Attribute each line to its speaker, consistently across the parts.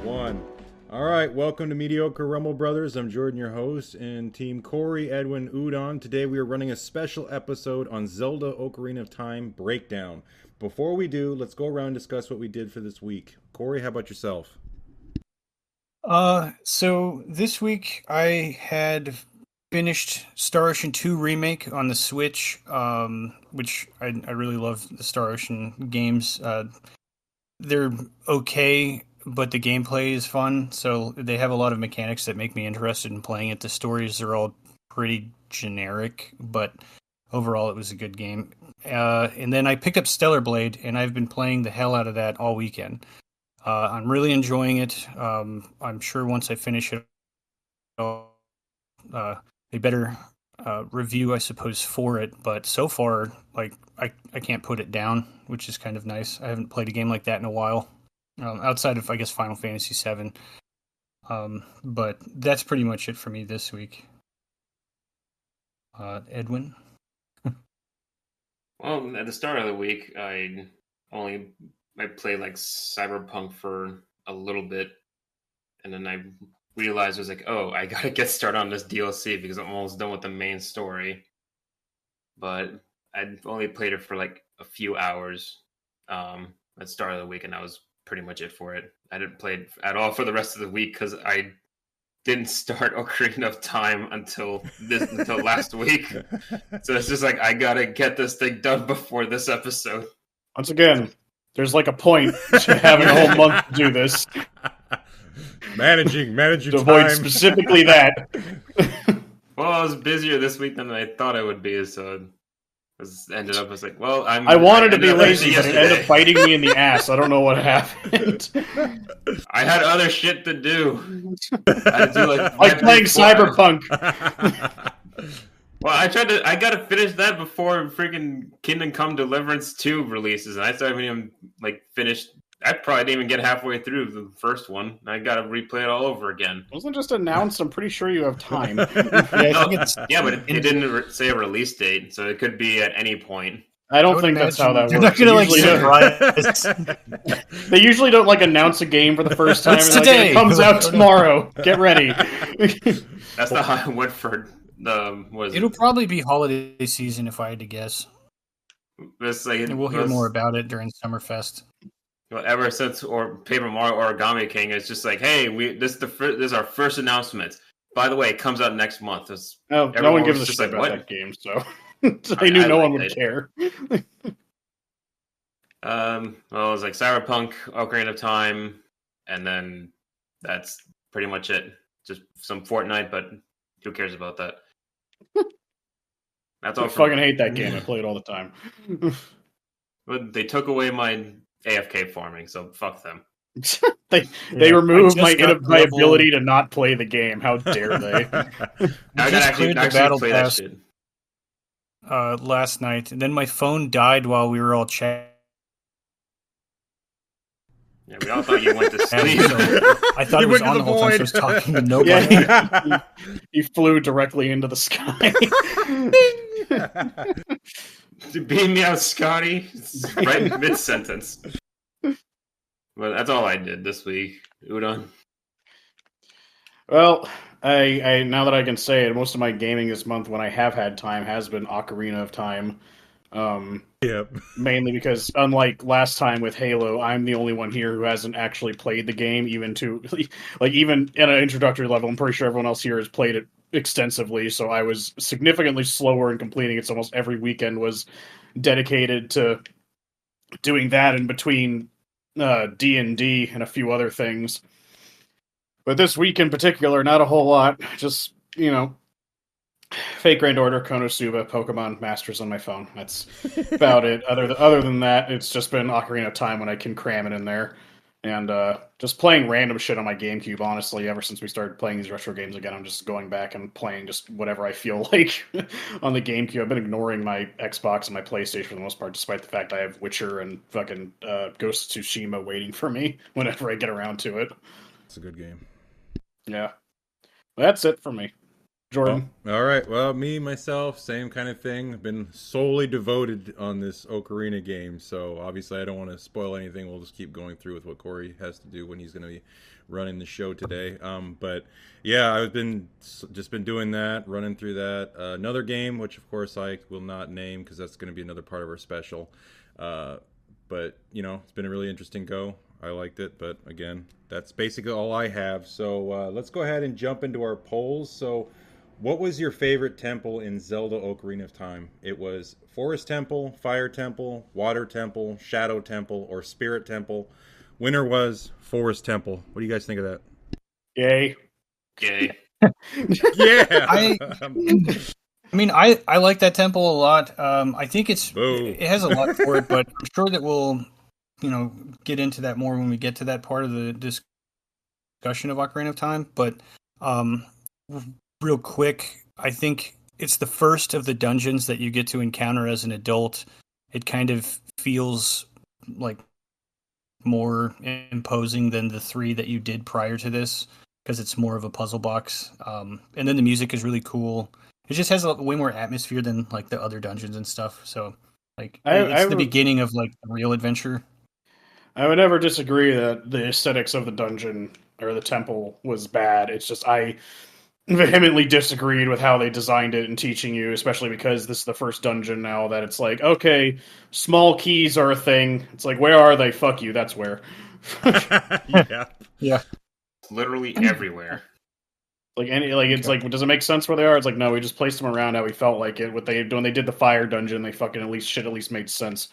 Speaker 1: One. All right, welcome to Mediocre Rumble Brothers. I'm Jordan, your host, and Team Corey, Edwin, Udon. Today we are running a special episode on Zelda Ocarina of Time Breakdown. Before we do, let's go around and discuss what we did for this week. Corey, how about yourself?
Speaker 2: So this week I had finished Star Ocean 2 Remake on the Switch, which I really love the Star Ocean games. They're okay, but the gameplay is fun, so they have a lot of mechanics that make me interested in playing it. The stories are all pretty generic, but overall it was a good game. And then I picked up Stellar Blade, and I've been playing the hell out of that all weekend. I'm really enjoying it. I'm sure once I finish it, I'll a better review, I suppose, for it. But so far, like I can't put it down, which is kind of nice. I haven't played a game like that in a while, outside of, I guess, Final Fantasy VII. But that's pretty much it for me this week. Edwin?
Speaker 3: Well, at the start of the week, I played like Cyberpunk for a little bit, and then I realized I was like, oh, I gotta get started on this DLC because I'm almost done with the main story. But I'd only played it for like a few hours at the start of the week, and that was pretty much it for it. I didn't play it at all for the rest of the week because I didn't start Ocarina of Time until last week. So it's just like, I gotta get this thing done before this episode.
Speaker 4: Once again, there's like a point to having a whole month to do this.
Speaker 1: Managing
Speaker 4: to
Speaker 1: time.
Speaker 4: avoid specifically that.
Speaker 3: Well, I was busier this week than I thought I would be, so I was like, well,
Speaker 4: I wanted to be lazy, but it ended up biting me in the ass. I don't know what happened.
Speaker 3: I had other shit to do. I had to do
Speaker 4: like playing Cyberpunk.
Speaker 3: Well, I gotta finish that before freaking Kingdom Come Deliverance 2 releases, and I still haven't even finished. I probably didn't even get halfway through the first one. I gotta replay it all over again.
Speaker 4: Wasn't just announced. I'm pretty sure you have time.
Speaker 3: But it didn't say a release date, so it could be at any point.
Speaker 4: I don't think that's how that works.
Speaker 2: You're not gonna
Speaker 4: They usually don't announce a game for the first time.
Speaker 2: It's
Speaker 4: and
Speaker 2: today.
Speaker 4: It comes out tomorrow. Get ready.
Speaker 3: That's not how I went for
Speaker 2: It'll probably be holiday season if I had to guess. We'll hear more about it during Summerfest.
Speaker 3: Well, ever since Paper Mario Origami King, it's just like, hey, this is our first announcement. By the way, it comes out next month.
Speaker 4: No one gives a shit about that game, so I knew no one would care.
Speaker 3: Well, it was like Cyberpunk, Ocarina of Time, and then that's pretty much it. Just some Fortnite, but who cares about that? That's all.
Speaker 4: I fucking hate that game. I play it all the time.
Speaker 3: But they took away my AFK farming, so fuck them.
Speaker 4: they removed my ability to not play the game. How dare they?
Speaker 3: I gotta actually play that shit.
Speaker 2: Last night, and then my phone died while we were all chatting.
Speaker 3: Yeah, we all thought you went to sleep.
Speaker 2: I thought it was on the whole time, so I was talking to nobody.
Speaker 4: Yeah, he flew directly into the sky.
Speaker 3: Beam me out, Scotty. Right mid-sentence. But that's all I did this week. Udon.
Speaker 4: Well, I now that I can say it, most of my gaming this month, when I have had time, has been Ocarina of Time.
Speaker 1: Yep.
Speaker 4: Mainly because, unlike last time with Halo, I'm the only one here who hasn't actually played the game, even at an introductory level. I'm pretty sure everyone else here has played it extensively, so I was significantly slower in completing it, so almost every weekend was dedicated to doing that in between D&D and a few other things. But this week in particular, not a whole lot. Just, Fate Grand Order, Konosuba, Pokemon Masters on my phone. That's about it. Other than that, it's just been Ocarina of Time when I can cram it in there. And just playing random shit on my GameCube, honestly. Ever since we started playing these retro games again, I'm just going back and playing just whatever I feel like on the GameCube. I've been ignoring my Xbox and my PlayStation for the most part, despite the fact I have Witcher and fucking Ghost of Tsushima waiting for me whenever I get around to it.
Speaker 1: It's a good game.
Speaker 4: Yeah. That's it for me. Jordan.
Speaker 1: Oh, all right. Well, me, myself, same kind of thing. I've been solely devoted on this Ocarina game, so obviously I don't want to spoil anything. We'll just keep going through with what Corey has to do when he's going to be running the show today. But yeah, I've been doing that, running through that. Another game, which of course I will not name because that's going to be another part of our special. But it's been a really interesting go. I liked it, but again, that's basically all I have. So let's go ahead and jump into our polls. So, what was your favorite temple in Zelda Ocarina of Time? It was Forest Temple, Fire Temple, Water Temple, Shadow Temple, or Spirit Temple. Winner was Forest Temple. What do you guys think of that?
Speaker 4: Yay.
Speaker 3: Yay.
Speaker 1: Yeah.
Speaker 2: I like that temple a lot. I think it has a lot for it, but I'm sure that we'll get into that more when we get to that part of the discussion of Ocarina of Time. But real quick, I think it's the first of the dungeons that you get to encounter as an adult. It kind of feels like more imposing than the 3 that you did prior to this, because it's more of a puzzle box. And then the music is really cool. It just has way more atmosphere than like the other dungeons and stuff. So it's the beginning of like the real adventure.
Speaker 4: I would never disagree that the aesthetics of the dungeon or the temple was bad. It's just I vehemently disagreed with how they designed it and teaching you, especially because this is the first dungeon now that it's like, okay, small keys are a thing. It's like, where are they? Fuck you, that's where.
Speaker 2: Yeah.
Speaker 3: Literally everywhere.
Speaker 4: It's like, does it make sense where they are? It's like, no, we just placed them around how we felt like it. When they did the fire dungeon, they fucking at least made sense.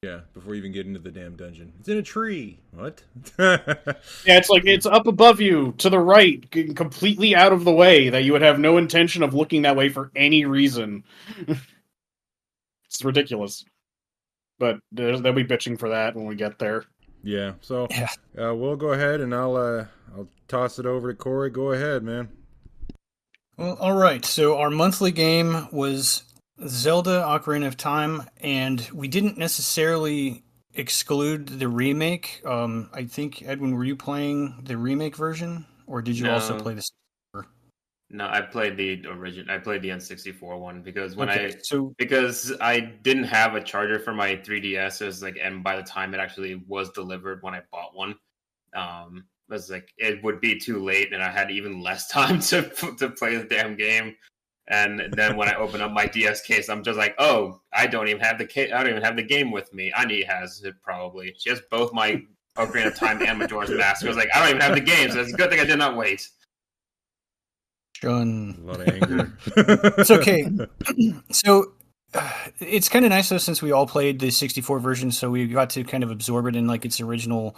Speaker 1: Yeah, before you even get into the damn dungeon. It's in a tree. What?
Speaker 4: Yeah, it's like, it's up above you, to the right, completely out of the way, that you would have no intention of looking that way for any reason. It's ridiculous. But they'll be bitching for that when we get there.
Speaker 1: Yeah, so we'll go ahead and I'll toss it over to Corey. Go ahead, man.
Speaker 2: Well, all right. So our monthly game was Zelda Ocarina of Time, and we didn't necessarily exclude the remake. I think, Edwin, were you playing the remake version, or did you also play the?
Speaker 3: No, I played the original. I played the N64 one because because I didn't have a charger for my 3DS. It was like, and by the time it actually was delivered when I bought one, it was like it would be too late, and I had even less time to play the damn game. And then when I open up my DS case, I'm just like, oh, I don't even have the game with me. Ani has it probably. She has both my Ocarina of Time and Majora's Mask. I was like, I don't even have the game, so it's a good thing I did not wait.
Speaker 2: John.
Speaker 1: A lot of anger.
Speaker 2: It's okay. So it's kind of nice though, since we all played the 64 version, so we got to kind of absorb it in like its original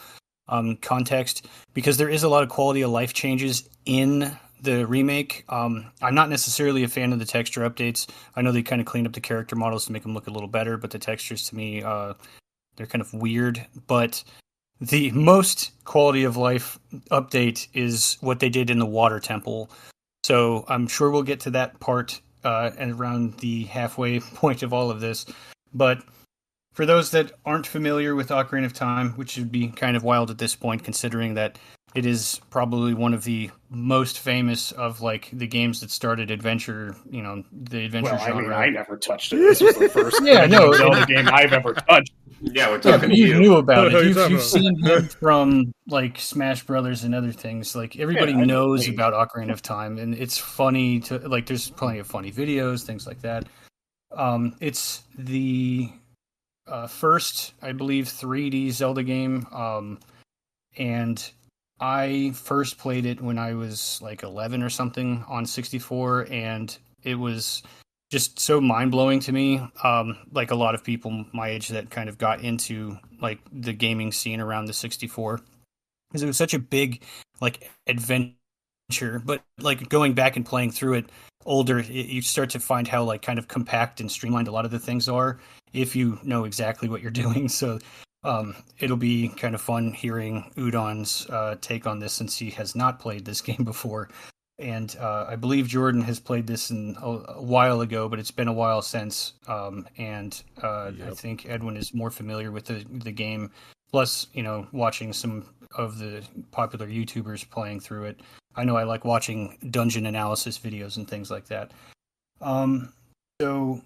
Speaker 2: context, because there is a lot of quality of life changes in the remake. I'm not necessarily a fan of the texture updates. I know they kind of cleaned up the character models to make them look a little better, but the textures to me, they're kind of weird. But the most quality of life update is what they did in the Water Temple. So I'm sure we'll get to that part and around the halfway point of all of this. But for those that aren't familiar with Ocarina of Time, which would be kind of wild at this point, considering that it is probably one of the most famous of like the games that started adventure, the adventure genre.
Speaker 4: I mean, I never touched it. This was the first
Speaker 2: Zelda
Speaker 4: game I've ever touched.
Speaker 3: Yeah, we're talking to
Speaker 2: you.
Speaker 3: you.
Speaker 2: Knew about it. You've seen him from like Smash Brothers and other things. Like everybody knows about Ocarina of Time, and it's funny to like. There's plenty of funny videos, things like that. It's the first, I believe, 3D Zelda game, and I first played it when I was like 11 or something on 64, and it was just so mind-blowing to me. Like a lot of people my age that kind of got into like the gaming scene around the 64, because it was such a big like adventure. But like going back and playing through it older, you start to find how like kind of compact and streamlined a lot of the things are if you know exactly what you're doing. So it'll be kind of fun hearing Udon's take on this, since he has not played this game before. And I believe Jordan has played this a while ago, but it's been a while since. Yep. I think Edwin is more familiar with the game. Plus, watching some of the popular YouTubers playing through it. I know I like watching dungeon analysis videos and things like that. So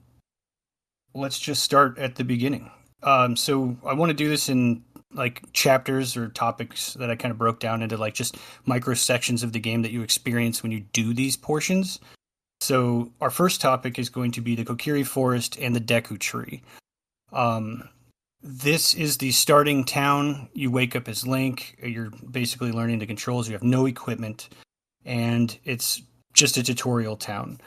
Speaker 2: let's just start at the beginning. So I want to do this in like chapters or topics that I kind of broke down into like just micro sections of the game that you experience when you do these portions. So our first topic is going to be the Kokiri Forest and the Deku Tree. This is the starting town. You wake up as Link. You're basically learning the controls. You have no equipment, and it's just a tutorial town.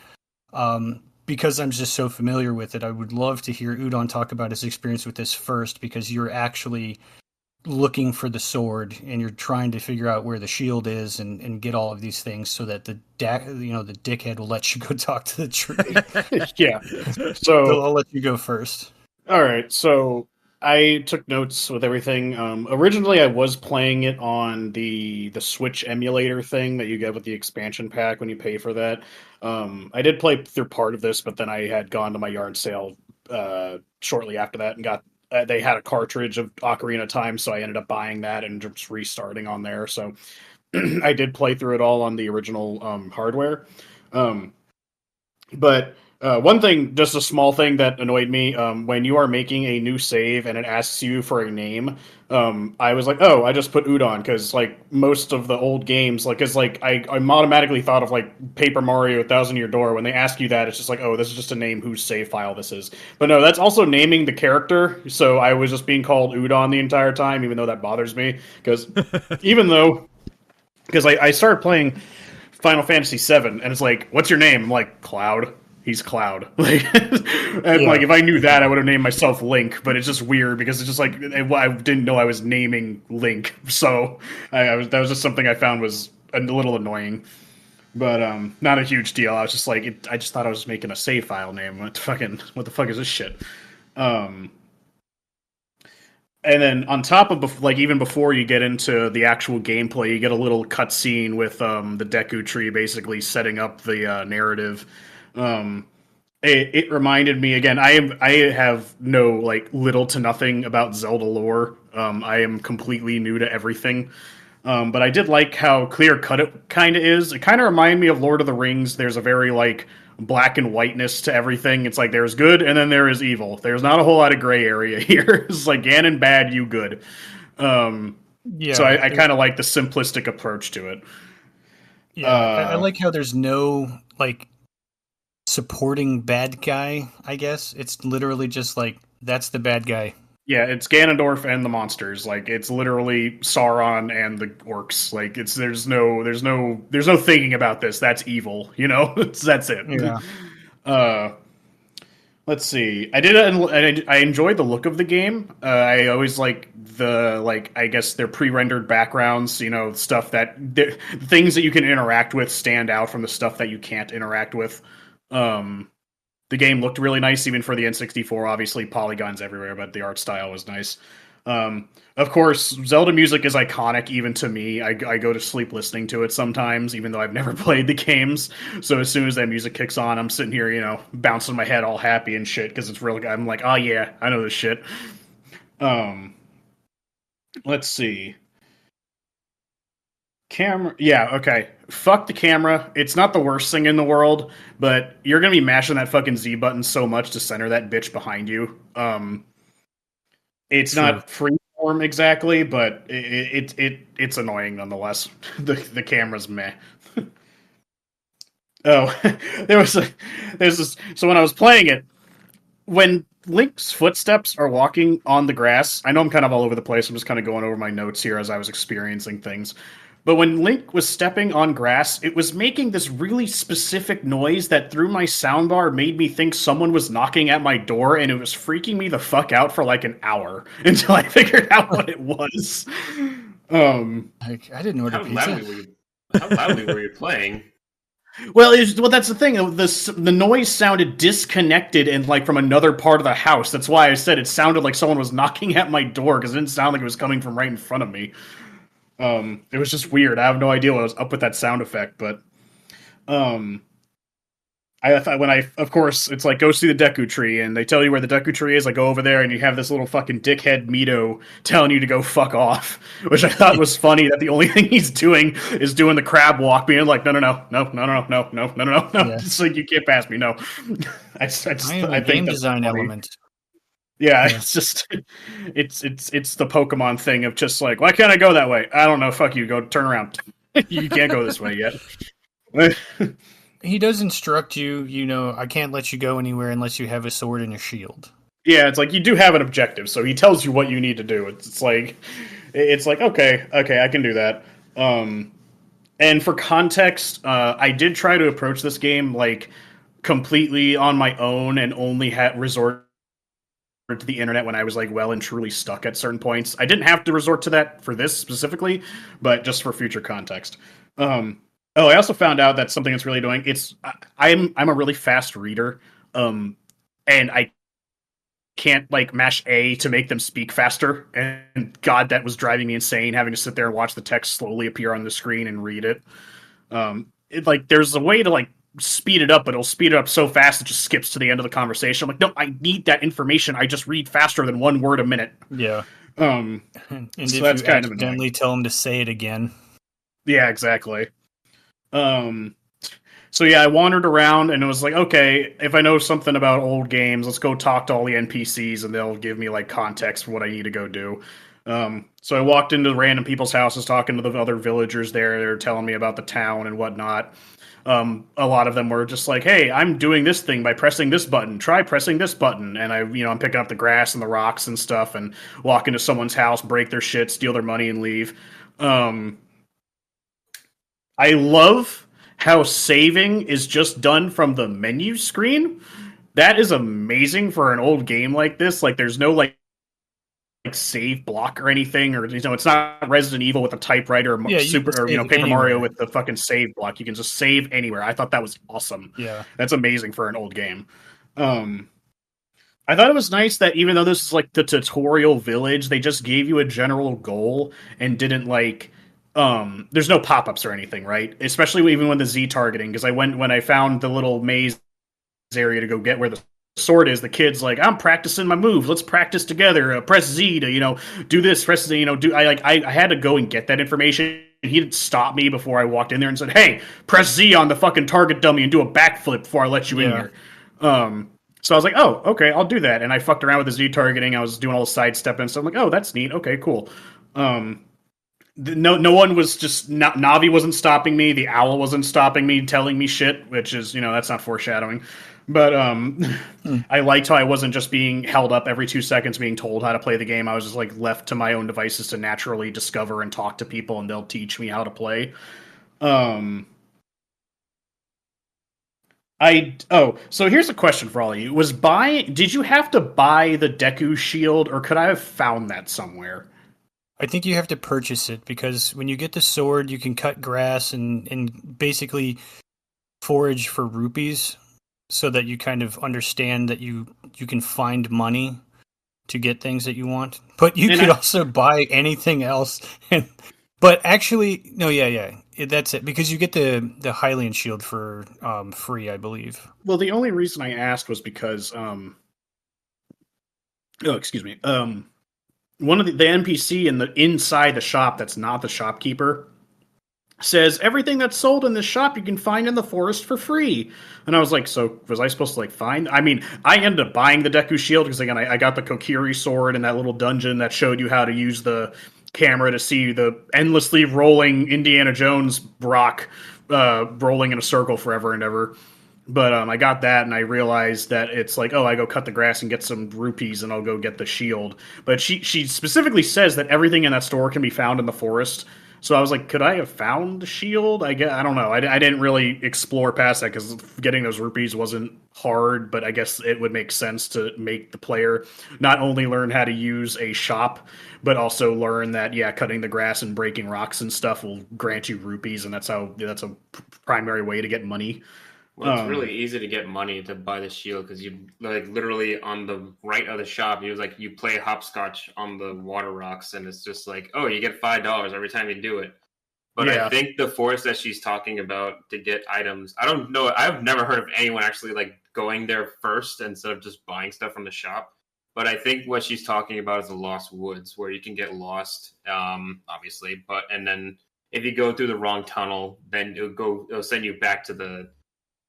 Speaker 2: Because I'm just so familiar with it, I would love to hear Udon talk about his experience with this first, because you're actually looking for the sword and you're trying to figure out where the shield is and get all of these things so that the dickhead will let you go talk to the tree.
Speaker 4: Yeah.
Speaker 2: So I'll let you go first.
Speaker 4: All right. So I took notes with everything. Originally, I was playing it on the Switch emulator thing that you get with the expansion pack when you pay for that. I did play through part of this, but then I had gone to my yard sale shortly after that and got they had a cartridge of Ocarina Time, so I ended up buying that and just restarting on there. So I did play through it all on the original hardware. But one thing, just a small thing that annoyed me, when you are making a new save and it asks you for a name, I was like, oh, I just put Udon, because like most of the old games, like, because like I automatically thought of like Paper Mario 1,000 Year Door. When they ask you that, it's just like, oh, this is just a name whose save file this is. But no, that's also naming the character. So I was just being called Udon the entire time, even though that bothers me, because I started playing Final Fantasy VII, and it's like, what's your name? I'm like, Cloud. He's Cloud. Like, and like, if I knew that, I would have named myself Link. But it's just weird because it's just like I didn't know I was naming Link, so that was just something I found was a little annoying. But not a huge deal. I was just like, I just thought I was making a save file name. What the fuck is this shit? And then on top of, like, even before you get into the actual gameplay, you get a little cutscene with the Deku Tree basically setting up the narrative. It reminded me again. I have no like little to nothing about Zelda lore. I am completely new to everything. But I did like how clear cut it kind of is. It kind of reminded me of Lord of the Rings. There's a very like black and whiteness to everything. It's like there's good and then there is evil. There's not a whole lot of gray area here. It's like Ganon bad, you good. So I kind of like the simplistic approach to it.
Speaker 2: Yeah, I like how there's no like supporting bad guy. I guess it's literally just like that's the bad guy.
Speaker 4: Yeah, it's Ganondorf and the monsters. Like it's literally Sauron and the orcs. Like there's no thinking about this. That's evil. You know, that's it.
Speaker 2: Yeah.
Speaker 4: Let's see. I enjoyed the look of the game. I always like I guess their pre-rendered backgrounds. You know, stuff that things that you can interact with stand out from the stuff that you can't interact with. The game looked really nice, even for the N64. Obviously, polygons everywhere, but the art style was nice. Of course, Zelda music is iconic, even to me. I go to sleep listening to it sometimes, even though I've never played the games. So as soon as that music kicks on, I'm sitting here, you know, bouncing my head all happy and shit, because it's really, I'm like, oh yeah, I know this shit. Let's see. Camera, yeah, okay. Fuck the camera. It's not the worst thing in the world, but you're gonna be mashing that fucking Z button so much to center that bitch behind you. It's not freeform exactly, but it's annoying nonetheless. The camera's meh. Oh, there's this. So when I was playing it, when Link's footsteps are walking on the grass, I know I'm kind of all over the place. I'm just kind of going over my notes here as I was experiencing things. But when Link was stepping on grass, it was making this really specific noise that through my soundbar made me think someone was knocking at my door, and it was freaking me the fuck out for like an hour until I figured out what it was.
Speaker 2: I didn't order pizza.
Speaker 3: How loudly were you playing?
Speaker 4: Well, that's the thing. The noise sounded disconnected and like from another part of the house. That's why I said it sounded like someone was knocking at my door, because it didn't sound like it was coming from right in front of me. It was just weird. I have no idea what was up with that sound effect, but I I thought of course, it's like, go see the Deku Tree, and they tell you where the Deku Tree is. I go over there, and you have this little fucking dickhead Mito telling you to go fuck off, which I thought was funny. That the only thing he's doing is doing the crab walk, being like, no,
Speaker 2: Yeah.
Speaker 4: it's like, you can't pass me, no. I
Speaker 2: am a
Speaker 4: think
Speaker 2: game
Speaker 4: that's
Speaker 2: design
Speaker 4: funny.
Speaker 2: element.
Speaker 4: Yeah,
Speaker 2: Yeah.
Speaker 4: it's just it's the Pokemon thing of just like, why can't I go that way? I don't know. Fuck you. Go turn around. You can't go this way yet.
Speaker 2: He does instruct you, I can't let you go anywhere unless you have a sword and a shield.
Speaker 4: Yeah, it's like, you do have an objective, so he tells you what you need to do. It's like okay, I can do that. And for context, I did try to approach this game like completely on my own and only had resort to the internet when I was like well and truly stuck at certain points. I didn't have to resort to that for this specifically, but just for future context. I also found out that something that's really annoying. I'm a really fast reader, and I can't like mash A to make them speak faster. And God, that was driving me insane, having to sit there and watch the text slowly appear on the screen and read it. There's a way to like speed it up, but it'll speed it up so fast it just skips to the end of the conversation. I'm like, no, I need that information. I just read faster than 1 word a minute.
Speaker 2: Yeah.
Speaker 4: And
Speaker 2: so
Speaker 4: if
Speaker 2: that's
Speaker 4: you
Speaker 2: kind of accidentally tell him to say it again.
Speaker 4: Yeah, exactly. So yeah, I wandered around and it was like, okay, if I know something about old games, let's go talk to all the NPCs and they'll give me like context for what I need to go do. So I walked into random people's houses, talking to the other villagers there. They're telling me about the town and whatnot. A lot of them were just like, hey, I'm doing this thing by pressing this button. Try pressing this button. And I'm picking up the grass and the rocks and stuff and walk into someone's house, break their shit, steal their money and leave. I love how saving is just done from the menu screen. That is amazing for an old game like this. Like, there's no like save block or anything, or it's not Resident Evil with a typewriter, or Paper
Speaker 2: anywhere.
Speaker 4: Mario with the fucking save block. You can just save anywhere. I thought that was awesome.
Speaker 2: Yeah,
Speaker 4: that's amazing for an old game. I thought it was nice that even though this is like the tutorial village, they just gave you a general goal and didn't like. There's no pop-ups or anything, right? Especially even when the Z targeting, because when I found the little maze area to go get where the sword is, the kid's like, I'm practicing my moves. Let's practice together. Press Z to do this. Press do. I had to go and get that information. He didn't stop me before I walked in there and said, hey, press Z on the fucking target dummy and do a backflip before I let you in here. So I was like, oh, okay, I'll do that. And I fucked around with the Z targeting. I was doing all the sidestepping. So I'm like, oh, that's neat. Okay, cool. No one was just Navi wasn't stopping me. The owl wasn't stopping me, telling me shit, which is that's not foreshadowing. But I liked how I wasn't just being held up every 2 seconds, being told how to play the game. I was just like left to my own devices to naturally discover and talk to people, and they'll teach me how to play. So here's a question for all of you: did you have to buy the Deku shield, or could I have found that somewhere?
Speaker 2: I think you have to purchase it, because when you get the sword, you can cut grass and basically forage for rupees, so that you kind of understand that you can find money to get things that you want. But you could also buy anything else. But actually, no, that's it, because you get the Hylian shield for free, I believe.
Speaker 4: Well, the only reason I asked was because one of the NPC inside the shop that's not the shopkeeper says everything that's sold in this shop you can find in the forest for free. And I was like, so was I supposed to like find? I mean, I ended up buying the Deku shield because again, I got the Kokiri sword in that little dungeon that showed you how to use the camera to see the endlessly rolling Indiana Jones rock rolling in a circle forever and ever. But I got that, and I realized that it's like, oh, I go cut the grass and get some rupees, and I'll go get the shield. But she specifically says that everything in that store can be found in the forest. So I was like, could I have found the shield? I don't know. I didn't really explore past that because getting those rupees wasn't hard, but I guess it would make sense to make the player not only learn how to use a shop, but also learn that, cutting the grass and breaking rocks and stuff will grant you rupees, and that's a primary way to get money.
Speaker 3: Well, it's really easy to get money to buy the shield because you like literally on the right of the shop, you play hopscotch on the water rocks, and it's just like, oh, you get $5 every time you do it. But
Speaker 4: Yeah.
Speaker 3: I think the forest that she's talking about to get items, I don't know. I've never heard of anyone actually like going there first instead of just buying stuff from the shop. But I think what she's talking about is the Lost Woods, where you can get lost, obviously. But and then if you go through the wrong tunnel, then it'll send you back to the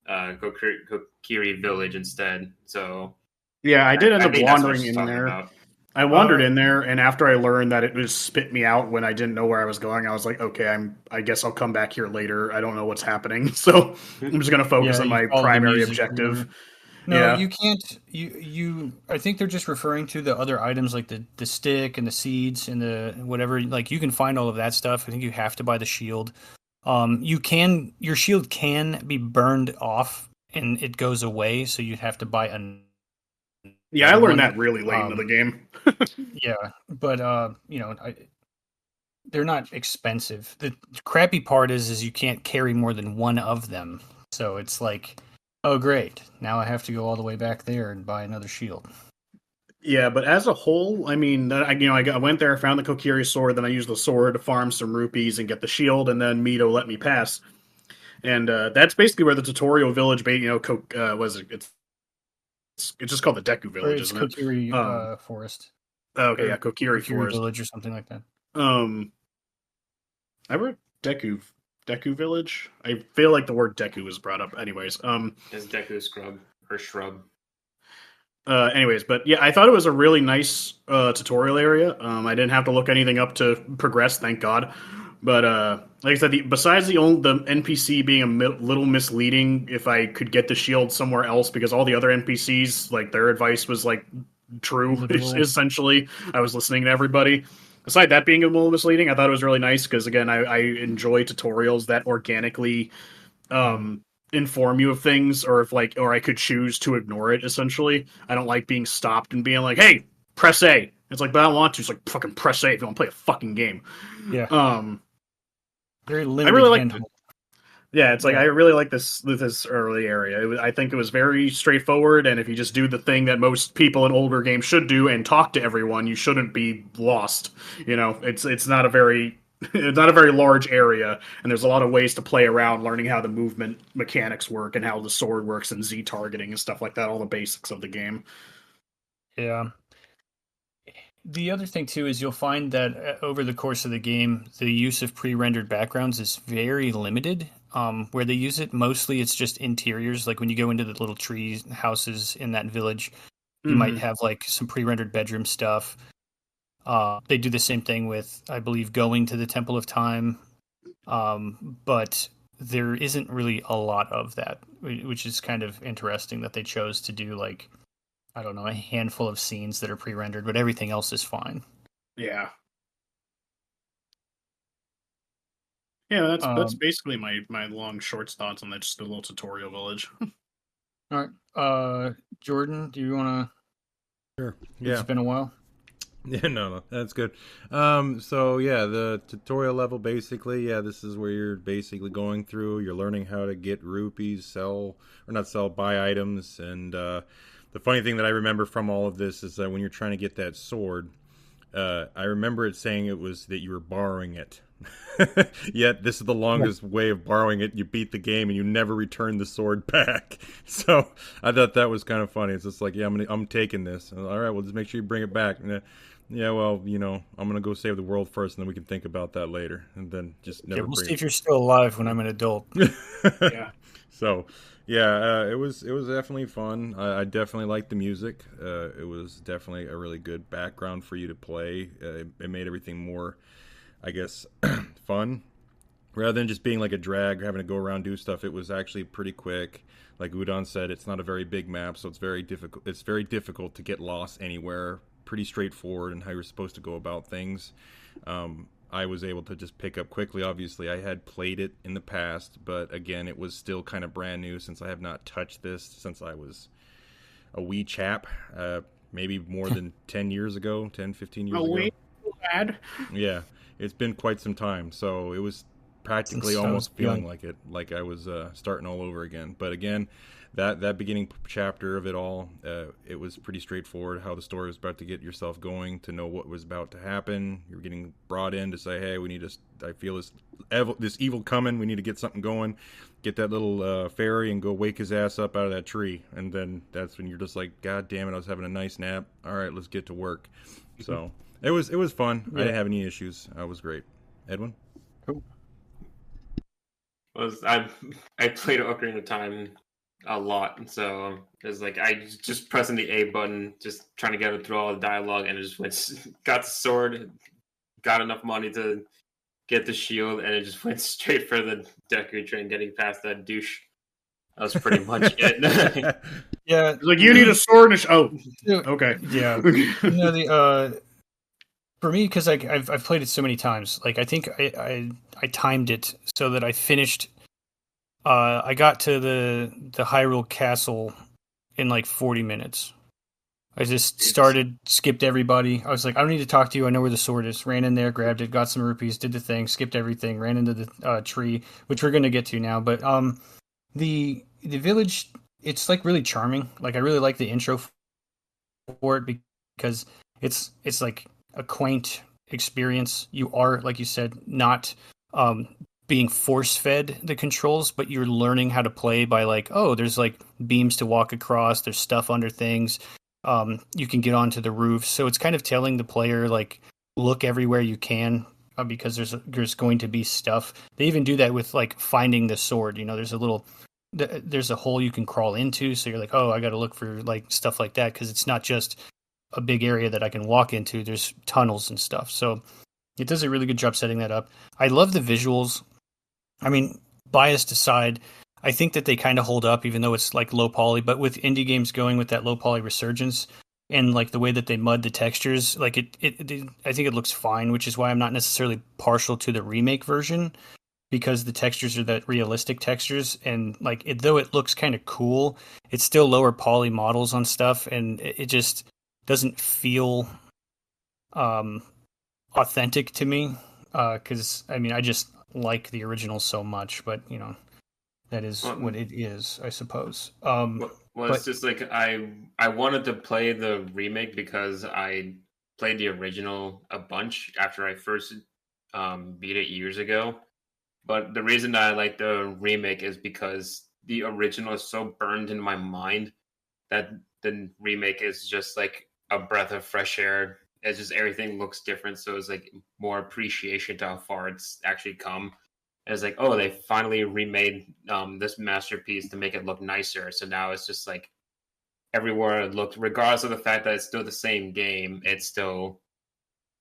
Speaker 3: Kokiri village instead. So
Speaker 4: Yeah, I did end
Speaker 3: I
Speaker 4: up
Speaker 3: think that's what
Speaker 4: wandering
Speaker 3: she's
Speaker 4: in
Speaker 3: talking
Speaker 4: there.
Speaker 3: about.
Speaker 4: I wandered in there, and after I learned that it would spit me out when I didn't know where I was going, I was like, okay, I guess I'll come back here later. I don't know what's happening, so I'm just gonna focus on
Speaker 2: you
Speaker 4: my
Speaker 2: follow the
Speaker 4: primary
Speaker 2: music or
Speaker 4: objective.
Speaker 2: whatever. No,
Speaker 4: Yeah.
Speaker 2: you can't. You. I think they're just referring to the other items like the stick and the seeds and the whatever. Like you can find all of that stuff. I think you have to buy the shield. Your shield can be burned off and it goes away, so you'd have to buy
Speaker 4: Yeah, I
Speaker 2: another
Speaker 4: learned
Speaker 2: one.
Speaker 4: that really late into the game.
Speaker 2: Yeah, but they're not expensive. The crappy part is you can't carry more than one of them. So it's like, oh great, now I have to go all the way back there and buy another shield.
Speaker 4: Yeah, but as a whole, I mean, I went there, found the Kokiri sword, then I used the sword to farm some rupees and get the shield, and then Mito let me pass. And that's basically where the tutorial village, was it? It's just called the Deku
Speaker 2: Or
Speaker 4: Village,
Speaker 2: it's
Speaker 4: isn't it?
Speaker 2: Kokiri Forest.
Speaker 4: Okay,
Speaker 2: Or
Speaker 4: yeah, Kokiri
Speaker 2: Kokiri
Speaker 4: Forest.
Speaker 2: Village or something like that.
Speaker 4: I wrote Deku Village. I feel like the word Deku was brought up. Anyways,
Speaker 3: Is Deku scrub or shrub?
Speaker 4: But yeah, I thought it was a really nice tutorial area. I didn't have to look anything up to progress, thank God. But like I said, besides the NPC being a little misleading, if I could get the shield somewhere else, because all the other NPCs, like their advice was like true, essentially. I was listening to everybody. Aside that being a little misleading, I thought it was really nice because again, I enjoy tutorials that organically inform you of things, or or I could choose to ignore it. Essentially, I don't like being stopped and being like, "Hey, press A." It's like, but I don't want to. It's like fucking press A if you want to play a fucking game.
Speaker 2: Yeah. Very limited.
Speaker 4: I really like. Yeah, it's like I really like this early area. I think it was very straightforward, and if you just do the thing that most people in older games should do and talk to everyone, you shouldn't be lost. It's not a very it's not a very large area, and there's a lot of ways to play around, learning how the movement mechanics work and how the sword works and Z targeting and stuff like that. All the basics of the game.
Speaker 2: Yeah. The other thing too is you'll find that over the course of the game, the use of pre-rendered backgrounds is very limited. Where they use it, mostly it's just interiors. Like when you go into the little tree houses in that village, you might have like some pre-rendered bedroom stuff. They do the same thing with, I believe, going to the Temple of Time, but there isn't really a lot of that, which is kind of interesting that they chose to do like, I don't know, a handful of scenes that are pre-rendered, but everything else is fine.
Speaker 4: Yeah. Yeah, that's basically my long short thoughts on that. Just a little tutorial village.
Speaker 2: All right, Jordan, do you want to?
Speaker 1: Sure. Yeah.
Speaker 2: It's been a while.
Speaker 1: Yeah, no, that's good. So yeah, the tutorial level basically, this is where you're basically going through. You're learning how to get rupees, buy items, and the funny thing that I remember from all of this is that when you're trying to get that sword, I remember it saying it was that you were borrowing it. Yet this is the longest way of borrowing it. You beat the game and you never return the sword back. So I thought that was kind of funny. It's just like, yeah, I'm taking this. All right, well, just make sure you bring it back. And, yeah, well, I'm gonna go save the world first, and then we can think about that later. And then just never.
Speaker 2: We'll see if you're still alive when I'm an adult.
Speaker 4: Yeah.
Speaker 1: So, yeah, it was definitely fun. I definitely liked the music. It was definitely a really good background for you to play. It made everything more, I guess, fun. Rather than just being like a drag or having to go around do stuff, it was actually pretty quick. Like Udon said, it's not a very big map, so it's very difficult. It's very difficult to get lost anywhere. Pretty straightforward in how you're supposed to go about things. I was able to just pick up quickly. Obviously, I had played it in the past, but again, it was still kind of brand new since I have not touched this since I was a wee chap, maybe more than 10 years ago, 10, 15 years ago.
Speaker 4: Wee lad.
Speaker 1: Yeah, it's been quite some time. So it was practically almost feeling like I was starting all over again. But again, that beginning chapter of it all, it was pretty straightforward. How the story was about to get yourself going, to know what was about to happen. You're getting brought in to say, hey, we need to. I feel this evil coming. We need to get something going. Get that little fairy and go wake his ass up out of that tree. And then that's when you're just like, God damn it, I was having a nice nap. All right, let's get to work. So it was fun. Yeah. I didn't have any issues. I was great. Edwin?
Speaker 2: Cool.
Speaker 3: I played Ocarina of Time a lot, so it was like I just pressing the A button, just trying to get through all the dialogue, and it just got the sword, got enough money to get the shield, and it just went straight for the Deku train, getting past that douche. That was pretty much it.
Speaker 2: Yeah,
Speaker 4: it's like you need a sword and okay.
Speaker 2: Yeah, for me, because I've played it so many times, like I think I timed it so that I finished. I got to the Hyrule Castle in like 40 minutes. I just skipped everybody. I was like, I don't need to talk to you. I know where the sword is. Ran in there, grabbed it, got some rupees, did the thing, skipped everything, ran into the tree, which we're going to get to now. But the village, it's like really charming. Like I really like the intro for it because it's like a quaint experience. You are, like you said, not being force-fed the controls, but you're learning how to play by like, oh, there's like beams to walk across, there's stuff under things, you can get onto the roof. So it's kind of telling the player like, look everywhere you can, because there's going to be stuff. They even do that with like finding the sword. You know, there's a hole you can crawl into, so you're like, oh, I got to look for like stuff like that, because it's not just a big area that I can walk into. There's tunnels and stuff. So it does a really good job setting that up. I love the visuals. I mean, biased aside, I think that they kind of hold up, even though it's like low poly. But with indie games going with that low poly resurgence and like the way that they mud the textures, like it I think it looks fine, which is why I'm not necessarily partial to the remake version, because the textures are that realistic textures, and like though it looks kind of cool, it's still lower poly models on stuff, and it just doesn't feel authentic to me. Because I mean, I just like the original so much, but you know, that is what it is, I suppose.
Speaker 3: It's just like I wanted to play the remake because I played the original a bunch after I first beat it years ago. But the reason that I like the remake is because the original is so burned in my mind that the remake is just like a breath of fresh air. It's just everything looks different, so it's like more appreciation to how far it's actually come. And it's like, oh, they finally remade this masterpiece to make it look nicer. So now it's just like everywhere it looked, regardless of the fact that it's still the same game, it's still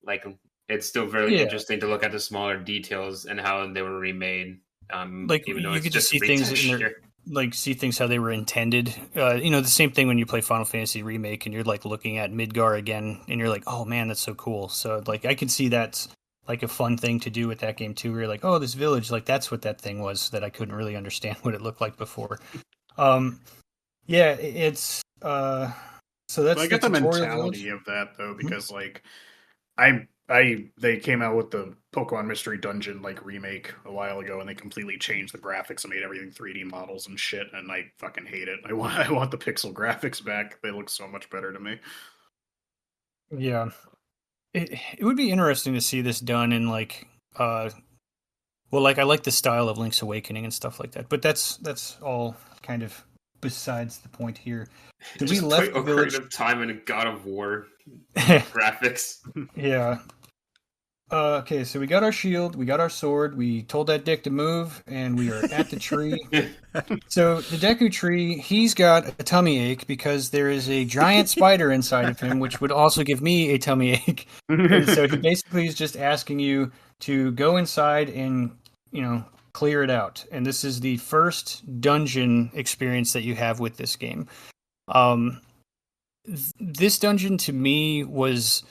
Speaker 3: very interesting to look at the smaller details and how they were remade.
Speaker 2: Like even though you could just see things in their, like see things how they were intended. You know, the same thing when you play Final Fantasy Remake and you're like looking at Midgar again and you're like, oh man, that's so cool. So like I can see that's like a fun thing to do with that game too, where you're like, oh, this village, like that's what that thing was that I couldn't really understand what it looked like before. Yeah, it's so that's
Speaker 4: I get the mentality of that though, because like they came out with the Pokemon Mystery Dungeon like remake a while ago, and they completely changed the graphics and made everything 3D models and shit, and I fucking hate it. I want the pixel graphics back. They look so much better to me.
Speaker 2: Yeah. It would be interesting to see this done in like like I like the style of Link's Awakening and stuff like that, but that's all kind of besides the point here.
Speaker 3: So we left the village of Time and a God of War graphics.
Speaker 2: Yeah. Okay, so we got our shield, we got our sword, we told that dick to move, and we are at the tree. So the Deku tree, he's got a tummy ache because there is a giant spider inside of him, which would also give me a tummy ache. And so he basically is just asking you to go inside and, you know, clear it out. And this is the first dungeon experience that you have with this game. This dungeon to me was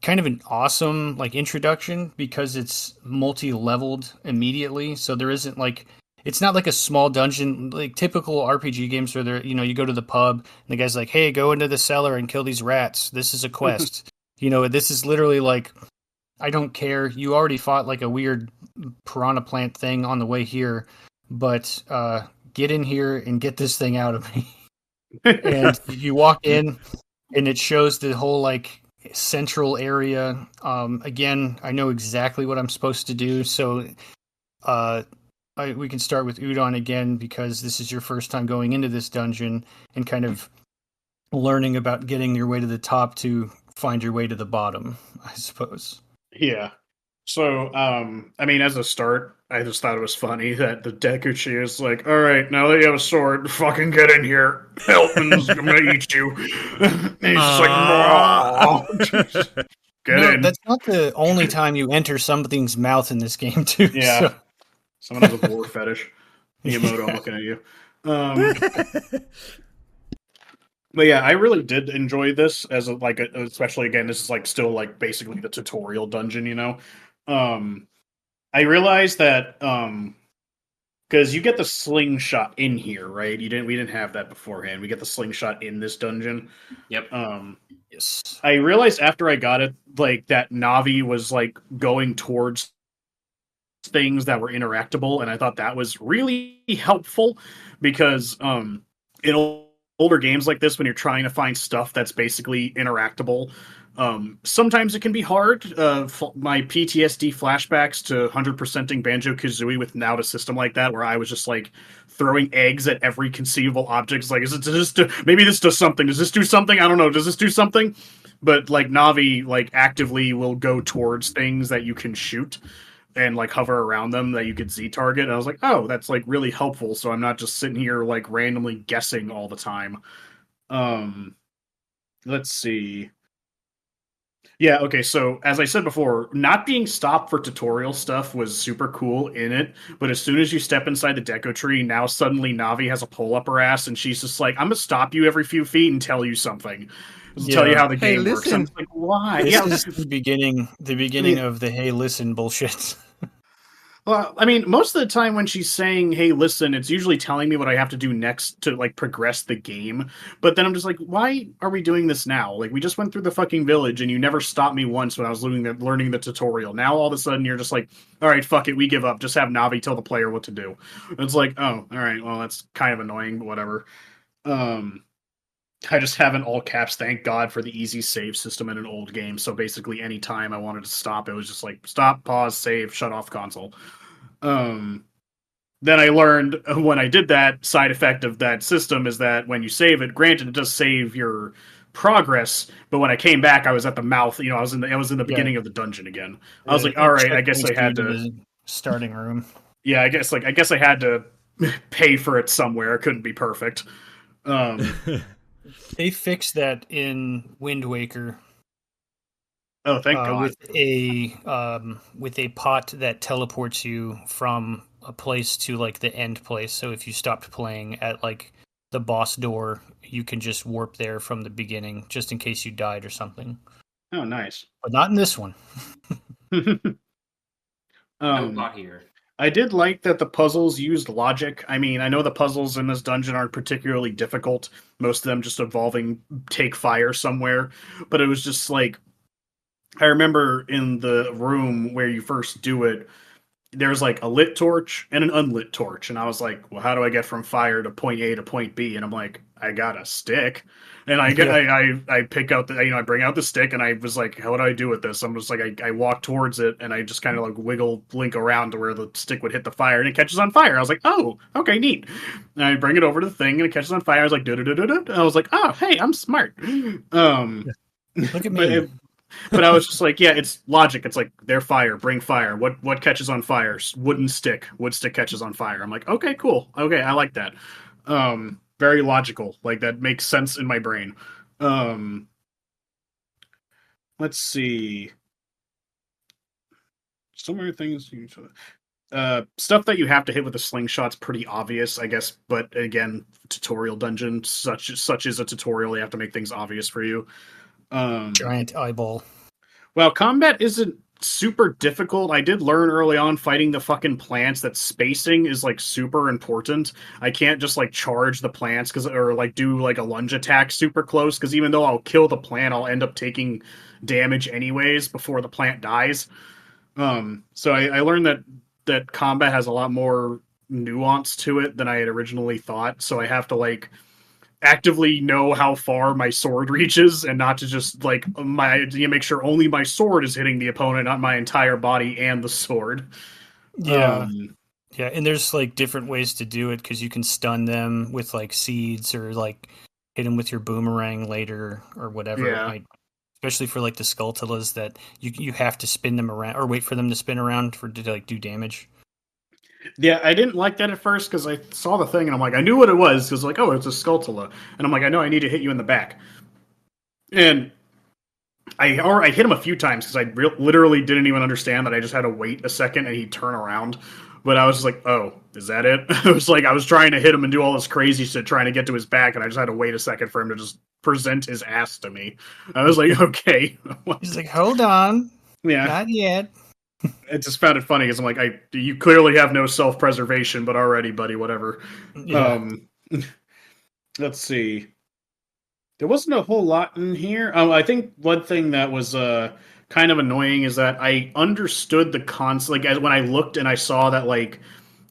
Speaker 2: kind of an awesome like introduction because it's multi-leveled immediately. So there isn't like, it's not like a small dungeon, like typical RPG games where there, you know, you go to the pub and the guy's like, hey, go into the cellar and kill these rats. This is a quest. You know, this is literally like I don't care. You already fought like a weird piranha plant thing on the way here, but get in here and get this thing out of me. And you walk in, and it shows the whole like central area. Again, I know exactly what I'm supposed to do, so we can start with Udon again because this is your first time going into this dungeon and kind of learning about getting your way to the top to find your way to the bottom, I suppose.
Speaker 4: Yeah. So, I mean, as a start, I just thought it was funny that the Dekuchi is like, all right, now that you have a sword, fucking get in here. Elton's gonna eat you. And he's just like, "Nah." Get in.
Speaker 2: That's not the only time you enter something's mouth in this game, too.
Speaker 4: Yeah.
Speaker 2: So.
Speaker 4: Someone has a boar fetish. Miyamoto, I'm looking at you. But yeah, I really did enjoy this as especially again, this is like still like basically the tutorial dungeon, you know. I realized that because you get the slingshot in here, right? We didn't have that beforehand. We get the slingshot in this dungeon.
Speaker 3: Yep.
Speaker 2: Yes.
Speaker 4: I realized after I got it, like that Navi was like going towards things that were interactable, and I thought that was really helpful because in older games like this, when you're trying to find stuff that's basically interactable, sometimes it can be hard. My PTSD flashbacks to 100%ing Banjo-Kazooie without a system like that, where I was just like throwing eggs at every conceivable object. It's like, maybe this does something. Does this do something? I don't know. Does this do something? But like Navi, like actively will go towards things that you can shoot and like hover around them that you could Z target. And I was like, oh, that's like really helpful. So I'm not just sitting here like randomly guessing all the time. Let's see. Yeah, okay, so as I said before, not being stopped for tutorial stuff was super cool in it, but as soon as you step inside the Deco Tree, now suddenly Navi has a pole up her ass, and she's just like, I'm gonna stop you every few feet and tell you something. Tell you how the game works. I'm like, why?
Speaker 2: This is the beginning of the hey, listen bullshit.
Speaker 4: Well, I mean, most of the time when she's saying, hey, listen, it's usually telling me what I have to do next to, like, progress the game. But then I'm just like, why are we doing this now? Like, we just went through the fucking village, and you never stopped me once when I was learning the tutorial. Now, all of a sudden, you're just like, all right, fuck it, we give up. Just have Navi tell the player what to do. It's like, oh, all right, well, that's kind of annoying, but whatever. I just have an all caps, thank God for the easy save system in an old game. So basically, any time I wanted to stop, it was just like, stop, pause, save, shut off console. Then I learned when I did that, side effect of that system is that when you save it, granted it does save your progress, but when I came back, I was at the mouth. You know, I was in the beginning of the dungeon again. I was like, all right, I guess I had to
Speaker 2: the starting room.
Speaker 4: Yeah, I guess I had to pay for it somewhere. It couldn't be perfect.
Speaker 2: They fixed that in Wind Waker.
Speaker 4: Oh, thank God!
Speaker 2: With a pot that teleports you from a place to like the end place. So if you stopped playing at like the boss door, you can just warp there from the beginning, just in case you died or something.
Speaker 4: Oh, nice!
Speaker 2: But not in this one.
Speaker 3: No bot here.
Speaker 4: I did like that the puzzles used logic. I mean, I know the puzzles in this dungeon aren't particularly difficult. Most of them just involving take fire somewhere. But it was just like, I remember in the room where you first do it, there's like a lit torch and an unlit torch. And I was like, well, how do I get from fire to point A to point B? And I'm like, I got a stick. And I pick out I bring out the stick, and I was like, how would I do with this? I'm just like, I walk towards it, and I just kind of like blink around to where the stick would hit the fire, and it catches on fire. I was like, oh, okay, neat. And I bring it over to the thing, and it catches on fire. I was like, da-da-da-da-da. I was like, oh, hey, I'm smart.
Speaker 2: Look at me.
Speaker 4: But I was just like, yeah, it's logic. It's like, they're fire, bring fire. What catches on fire? Wooden stick. Wood stick catches on fire. I'm like, okay, cool. Okay, I like that. Very logical. Like, that makes sense in my brain. Let's see. So many things. Stuff that you have to hit with a slingshot's pretty obvious, I guess. But again, tutorial dungeon, such is a tutorial. You have to make things obvious for you.
Speaker 2: Giant eyeball.
Speaker 4: Well, combat isn't super difficult. I did learn early on fighting the fucking plants that spacing is like super important. I can't just like charge the plants or like do like a lunge attack super close, because even though I'll kill the plant, I'll end up taking damage anyways before the plant dies. So I learned that combat has a lot more nuance to it than I had originally thought. So I have to like actively know how far my sword reaches and not to just like make sure only my sword is hitting the opponent, not my entire body and the sword.
Speaker 2: Yeah. Yeah, and there's like different ways to do it because you can stun them with like seeds or like hit them with your boomerang later or whatever it might. Especially for like the Skulltulas that you have to spin them around or wait for them to spin around to like do damage.
Speaker 4: Yeah, I didn't like that at first because I saw the thing and I'm like, I knew what it was because like, oh, it's a Skulltula, and I'm like, I know I need to hit you in the back, and I hit him a few times because I literally didn't even understand that I just had to wait a second and he'd turn around. But I was just like, oh, is that it? I was trying to hit him and do all this crazy shit trying to get to his back, and I just had to wait a second for him to just present his ass to me. I was like, okay.
Speaker 2: He's like, hold on.
Speaker 4: Yeah.
Speaker 2: Not yet.
Speaker 4: I just found it funny because I'm like, you clearly have no self-preservation, but already, buddy, whatever.
Speaker 2: Yeah.
Speaker 4: Let's see. There wasn't a whole lot in here. I think one thing that was kind of annoying is that I understood the concept. Like when I looked and I saw that like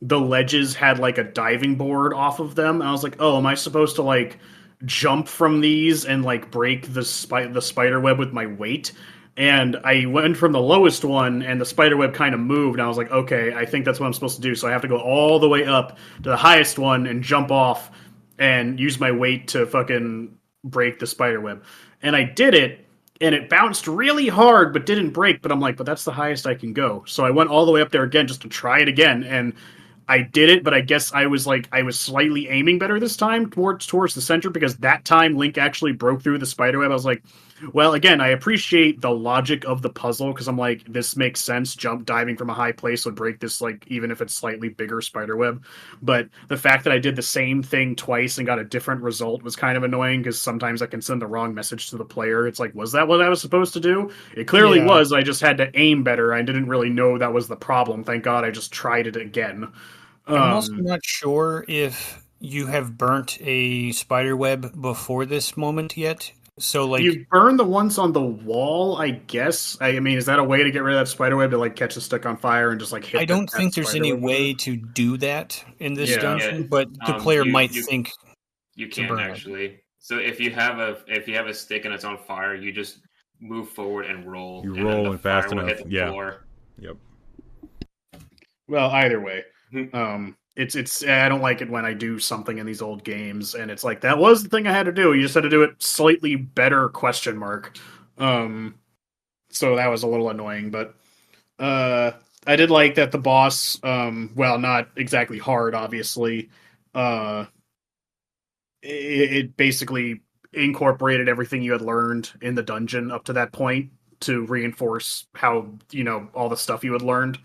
Speaker 4: the ledges had like a diving board off of them, and I was like, oh, am I supposed to like jump from these and like break the spider web with my weight? And I went from the lowest one, and the spider web kind of moved. And I was like, okay, I think that's what I'm supposed to do. So I have to go all the way up to the highest one and jump off and use my weight to fucking break the spider web. And I did it, and it bounced really hard, but didn't break. But I'm like, but that's the highest I can go. So I went all the way up there again just to try it again, and I did it. But I guess I was slightly aiming better this time towards the center because that time Link actually broke through the spider web. I was like, well, again, I appreciate the logic of the puzzle because I'm like, this makes sense. Diving from a high place would break this, like, even if it's slightly bigger spider web. But the fact that I did the same thing twice and got a different result was kind of annoying because sometimes I can send the wrong message to the player. It's like, was that what I was supposed to do? It clearly was. I just had to aim better. I didn't really know that was the problem. Thank God I just tried it again.
Speaker 2: I'm also not sure if you have burnt a spider web before this moment yet. So, like,
Speaker 4: you burn the ones on the wall, I guess. I mean, is that a way to get rid of that spider web to like catch a stick on fire and just like hit?
Speaker 2: I don't think there's any way to do that in this dungeon, but the player might think
Speaker 3: you can actually. So if you have a stick and it's on fire, you just move forward and roll.
Speaker 1: You roll and fast enough.
Speaker 3: Floor.
Speaker 1: Yep.
Speaker 4: Well, either way, it's I don't like it when I do something in these old games and it's like that was the thing I had to do. You just had to do it slightly better ? So that was a little annoying, but I did like that the boss, well, not exactly hard, obviously. It basically incorporated everything you had learned in the dungeon up to that point to reinforce how, all the stuff you had learned.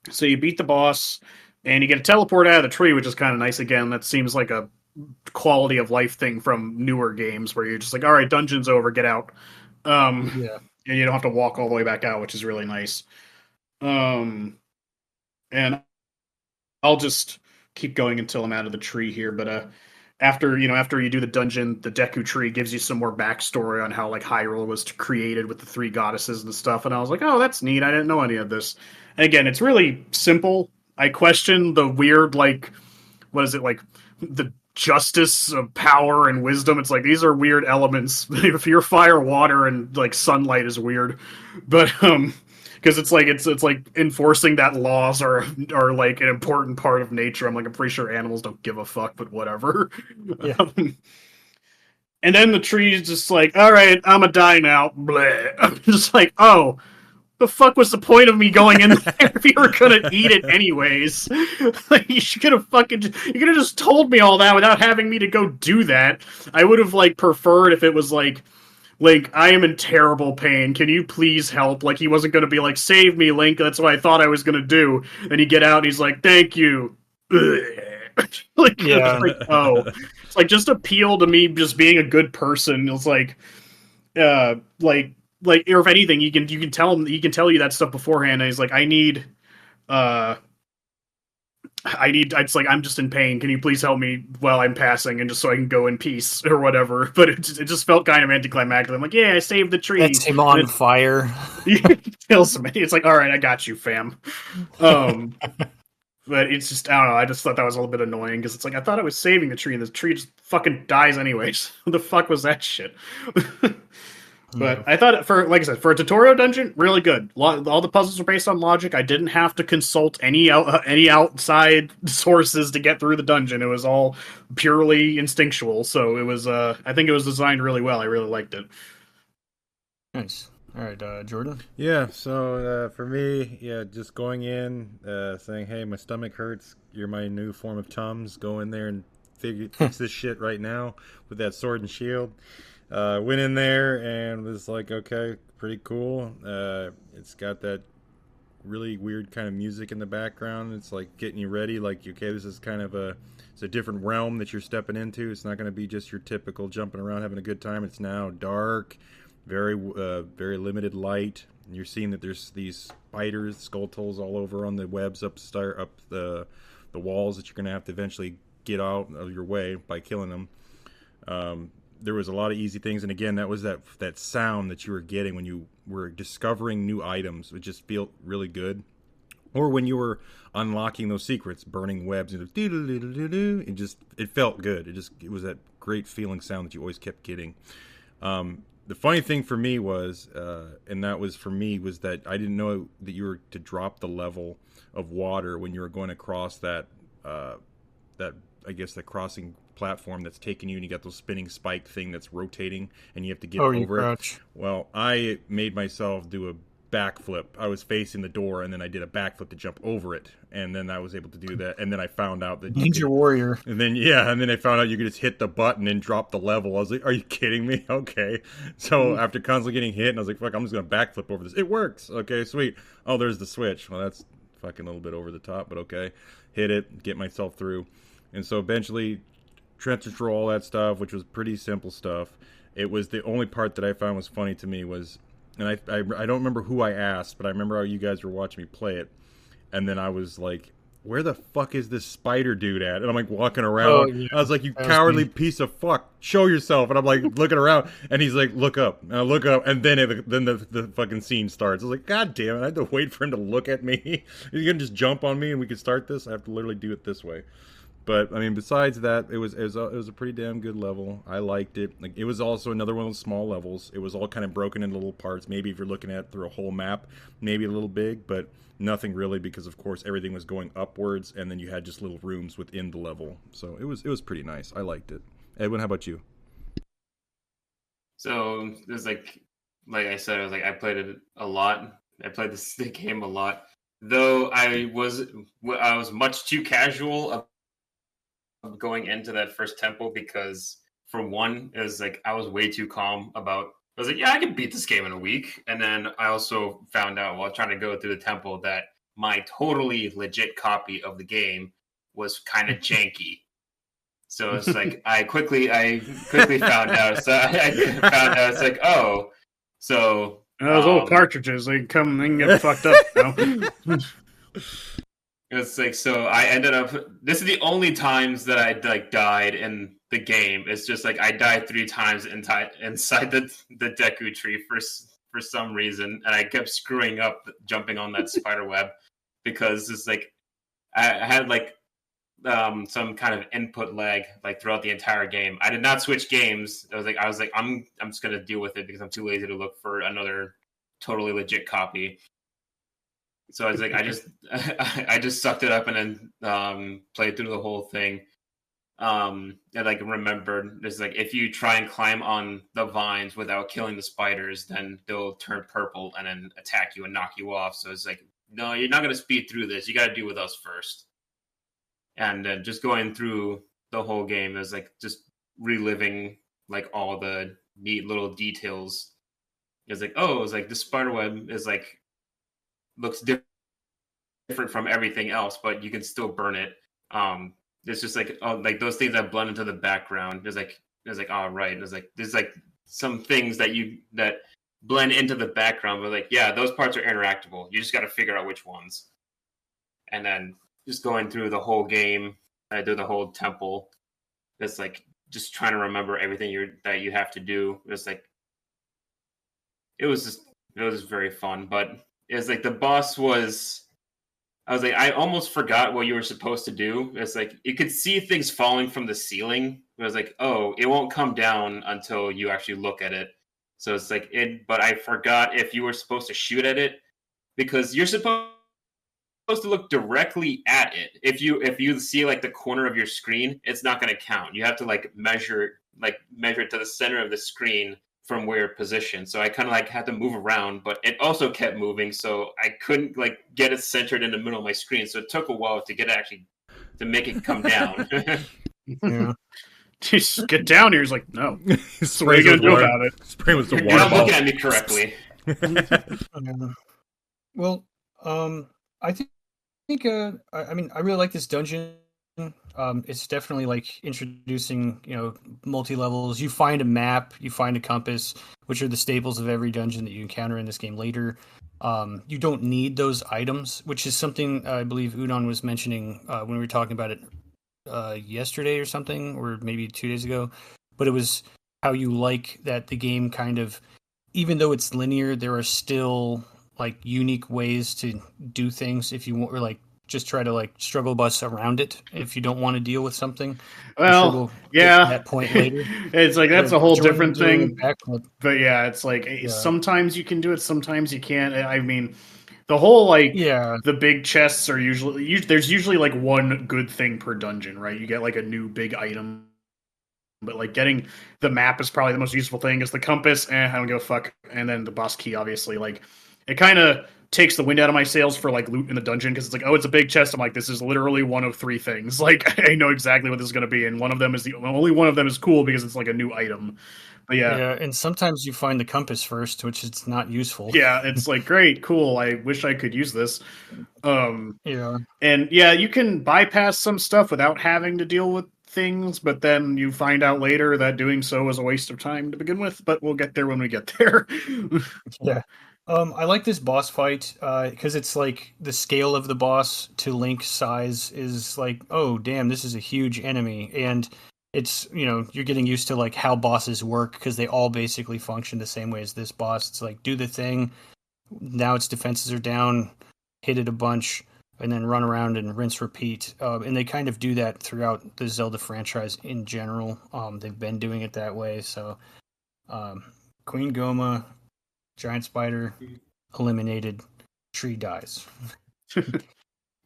Speaker 4: So you beat the boss, and you get a teleport out of the tree, which is kind of nice again. That seems like a quality of life thing from newer games where you're just like, all right, dungeon's over, get out. And you don't have to walk all the way back out, which is really nice. And I'll just keep going until I'm out of the tree here, but after you do the dungeon, the Deku tree gives you some more backstory on how like Hyrule was created with the three goddesses and stuff, and I was like, oh, that's neat. I didn't know any of this. And again, it's really simple. I question the weird, like, what is it, like, the justice of power and wisdom. It's like, these are weird elements. If you're fire, water, and, like, sunlight is weird. But, because it's like enforcing that laws are like an important part of nature. I'm pretty sure animals don't give a fuck, but whatever.
Speaker 2: Yeah.
Speaker 4: And then the tree is just like, all right, I'm a die now. Bleh. I'm just like, oh, the fuck was the point of me going in there if you were gonna eat it anyways? Like, you could have just told me all that without having me to go do that. I would have like preferred if it was like, Link, I am in terrible pain. Can you please help? Like, he wasn't gonna be like, save me, Link. That's what I thought I was gonna do. And you get out and he's like, thank you. Like, oh, it's like just appeal to me just being a good person. It's like, or if anything, you can tell him, he can tell you that stuff beforehand. And he's like, I need it's like, I'm just in pain. Can you please help me while I'm passing, and just so I can go in peace or whatever? But it just felt kind of anticlimactic. I'm like, yeah, I saved the tree.
Speaker 2: That's him on fire.
Speaker 4: Kills me. It's like, all right, I got you, fam. But it's just, I don't know. I just thought that was a little bit annoying because it's like, I thought I was saving the tree, and the tree just fucking dies anyways. What the fuck was that shit? But I thought, like I said, for a tutorial dungeon, really good. All the puzzles were based on logic. I didn't have to consult any outside sources to get through the dungeon. It was all purely instinctual. So it was, I think it was designed really well. I really liked it.
Speaker 2: Nice. All right, Jordan.
Speaker 1: Yeah, so for me, just going in, saying, "Hey, my stomach hurts. You're my new form of Tums. Go in there and fix this shit right now with that sword and shield." Went in there and was like, okay, pretty cool. It's got that really weird kind of music in the background. It's like getting you ready. Like, okay, this is kind of it's a different realm that you're stepping into. It's not going to be just your typical jumping around having a good time. It's now dark, very limited light. And you're seeing that there's these spiders, skull tolls all over on the webs up the walls that you're going to have to eventually get out of your way by killing them. There was a lot of easy things, and again, that was that sound that you were getting when you were discovering new items. It just felt really good. Or when you were unlocking those secrets, burning webs, it felt good. It was that great feeling sound that you always kept getting. The funny thing for me was, and that was for me, was that I didn't know that you were to drop the level of water when you were going across that I guess the crossing platform that's taking you, and you got those spinning spike thing that's rotating, and you have to get over it. Well, I made myself do a backflip. I was facing the door, and then I did a backflip to jump over it, and then I was able to do that. And then I found out that
Speaker 2: Ninja Warrior.
Speaker 1: And then I found out you could just hit the button and drop the level. I was like, "Are you kidding me?" Okay. So after constantly getting hit, and I was like, "Fuck, I'm just gonna backflip over this." It works. Okay, sweet. Oh, there's the switch. Well, that's fucking a little bit over the top, but okay. Hit it, get myself through. And so eventually, trenches through all that stuff, which was pretty simple stuff. It was the only part that I found was funny to me was, and I don't remember who I asked, but I remember how you guys were watching me play it. And then I was like, where the fuck is this spider dude at? And I'm like walking around.
Speaker 2: Oh, yeah.
Speaker 1: I was like, you cowardly piece of fuck, show yourself. And I'm like looking around, and he's like, look up. And I look up, and then the fucking scene starts. I was like, God damn it, I had to wait for him to look at me. He's gonna just jump on me and we can start this? I have to literally do it this way. But I mean, besides that, it was a pretty damn good level. I liked it. Like, it was also another one of those small levels. It was all kind of broken into little parts. Maybe if you're looking at it through a whole map, maybe a little big, but nothing really, because of course everything was going upwards, and then you had just little rooms within the level. So it was pretty nice. I liked it. Edwin, how about you?
Speaker 3: So there's like I said, I played it a lot. I played the game a lot, though I was much too casual of going into that first temple, because for one, it was like I was way too calm about. I was like, yeah, I can beat this game in a week. And then I also found out while trying to go through the temple that my totally legit copy of the game was kind of janky. So it's like I quickly found out. So I found out it's like, oh, so
Speaker 4: those old cartridges, they can get fucked up. You know?
Speaker 3: It's like, so I ended up. This is the only times that I died in the game. It's just like I died 3 times inside the Deku tree for some reason, and I kept screwing up jumping on that spider web, because it's like I had some kind of input lag throughout the entire game. I did not switch games. I was like I'm just gonna deal with it because I'm too lazy to look for another totally legit copy. So I was like, I just sucked it up and then played through the whole thing. And remembered, there's if you try and climb on the vines without killing the spiders, then they'll turn purple and then attack you and knock you off. So it's like, no, you're not going to speed through this. You got to do with us first. And just going through the whole game is just reliving all the neat little details. It's this spider web is looks different from everything else, but you can still burn it. It's just those things that blend into the background. There's oh right. There's some things that blend into the background, but yeah, those parts are interactable. You just got to figure out which ones. And then just going through the whole game, I do the whole temple. It's like just trying to remember everything that you have to do. It's like it was very fun, but it's like the boss was. I was like, I almost forgot what you were supposed to do. It's like you could see things falling from the ceiling. It was like, oh, it won't come down until you actually look at it. So it's like it, but I forgot if you were supposed to shoot at it because you're supposed to look directly at it. If you see like the corner of your screen, it's not going to count. You have to measure it to the center of the screen from where you're positioned. So I kind of had to move around, but it also kept moving, so I couldn't get it centered in the middle of my screen. So it took a while to to make it come down.
Speaker 2: Yeah.
Speaker 4: Just get down here. He's like, no. What are you
Speaker 1: Sprays
Speaker 4: going to
Speaker 1: with
Speaker 4: do
Speaker 1: water.
Speaker 4: about it?
Speaker 1: Spray with the
Speaker 3: You're
Speaker 1: water
Speaker 3: not
Speaker 1: bottle.
Speaker 3: looking at me correctly.
Speaker 2: Well, I think I mean I really like this dungeon. It's definitely introducing multi levels. You find a map, you find a compass, which are the staples of every dungeon that you encounter in this game later. You don't need those items, which is something I believe Udon was mentioning when we were talking about it yesterday or something, or maybe 2 days ago. But it was how you like that the game kind of, even though it's linear, there are still unique ways to do things if you want, or just try to struggle bus around it if you don't want to deal with something.
Speaker 4: Well,
Speaker 2: we'll
Speaker 4: yeah,
Speaker 2: get to that point later.
Speaker 4: It's like that's a whole different thing.
Speaker 2: But
Speaker 4: yeah, it's sometimes you can do it, sometimes you can't. I mean, the whole the big chests are usually there's usually one good thing per dungeon, right? You get a new big item. But getting the map is probably the most useful thing. Is the compass, I don't give a fuck. And then the boss key, obviously, it kind of takes the wind out of my sails for loot in the dungeon, because it's oh, it's a big chest. I'm like, this is literally one of 3 things. I know exactly what this is going to be, and one of them is only one of them is cool because it's a new item. But yeah,
Speaker 2: and sometimes you find the compass first, which is not useful.
Speaker 4: Yeah, it's great, cool. I wish I could use this.
Speaker 2: And
Speaker 4: you can bypass some stuff without having to deal with things, but then you find out later that doing so is a waste of time to begin with, but we'll get there when we get there.
Speaker 2: Yeah. I like this boss fight because it's the scale of the boss to Link's size is oh damn, this is a huge enemy, and it's you're getting used to how bosses work, because they all basically function the same way as this boss. It's do the thing, now its defenses are down, hit it a bunch, and then run around and rinse repeat. And they kind of do that throughout the Zelda franchise in general. They've been doing it that way. So Queen Goma, giant spider, eliminated, tree dies.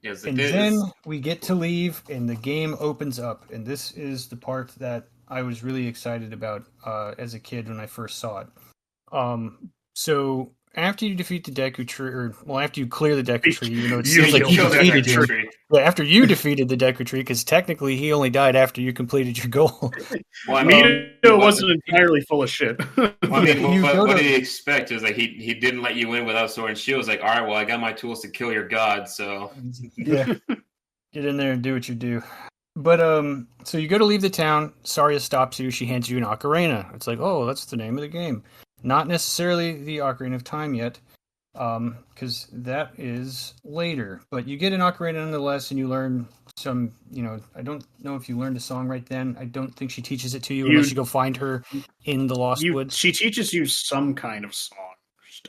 Speaker 3: Yes,
Speaker 2: and then we get to leave, and the game opens up. And this is the part that I was really excited about as a kid when I first saw it. So after you defeat the Deku Tree, after you clear the Deku Tree, it seems like you defeated him. Well, after you defeated the Deku Tree, because technically he only died after you completed your goal.
Speaker 3: Well, I mean,
Speaker 4: it wasn't entirely full of shit.
Speaker 3: I mean, what did he expect? It was he didn't let you in without sword and shield. It was all right, well, I got my tools to kill your god, so
Speaker 2: yeah, get in there and do what you do. But so you go to leave the town. Saria stops you. She hands you an ocarina. It's oh, that's the name of the game. Not necessarily the Ocarina of Time yet, because that is later. But you get an ocarina nonetheless, and you learn some, I don't know if you learned a song right then. I don't think she teaches it to you unless you go find her in the Lost Woods.
Speaker 4: She teaches you some kind of song,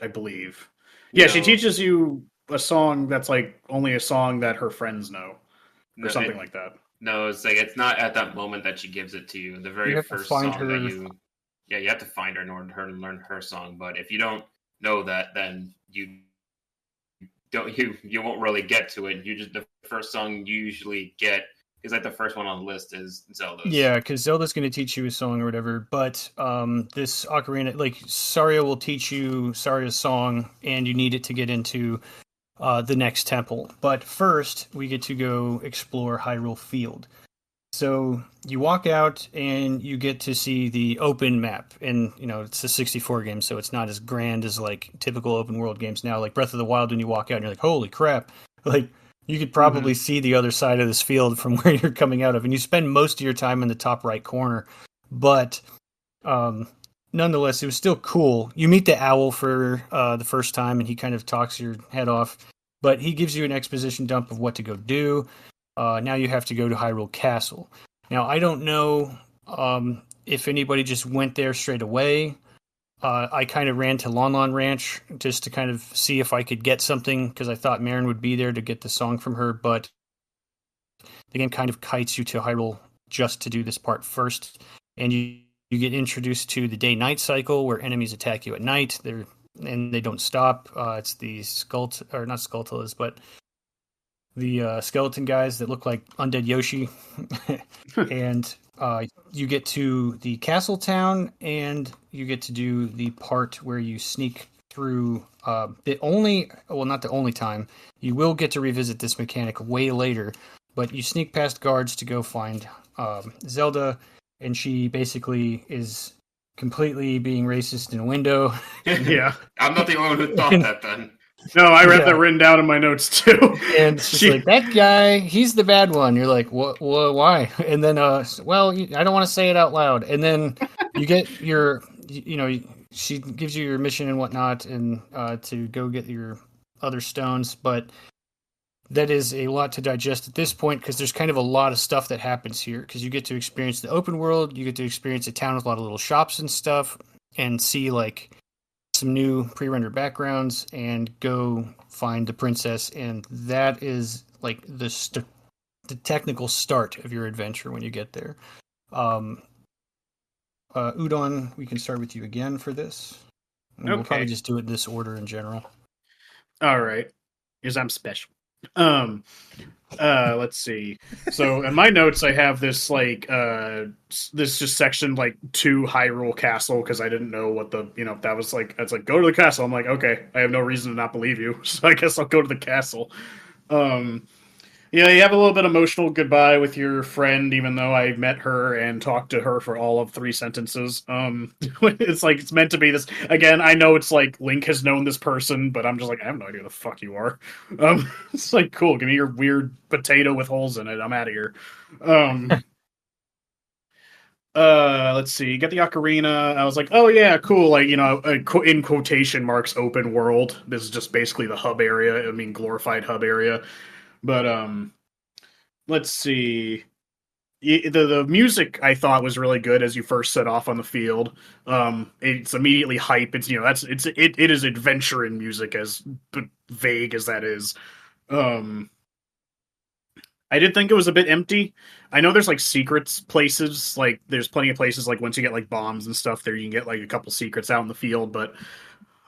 Speaker 4: I believe. Yeah, she teaches you a song that's only a song that her friends know, or something like that.
Speaker 3: No, it's it's not at that moment that she gives it to you. The very first song that you... Yeah, you have to find her in order to learn her song. But if you don't know that, then you won't really get to it. The first song you usually get is the first one on the list is Zelda's.
Speaker 2: Yeah, because Zelda's going to teach you a song or whatever. But this ocarina, Saria will teach you Saria's song, and you need it to get into the next temple. But first, we get to go explore Hyrule Field. So you walk out and you get to see the open map, and it's a 64 game, so it's not as grand as typical open world games now. Like Breath of the Wild, when you walk out and you're like, holy crap! You could probably see the other side of this field from where you're coming out of, and you spend most of your time in the top right corner. But nonetheless, it was still cool. You meet the owl for the first time, and he kind of talks your head off. But he gives you an exposition dump of what to go do. Now you have to go to Hyrule Castle. Now, I don't know if anybody just went there straight away. I kind of ran to Lon Lon Ranch just to kind of see if I could get something, because I thought Marin would be there to get the song from her, but the game kind of kites you to Hyrule just to do this part first. And you get introduced to the day-night cycle, where enemies attack you at night. And they don't stop. It's the not Skulltulas, but the skeleton guys that look like undead Yoshi. And you get to the castle town, and you get to do the part where you sneak through not the only time. You will get to revisit this mechanic way later, but you sneak past guards to go find Zelda, and she basically is completely being racist in a window.
Speaker 4: Yeah.
Speaker 3: I'm not the only one who thought that then.
Speaker 4: No, I read that written down in my notes too.
Speaker 2: And she's like, that guy, he's the bad one. You're like, what? Why? And then, I don't want to say it out loud. And then you get your, she gives you your mission and whatnot, and to go get your other stones. But that is a lot to digest at this point, because there's kind of a lot of stuff that happens here. Because you get to experience the open world, you get to experience a town with a lot of little shops and stuff, and see like some new pre-rendered backgrounds, and go find the princess. And that is like the technical start of your adventure when you get there. Udon, we can start with you again for this. And We'll probably just do it in this order in general.
Speaker 4: All right, because I'm special. Let's see. So in my notes, I have this this just section like to Hyrule Castle, because I didn't know what that was like. It's like, go to the castle. I'm like, okay, I have no reason to not believe you, so I guess I'll go to the castle. Yeah, you have a little bit emotional goodbye with your friend, even though I met her and talked to her for all of 3 sentences. It's like, it's meant to be this. Again, I know it's like Link has known this person, but I'm just like, I have no idea who the fuck you are. It's like, cool, give me your weird potato with holes in it. I'm out of here. Let's see. You get the Ocarina. I was like, oh yeah, cool. Like, in quotation marks, open world. This is just basically the hub area. I mean, glorified hub area. But let's see. The music I thought was really good as you first set off on the field. It's immediately hype. It's it is adventure in music, as vague as that is. I did think it was a bit empty. I know there's like secrets places, like there's plenty of places like once you get like bombs and stuff there, you can get like a couple secrets out in the field, but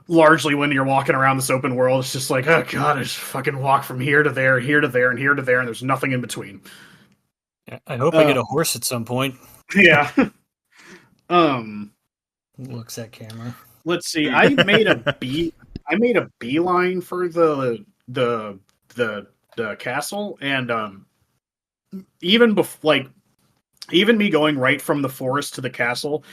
Speaker 4: largely when you're walking around this open world, it's just like, oh god, I just fucking walk from here to there, here to there, and here to there, and there's nothing in between.
Speaker 2: I hope I get a horse at some point.
Speaker 4: Yeah.
Speaker 2: Looks at camera.
Speaker 4: Let's see. I made a beeline for the castle, and even me going right from the forest to the castle,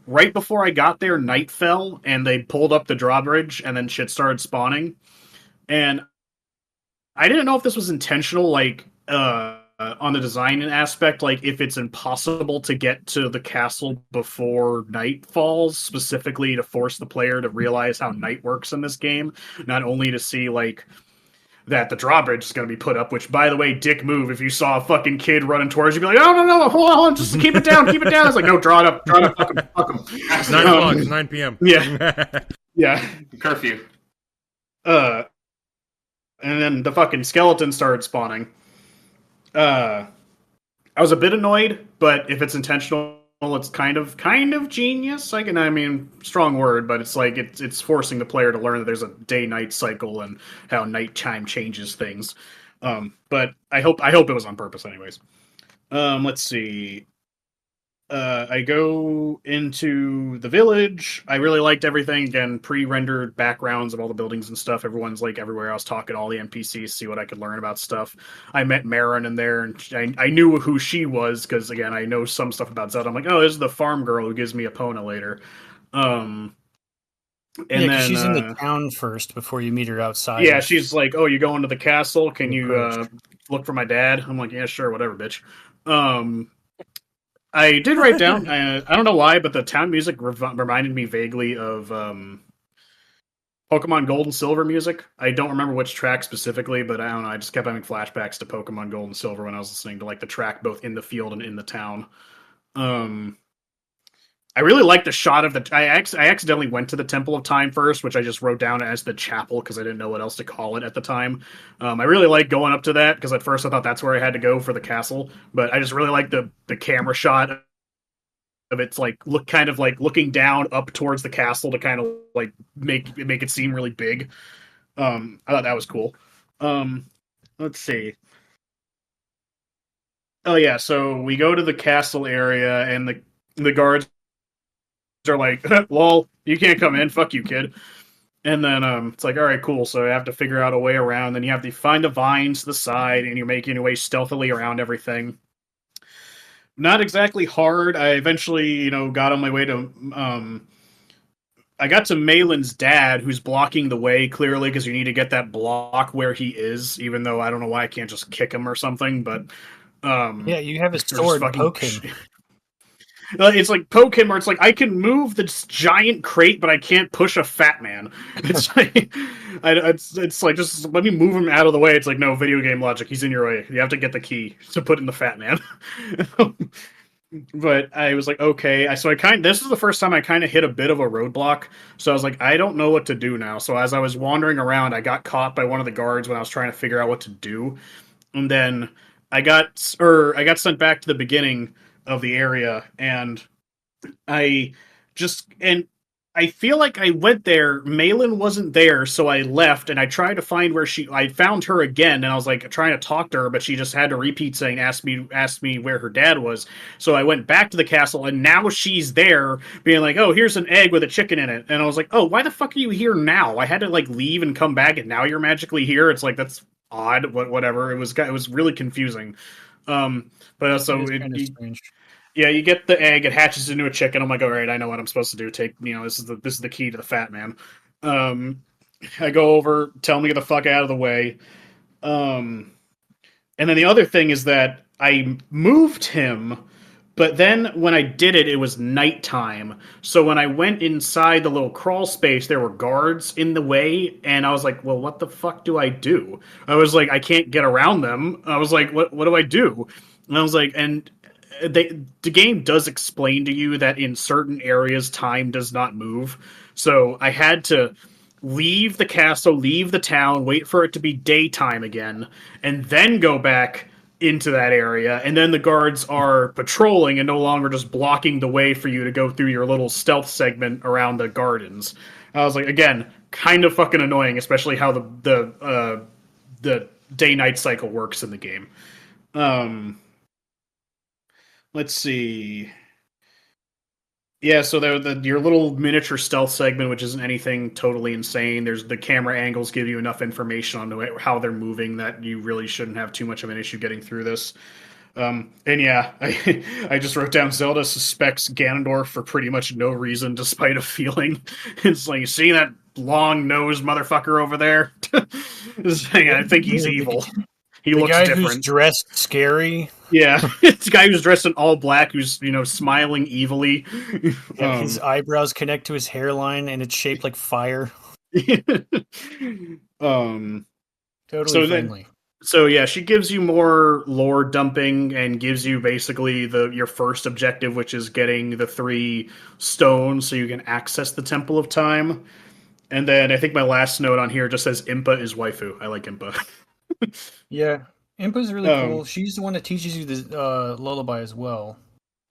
Speaker 4: right before I got there, night fell, and they pulled up the drawbridge, and then shit started spawning. And I didn't know if this was intentional, like, on the design aspect, like, if it's impossible to get to the castle before night falls, specifically to force the player to realize how night works in this game, not only to see, like, that the drawbridge is going to be put up, which, by the way, dick move. If you saw a fucking kid running towards you, be like, oh, no, hold on, just keep it down. It's like, no, draw it up, fuck him.
Speaker 1: It's 9 o'clock, it's 9 p.m.
Speaker 4: Yeah. Yeah.
Speaker 3: Curfew.
Speaker 4: And then the fucking skeleton started spawning. I was a bit annoyed, but if it's intentional, it's kind of genius. I mean, strong word, but it's like it's forcing the player to learn that there's a day-night cycle and how nighttime changes things. But I hope it was on purpose, anyways. Let's see. I go into the village. I really liked everything. Again, pre-rendered backgrounds of all the buildings and stuff. Everyone's like everywhere. I was talking to all the NPCs, see what I could learn about stuff. I met Marin in there, and I knew who she was because, again, I know some stuff about Zelda. I'm like, oh, this is the farm girl who gives me Epona later. And then
Speaker 2: she's in the town first before you meet her outside.
Speaker 4: Yeah, she's like, oh, you going to the castle? Can you look for my dad? I'm like, yeah, sure, whatever, bitch. I did write down, I don't know why, but the town music reminded me vaguely of, Pokemon Gold and Silver music. I don't remember which track specifically, but I don't know. I just kept having flashbacks to Pokemon Gold and Silver when I was listening to like the track both in the field and in the town. Um, I really like the shot of the. I accidentally went to the Temple of Time first, which I just wrote down as the chapel because I didn't know what else to call it at the time. I really like going up to that because at first I thought that's where I had to go for the castle, but I just really like the camera shot of it's like look kind of like looking down up towards the castle to kind of like make it seem really big. I thought that was cool. Let's see. Oh yeah, so we go to the castle area and the guards are like, "Lol, you can't come in. Fuck you, kid." And then it's like, all right, cool. So you have to figure out a way around. Then you have to find the vines to the side, and you're making your way stealthily around everything. Not exactly hard. I eventually, got on my way to. I got to Malin's dad, who's blocking the way clearly because you need to get that block where he is. Even though I don't know why I can't just kick him or something, but
Speaker 2: yeah, you have a sword. Poke him.
Speaker 4: It's like poke him, or it's like I can move this giant crate, but I can't push a fat man. It's like it's like just let me move him out of the way. It's like no video game logic. He's in your way. You have to get the key to put in the fat man. But I was like, okay. This is the first time I kind of hit a bit of a roadblock. So I was like, I don't know what to do now. So as I was wandering around, I got caught by one of the guards when I was trying to figure out what to do, and then I got sent back to the beginning of the area, and I feel like I went there. Malin wasn't there, so I left, and I tried to find I found her again, and I was like trying to talk to her, but she just had to repeat saying, ask me where her dad was. So I went back to the castle, and now she's there, being like, oh, here's an egg with a chicken in it. And I was like, oh, why the fuck are you here now? I had to like leave and come back, and now you're magically here. It's like, that's odd, whatever. It was really confusing. But also strange. Yeah, you get the egg, it hatches into a chicken. I'm like, all right, I know what I'm supposed to do. This is the key to the fat man. I go over, tell him to get the fuck out of the way. And then the other thing is that I moved him, but then when I did it, it was nighttime. So when I went inside the little crawl space, there were guards in the way, and I was like, well, what the fuck do I do? I was like, I can't get around them. I was like, what do I do? And I was like, and the game does explain to you that in certain areas time does not move. So I had to leave the castle, leave the town, wait for it to be daytime again, and then go back into that area. And then the guards are patrolling and no longer just blocking the way for you to go through your little stealth segment around the gardens. I was like, again, kind of fucking annoying, especially how the day-night cycle works in the game. Let's see. Yeah, so your little miniature stealth segment, which isn't anything totally insane. There's the camera angles give you enough information on how they're moving that you really shouldn't have too much of an issue getting through this. And yeah, I just wrote down Zelda suspects Ganondorf for pretty much no reason, despite a feeling. It's like, you see that long-nosed motherfucker over there? I think he's evil. He looks different.
Speaker 2: The guy who's dressed scary.
Speaker 4: Yeah, it's the guy who's dressed in all black, who's smiling evilly.
Speaker 2: Yeah, his eyebrows connect to his hairline, and it's shaped like fire. Totally friendly.
Speaker 4: So yeah, she gives you more lore dumping and gives you basically your first objective, which is getting the 3 stones so you can access the Temple of Time. And then I think my last note on here just says Impa is waifu. I like Impa.
Speaker 2: Yeah, Impa's really cool. She's the one that teaches you the lullaby as well.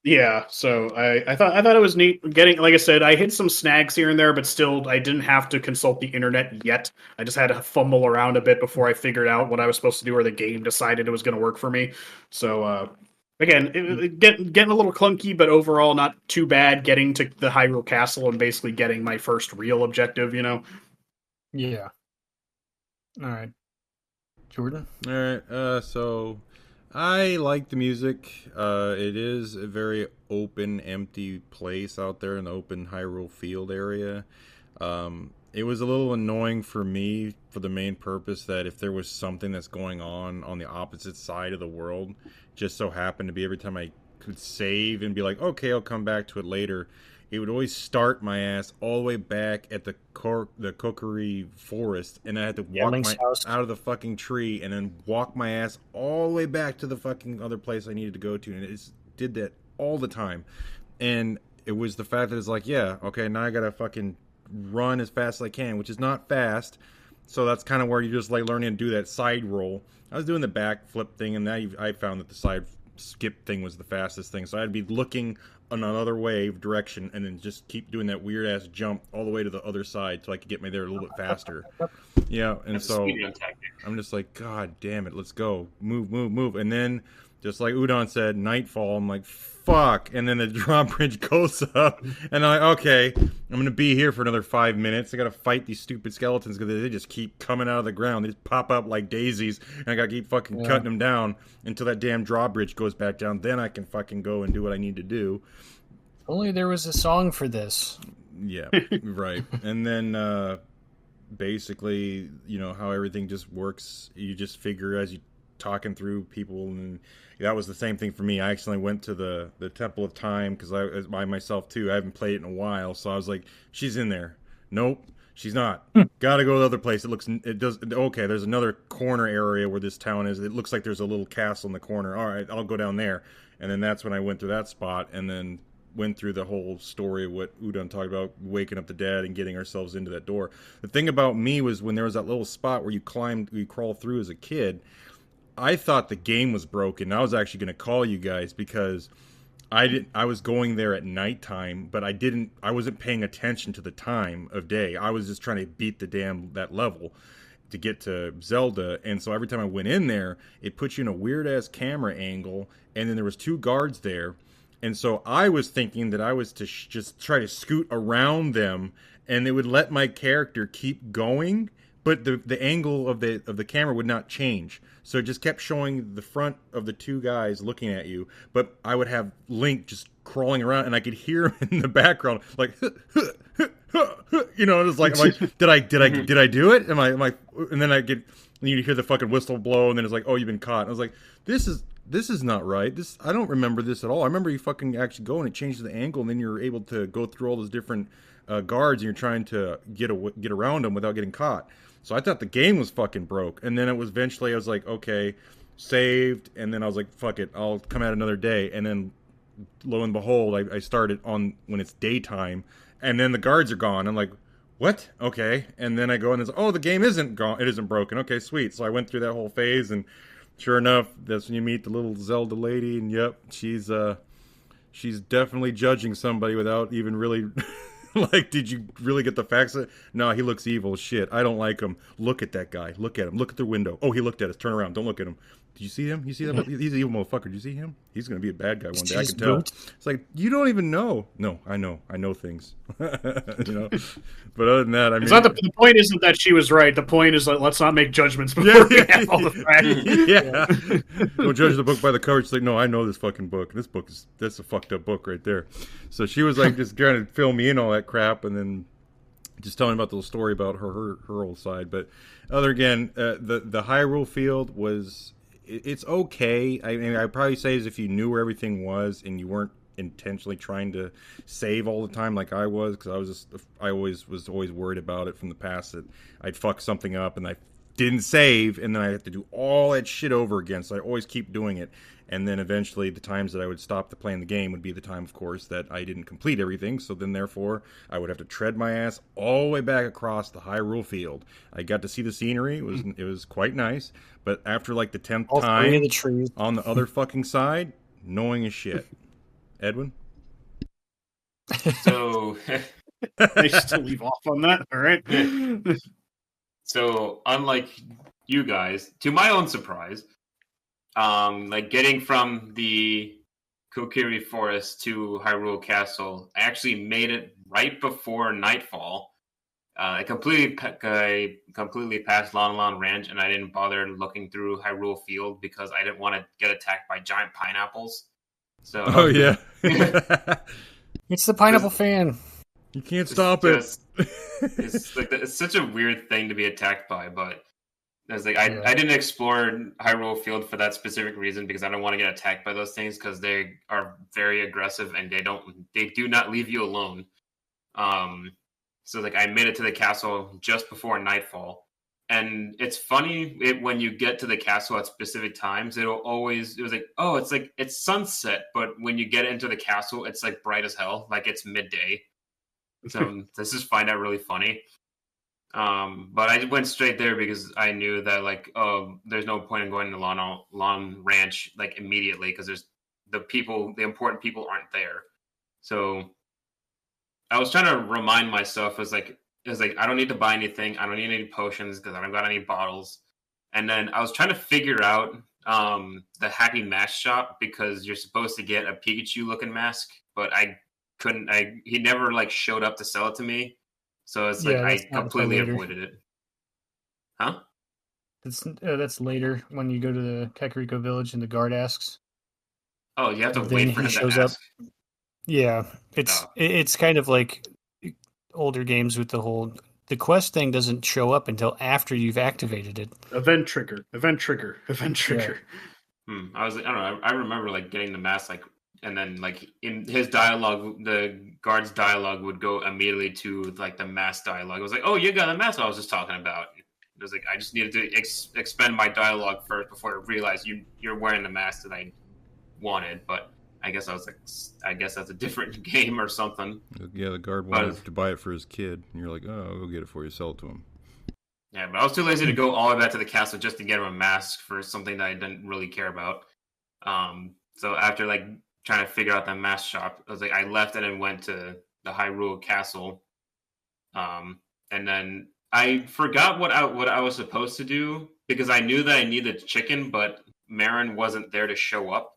Speaker 4: Yeah, so I thought it was neat getting, like I said, I hit some snags here and there, but still I didn't have to consult the internet yet. I just had to fumble around a bit before I figured out what I was supposed to do, or the game decided it was going to work for me. So again, getting a little clunky, but overall not too bad getting to the Hyrule Castle and basically getting my first real objective,
Speaker 2: Yeah. All right. Jordan?
Speaker 1: All right, so I like the music. It is a very open, empty place out there in the open Hyrule field area. It was a little annoying for me for the main purpose that if there was something that's going on the opposite side of the world, just so happened to be every time I could save and be like, okay, I'll come back to it later, he would always start my ass all the way back at the Kokiri Forest, and I had to walk out of the fucking tree and then walk my ass all the way back to the fucking other place I needed to go to, and it did that all the time. And it was the fact that it's like, yeah, okay, now I gotta fucking run as fast as I can, which is not fast. So that's kind of where you're just like learning to do that side roll. I was doing the back flip thing, and now I found that the side skip thing was the fastest thing. So I'd be looking on another wave direction and then just keep doing that weird ass jump all the way to the other side so I could get me there a little bit faster. Yeah, and
Speaker 3: That's
Speaker 1: so I'm just like, God damn it, let's go. Move. And then, just like Udon said, nightfall, I'm like, fuck. And then the drawbridge goes up, and I'm like, okay, I'm going to be here for another 5 minutes. I got to fight these stupid skeletons because they just keep coming out of the ground. They just pop up like daisies, and I got to keep fucking cutting them down until that damn drawbridge goes back down. Then I can fucking go and do what I need to do.
Speaker 2: If only there was a song for this.
Speaker 1: Yeah, right. And then basically, you know, how everything just works, you just figure as you talking through people, and that was the same thing for me. I accidentally went to the Temple of Time because I was by myself too. I haven't played it in a while, so I was like, she's in there. Nope, she's not. Gotta go to the other place. Okay, there's another corner area where this town is. It looks like there's a little castle in the corner. All right, I'll go down there. And then that's when I went through that spot, and then went through the whole story of what Udon talked about, waking up the dead and getting ourselves into that door. The thing about me was when there was that little spot where you crawl through as a kid, I thought the game was broken. I was actually going to call you guys because I was going there at nighttime, but I wasn't paying attention to the time of day. I was just trying to beat that level to get to Zelda. And so every time I went in there, it put you in a weird ass camera angle, and then there was 2 guards there. And so I was thinking that I was to just try to scoot around them, and they would let my character keep going, but the angle of the camera would not change. So it just kept showing the front of the 2 guys looking at you, but I would have Link just crawling around, and I could hear him in the background, like, you know, it was like, did I do it? Am I, and then and you'd hear the fucking whistle blow, and then it's like, oh, you've been caught. And I was like, this is not right. I don't remember this at all. I remember you fucking actually go and it changes the angle, and then you're able to go through all those different guards, and you're trying to get around them without getting caught. So I thought the game was fucking broke. And then it was eventually, I was like, okay, saved. And then I was like, fuck it, I'll come out another day. And then lo and behold, I started on when it's daytime, and then the guards are gone. I'm like, what? Okay. And then I go and it's, oh, the game isn't gone. It isn't broken. Okay, sweet. So I went through that whole phase, and sure enough, that's when you meet the little Zelda lady, and yep, she's definitely judging somebody without even really like, did you really get the facts? No, he looks evil. Shit, I don't like him. Look at that guy. Look at him. Look at the window. Oh, he looked at us. Turn around. Don't look at him. Did you see him? You see that? He's an evil motherfucker. Did you see him? He's going to be a bad guy one day. I can tell. It's like, you don't even know. No, I know things. You know. But other than that, I mean,
Speaker 4: it's not the point isn't that she was right. The point is that let's not make judgments before we have all the facts.
Speaker 1: Yeah. Don't judge the book by the cover. It's like, no, I know this fucking book. That's a fucked up book right there. So she was like just trying to fill me in all that crap, and then just telling about the little story about her whole side. But other again, the Hyrule field was. It's okay. I mean, I'd probably say is if you knew where everything was and you weren't intentionally trying to save all the time like I was, because I was always worried about it from the past that I'd fuck something up and I didn't save, and then I have to do all that shit over again. So I always keep doing it, and then eventually the times that I would stop playing the game would be the time, of course, that I didn't complete everything. So then, therefore, I would have to tread my ass all the way back across the Hyrule field. I got to see the scenery; it was quite nice. But after like the 10th time,
Speaker 2: the trees
Speaker 1: on the other fucking side, knowing as shit. Edwin.
Speaker 3: So
Speaker 4: nice to leave off on that. All right.
Speaker 3: So unlike you guys, to my own surprise, like getting from the Kokiri Forest to Hyrule Castle, I actually made it right before nightfall. I completely passed Lon Lon Ranch, and I didn't bother looking through Hyrule Field because I didn't want to get attacked by giant pineapples. So,
Speaker 1: oh yeah,
Speaker 2: it's the pineapple fan.
Speaker 1: You can't stop it.
Speaker 3: It's such a weird thing to be attacked by, but I was like, I didn't explore Hyrule Field for that specific reason because I don't want to get attacked by those things because they are very aggressive and they do not leave you alone. So like I made it to the castle just before nightfall, and it's funny when you get to the castle at specific times. It was like, oh, it's sunset, but when you get into the castle, it's like bright as hell, like it's midday. So this is find out really funny. But I went straight there because I knew that like, oh, there's no point in going to Lawn Ranch like immediately because there's the important people aren't there. So I was trying to remind myself, it was like I don't need to buy anything. I don't need any potions because I don't got any bottles. And then I was trying to figure out the Happy Mask shop because you're supposed to get a Pikachu looking mask, but I couldn't. He never like showed up to sell it to me, so it's like I completely avoided it. Huh?
Speaker 2: That's later when you go to the Kakariko village and the guard asks.
Speaker 3: Oh, you have to wait for him to ask.
Speaker 2: Yeah, it's kind of like older games with the quest thing doesn't show up until after you've activated it.
Speaker 4: Event trigger.
Speaker 3: I don't know. I remember like getting the mask like, and then like in his dialogue, the guard's dialogue would go immediately to like the mask dialogue. It was like, oh, you got the mask I was just talking about. It was like I just needed to expend my dialogue first before I realized you're wearing the mask that I wanted, but. I guess that's a different game or something.
Speaker 1: Yeah, the guard wanted to buy it for his kid, and you're like, oh, I'll go get it for you, sell it to him.
Speaker 3: Yeah, but I was too lazy to go all the way back to the castle just to get him a mask for something that I didn't really care about. So after like trying to figure out the mask shop, I was like, I left and then went to the Hyrule Castle. And then I forgot what I was supposed to do because I knew that I needed chicken, but Marin wasn't there to show up.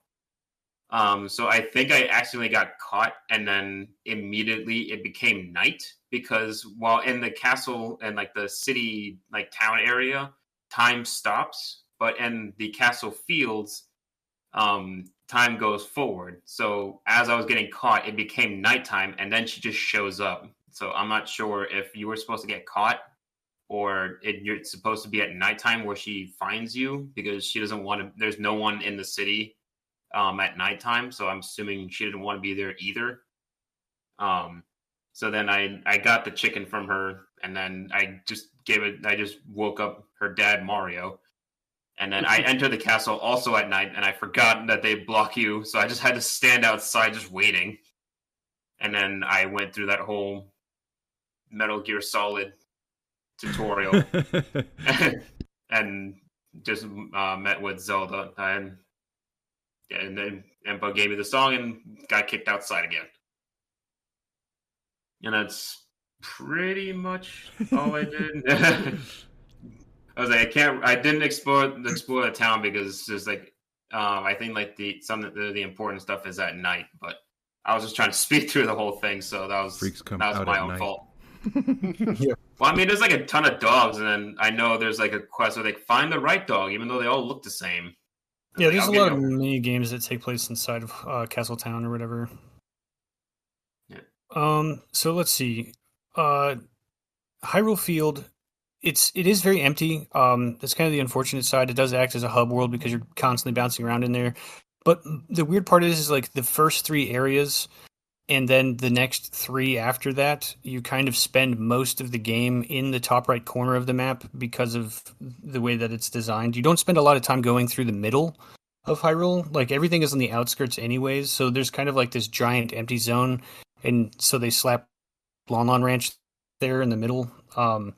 Speaker 3: So I think I accidentally got caught, and then immediately it became night because while in the castle and like the city, like town area, time stops, but in the castle fields, time goes forward. So as I was getting caught, it became nighttime, and then she just shows up. So I'm not sure if you were supposed to get caught or you're supposed to be at nighttime where she finds you because she doesn't want to. There's no one in the city. At nighttime, so I'm assuming she didn't want to be there either. So then I got the chicken from her, and then I just woke up her dad, Mario. And then I entered the castle also at night, and I forgot that they block you, so I just had to stand outside just waiting. And then I went through that whole Metal Gear Solid tutorial and just met with Zelda. And then Empo gave me the song and got kicked outside again. And that's pretty much all I did. I was like, I didn't explore the town because there's like, I think like the important stuff is at night, but I was just trying to speed through the whole thing, so that was my own fault. Yeah. Well, I mean, there's like a ton of dogs, and then I know there's like a quest where they find the right dog, even though they all look the same.
Speaker 2: Yeah, there's a lot of mini games that take place inside of Castle Town or whatever. Yeah. So let's see. Hyrule Field, it is very empty. That's kind of the unfortunate side. It does act as a hub world because you're constantly bouncing around in there. But the weird part is like the first 3 areas and then the next 3 after that, you kind of spend most of the game in the top right corner of the map because of the way that it's designed. You don't spend a lot of time going through the middle of Hyrule. Like everything is on the outskirts anyways, so there's kind of like this giant empty zone, and so they slap Lon Ranch there in the middle. I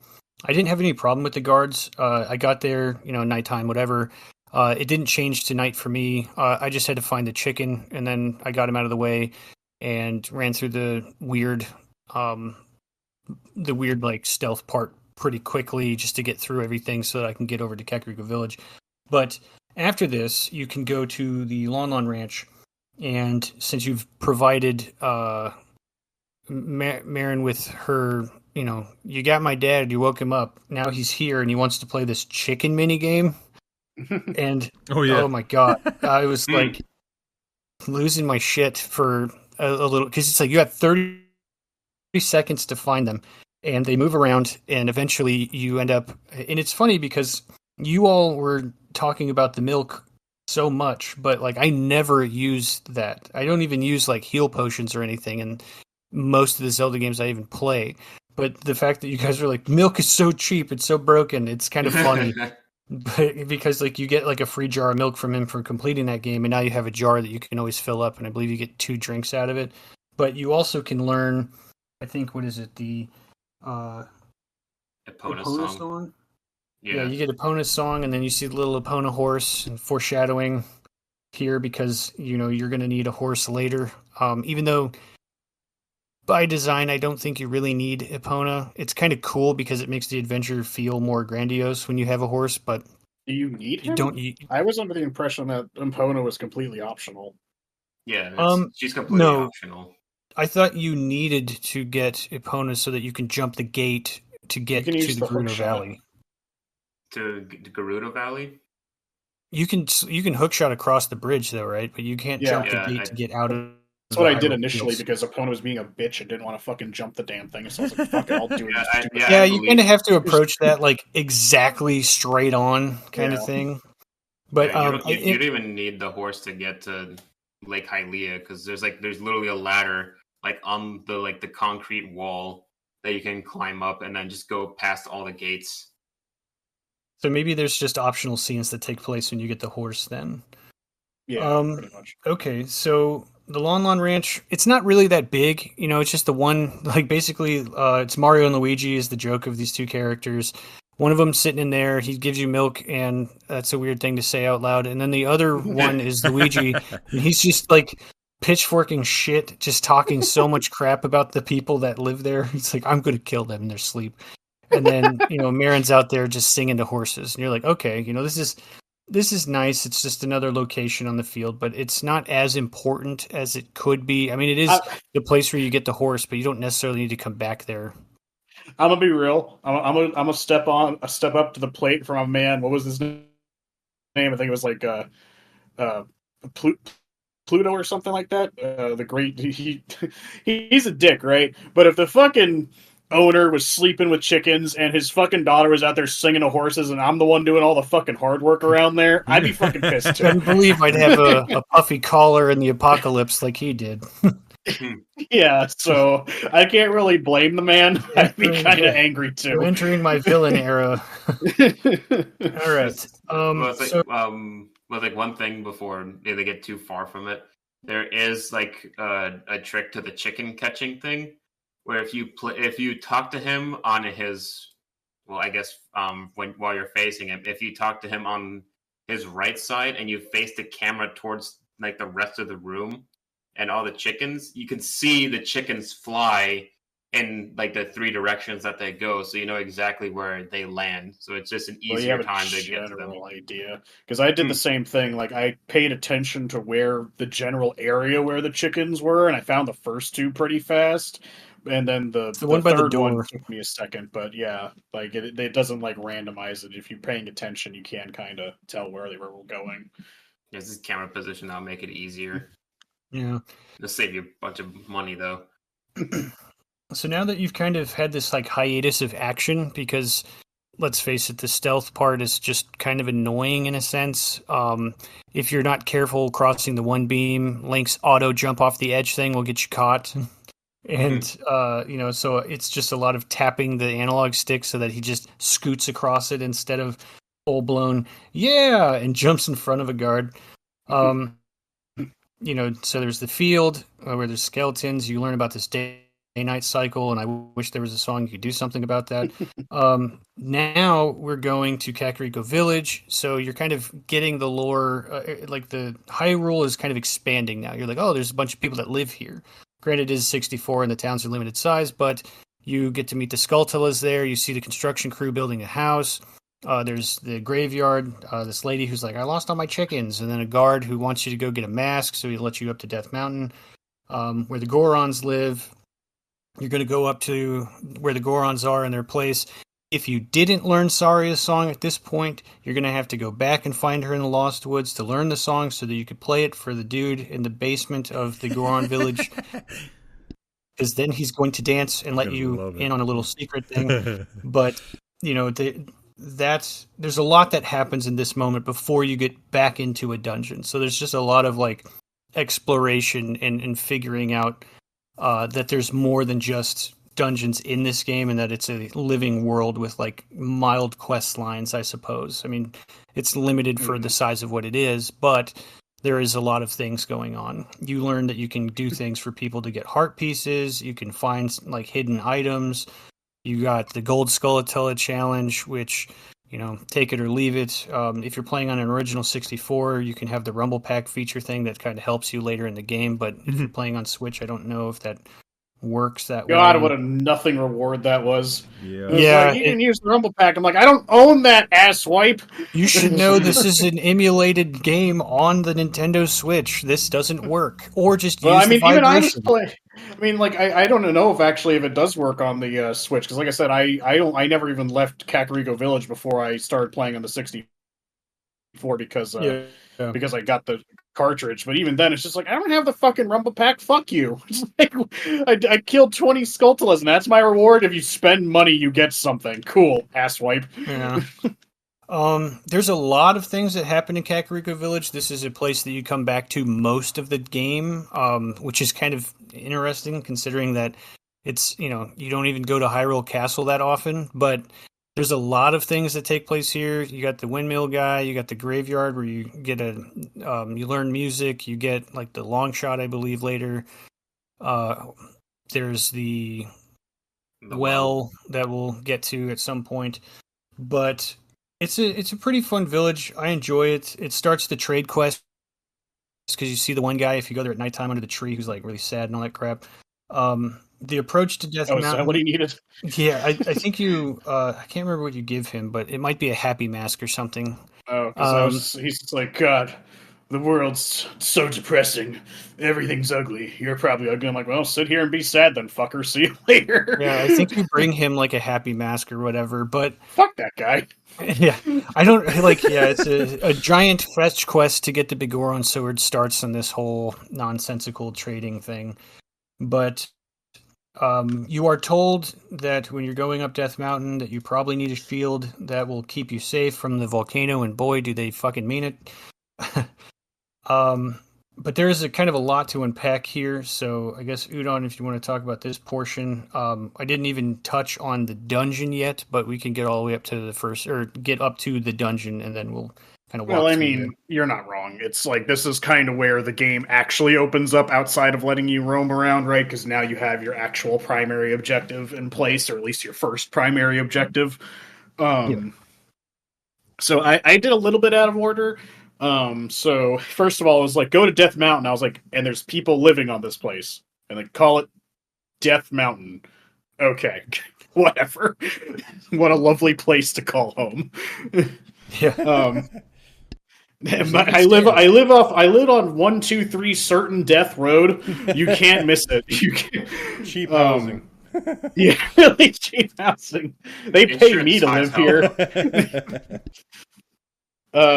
Speaker 2: didn't have any problem with the guards. I got there, nighttime, whatever. It didn't change to night for me. I just had to find the chicken, and then I got him out of the way and ran through the weird like stealth part pretty quickly just to get through everything so that I can get over to Kakariko Village. But after this, you can go to the Lon Ranch, and since you've provided Marin with her, you got my dad, you woke him up, now he's here and he wants to play this chicken mini game. And oh my god, I was like losing my shit for a little, because it's like you have 30 seconds to find them, and they move around, and eventually you end up. And it's funny because you all were talking about the milk so much, but like I never used that. I don't even use like heal potions or anything in most of the Zelda games I even play. But the fact that you guys are like, milk is so cheap, it's so broken, it's kind of funny. But because like you get like a free jar of milk from him for completing that game, and now you have a jar that you can always fill up, and I believe you get 2 drinks out of it. But you also can learn, I think, what is it, the
Speaker 3: Epona
Speaker 2: Epona
Speaker 3: song.
Speaker 2: Yeah, you get Epona's song, and then you see the little Epona horse, and foreshadowing here because you're going to need a horse later. Even though by design, I don't think you really need Epona. It's kind of cool because it makes the adventure feel more grandiose when you have a horse, but
Speaker 4: Do you need
Speaker 2: you
Speaker 4: him?
Speaker 2: don't.
Speaker 4: I was under the impression that Epona was completely optional.
Speaker 3: Yeah, she's completely
Speaker 2: No,
Speaker 3: optional.
Speaker 2: I thought you needed to get Epona so that you can jump the gate to get
Speaker 4: can
Speaker 2: to
Speaker 4: use
Speaker 2: the
Speaker 4: the hook
Speaker 2: Gerudo
Speaker 4: shot.
Speaker 2: Valley.
Speaker 3: To Gerudo Valley?
Speaker 2: You can hook shot across the bridge though, right? But you can't jump the gate to get out of.
Speaker 4: That's what I did
Speaker 2: Hyrule
Speaker 4: initially
Speaker 2: Fields.
Speaker 4: because Epona was being a bitch and didn't want to fucking jump the damn thing. So I was like, fuck it, I'll do it.
Speaker 2: Yeah, you kind of have to approach that like exactly straight on kind of thing. But
Speaker 3: you don't even need the horse to get to Lake Hylia because there's literally a ladder like on the concrete wall that you can climb up and then just go past all the gates.
Speaker 2: So maybe there's just optional scenes that take place when you get the horse then.
Speaker 4: Yeah, pretty much.
Speaker 2: Okay, so the Lon Lon Ranch, it's not really that big. It's just the one, like basically it's Mario and Luigi is the joke of these 2 characters. One of them sitting in there, he gives you milk, and that's a weird thing to say out loud. And then the other one is Luigi, and he's just like pitchforking shit, just talking so much crap about the people that live there. He's like, I'm going to kill them in their sleep. And then, Marin's out there just singing to horses. And you're like, okay, this is nice. It's just another location on the field, but it's not as important as it could be. I mean, it is the place where you get the horse, but you don't necessarily need to come back there.
Speaker 4: I'm gonna be real. I'm gonna step up to the plate for my man. What was his name? I think it was like Pluto or something like that. The great he's a dick, right? But if the fucking owner was sleeping with chickens and his fucking daughter was out there singing to horses and I'm the one doing all the fucking hard work around there, I'd be fucking pissed too.
Speaker 2: I believe I'd have a puffy collar in the apocalypse like he did.
Speaker 4: Yeah, so I can't really blame the man. I'd be kind of angry too.
Speaker 2: You're entering my villain era. All right.
Speaker 3: One thing before they get too far from it, there is like a trick to the chicken catching thing, where if you talk to him on his, while you're facing him, if you talk to him on his right side and you face the camera towards like the rest of the room and all the chickens, you can see the chickens fly in like the 3 directions that they go, so you know exactly where they land. So it's just an easier time to get to them.
Speaker 4: Idea, because I did the same thing. Like I paid attention to where the general area where the chickens were, and I found the first 2 pretty fast. And then the
Speaker 2: one by
Speaker 4: third
Speaker 2: the door
Speaker 4: one took me a second, but yeah, like it doesn't like randomize it. If you're paying attention, you can kind of tell where they were going.
Speaker 3: Yeah, this is camera position. That'll make it easier.
Speaker 2: Yeah,
Speaker 3: it'll save you a bunch of money though.
Speaker 2: So now that you've kind of had this like hiatus of action, because let's face it, the stealth part is just kind of annoying in a sense. If you're not careful crossing the one beam, Link's auto jump off the edge thing will get you caught. And, so it's just a lot of tapping the analog stick so that he just scoots across it instead of full blown, yeah, and jumps in front of a guard. So there's the field where there's skeletons. You learn about this day-night cycle, and I wish there was a song you could do something about that. Now we're going to Kakariko Village, so you're kind of getting the lore, like the Hyrule is kind of expanding now. You're like, oh, there's a bunch of people that live here. Granted, it is 64 and the towns are limited size, but you get to meet the Skulltulas there. You see the construction crew building a house. There's the graveyard, this lady who's like, I lost all my chickens, and then a guard who wants you to go get a mask, so he lets you up to Death Mountain, where the Gorons live. You're going to go up to where the Gorons are in their place. If you didn't learn Saria's song at this point, you're going to have to go back and find her in the Lost Woods to learn the song so that you could play it for the dude in the basement of the Goron village. Because then he's going to dance and let you in on a little secret thing. But, there's a lot that happens in this moment before you get back into a dungeon. So there's just a lot of like exploration and figuring out that there's more than just dungeons in this game, and that it's a living world with like mild quest lines, I suppose. I mean, it's limited for the size of what it is, but there is a lot of things going on. You learn that you can do things for people to get heart pieces. You can find like hidden items. You got the Gold Skulltula challenge, which, you know, take it or leave it. If you're playing on an original 64, you can have the Rumble Pack feature thing that kind of helps you later in the game. But if you're playing on Switch, I don't know if that works that way.
Speaker 4: God, what a nothing reward that was.
Speaker 1: Yeah.
Speaker 2: Yeah,
Speaker 4: Like, you can use the Rumble Pack. I'm like, I don't own that, asswipe.
Speaker 2: You should know this is an emulated game on the Nintendo Switch. This doesn't work. Or just use the
Speaker 4: even I
Speaker 2: vibration.
Speaker 4: I don't know if it does work on the Switch, because like I said, I never even left Kakariko Village before I started playing on the 64 because because I got the cartridge. But even then, it's just like, I don't have the fucking Rumble Pack. Fuck you. It's like, I killed 20 Skulltulas, and that's my reward. If you spend money, you get something. Cool, asswipe.
Speaker 2: Yeah. There's a lot of things that happen in Kakariko Village. This is a place that you come back to most of the game, which is kind of interesting considering that it's, you know, you don't even go to Hyrule Castle that often, but there's a lot of things that take place here. You got the windmill guy, you got the graveyard where you get you learn music, you get like the long shot, I believe, later. There's the well that we'll get to at some point, but it's a pretty fun village. I enjoy it. It starts the trade quest because you see the one guy, if you go there at nighttime under the tree, who's like really sad and all that crap. The approach to Death Mountain.
Speaker 4: Is that what he needed?
Speaker 2: Yeah, I think you. I can't remember what you give him, but it might be a happy mask or something.
Speaker 4: Oh, because he's just like, God, the world's so depressing. Everything's ugly. You're probably ugly. I'm like, well, sit here and be sad then, fucker. See you later.
Speaker 2: Yeah, I think you bring him like a happy mask or whatever, but
Speaker 4: fuck that guy.
Speaker 2: Yeah, I don't like. Yeah, it's a giant fetch quest to get the Bigoron sword starts on this whole nonsensical trading thing, but you are told that when you're going up Death Mountain that you probably need a shield that will keep you safe from the volcano, and boy, do they fucking mean it. But there is a kind of a lot to unpack here, so I guess, Udon, if you want to talk about this portion. I didn't even touch on the dungeon yet, but we can get all the way up to the first, or get up to the dungeon, and then we'll kind of walk
Speaker 4: Well, I
Speaker 2: through
Speaker 4: mean,
Speaker 2: there.
Speaker 4: you're not wrong. It's like, this is kind of where the game actually opens up outside of letting you roam around, right? Because now you have your actual primary objective in place, or at least your first primary objective. So I did a little bit out of order. So first of all, it was like, go to Death Mountain. I was like, and there's people living on this place, and they call it Death Mountain. Okay, whatever. What a lovely place to call home.
Speaker 2: Yeah.
Speaker 4: I live on 123 Certain Death Road. You can't miss it. You can't.
Speaker 1: Cheap housing.
Speaker 4: Yeah, really cheap housing. They pay me to live here.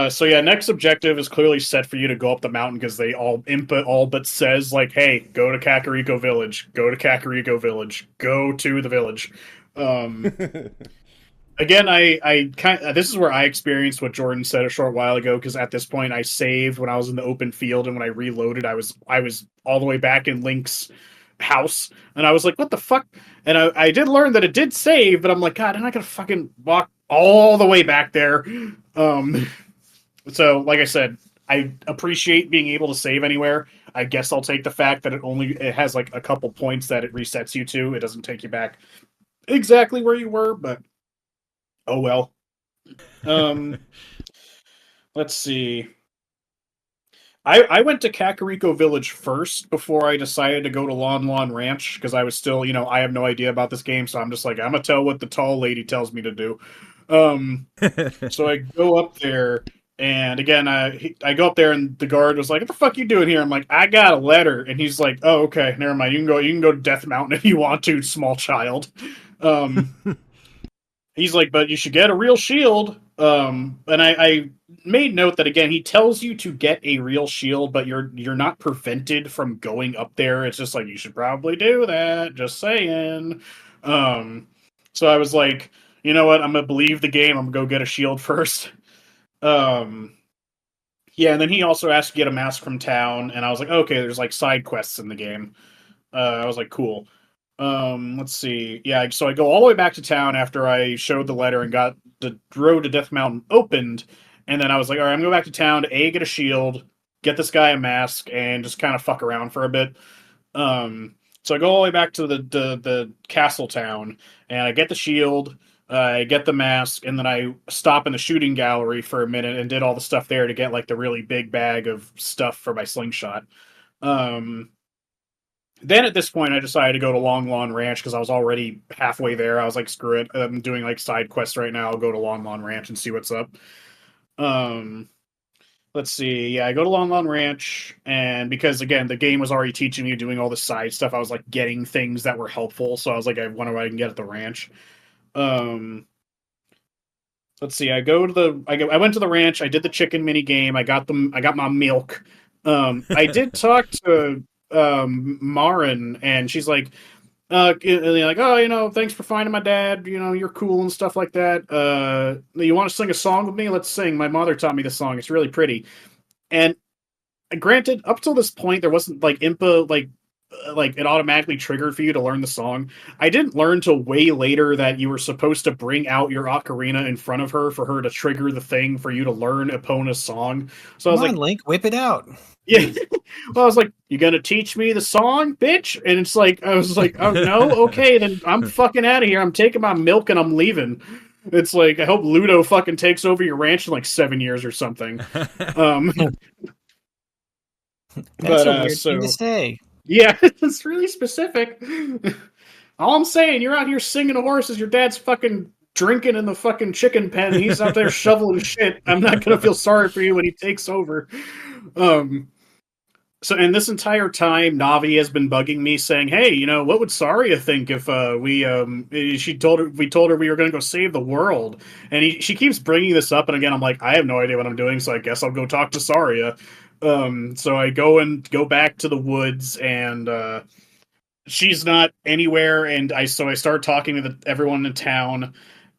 Speaker 4: So yeah, next objective is clearly set for you to go up the mountain because they all but says like, hey, go to Kakariko Village, go to Kakariko Village, go to the village. Again, this is where I experienced what Jordan said a short while ago, because at this point I saved when I was in the open field, and when I reloaded, I was all the way back in Link's house, and I was like, what the fuck? And I did learn that it did save, but I'm like, God, I'm not gonna fucking walk all the way back there. So like I said, I appreciate being able to save anywhere. I guess I'll take the fact that it has like a couple points that it resets you to. It doesn't take you back exactly where you were, but oh well. Let's see. I went to Kakariko Village first before I decided to go to Lon Lon Ranch, because I was still, I have no idea about this game, so I'm just like, I'm gonna tell what the tall lady tells me to do. So I go up there, and again, I go up there, and the guard was like, what the fuck you doing here? I'm like, I got a letter. And he's like, oh, okay, never mind. You can go to Death Mountain if you want to, small child. He's like, but you should get a real shield. And I made note that, again, he tells you to get a real shield, but you're not prevented from going up there. It's just like, you should probably do that. Just saying. So I was like, you know what? I'm gonna believe the game. I'm gonna go get a shield first. Yeah, and then he also asked to get a mask from town, and I was like, okay, there's like side quests in the game. I was like, cool. Let's see. Yeah, so I go all the way back to town after I showed the letter and got the road to Death Mountain opened, and then I was like, all right, I'm going back to town to get a shield, get this guy a mask, and just kind of fuck around for a bit. So I go all the way back to the castle town, and I get the shield, I get the mask, and then I stop in the shooting gallery for a minute and did all the stuff there to get like the really big bag of stuff for my slingshot. Um, then at this point, I decided to go to Long Lawn Ranch because I was already halfway there. I was like, screw it, I'm doing like side quests right now. I'll go to Long Lawn Ranch and see what's up. Um, let's see. Yeah, I go to Long Lawn Ranch, and because again, the game was already teaching me doing all the side stuff, I was like getting things that were helpful. So I was like, I wonder what I can get at the ranch. Um, let's see. I went to the ranch. I did the chicken mini game. I got them. I got my milk. I did talk to Marin, and she's like, like, oh, thanks for finding my dad. You're cool and stuff like that. You want to sing a song with me? Let's sing. My mother taught me the song. It's really pretty. And granted, up till this point, there wasn't like IMPA like it automatically triggered for you to learn the song. I didn't learn till way later that you were supposed to bring out your ocarina in front of her for her to trigger the thing for you to learn Epona's song. So I was like,
Speaker 2: Link, whip it out.
Speaker 4: Yeah. Well, I was like, you gonna teach me the song, bitch? And it's like, I was like, oh no, okay, then I'm fucking out of here. I'm taking my milk and I'm leaving. It's like, I hope Ludo fucking takes over your ranch in like 7 years or something.
Speaker 2: That's a weird thing to say.
Speaker 4: Yeah, it's really specific. All I'm saying, you're out here singing to horses, your dad's fucking drinking in the fucking chicken pen, and he's out there shoveling shit. I'm not gonna feel sorry for you when he takes over. So in this entire time, Navi has been bugging me saying, hey, what would Saria think if we told her we were going to go save the world? And she keeps bringing this up, and again, I'm like, I have no idea what I'm doing, so I guess I'll go talk to Saria. So I go back to the woods, and she's not anywhere, and I start talking to everyone in town,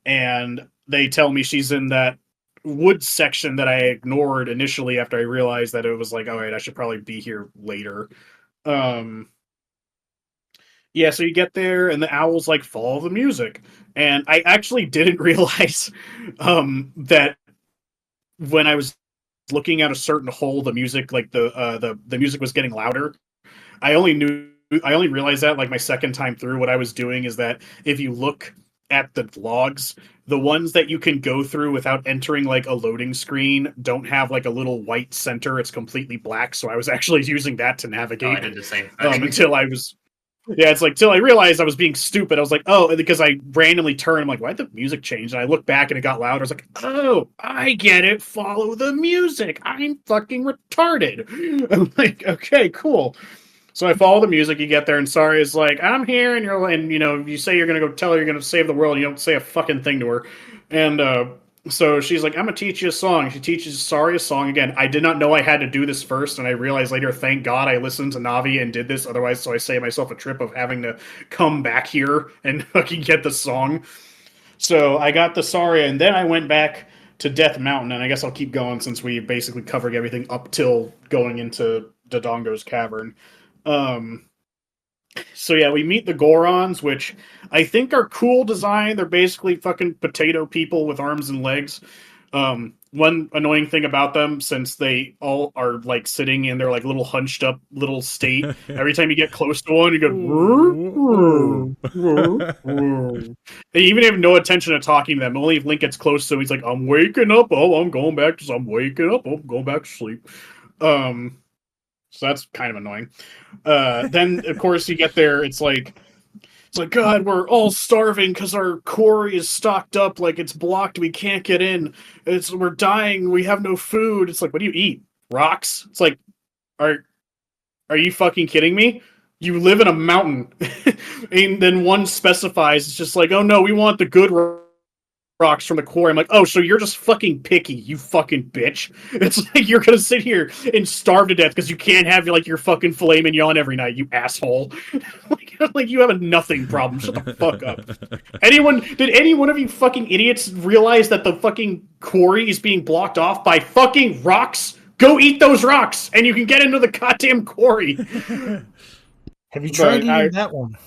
Speaker 4: and they tell me she's in that wood section that I ignored initially after I realized that it was like, all right, I should probably be here later. Yeah, so you get there and the owls like follow the music. And I actually didn't realize that when I was looking at a certain hole, the music, like the music was getting louder. I only realized that like my second time through. What I was doing is that if you look at the logs, the ones that you can go through without entering like a loading screen don't have like a little white center. It's completely black. So I was actually using that to navigate.
Speaker 3: I did the same thing.
Speaker 4: Till I realized I was being stupid. I was like, oh, because I randomly turned. I'm like, why'd the music change? And I looked back and it got louder. I was like, oh, I get it. Follow the music. I'm fucking retarded. I'm like, okay, cool. So I follow the music. You get there, and Saria's like, I'm here, and you say you're going to go tell her you're going to save the world, and you don't say a fucking thing to her. And so she's like, I'm going to teach you a song. She teaches Saria a song. Again, I did not know I had to do this first, and I realized later, thank God I listened to Navi and did this. Otherwise, so I saved myself a trip of having to come back here and fucking get the song. So I got the Saria, and then I went back to Death Mountain, and I guess I'll keep going since we basically covered everything up till going into Dodongo's Cavern. So yeah, we meet the Gorons, which I think are cool design. They're basically fucking potato people with arms and legs. One annoying thing about them, since they all are like sitting in their like little hunched up little state, every time you get close to one, you go. They even have no intention of talking to them. Only if Link gets close to him, he's like, I'm waking up. Oh, I'm going back to I'm waking up. Oh, I'm going back to sleep. So that's kind of annoying. Then, of course, you get there. It's like, God, we're all starving because our quarry is stocked up. Like, it's blocked. We can't get in. We're dying. We have no food. It's like, what do you eat? Rocks? It's like, are you fucking kidding me? You live in a mountain. And then one specifies, it's just like, oh no, we want the good rocks from the quarry. I'm like, oh, so you're just fucking picky, you fucking bitch. It's like you're gonna sit here and starve to death because you can't have like your fucking filet mignon every night, you asshole. like you have a nothing problem. Shut the fuck up. Did any one of you fucking idiots realize that the fucking quarry is being blocked off by fucking rocks? Go eat those rocks, and you can get into the goddamn quarry.
Speaker 2: Have you tried eating that one?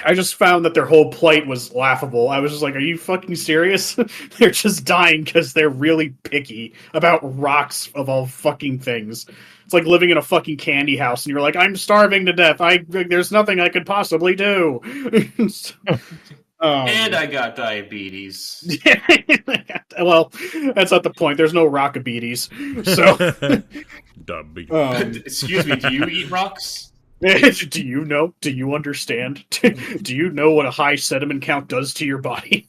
Speaker 4: I just found that their whole plight was laughable. I was just like, are you fucking serious? They're just dying because they're really picky about rocks of all fucking things. It's like living in a fucking candy house and you're like, I'm starving to death. There's nothing I could possibly do.
Speaker 3: And I got diabetes.
Speaker 4: Well, that's not the point. There's no rockabetes. So,
Speaker 3: excuse me, do you eat rocks?
Speaker 4: Do you know? Do you understand? Do you know what a high sediment count does to your body?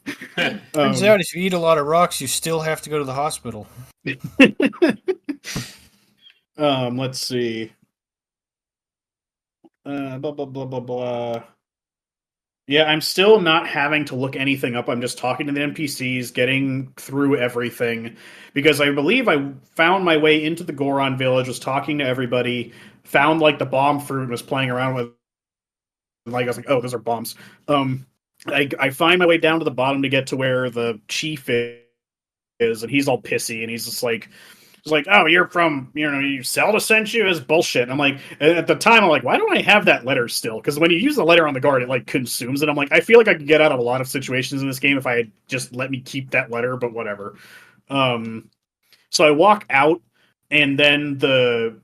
Speaker 2: Turns out if you eat a lot of rocks, you still have to go to the hospital.
Speaker 4: Let's see. Blah, blah, blah, blah, blah. Yeah, I'm still not having to look anything up. I'm just talking to the NPCs, getting through everything. Because I believe I found my way into the Goron village, was talking to everybody, found like the bomb fruit and was playing around with, like, I was like, oh, those are bombs. I find my way down to the bottom to get to where the chief is, and he's all pissy, and he's just like, oh, you're from, Zelda sent you? Is bullshit. And I'm like, at the time, I'm like, why don't I have that letter still? Because when you use the letter on the guard, it like consumes it. I'm like, I feel like I could get out of a lot of situations in this game if I had just let me keep that letter, but whatever. So I walk out, and then the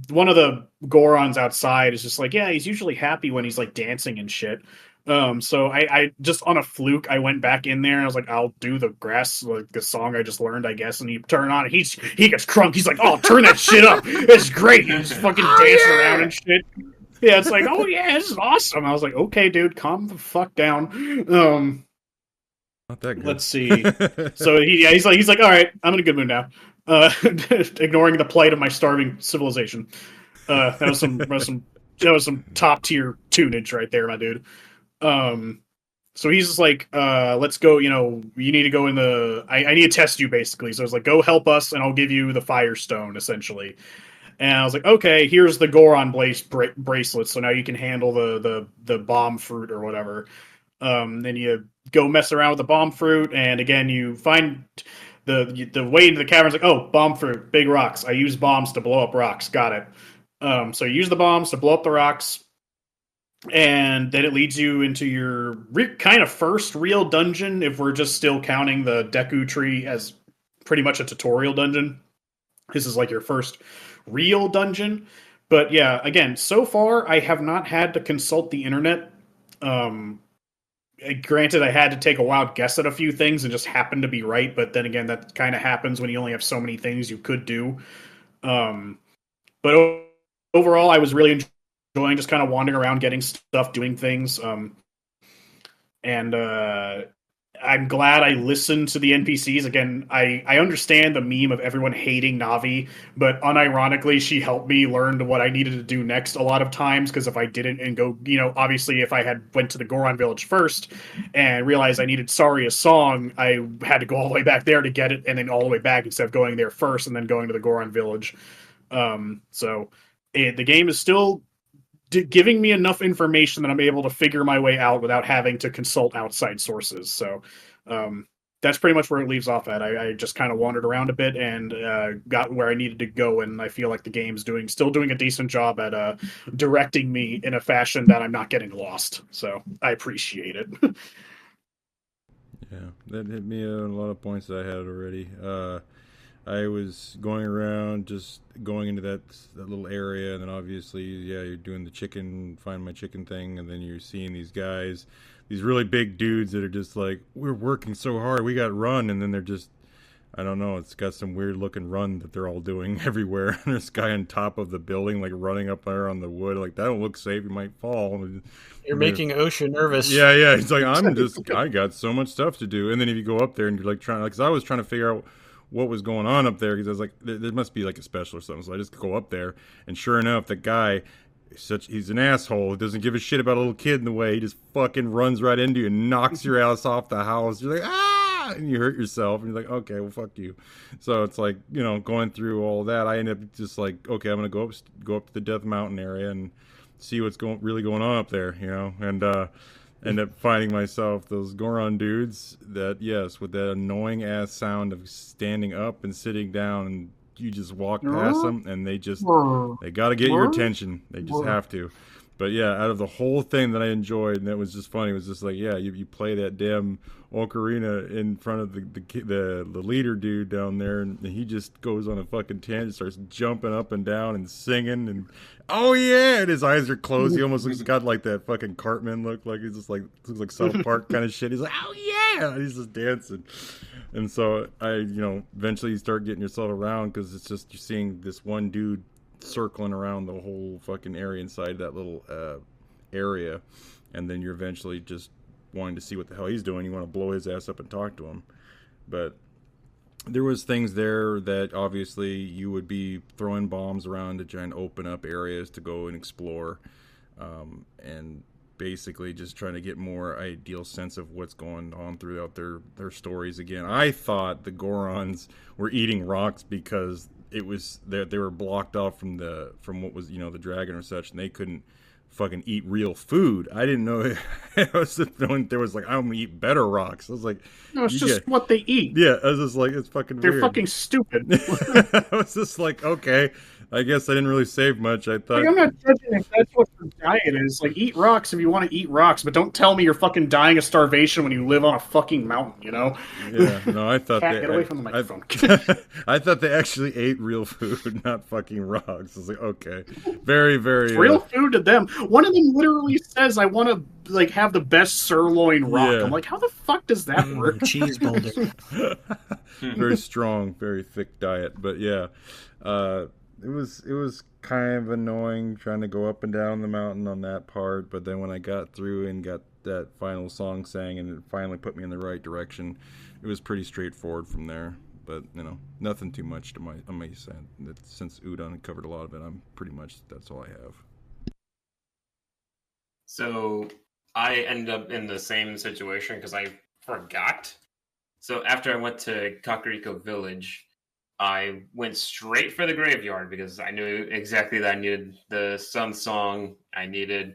Speaker 4: one of the Gorons outside is just like, yeah, he's usually happy when he's like dancing and shit. So I just on a fluke, I went back in there and I was like, I'll do the grass, like the song I just learned, I guess. And he turned on, and he gets crunk. He's like, oh, turn that shit up. It's great. He's fucking dancing around and shit. Yeah, it's like, oh yeah, this is awesome. I was like, okay, dude, calm the fuck down.
Speaker 1: Not that good.
Speaker 4: Let's see. So he's like, all right, I'm in a good mood now. Ignoring the plight of my starving civilization. That was some top tier tunage right there, my dude. So he's just like, let's go, you need to go in I need to test you, basically. So I was like, go help us, and I'll give you the Firestone, essentially. And I was like, okay, here's the Goron bracelet, so now you can handle the bomb fruit or whatever. Then you go mess around with the bomb fruit, and again, you find the way into the cavern's like, oh, bomb fruit, big rocks. I use bombs to blow up rocks. Got it. So you use the bombs to blow up the rocks, and then it leads you into your kind of first real dungeon, if we're just still counting the Deku Tree as pretty much a tutorial dungeon. This is like your first real dungeon. But yeah, again, so far I have not had to consult the internet. Granted, I had to take a wild guess at a few things and just happened to be right, but then again, that kind of happens when you only have so many things you could do. But overall, I was really enjoying just kind of wandering around, getting stuff, doing things. And I'm glad I listened to the NPCs. Again, I understand the meme of everyone hating Navi, but unironically, she helped me learn what I needed to do next a lot of times, because if I didn't and go, obviously if I had went to the Goron village first and realized I needed Saria's song, I had to go all the way back there to get it, and then all the way back instead of going there first and then going to the Goron village. The game is still giving me enough information that I'm able to figure my way out without having to consult outside sources. So that's pretty much where it leaves off at. I just kind of wandered around a bit and got where I needed to go, and I feel like the game's still doing a decent job at directing me in a fashion that I'm not getting lost. So I appreciate it.
Speaker 1: Yeah, that hit me on a lot of points that I had already. I was going around, just going into that little area, and then obviously, yeah, you're doing the find my chicken thing, and then you're seeing these guys, these really big dudes that are just like, we're working so hard, we got run, and then they're just, I don't know, it's got some weird looking run that they're all doing everywhere, and there's a guy on top of the building, like, running up there on the wood, like, that don't look safe, you might fall.
Speaker 2: You're making OSHA nervous.
Speaker 1: Yeah, it's like, I got so much stuff to do, and then if you go up there and you're like because I was trying to figure out what was going on up there, because I was like, there must be like a special or something. So I just go up there, and sure enough, the guy he's an asshole. He doesn't give a shit about a little kid in the way. He just fucking runs right into you and knocks your ass off the house. You're like, ah, and you hurt yourself. And you're like, okay, well, fuck you. So it's like, going through all that, I end up just like, okay, I'm gonna go up to the Death Mountain area and see what's really going on up there, and end up finding myself those Goron dudes that, yes, with that annoying ass sound of standing up and sitting down, and you just walk past them and they got to get your attention. They just have to. But yeah, out of the whole thing that I enjoyed, and that was just funny, was just like, yeah, you play that damn Ocarina in front of the leader dude down there, and he just goes on a fucking tangent, starts jumping up and down and singing, and oh yeah, and his eyes are closed. He almost got like that fucking Cartman look, like he's just like looks like South Park kind of shit. He's like, oh yeah, and he's just dancing. And so eventually you start getting yourself around, because it's just, you're seeing this one dude circling around the whole fucking area inside that little area, and then you're eventually just wanting to see what the hell he's doing. You want to blow his ass up and talk to him. But there was things there that obviously you would be throwing bombs around to try and open up areas to go and explore, and basically just trying to get more ideal sense of what's going on throughout their stories. Again, I thought the Gorons were eating rocks because it was they were blocked off from what was the dragon or such, and they couldn't fucking eat real food. I didn't know. I was knowing there was like, I'm gonna eat better rocks. I was like,
Speaker 4: no, it's just what they eat.
Speaker 1: Yeah, I was just like, it's fucking
Speaker 4: They're
Speaker 1: weird.
Speaker 4: fucking stupid.
Speaker 1: I was just like, okay, I guess I didn't really save much. I thought,
Speaker 4: like, I'm not judging if that's what your diet is. Like, eat rocks if you want to eat rocks, but don't tell me you're fucking dying of starvation when you live on a fucking mountain,
Speaker 1: Yeah, no, I thought
Speaker 4: Cat, get away from the microphone.
Speaker 1: I thought they actually ate real food, not fucking rocks. I was like, okay, very, very
Speaker 4: it's real food to them. One of them literally says, "I want to have the best sirloin rock."
Speaker 1: Yeah.
Speaker 4: I'm like, how the fuck does that work?
Speaker 2: Cheese boulder.
Speaker 1: Very strong, very thick diet. But yeah, it was kind of annoying trying to go up and down the mountain on that part. But then when I got through and got that final song sang, and it finally put me in the right direction, it was pretty straightforward from there. But nothing too much on my side. Since Udon covered a lot of it, I'm pretty much, that's all I have.
Speaker 3: So I ended up in the same situation because I forgot. So after I went to Kakariko Village, I went straight for the graveyard because I knew exactly that I needed the Sun Song. I needed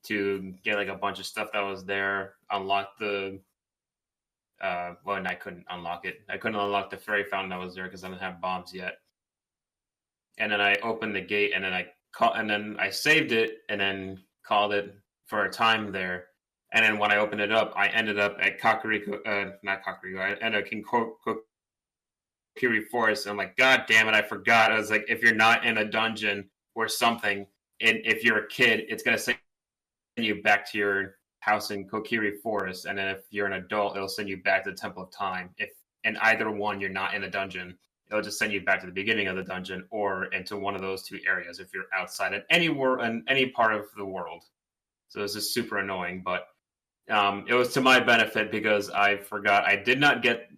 Speaker 3: to get like a bunch of stuff that was there, unlock the and I couldn't unlock it. I couldn't unlock the fairy fountain that was there because I didn't have bombs yet. And then I opened the gate, and then I saved it, and then called it for a time there. And then when I opened it up, I ended up at not Kakariko. I ended up in Kokiri Forest. And I'm like, God damn it, I forgot. I was like, if you're not in a dungeon or something, and if you're a kid, it's gonna send you back to your house in Kokiri Forest, and then if you're an adult, it'll send you back to the Temple of Time. If in either one you're not in a dungeon, it'll just send you back to the beginning of the dungeon or into one of those two areas if you're outside of any part of the world. So this is super annoying, but it was to my benefit because I forgot I did not get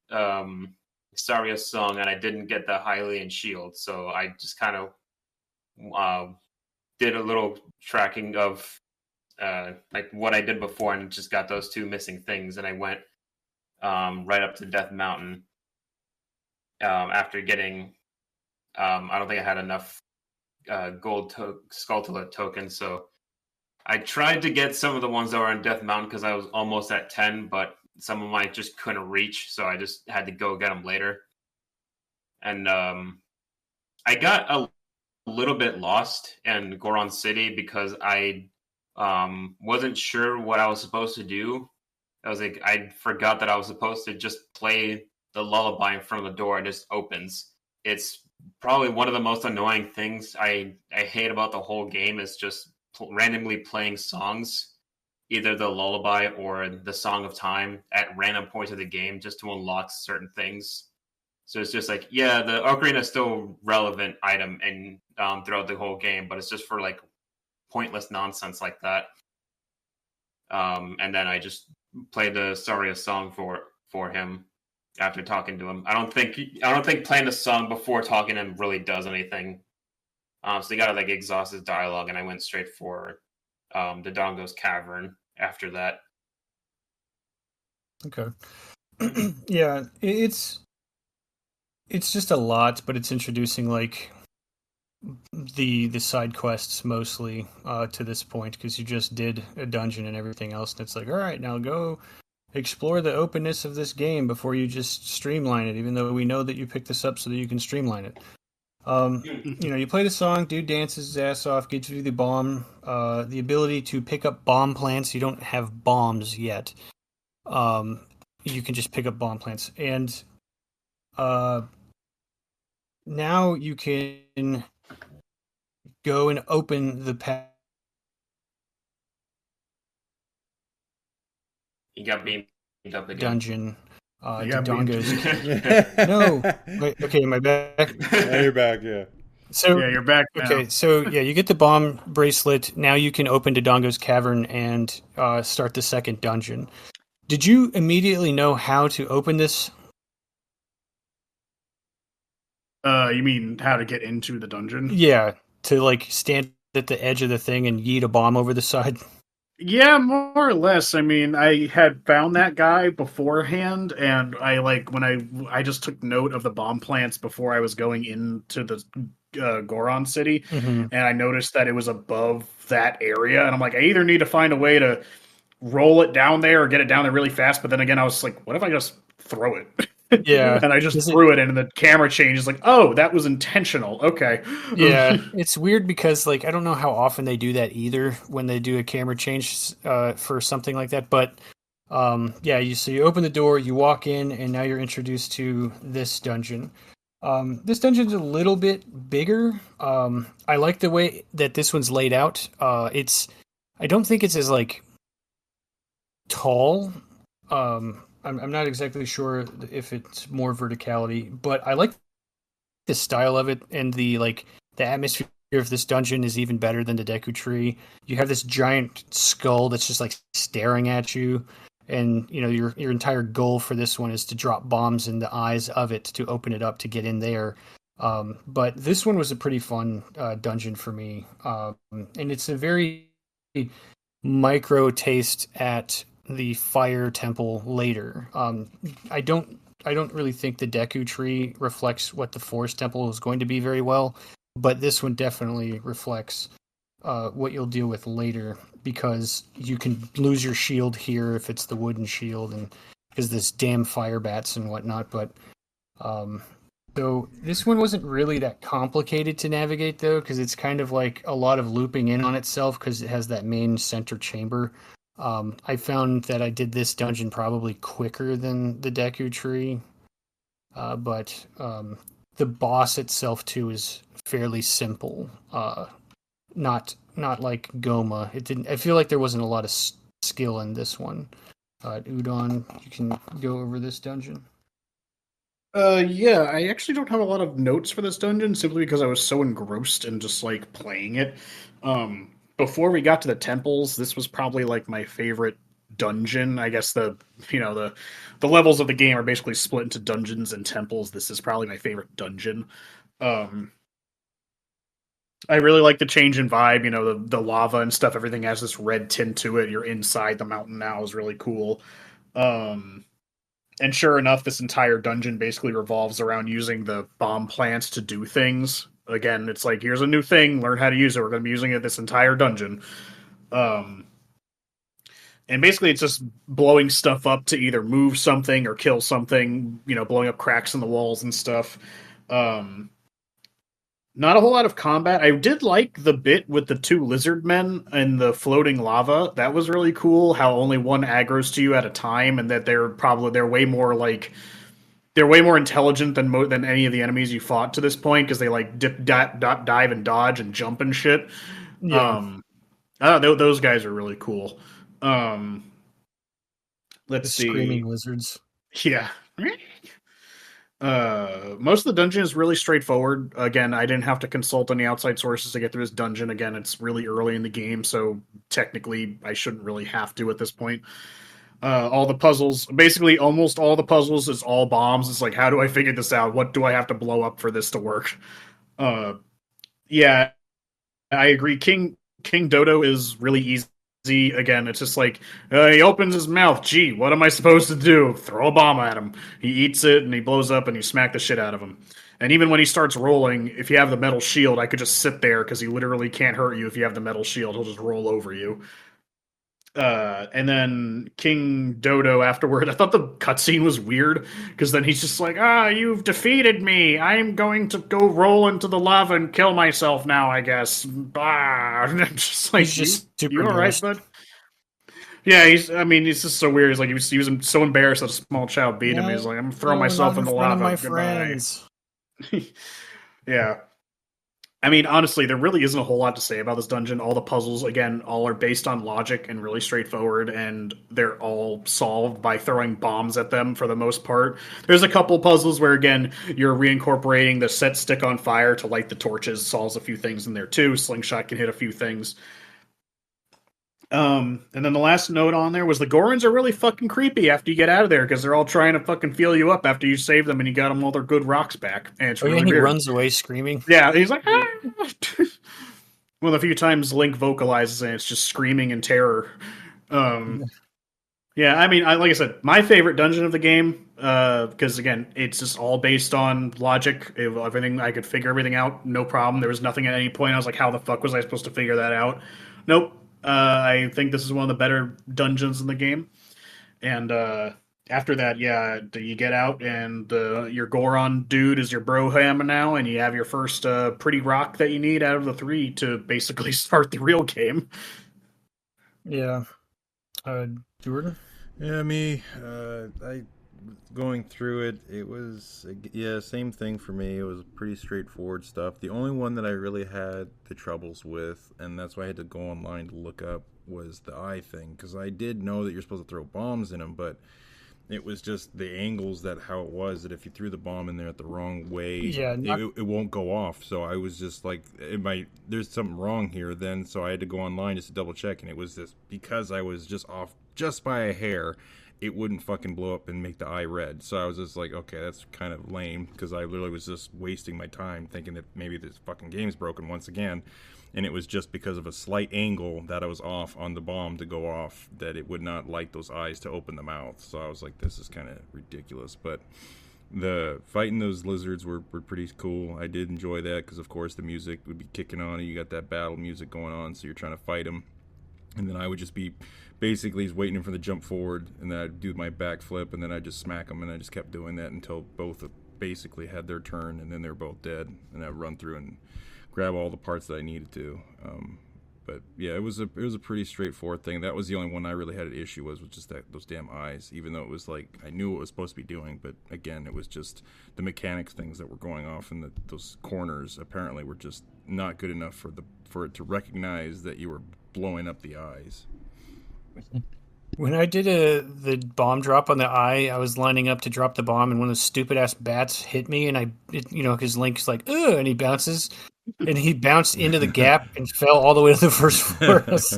Speaker 3: Saria's song, and I didn't get the Hylian shield, so I just kind of did a little tracking of like what I did before, and just got those two missing things, and I went right up to Death Mountain after getting I don't think I had enough gold Skulltula tokens, so I tried to get some of the ones that were on Death Mountain because I was almost at 10, but some of them I just couldn't reach, so I just had to go get them later. And I got a little bit lost in Goron City because I wasn't sure what I was supposed to do. I was like, I forgot that I was supposed to just play the lullaby in front of the door. It just opens. It's probably one of the most annoying things I hate about the whole game is just randomly playing songs, either the lullaby or the Song of Time at random points of the game just to unlock certain things. So it's just like, yeah, the Ocarina is still relevant item and throughout the whole game, but it's just for like pointless nonsense like that. And then I just played the Saria song for him after talking to him. I don't think playing the song before talking to him really does anything. So you gotta like exhaust his dialogue, and I went straight for the Dongo's Cavern after that.
Speaker 2: Okay. Yeah, it's just a lot, but it's introducing like the side quests mostly to this point, because you just did a dungeon and everything else, and it's like, all right, now go explore the openness of this game before you just streamline it, even though we know that you picked this up so that you can streamline it. You play the song, dude dances his ass off, gives you the bomb, the ability to pick up bomb plants. You don't have bombs yet. You can just pick up bomb plants, and now you can go and open the
Speaker 3: You got beamed up again.
Speaker 2: dungeon.
Speaker 4: You
Speaker 2: To
Speaker 4: got beamed.
Speaker 2: Dongo's. No, wait, okay, am I back?
Speaker 1: Yeah, you're back. Yeah.
Speaker 2: So
Speaker 4: Yeah, you're back now.
Speaker 2: okay, so yeah, you get the bomb bracelet. Now you can open Dodongo's Cavern and start the second dungeon. Did you immediately know how to open this?
Speaker 4: You mean how to get into the dungeon?
Speaker 2: Yeah, to like stand at the edge of the thing and yeet a bomb over the side.
Speaker 4: Yeah, more or less. I mean, I had found that guy beforehand, and I like when I just took note of the bomb plants before I was going into the Goron city,
Speaker 2: Mm-hmm.
Speaker 4: and I noticed that it was above that area, and I'm like, I either need to find a way to roll it down there or get it down there really fast. But then again, I was like, what if I just throw it?
Speaker 2: Yeah,
Speaker 4: and I just threw it, and the camera changes. Like, oh, that was intentional. Okay.
Speaker 2: Yeah, it's weird because like I don't know how often they do that either when they do a camera change for something like that. But yeah, you open the door, you walk in, and now you're introduced to this dungeon. This dungeon's a little bit bigger. I like the way that this one's laid out. I don't think it's as like tall. I'm not exactly sure if it's more verticality, but I like the style of it, and the atmosphere of this dungeon is even better than the Deku Tree. You have this giant skull that's just like staring at you, and your entire goal for this one is to drop bombs in the eyes of it to open it up to get in there. But this one was a pretty fun dungeon for me, and it's a very micro taste at the fire temple later. I don't really think the Deku Tree reflects what the Forest Temple is going to be very well, but this one definitely reflects what you'll deal with later, because you can lose your shield here if it's the wooden shield, and because this damn fire bats and whatnot. But so this one wasn't really that complicated to navigate, though, because it's kind of like a lot of looping in on itself because it has that main center chamber. I found that I did this dungeon probably quicker than the Deku Tree, but the boss itself too is fairly simple. Not like Goma. It didn't. I feel like there wasn't a lot of skill in this one. Udon, you can go over this dungeon.
Speaker 4: Yeah, I actually don't have a lot of notes for this dungeon simply because I was so engrossed in just like playing it. Before we got to the temples, this was probably like my favorite dungeon. I guess the levels of the game are basically split into dungeons and temples. This is probably my favorite dungeon. I really like the change in vibe. The lava and stuff. Everything has this red tint to it. You're inside the mountain now is really cool. And sure enough, this entire dungeon basically revolves around using the bomb plants to do things. Again, it's like, here's a new thing, learn how to use it. We're going to be using it this entire dungeon. And basically it's just blowing stuff up to either move something or kill something, blowing up cracks in the walls and stuff. Not a whole lot of combat. I did like the bit with the two lizard men and the floating lava. That was really cool, how only one aggroes to you at a time, and that they're way more intelligent than any of the enemies you fought to this point, because they like dive and dodge and jump and shit.
Speaker 2: Yeah.
Speaker 4: Those guys are really cool. Let's see.
Speaker 2: Screaming lizards.
Speaker 4: Yeah. Most of the dungeon is really straightforward. Again, I didn't have to consult any outside sources to get through this dungeon. Again, it's really early in the game, so technically I shouldn't really have to at this point. All the puzzles, basically almost all the puzzles is all bombs. It's like, how do I figure this out? What do I have to blow up for this to work? Yeah, I agree. King Dodo is really easy. Again, it's just like he opens his mouth. Gee, what am I supposed to do? Throw a bomb at him. He eats it and he blows up and you smack the shit out of him. And even when he starts rolling, if you have the metal shield, I could just sit there because he literally can't hurt you if you have the metal shield. He'll just roll over you. And then King Dodo afterward. I thought the cutscene was weird because then he's just like, you've defeated me. I'm going to go roll into the lava and kill myself now, I guess. Bah. And I'm just like,
Speaker 2: He's just super
Speaker 4: you all right,
Speaker 2: embarrassed.
Speaker 4: bud? Yeah, he's just so weird. He's like, he was so embarrassed that a small child beat him. He's like, I'm throwing myself in the
Speaker 2: front of
Speaker 4: lava.
Speaker 2: my
Speaker 4: Goodbye.
Speaker 2: friends.
Speaker 4: Yeah. I mean, honestly, there really isn't a whole lot to say about this dungeon. All the puzzles, again, all are based on logic and really straightforward, and they're all solved by throwing bombs at them for the most part. There's a couple puzzles where, again, you're reincorporating the set stick on fire to light the torches, solves a few things in there too. Slingshot can hit a few things. And then the last note on there was the Gorons are really fucking creepy after you get out of there because they're all trying to fucking feel you up after you save them and you got them all their good rocks back. And it's really
Speaker 2: and he
Speaker 4: weird.
Speaker 2: runs away screaming.
Speaker 4: Yeah, he's like, ah! Well, a few times Link vocalizes and it's just screaming in terror. Yeah, I mean, like I said, my favorite dungeon of the game, because again, it's just all based on logic. Everything I could figure everything out, no problem. There was nothing at any point I was like, how the fuck was I supposed to figure that out? Nope. I think this is one of the better dungeons in the game. And after that, yeah, you get out and your Goron dude is your Broham now, and you have your first pretty rock that you need out of the 3 to basically start the real game.
Speaker 2: Yeah. Jordan?
Speaker 1: Yeah, me. I going through it. It was same thing for me. It was pretty straightforward stuff. The only one that I really had the troubles with, and that's why I had to go online to look up, was the eye thing, because I did know that you're supposed to throw bombs in them, but it was just the angles that how it was that if you threw the bomb in there at the wrong way, it won't go off. So I was just like, there's something wrong here then. So I had to go online just to double check, and it was this because I was just off just by a hair. It wouldn't fucking blow up and make the eye red. So I was just like, okay, that's kind of lame, because I literally was just wasting my time thinking that maybe this fucking game's broken once again. And it was just because of a slight angle that I was off on the bomb to go off that it would not light those eyes to open the mouth. So I was like, this is kind of ridiculous. But the fighting those lizards were pretty cool. I did enjoy that because, of course, the music would be kicking on and you got that battle music going on, so you're trying to fight them. And then I would just be basically waiting for the jump forward, and then I'd do my backflip, and then I'd just smack them, and I just kept doing that until both basically had their turn, and then they're both dead. And I'd run through and grab all the parts that I needed to. But yeah, it was a pretty straightforward thing. That was the only one I really had an issue with just those damn eyes. Even though it was like I knew what it was supposed to be doing, but again, it was just the mechanics things that were going off, and those corners apparently were just not good enough for it to recognize that you were blowing up the eyes.
Speaker 2: When I did the bomb drop on the eye, I was lining up to drop the bomb, and one of those stupid ass bats hit me, and because Link's like, ugh, and he bounces, and he bounced into the gap and fell all the way to the first floor. It's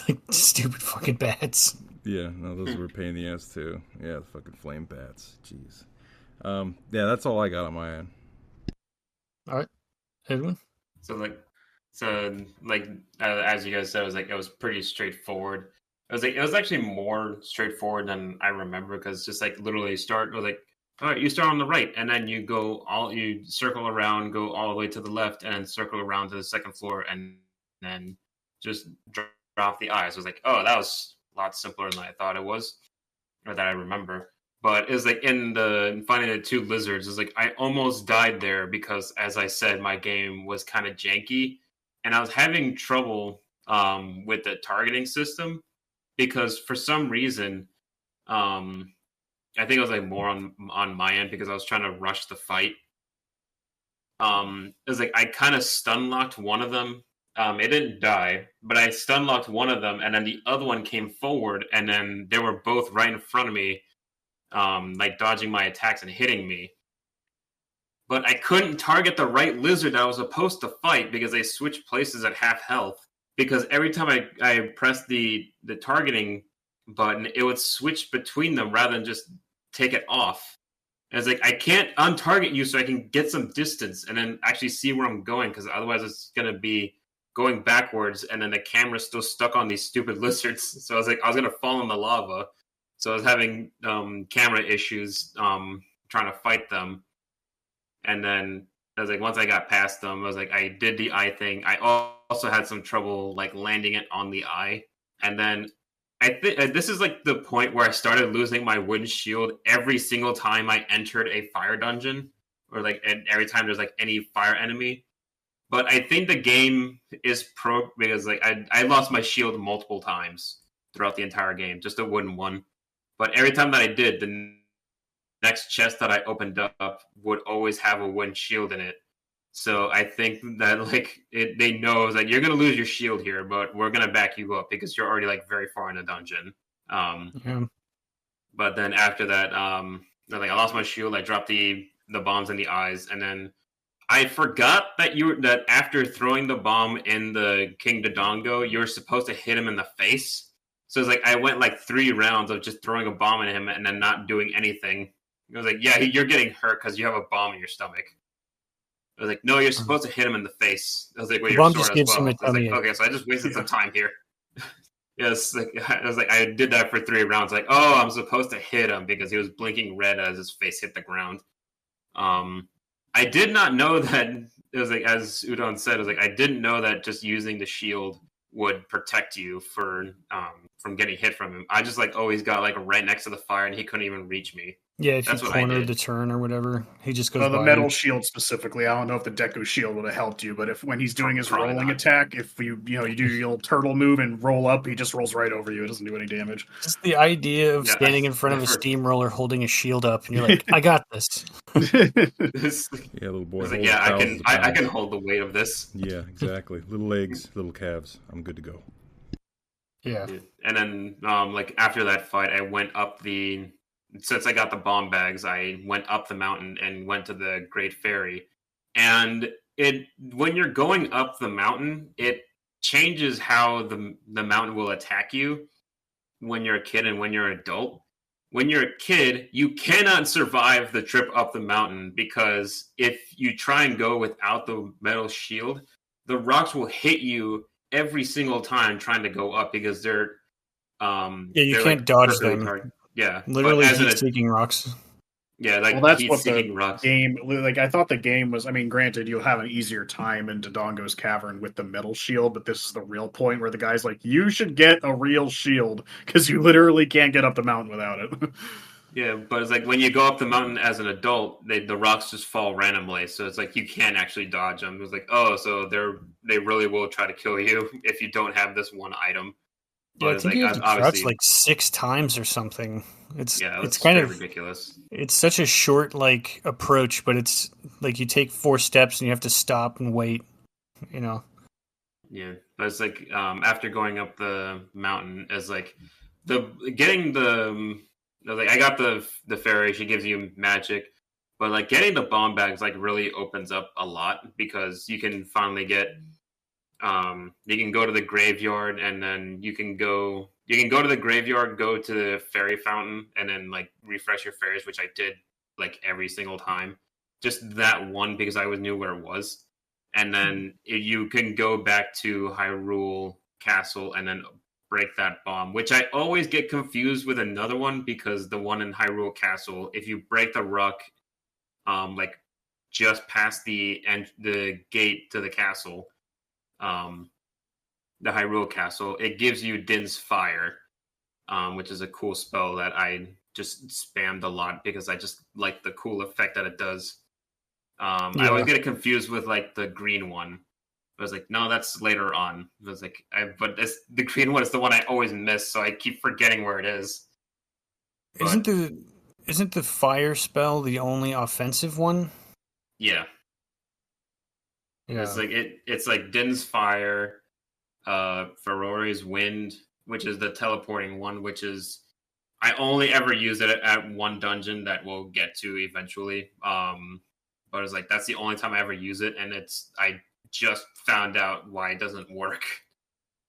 Speaker 2: like stupid fucking bats.
Speaker 1: Yeah, no, those were a pain in the ass too. Yeah, the fucking flame bats. Jeez. Yeah, that's all I got on my end.
Speaker 2: All right, Edwin.
Speaker 3: As you guys said, it was pretty straightforward. It was actually more straightforward than I remember, because just like literally all right, you start on the right, and then you circle around, go all the way to the left, and then circle around to the second floor, and then just drop the eyes. I was like, oh, that was a lot simpler than I thought it was, or that I remember. But it was like in finding the 2 lizards, it's like I almost died there because, as I said, my game was kind of janky. And I was having trouble with the targeting system because for some reason, I think it was like more on my end because I was trying to rush the fight. It was like I kind of stun locked one of them. It didn't die, but I stun locked one of them, and then the other one came forward, and then they were both right in front of me, like dodging my attacks and hitting me. But I couldn't target the right lizard I was supposed to fight because they switched places at half health. Because every time I pressed the targeting button, it would switch between them rather than just take it off. And it's like, I can't untarget you so I can get some distance and then actually see where I'm going, because otherwise it's going to be going backwards, and then the camera's still stuck on these stupid lizards. So I was like, I was going to fall in the lava. So I was having camera issues trying to fight them. And then I was like, once I got past them, I was like, I did the eye thing. I also had some trouble like landing it on the eye. And then I think this is like the point where I started losing my wooden shield every single time I entered a fire dungeon, or like every time there's like any fire enemy. But I think the game is because like I lost my shield multiple times throughout the entire game, just a wooden one. But every time that I did, the next chest that I opened up would always have a wooden shield in it. So I think that like they know that you're gonna lose your shield here, but we're gonna back you up because you're already like very far in the dungeon. But then after that, like I lost my shield, I dropped the bombs in the eyes, and then I forgot that after throwing the bomb in the King Dodongo, you were supposed to hit him in the face. So it's like I went like 3 rounds of just throwing a bomb at him and then not doing anything. It was like, yeah, you're getting hurt because you have a bomb in your stomach. I was like, no, you're supposed to hit him in the face. I was like, well, your sword as well. I was like, okay, so I just wasted some time here. Yes, like, I was like, I did that for 3 rounds. Like, oh, I'm supposed to hit him because he was blinking red as his face hit the ground. I did not know that it was like, as Udon said, it was like I didn't know that just using the shield would protect you from getting hit from him. I just like always got like right next to the fire and he couldn't even reach me.
Speaker 2: Yeah, if you cornered the turn or whatever, he just goes.
Speaker 4: The metal shield specifically. I don't know if the Deku shield would have helped you, but if when he's doing his rolling attack, if you do your little turtle move and roll up, he just rolls right over you. It doesn't do any damage.
Speaker 2: Just the idea of standing in front of a steamroller holding a shield up, and you're like, I got this.
Speaker 1: Yeah, little boy.
Speaker 3: Like, yeah, I can hold the weight of this.
Speaker 1: Yeah, exactly. Little legs, little calves. I'm good to go.
Speaker 2: Yeah.
Speaker 3: And then like after that fight, I went up since I got the bomb bags, I went up the mountain and went to the Great Ferry. And when you're going up the mountain, it changes how the mountain will attack you when you're a kid and when you're an adult. When you're a kid, you cannot survive the trip up the mountain because if you try and go without the metal shield, the rocks will hit you every single time trying to go up because they're
Speaker 2: you can't like dodge them.
Speaker 3: Yeah,
Speaker 2: literally heat-seeking rocks.
Speaker 3: Yeah, like
Speaker 4: well, that's what the
Speaker 3: rocks.
Speaker 4: Game. Like I thought the game was. I mean, granted, you'll have an easier time in Dodongo's cavern with the metal shield, but this is the real point where the guy's like, "You should get a real shield because you literally can't get up the mountain without it."
Speaker 3: Yeah, but it's like when you go up the mountain as an adult, the rocks just fall randomly, so it's like you can't actually dodge them. It's like, oh, so they really will try to kill you if you don't have this one item.
Speaker 2: But yeah, I think you have to crouch like 6 times or something. It's kind of
Speaker 3: ridiculous.
Speaker 2: It's such a short like approach, but it's like you take 4 steps and you have to stop and wait. You know.
Speaker 3: Yeah, but it's like after going up the mountain, as like I got the fairy. She gives you magic, but like getting the bomb bags like really opens up a lot because you can finally get. You can go to the graveyard and then you can go to the graveyard, go to the fairy fountain, and then like refresh your fairies, which I did like every single time. Just that one because I always knew where it was. And then you can go back to Hyrule Castle and then break that bomb, which I always get confused with another one because the one in Hyrule Castle, if you break the rock, like just past the gate to the castle, the Hyrule Castle, it gives you Din's Fire, which is a cool spell that I just spammed a lot because I just like the cool effect that it does. I always get it confused with like the green one. I was like, no, that's later on. I was like, but the green one is the one I always miss, so I keep forgetting where it is.
Speaker 2: But, isn't the fire spell the only offensive one?
Speaker 3: Yeah. It's like it's like Din's Fire, Ferori's Wind, which is the teleporting one, which is I only ever use it at one dungeon that we'll get to eventually. But it's like that's the only time I ever use it, and I just found out why it doesn't work.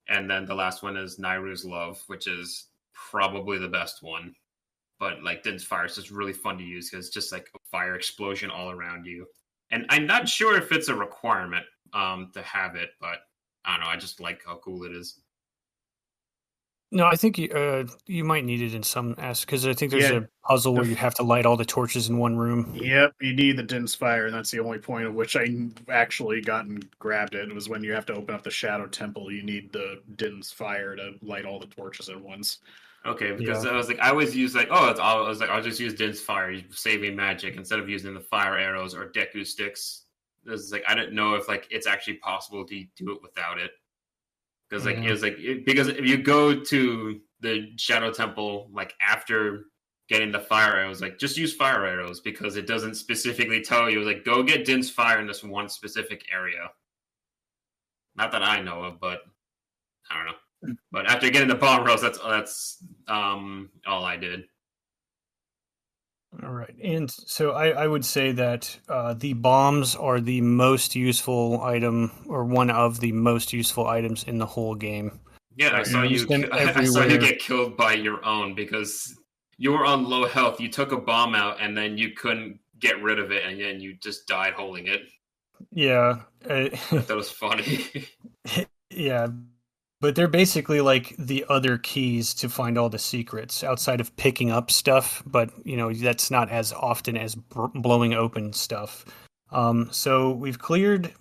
Speaker 3: And then the last one is Nairu's Love, which is probably the best one. but like Din's Fire is just really fun to use because it's just like a fire explosion all around you. And I'm not sure if it's a requirement to have it, but I don't know. I just like how cool it is.
Speaker 2: No, I think you might need it in some aspects because I think there's
Speaker 4: Yeah,
Speaker 2: a puzzle where you have to light all the torches in one room.
Speaker 4: Yep, you need the Din's Fire, and that's the only point at which I actually got and grabbed it. Was when you have to open up the Shadow Temple. You need the Din's Fire to light all the torches at once.
Speaker 3: Okay, because
Speaker 2: Yeah.
Speaker 3: I was like, I always use like, oh, I was like, I'll just use Din's Fire, saving magic instead of using the fire arrows or Deku sticks. This is like, I didn't know if like it's actually possible to do it without it. Because like it was like because if you go to the Shadow Temple like after getting the fire arrows, like just use fire arrows because it doesn't specifically tell you like go get Din's Fire in this one specific area. Not that I know of, but I don't know. But after getting the bomb rolls, that's all I did.
Speaker 2: All right. And so I would say that the bombs are the most useful item, or one of the most useful items in the whole game.
Speaker 3: Yeah, I saw you. I saw you get killed by your own because you were on low health. You took a bomb out, and then you couldn't get rid of it, and then you just died holding it.
Speaker 2: Yeah.
Speaker 3: That was funny.
Speaker 2: Yeah. But they're basically like the other keys to find all the secrets outside of picking up stuff. But, that's not as often as blowing open stuff. So we've cleared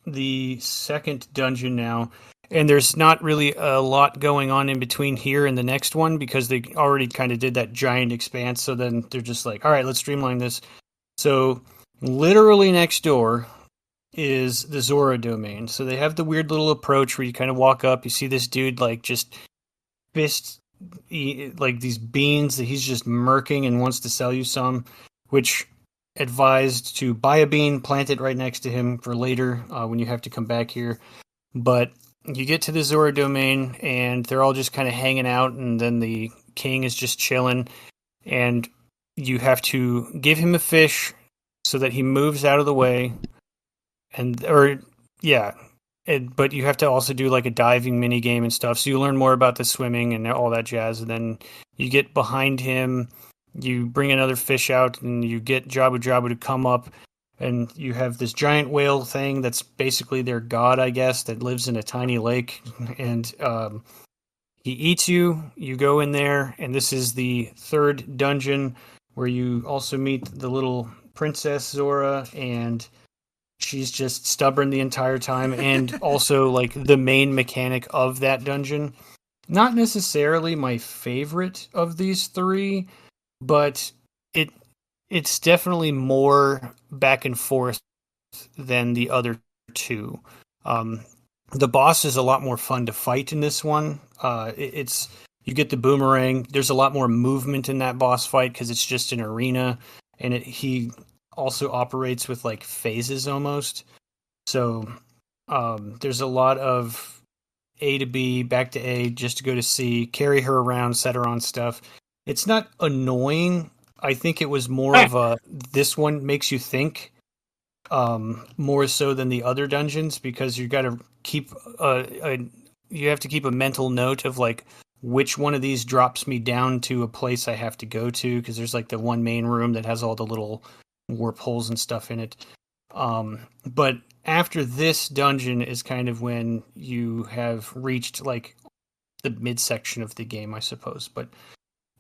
Speaker 2: the second dungeon now. And there's not really a lot going on in between here and the next one because they already kind of did that giant expanse. So then they're just like, all right, let's streamline this. So literally next door is the Zora domain. So they have the weird little approach where you kind of walk up, you see this dude like just fist like these beans that he's just murking and wants to sell you some, which advised to buy a bean, plant it right next to him for later when you have to come back here. But you get to the Zora domain and they're all just kind of hanging out, and then the king is just chilling, and you have to give him a fish so that he moves out of the way. But you have to also do like a diving mini game and stuff. So you learn more about the swimming and all that jazz. And then you get behind him, you bring another fish out, and you get Jabu Jabu to come up. And you have this giant whale thing that's basically their god, I guess, that lives in a tiny lake. And he eats you. You go in there, and this is the third dungeon where you also meet the little princess Zora, and she's just stubborn the entire time, and also like the main mechanic of that dungeon. Not necessarily my favorite of these three, but it's definitely more back and forth than the other two. The boss is a lot more fun to fight in this one. You get the boomerang. There's a lot more movement in that boss fight because it's just an arena, and he also operates with like phases almost. So there's a lot of A to B, back to A, just to go to C, carry her around, set her on stuff. It's not annoying. I think it was more of this one makes you think more so than the other dungeons, because you got to keep you have to keep a mental note of like which one of these drops me down to a place I have to go to, because there's like the one main room that has all the little warp holes and stuff in it. But after this dungeon is kind of when you have reached like the midsection of the game, I suppose. But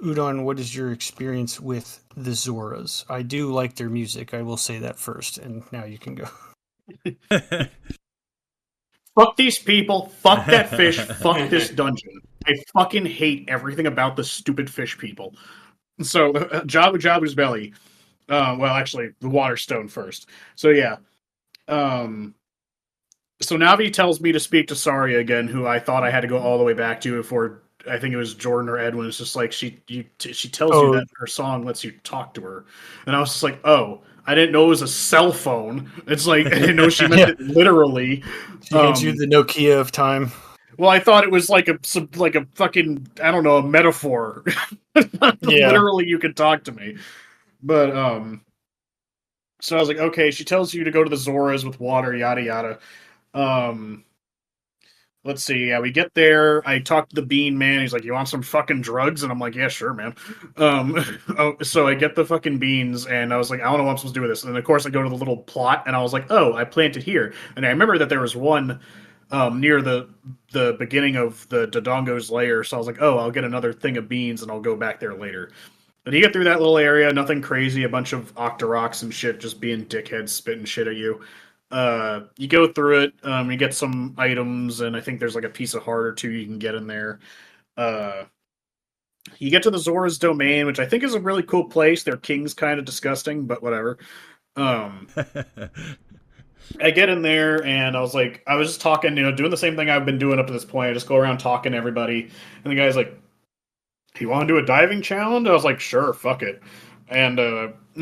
Speaker 2: Udon, what is your experience with the Zoras? I do like their music. I will say that first, and now you can go.
Speaker 4: Fuck these people. Fuck that fish. Fuck this dungeon. I fucking hate everything about the stupid fish people. So, Jabu Jabu's belly. Well, actually, the water stone first. So, yeah. So Navi tells me to speak to Saria again, who I thought I had to go all the way back to before. I think it was Jordan or Edwin. It's just like she tells you that her song lets you talk to her, and I was just like, oh, I didn't know it was a cell phone. It's like I didn't know she meant it literally.
Speaker 2: She hands you the Nokia of time.
Speaker 4: Well, I thought it was like a fucking, I don't know, a metaphor. Literally, you could talk to me, but so I was like, okay, she tells you to go to the Zoras with water, yada yada. let's see. Yeah, we get there. I talk to the bean man. He's like, "You want some fucking drugs?" And I'm like, "Yeah, sure, man." So I get the fucking beans, and I was like, "I don't know what I'm supposed to do with this." And then, of course, I go to the little plot, and I was like, "Oh, I planted here." And I remember that there was one near the beginning of the Dodongo's lair. So I was like, "Oh, I'll get another thing of beans, and I'll go back there later." But you get through that little area, nothing crazy, a bunch of Octoroks and shit just being dickheads, spitting shit at you. You go through it, you get some items, and I think there's like a piece of heart or two you can get in there. Uh, you get to the Zora's domain, which I think is a really cool place. Their king's kind of disgusting, but whatever. Um, I get in there, and I was just talking, doing the same thing I've been doing up to this point. I just go around talking to everybody, and the guy's like, "You want to do a diving challenge?" I was like, "Sure, fuck it." And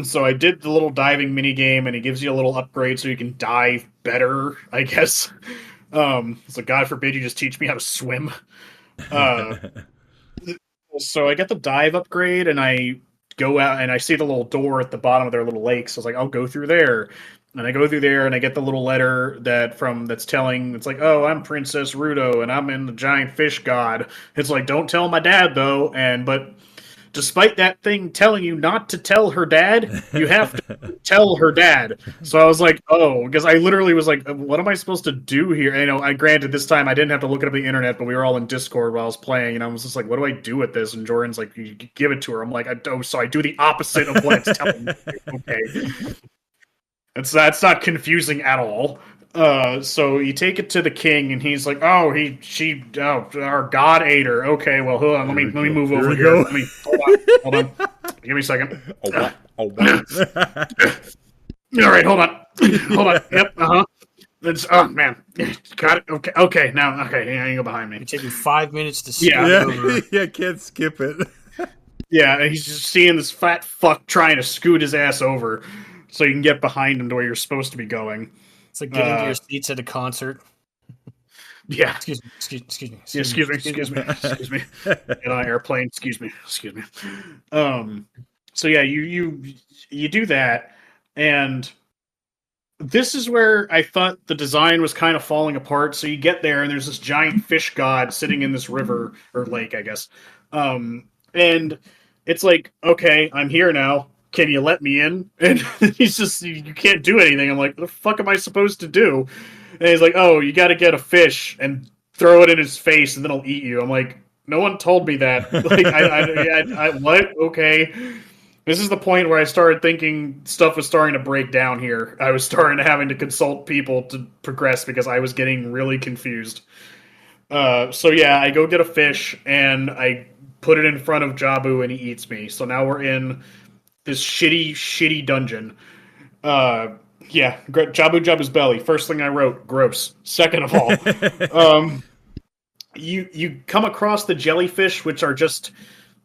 Speaker 4: so I did the little diving mini game, and it gives you a little upgrade so you can dive better, I guess. It's like, God forbid you just teach me how to swim. Uh, so I get the dive upgrade, and I go out and I see the little door at the bottom of their little lake. So I was like, I'll go through there. And I go through there, and I get the little letter that's telling, it's like, "Oh, I'm Princess Rudo, and I'm in the giant fish god." It's like, "Don't tell my dad though." But despite that thing telling you not to tell her dad, you have to tell her dad. So I was like, oh, because I literally was like, what am I supposed to do here? And, I granted this time I didn't have to look it up on the internet, but we were all in Discord while I was playing, and I was just like, what do I do with this? And Jordan's like, you give it to her. I'm like, so I do the opposite of what it's telling me. Okay. That's not confusing at all. So you take it to the king, and he's like, "Oh, our god ate her." Okay, well, hold on, let me move over here. Let me hold on. Give me a second.
Speaker 1: Oh,
Speaker 4: All right, hold on. Yep, oh man, got it. Okay, now, okay, yeah, you go behind me.
Speaker 2: It'd take you 5 minutes to see
Speaker 1: yeah, can't skip it.
Speaker 4: Yeah, he's just seeing this fat fuck trying to scoot his ass over, so you can get behind him to where you're supposed to be going.
Speaker 2: It's like getting to your seats at a concert.
Speaker 4: Yeah.
Speaker 2: Excuse me.
Speaker 4: Excuse me. Get on an airplane. Excuse me. So yeah, you do that, and this is where I thought the design was kind of falling apart. So you get there, and there's this giant fish god sitting in this river or lake, I guess. And it's like, okay, I'm here now. Can you let me in? And he's just, you can't do anything. I'm like, what the fuck am I supposed to do? And he's like, oh, you got to get a fish and throw it in his face, and then he'll eat you. I'm like, no one told me that. Like, I what? Okay. This is the point where I started thinking stuff was starting to break down here. I was starting to having to consult people to progress because I was getting really confused. So yeah, I go get a fish, and I put it in front of Jabu, and he eats me. So now we're in this shitty dungeon. Yeah, Jabu's belly. First thing I wrote, gross. Second of all, you come across the jellyfish, which are just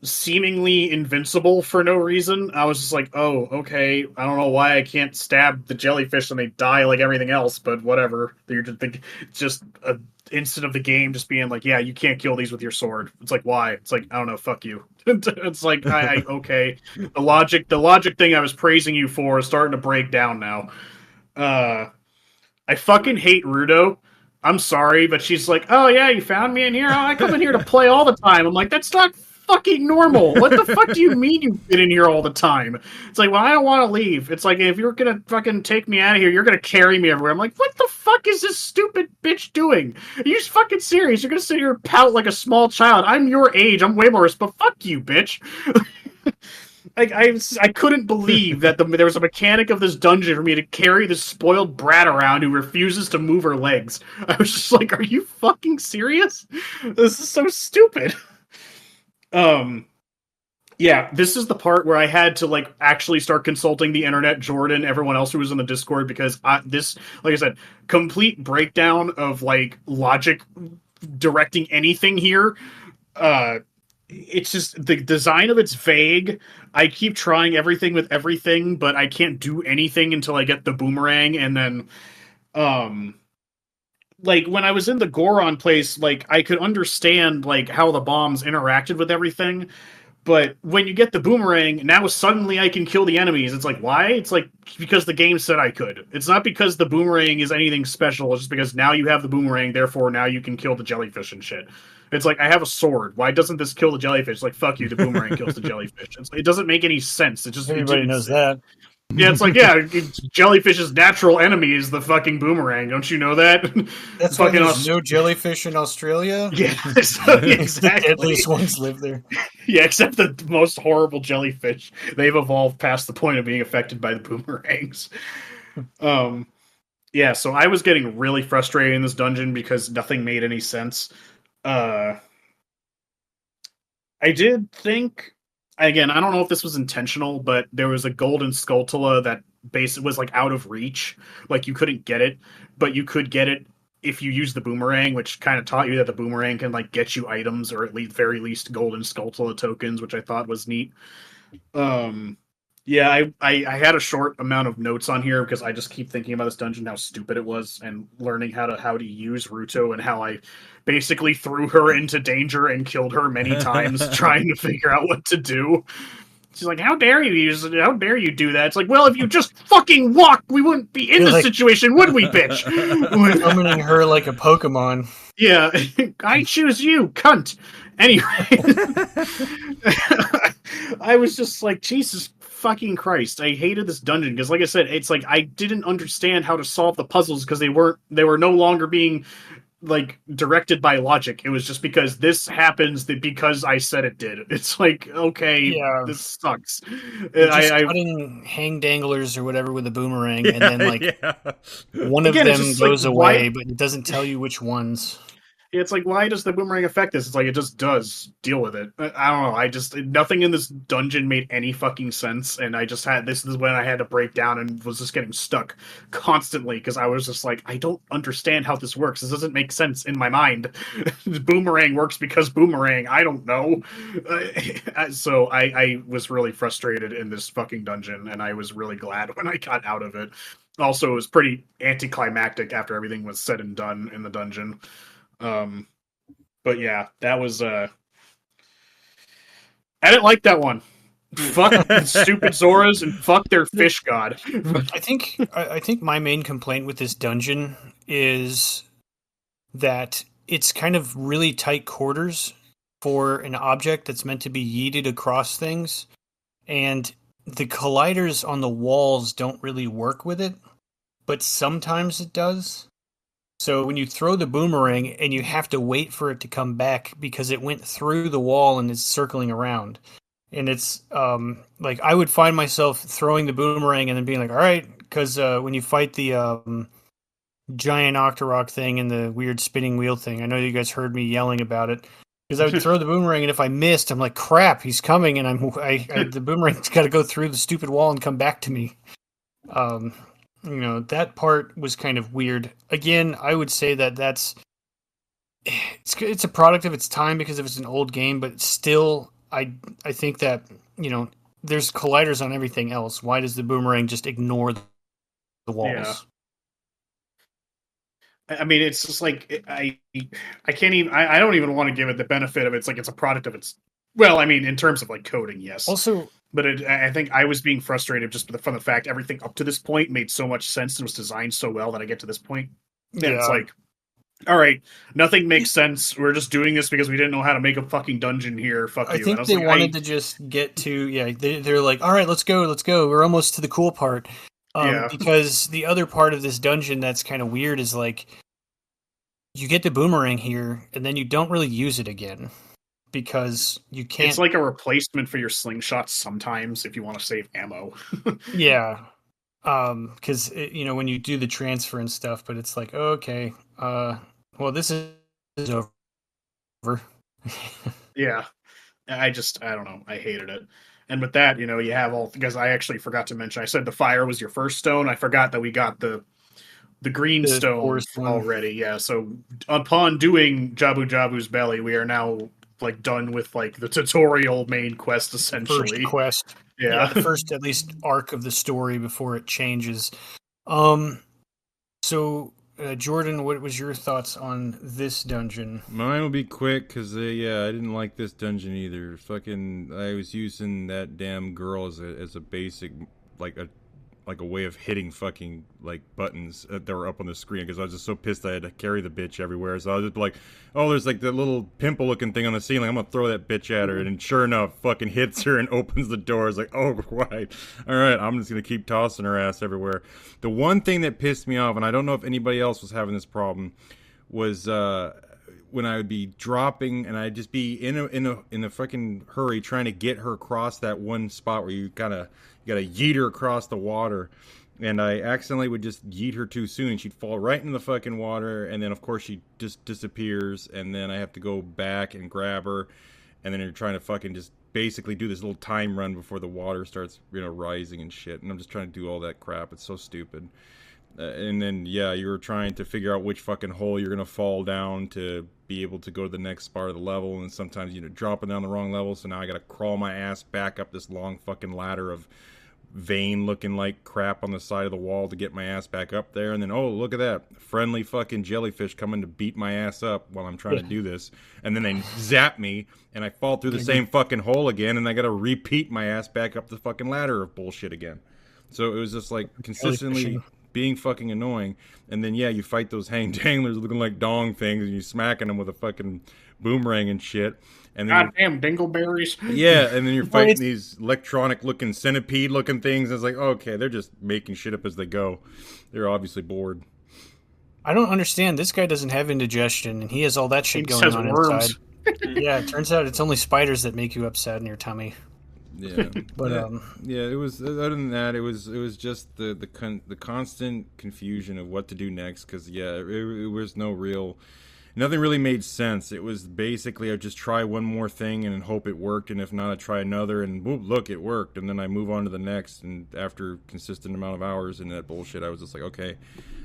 Speaker 4: seemingly invincible for no reason. I was just like, oh, okay. I don't know why I can't stab the jellyfish and they die like everything else, but whatever. It's just an instant of the game just being like, yeah, you can't kill these with your sword. It's like, why? It's like, I don't know, fuck you. It's like, okay. The logic thing I was praising you for is starting to break down now. I fucking hate Rudo. I'm sorry, but she's like, oh yeah, you found me in here? Oh, I come in here to play all the time. I'm like, that's not fucking normal. What the fuck do you mean you get in here all the time? It's like, well, I don't want to leave. It's like, if you're gonna fucking take me out of here, you're gonna carry me everywhere. I'm like, what the fuck is this stupid bitch doing? Are you fucking serious? You're gonna sit here and pout like a small child. I'm your age. I'm way more, but fuck you, bitch. I couldn't believe that there was a mechanic of this dungeon for me to carry this spoiled brat around who refuses to move her legs. I was just like, are you fucking serious? This is so stupid. Yeah, this is the part where I had to like actually start consulting the internet, Jordan, everyone else who was in the Discord, because this, like I said, complete breakdown of like logic directing anything here. It's just the design of it's vague. I keep trying everything with everything, but I can't do anything until I get the boomerang, and then like when I was in the Goron place, like I could understand like how the bombs interacted with everything, But when you get the boomerang, now suddenly I can kill the enemies. It's like, why? It's like, because the game said I could. It's not because the boomerang is anything special. It's just because now you have the boomerang, therefore now you can kill the jellyfish and shit. It's like, I have a sword. Why doesn't this kill the jellyfish? Like, fuck you, the boomerang kills the jellyfish. It doesn't make any sense. It just
Speaker 2: Everybody knows that.
Speaker 4: Yeah, it's like, yeah, jellyfish's natural enemy is the fucking boomerang. Don't you know that?
Speaker 2: That's why there's no jellyfish in Australia?
Speaker 4: Yeah, exactly.
Speaker 2: At least ones live there.
Speaker 4: Yeah, except the most horrible jellyfish. They've evolved past the point of being affected by the boomerangs. Yeah, so I was getting really frustrated in this dungeon because nothing made any sense. I did think... Again, I don't know if this was intentional, but there was a golden Skulltula that basically was like out of reach. Like you couldn't get it, but you could get it if you use the boomerang, which kind of taught you that the boomerang can like get you items or at least very least golden Skulltula tokens, which I thought was neat. Yeah, I had a short amount of notes on here because I just keep thinking about this dungeon, how stupid it was, and learning how to use Ruto and how I basically threw her into danger and killed her many times trying to figure out what to do. She's like, how dare you do that? It's like, well, if you just fucking walk, we wouldn't be in this situation, would we, bitch?
Speaker 2: Summoning her like a Pokemon.
Speaker 4: Yeah, I choose you, cunt. Anyway, I was just like, Jesus fucking Christ, I hated this dungeon because, like I said, it's like I didn't understand how to solve the puzzles because they were no longer being like directed by logic. It was just because this happens because I said it did. It's like, okay, yeah, this sucks.
Speaker 2: Cutting hang danglers or whatever with a boomerang, and then like one of them goes away, but it doesn't tell you which ones.
Speaker 4: It's like, why does the boomerang affect this? It's like, it just does. Deal with it. I don't know. Nothing in this dungeon made any fucking sense. And this is when I had to break down and was just getting stuck constantly because I was just like, I don't understand how this works. This doesn't make sense in my mind. Boomerang works because boomerang. I don't know. So I was really frustrated in this fucking dungeon, and I was really glad when I got out of it. Also, it was pretty anticlimactic after everything was said and done in the dungeon. But yeah, that was I didn't like that one. Fuck stupid Zoras and fuck their fish god.
Speaker 2: I think my main complaint with this dungeon is that it's kind of really tight quarters for an object that's meant to be yeeted across things, and the colliders on the walls don't really work with it, but sometimes it does. So when you throw the boomerang and you have to wait for it to come back because it went through the wall and is circling around. And it's like I would find myself throwing the boomerang and then being like, all right, because when you fight the giant Octorok thing and the weird spinning wheel thing, I know you guys heard me yelling about it. Because I would throw the boomerang and if I missed, I'm like, crap, he's coming, and the boomerang's got to go through the stupid wall and come back to me. You know, that part was kind of weird. Again, I would say that it's a product of its time because it's an old game, but still, I think that, you know, there's colliders on everything else. Why does the boomerang just ignore the walls?
Speaker 4: Yeah. I mean, it's just like, I can't even, I don't even want to give it the benefit of it's like it's a product of its, well, I mean, in terms of like coding, yes.
Speaker 2: Also,
Speaker 4: but I think I was being frustrated just from the fact everything up to this point made so much sense and was designed so well that I get to this point. And it's like, all right, nothing makes sense. We're just doing this because we didn't know how to make a fucking dungeon here. Fuck you.
Speaker 2: I think they wanted to just get to, they're like, all right, let's go. We're almost to the cool part. Because the other part of this dungeon that's kind of weird is like, you get the boomerang here and then you don't really use it again. Because you can't.
Speaker 4: It's like a replacement for your slingshots sometimes if you want to save ammo.
Speaker 2: Yeah. Because, you know, when you do the transfer and stuff, but it's like, okay, well, this is over.
Speaker 4: Yeah. I don't know. I hated it. And with that, you know, you have because I actually forgot to mention, I said the fire was your first stone. I forgot that we got the green stone already. Yeah. So upon doing Jabu Jabu's belly, we are now like done with like the tutorial main quest essentially.
Speaker 2: First quest. Yeah, the first at least arc of the story before it changes. So Jordan, what was your thoughts on this dungeon?
Speaker 1: Mine will be quick because I didn't like this dungeon either. Fucking, I was using that damn girl as a basic, like a way of hitting fucking like buttons that were up on the screen because I was just so pissed I had to carry the bitch everywhere. So I was just like, oh, there's like that little pimple looking thing on the ceiling. I'm gonna throw that bitch at her, and sure enough, fucking hits her and opens the door. It's like, oh, right, all right, I'm just gonna keep tossing her ass everywhere. The one thing that pissed me off, and I don't know if anybody else was having this problem, was when I would be dropping and I'd just be in a fucking hurry trying to get her across that one spot where you gotta yeet her across the water, and I accidentally would just yeet her too soon and she'd fall right into the fucking water, and then of course she just disappears, and then I have to go back and grab her, and then you're trying to fucking just basically do this little time run before the water starts rising and shit, and I'm just trying to do all that crap. It's so stupid. And then, you were trying to figure out which fucking hole you're going to fall down to be able to go to the next part of the level. And sometimes, dropping down the wrong level. So now I got to crawl my ass back up this long fucking ladder of vein looking like crap on the side of the wall to get my ass back up there. And then, oh, look at that. Friendly fucking jellyfish coming to beat my ass up while I'm trying to do this. And then they zap me and I fall through the same fucking hole again. And I got to repeat my ass back up the fucking ladder of bullshit again. So it was just like consistently being fucking annoying. And then you fight those hang danglers looking like dong things, and you're smacking them with a fucking boomerang and shit. And then
Speaker 4: goddamn dingleberries.
Speaker 1: Yeah, and then you're fighting these electronic looking centipede looking things, and it's like, okay, they're just making shit up as they go. They're obviously bored.
Speaker 2: I don't understand. This guy doesn't have indigestion, and he has all that shit going on
Speaker 4: worms.
Speaker 2: inside. Yeah, it turns out it's only spiders that make you upset in your tummy.
Speaker 1: Yeah,
Speaker 2: but
Speaker 1: it was. Other than that, it was just the constant confusion of what to do next. Because it was nothing really made sense. It was basically I'd just try one more thing and hope it worked, and if not, I'd try another, and whoop, look, it worked, and then I move on to the next. And after a consistent amount of hours in that bullshit, I was just like, okay,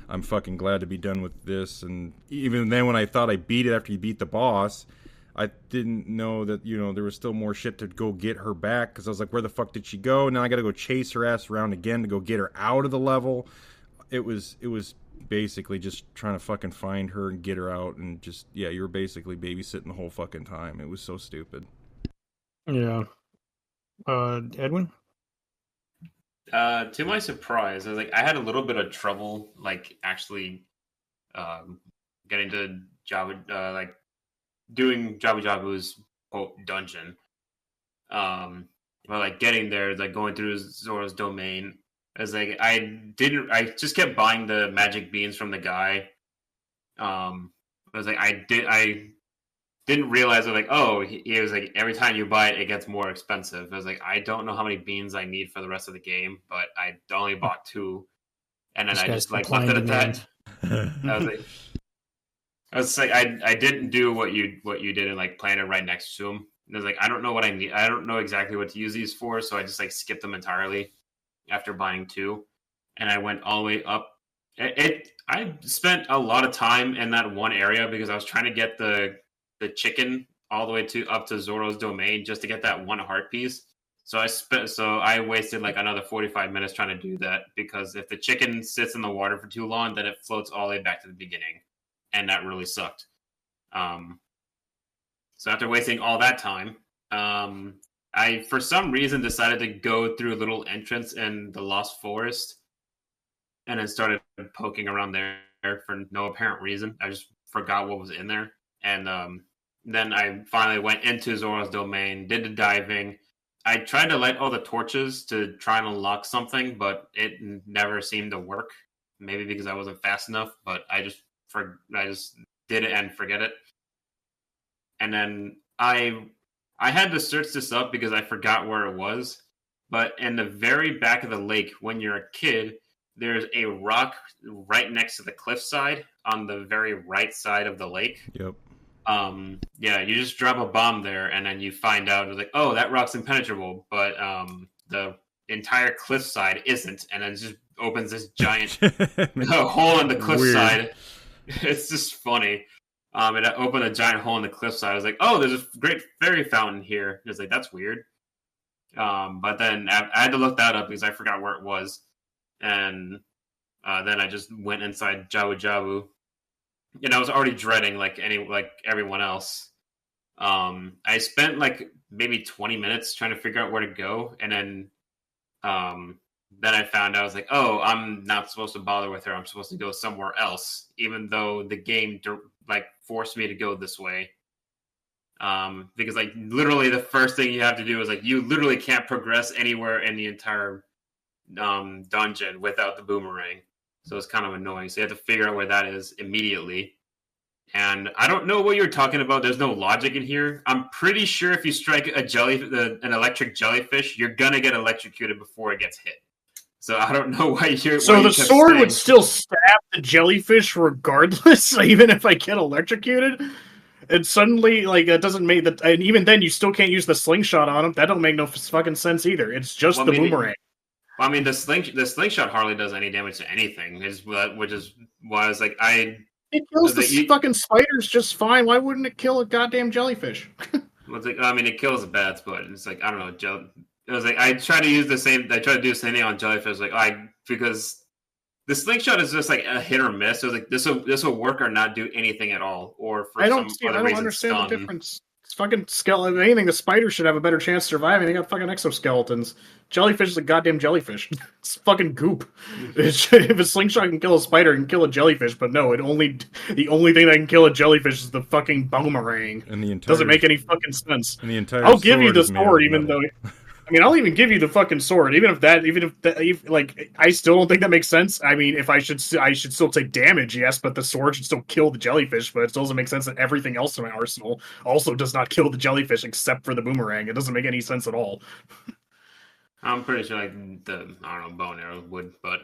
Speaker 1: I'm fucking glad to be done with this. And even then, when I thought I beat it after you beat the boss, I didn't know that, there was still more shit to go get her back, because I was like, where the fuck did she go? Now I got to go chase her ass around again to go get her out of the level. It was basically just trying to fucking find her and get her out, and just, you were basically babysitting the whole fucking time. It was so stupid.
Speaker 2: Yeah. Edwin?
Speaker 3: To my surprise, I had a little bit of trouble, actually getting to Jabba, doing Jabu Jabu's quote dungeon. Getting there, going through Zora's domain. I just kept buying the magic beans from the guy. I didn't realize he was every time you buy it gets more expensive. I was I don't know how many beans I need for the rest of the game, but I only bought 2, and then I just left it at that. I didn't do what you did and plant it right next to him. And I was I don't know what I need. I don't know exactly what to use these for, so I just skipped them entirely after buying 2, and I went all the way up. I spent a lot of time in that one area because I was trying to get the chicken all the way up to Zoro's domain just to get that one heart piece. So I wasted another 45 minutes trying to do that, because if the chicken sits in the water for too long, then it floats all the way back to the beginning. And that really sucked. So after wasting all that time, I, for some reason, decided to go through a little entrance in the Lost Forest, and then started poking around there for no apparent reason. I just forgot what was in there. And then I finally went into Zora's domain, did the diving. I tried to light all the torches to try and unlock something, but it never seemed to work. Maybe because I wasn't fast enough, but I just did it and forget it. And then I had to search this up because I forgot where it was. But in the very back of the lake, when you're a kid, there's a rock right next to the cliffside on the very right side of the lake.
Speaker 1: Yep.
Speaker 3: You just drop a bomb there, and then you find out oh, that rock's impenetrable, but the entire cliffside isn't, and then it just opens this giant hole in the cliffside. It's just funny. It opened a giant hole in the cliffside. I was oh, there's a great fairy fountain here. It's that's weird. But then I had to look that up because I forgot where it was. And Then I just went inside Jabu Jabu, and I was already dreading like everyone else. I spent like maybe 20 minutes trying to figure out where to go, and then I found out I was like, oh, I'm not supposed to bother with her. I'm supposed to go somewhere else, even though the game like forced me to go this way. Because like literally the first thing you have to do is like you literally can't progress anywhere in the entire dungeon without the boomerang. So it's kind of annoying. So you have to figure out where that is immediately. And I don't know what you're talking about. There's no logic in here. I'm pretty sure if you strike an electric jellyfish, you're gonna get electrocuted before it gets hit. So I don't know why you're.
Speaker 4: So
Speaker 3: why
Speaker 4: the
Speaker 3: you kept
Speaker 4: sword
Speaker 3: saying,
Speaker 4: would still stab the jellyfish regardless, even if I get electrocuted. And suddenly, like, it doesn't make that. And even then, you still can't use the slingshot on him. That don't make no fucking sense either. It's just
Speaker 3: Well,
Speaker 4: the
Speaker 3: I mean,
Speaker 4: boomerang.
Speaker 3: Well, I mean, the slingshot hardly does any damage to anything. Which is why I was like,
Speaker 4: It kills
Speaker 3: was
Speaker 4: the fucking spiders just fine. Why wouldn't it kill a goddamn jellyfish?
Speaker 3: was like, I mean, it kills the bats, but it's like I don't know. It was like I try to do the same thing on jellyfish. Like because the slingshot is just like a hit or miss. So it was like this will work or not do anything at all, or for
Speaker 4: I don't
Speaker 3: reason
Speaker 4: understand
Speaker 3: stun.
Speaker 4: the difference. It's fucking skeleton. If anything, the spider should have a better chance of surviving. They got fucking exoskeletons. Jellyfish is a goddamn jellyfish. It's fucking goop. If a slingshot can kill a spider, it can kill a jellyfish. But no, the only thing that can kill a jellyfish is the fucking boomerang.
Speaker 1: And the entire
Speaker 4: Doesn't make any fucking sense.
Speaker 1: And the entire
Speaker 4: I'll give you the
Speaker 1: is made out
Speaker 4: sword,
Speaker 1: of
Speaker 4: even
Speaker 1: metal.
Speaker 4: though. I mean, I'll even give you the fucking sword, even if like, I still don't think that makes sense. I mean, if I should still take damage, yes, but the sword should still kill the jellyfish. But it still doesn't make sense that everything else in my arsenal also does not kill the jellyfish except for the boomerang. It doesn't make any sense at all.
Speaker 3: I'm pretty sure like I don't know, bow and arrow would, but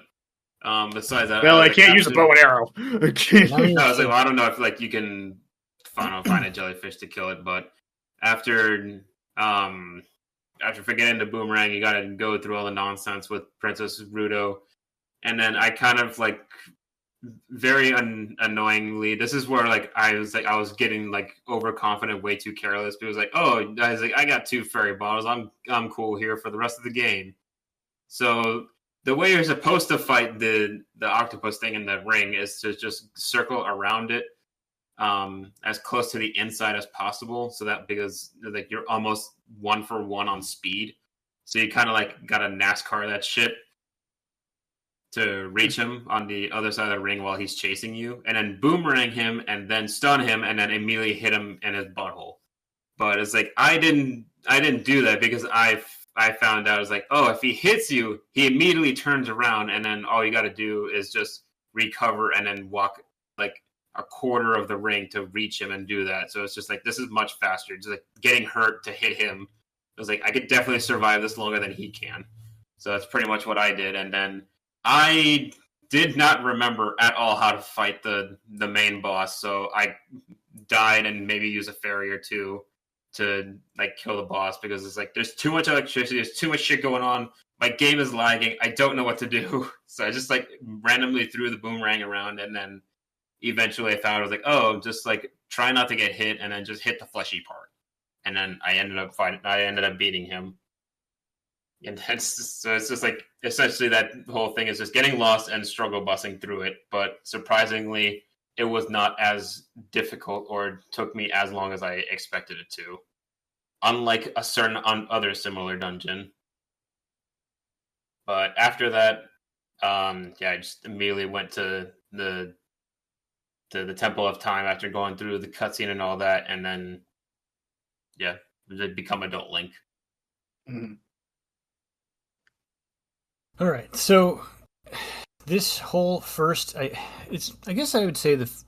Speaker 3: besides that,
Speaker 4: Well, I
Speaker 3: like,
Speaker 4: can't use a bow and arrow.
Speaker 3: I was like, well, I don't know if like you can find a jellyfish to kill it, but after forgetting the boomerang, you gotta go through all the nonsense with Princess Rudo, and then I kind of like very annoyingly, this is where like I was getting like overconfident, way too careless. Because like, oh, I was like, I got 2 fairy bottles, I'm cool here for the rest of the game. So the way you're supposed to fight the octopus thing in the ring is to just circle around it as close to the inside as possible, so that because like you're almost 1-for-1 on speed, so you kind of like got to NASCAR that shit to reach him on the other side of the ring while he's chasing you, and then boomerang him, and then stun him, and then immediately hit him in his butthole. But it's like I didn't do that because I found out, it's like, oh, if he hits you, he immediately turns around, and then all you got to do is just recover and then walk like a quarter of the ring to reach him and do that. So it's just like, this is much faster. Just like getting hurt to hit him. It was like, I could definitely survive this longer than he can. So that's pretty much what I did. And then I did not remember at all how to fight the main boss. So I died and maybe use a fairy or two to like kill the boss, because it's like, there's too much electricity. There's too much shit going on. My game is lagging. I don't know what to do. So I just like randomly threw the boomerang around, and then eventually I found, I was like, oh, just like try not to get hit, and then just hit the fleshy part. And then I ended up beating him. And so it's just like, essentially that whole thing is just getting lost and struggle busing through it. But surprisingly, it was not as difficult or took me as long as I expected it to. Unlike a certain other similar dungeon. But after that, I just immediately went to the Temple of Time after going through the cutscene and all that, and then become adult Link.
Speaker 4: Mm-hmm.
Speaker 2: All right, so this whole first, I guess I would say it's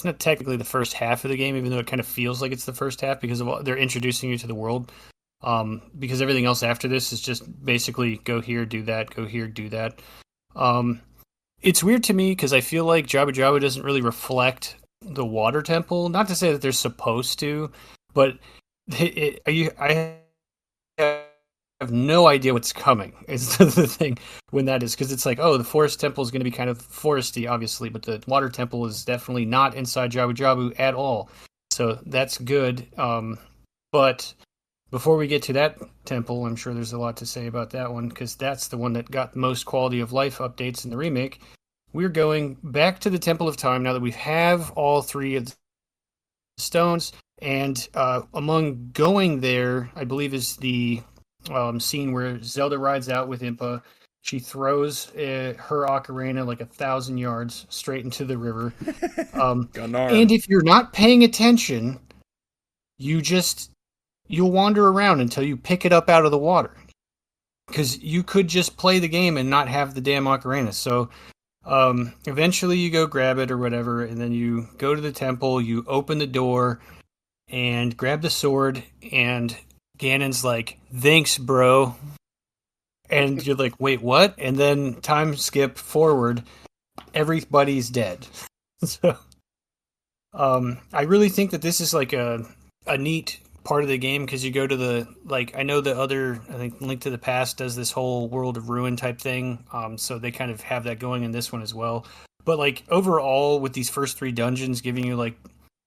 Speaker 2: not technically the first half of the game, even though it kind of feels like it's the first half because of they're introducing you to the world. Because everything else after this is just basically go here, do that, go here, do that. It's weird to me because I feel like Jabu Jabu doesn't really reflect the water temple. Not to say that they're supposed to, but I have no idea what's coming is the thing when that is, because it's like, oh, the forest temple is going to be kind of foresty, obviously, but the water temple is definitely not inside Jabu Jabu at all. So that's good. But before we get to that temple, I'm sure there's a lot to say about that one, because that's the one that got the most quality of life updates in the remake. we're going back to the Temple of Time now that we have all 3 of the stones. And among going there, I believe is the scene where Zelda rides out with Impa. She throws her ocarina like 1,000 yards straight into the river. And if you're not paying attention, you'll wander around until you pick it up out of the water. Because you could just play the game and not have the damn ocarina. So eventually you go grab it or whatever, and then you go to the temple, you open the door, and grab the sword, and Ganon's like, "Thanks, bro." And you're like, "Wait, what?" And then time skip forward, everybody's dead. So, I really think that this is like a neat part of the game because you go to the I know the other, I think Link to the Past does this whole World of Ruin type thing. So they kind of have that going in this one as well. But like overall, with these first 3 dungeons, giving you like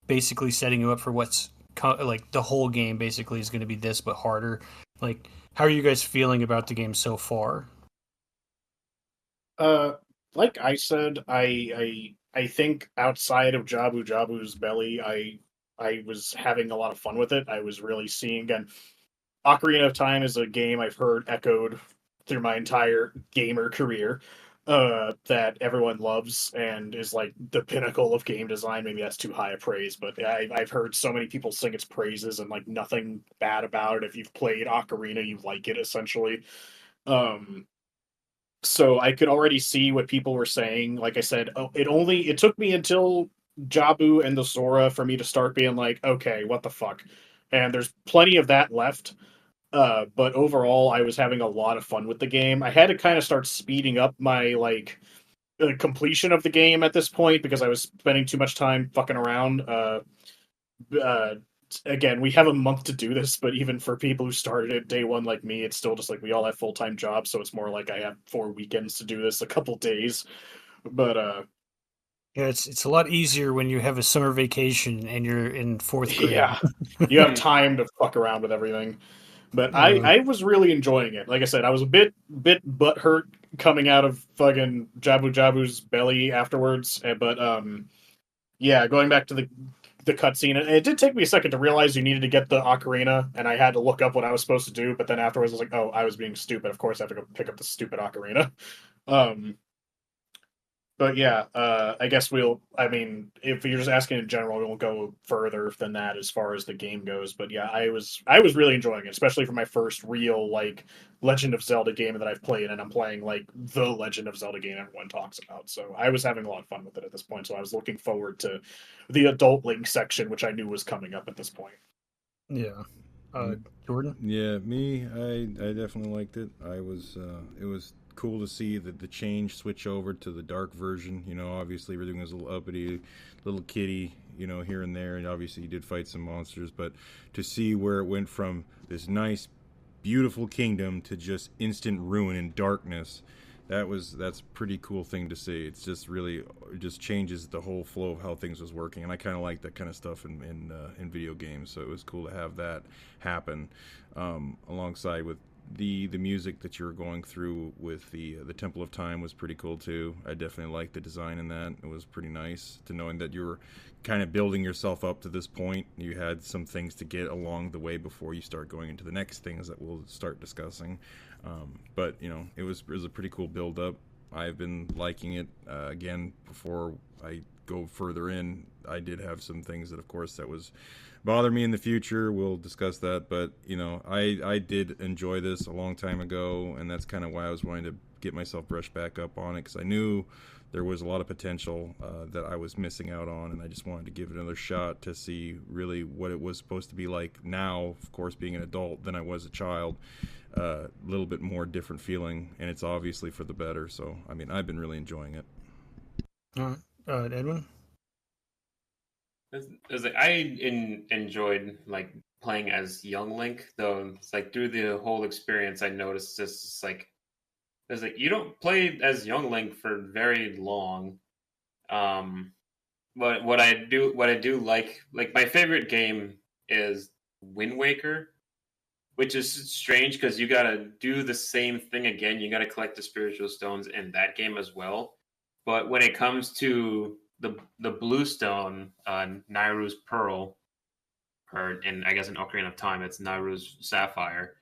Speaker 2: basically setting you up for what's like the whole game basically is going to be this but harder. Like, how are you guys feeling about the game so far?
Speaker 4: Like I said, I think outside of Jabu Jabu's belly, I was having a lot of fun with it. I was really seeing, again, Ocarina of Time is a game I've heard echoed through my entire gamer career, that everyone loves and is like the pinnacle of game design. Maybe that's too high a praise, but I've heard so many people sing its praises and like nothing bad about it. If you've played Ocarina, you like it essentially. Um, so I could already see what people were saying. Like I said, it took me until Jabu and the Sora for me to start being like, okay, what the fuck? And there's plenty of that left. But overall, I was having a lot of fun with the game. I had to kind of start speeding up my completion of the game at this point because I was spending too much time fucking around. Uh, Again, we have a month to do this, but even for people who started it day one like me, it's still just like we all have full-time jobs, so it's more like I have 4 weekends to do this, a couple days. But
Speaker 2: Yeah, it's a lot easier when you have a summer vacation and you're in 4th grade.
Speaker 4: yeah, you have time to fuck around with everything. But I was really enjoying it. Like I said, I was a bit butthurt coming out of fucking Jabu Jabu's belly afterwards. But yeah, going back to the cutscene, it did take me a second to realize you needed to get the ocarina, and I had to look up what I was supposed to do. But then afterwards, I was like, oh, I was being stupid. Of course, I have to go pick up the stupid ocarina. Um, but yeah, I guess I mean, if you're just asking in general, we won't go further than that as far as the game goes. But yeah, I was really enjoying it, especially for my first real like Legend of Zelda game that I've played, and I'm playing like the Legend of Zelda game everyone talks about. So I was having a lot of fun with it at this point. So I was looking forward to the adult Link section, which I knew was coming up at this point.
Speaker 2: Yeah. Jordan?
Speaker 1: Yeah, me, I definitely liked it. It was cool to see the change switch over to the dark version. You know, obviously everything was a little uppity, little kitty, you know, here and there, and obviously you did fight some monsters, but to see where it went from this nice, beautiful kingdom to just instant ruin and darkness, that's a pretty cool thing to see. It's just really, it just changes the whole flow of how things was working, and I kind of like that kind of stuff in video games. So it was cool to have that happen, alongside with the music that you're going through with the Temple of Time was pretty cool too. I definitely liked the design in that. It was pretty nice to knowing that you were kind of building yourself up to this point. You had some things to get along the way before you start going into the next things that we'll start discussing. But you know, it was a pretty cool build up. I've been liking it. Again, before I go further in, I did have some things that, of course, that was bother me in the future. We'll discuss that, but you know, I did enjoy this a long time ago, and that's kind of why I was wanting to get myself brushed back up on it, because I knew there was a lot of potential that I was missing out on, and I just wanted to give it another shot to see really what it was supposed to be like now, of course, being an adult than I was a child. A little bit more different feeling, and it's obviously for the better. So, I mean, I've been really enjoying it.
Speaker 2: All right. Edwin?
Speaker 3: Enjoyed like playing as young Link, though. It's like through the whole experience, I noticed this is like there's like you don't play as young Link for very long. But what I do like my favorite game is Wind Waker, which is strange because you gotta do the same thing again. You gotta collect the spiritual stones in that game as well. But when it comes to the blue stone, Nairu's pearl, or in I guess in Ocarina of Time, it's Nairu's sapphire.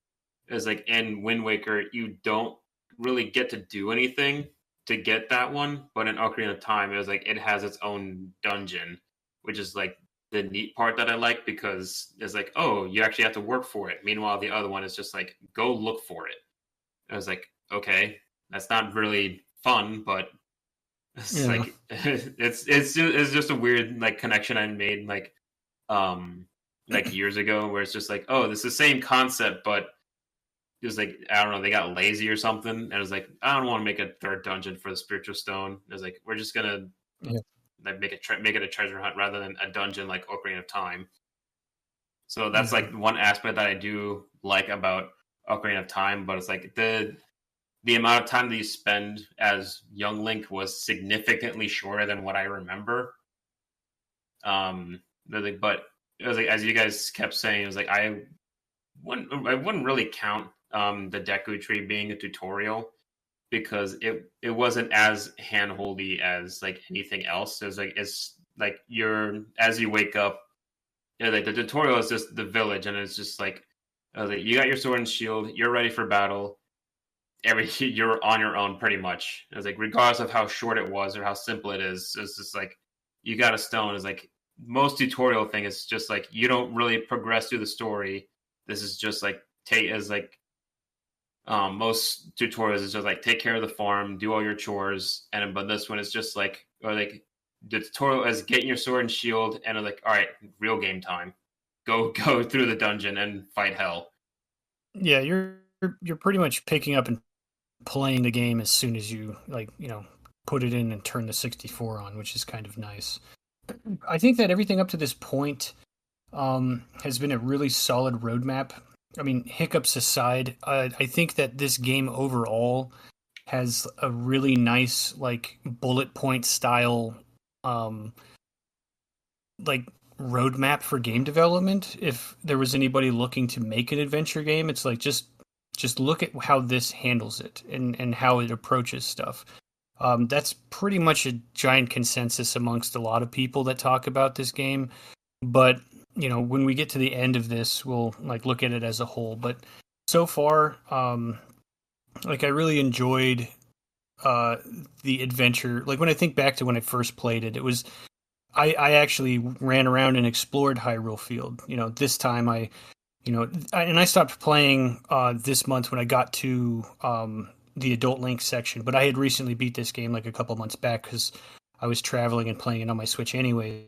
Speaker 3: Is like in Wind Waker, you don't really get to do anything to get that one, but in Ocarina of Time, it was like it has its own dungeon, which is like the neat part that I like because it's like, oh, you actually have to work for it. Meanwhile, the other one is just like, go look for it. I was like, okay, that's not really fun, but it's like it's just a weird like connection I made like years ago where it's just like, oh, this is the same concept, but it was like, I don't know, they got lazy or something, and it was like, I don't want to make a third dungeon for the spiritual stone. It was like, we're just gonna like make it a treasure hunt rather than a dungeon like Ocarina of Time. So that's like one aspect that I do like about Ocarina of Time, but it's like the amount of time that you spend as young Link was significantly shorter than what I remember. But it was like, as you guys kept saying, it was like I wouldn't really count the Deku Tree being a tutorial because it wasn't as handholdy as like anything else. It's like as you wake up, like the tutorial is just the village, and it's just like, you got your sword and shield, you're ready for battle. You're on your own pretty much. It's like regardless of how short it was or how simple it is, it's just like you got a stone. It's like most tutorial thing is just like you don't really progress through the story. This is just like most tutorials is just like take care of the farm, do all your chores, but this one is just like, or like the tutorial is getting your sword and shield, and like, all right, real game time, go through the dungeon and fight hell.
Speaker 2: Yeah, you're pretty much picking up and playing the game as soon as you put it in and turn the 64 on, which is kind of nice. I think that everything up to this point has been a really solid roadmap. I mean, hiccups aside, I think that this game overall has a really nice, like, bullet point style, like, roadmap for game development. If there was anybody looking to make an adventure game, it's like, just look at how this handles it and how it approaches stuff. That's pretty much a giant consensus amongst a lot of people that talk about this game. But when we get to the end of this, we'll like look at it as a whole. But so far, I really enjoyed the adventure. Like when I think back to when I first played it, I actually ran around and explored Hyrule Field. This time and I stopped playing this month when I got to the Adult Link section. But I had recently beat this game like a couple months back because I was traveling and playing it on my Switch anyway.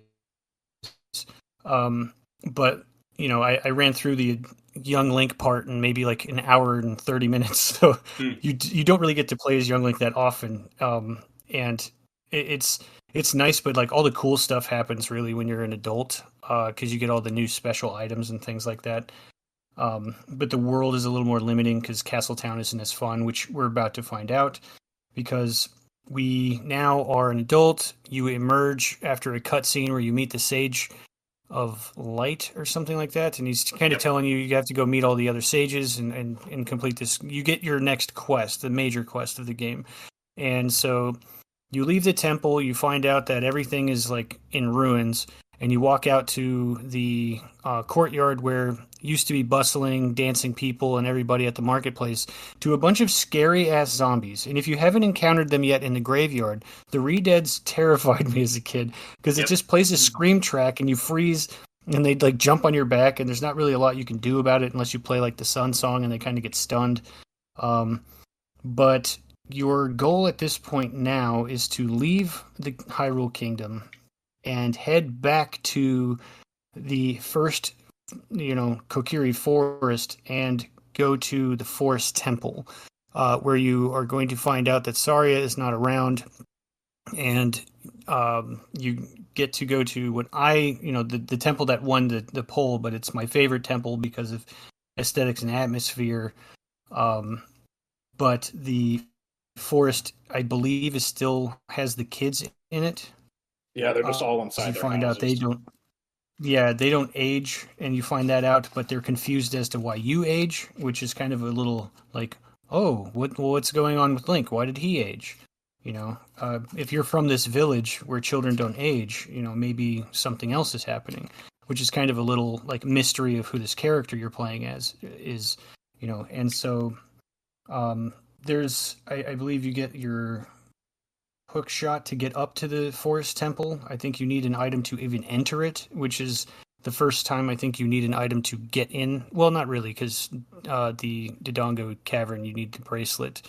Speaker 2: But I ran through the Young Link part in maybe like an hour and 30 minutes. So you don't really get to play as Young Link that often. And it's nice, but like all the cool stuff happens really when you're an adult, because you get all the new special items and things like that. But the world is a little more limiting because Castletown isn't as fun, which we're about to find out because we now are an adult. You emerge after a cutscene where you meet the Sage of Light or something like that, and he's kind of telling you have to go meet all the other sages and complete this. You get your next quest, the major quest of the game, and so you leave the temple. You find out that everything is like in ruins, and you walk out to the courtyard where used to be bustling, dancing people and everybody at the marketplace to a bunch of scary-ass zombies. And if you haven't encountered them yet in the graveyard, the Re-Deads terrified me as a kid because it just plays a scream track and you freeze and they like jump on your back and there's not really a lot you can do about it unless you play like the Sun Song and they kind of get stunned. But your goal at this point now is to leave the Hyrule Kingdom and head back to the first Kokiri Forest and go to the Forest Temple, where you are going to find out that Saria is not around, and you get to go to what the temple that won the poll, but it's my favorite temple because of aesthetics and atmosphere. But the forest, I believe, still has the kids in it.
Speaker 4: Yeah, they're just all inside.
Speaker 2: You
Speaker 4: their
Speaker 2: find
Speaker 4: houses.
Speaker 2: out they don't. Yeah, they don't age, and you find that out, but they're confused as to why you age, which is kind of a little like, oh, what's going on with Link? Why did he age? If you're from this village where children don't age, maybe something else is happening, which is kind of a little like mystery of who this character you're playing as is, and so there's, I believe you get your hook shot to get up to the forest temple. I think you need an item to even enter it, which is the first time I think you need an item to get in. Well, not really, because the Dodongo Cavern, you need the bracelet.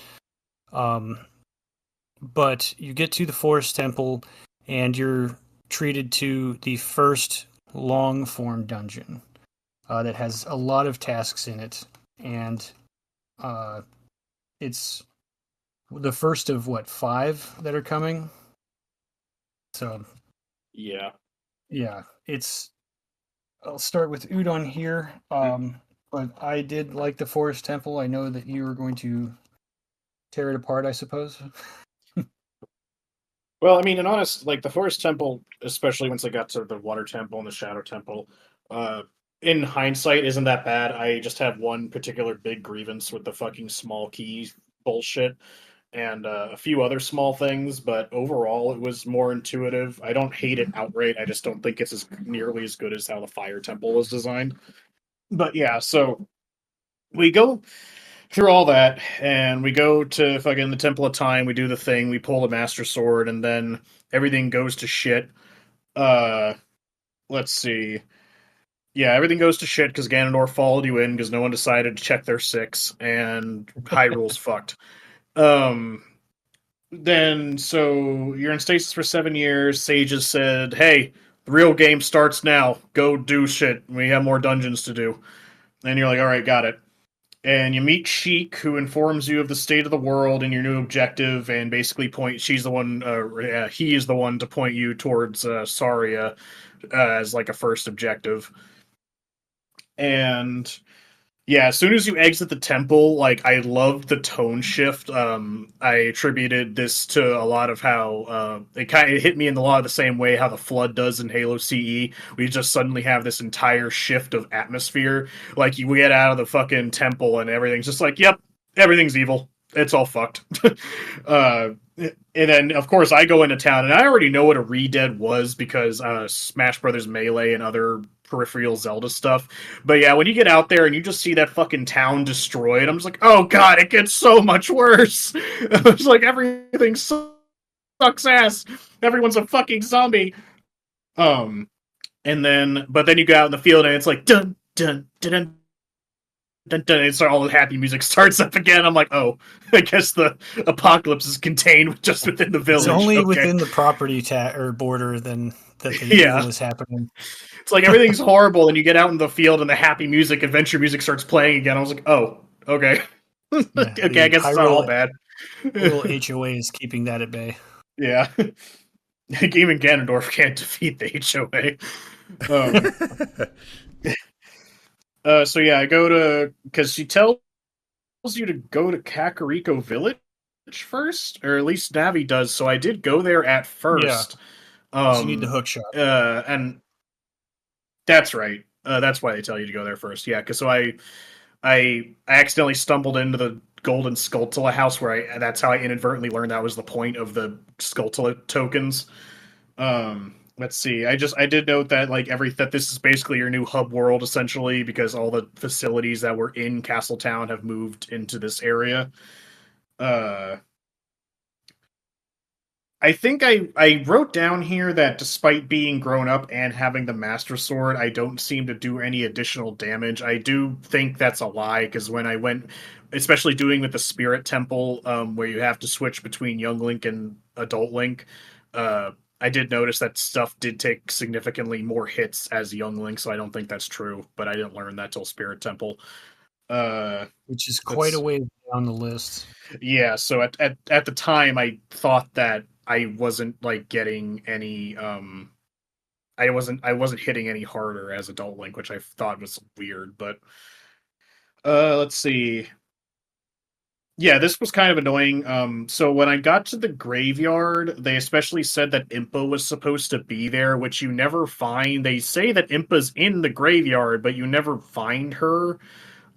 Speaker 2: But you get to the forest temple, and you're treated to the first long form dungeon that has a lot of tasks in it, and it's the first of what, 5 that are coming. So
Speaker 4: yeah,
Speaker 2: it's. I'll start with Udon here. But I did like the forest temple. I know that you were going to tear it apart, I suppose.
Speaker 4: Well, I mean, in honest, like the Forest Temple, especially once I got to the Water Temple and the Shadow Temple, uh, in hindsight, isn't that bad. I just have one particular big grievance with the fucking small key bullshit and a few other small things, but overall, it was more intuitive. I don't hate it outright. I just don't think it's as nearly as good as how the Fire Temple was designed. But yeah, so we go through all that, and we go to fucking the Temple of Time. We do the thing. We pull the Master Sword, and then everything goes to shit. Uh, let's see. Yeah, everything goes to shit because Ganondorf followed you in because no one decided to check their 6, and Hyrule's fucked. Um, then so you're in stasis for 7 years. Sages said, "Hey, the real game starts now. Go do shit. We have more dungeons to do." And you're like, "All right, got it." And you meet Sheik, who informs you of the state of the world and your new objective, and basically she's the one, he is the one to point you towards Saria as like a first objective. And yeah, as soon as you exit the temple, like I loved the tone shift. I attributed this to a lot of how it hit me in a lot of the same way how the flood does in Halo CE. We just suddenly have this entire shift of atmosphere. Like we get out of the fucking temple and everything's just like, yep, everything's evil. It's all fucked. And then of course I go into town and I already know what a Re-Dead was because Smash Brothers Melee and other peripheral Zelda stuff. But yeah, when you get out there and you just see that fucking town destroyed, I'm just like, oh god, it gets so much worse. It's like everything sucks ass. Everyone's a fucking zombie. And then, but then you go out in the field and it's like dun dun dun dun. Dun, dun, and so all the happy music starts up again. I'm like, oh, I guess the apocalypse is contained just within the village.
Speaker 2: It's only
Speaker 4: okay.
Speaker 2: within the property or border then that the
Speaker 4: Yeah.
Speaker 2: evil is happening.
Speaker 4: It's like everything's horrible, and you get out in the field, and the happy music, adventure music starts playing again. I was like, oh, okay.
Speaker 2: Yeah,
Speaker 4: Okay, I guess it's not all bad.
Speaker 2: Little HOA is keeping that at bay.
Speaker 4: Yeah. Even Ganondorf can't defeat the HOA. So yeah, I go to, because she tells you to go to Kakariko Village first, or at least Navi does, so I did go there at first.
Speaker 2: Yeah. So you need the hook shot.
Speaker 4: And that's right. That's why they tell you to go there first. Yeah, because so I accidentally stumbled into the Golden Skulltula house where that's how I inadvertently learned that was the point of the Skulltula tokens. Let's see. I did note that that this is basically your new hub world essentially because all the facilities that were in Castletown have moved into this area. I think I wrote down here that despite being grown up and having the Master Sword, I don't seem to do any additional damage. I do think that's a lie, because when I went, especially doing with the Spirit Temple, where you have to switch between Young Link and Adult Link, I did notice that stuff did take significantly more hits as Young Link, so I don't think that's true, but I didn't learn that till Spirit Temple.
Speaker 2: Which is quite a way down the list.
Speaker 4: Yeah, so at the time, I thought that I wasn't getting any I wasn't hitting any harder as Adult Link, which I thought was weird, but let's see. Yeah, this was kind of annoying. So when I got to the graveyard, they especially said that Impa was supposed to be there, which you never find. They say that Impa's in the graveyard, but you never find her.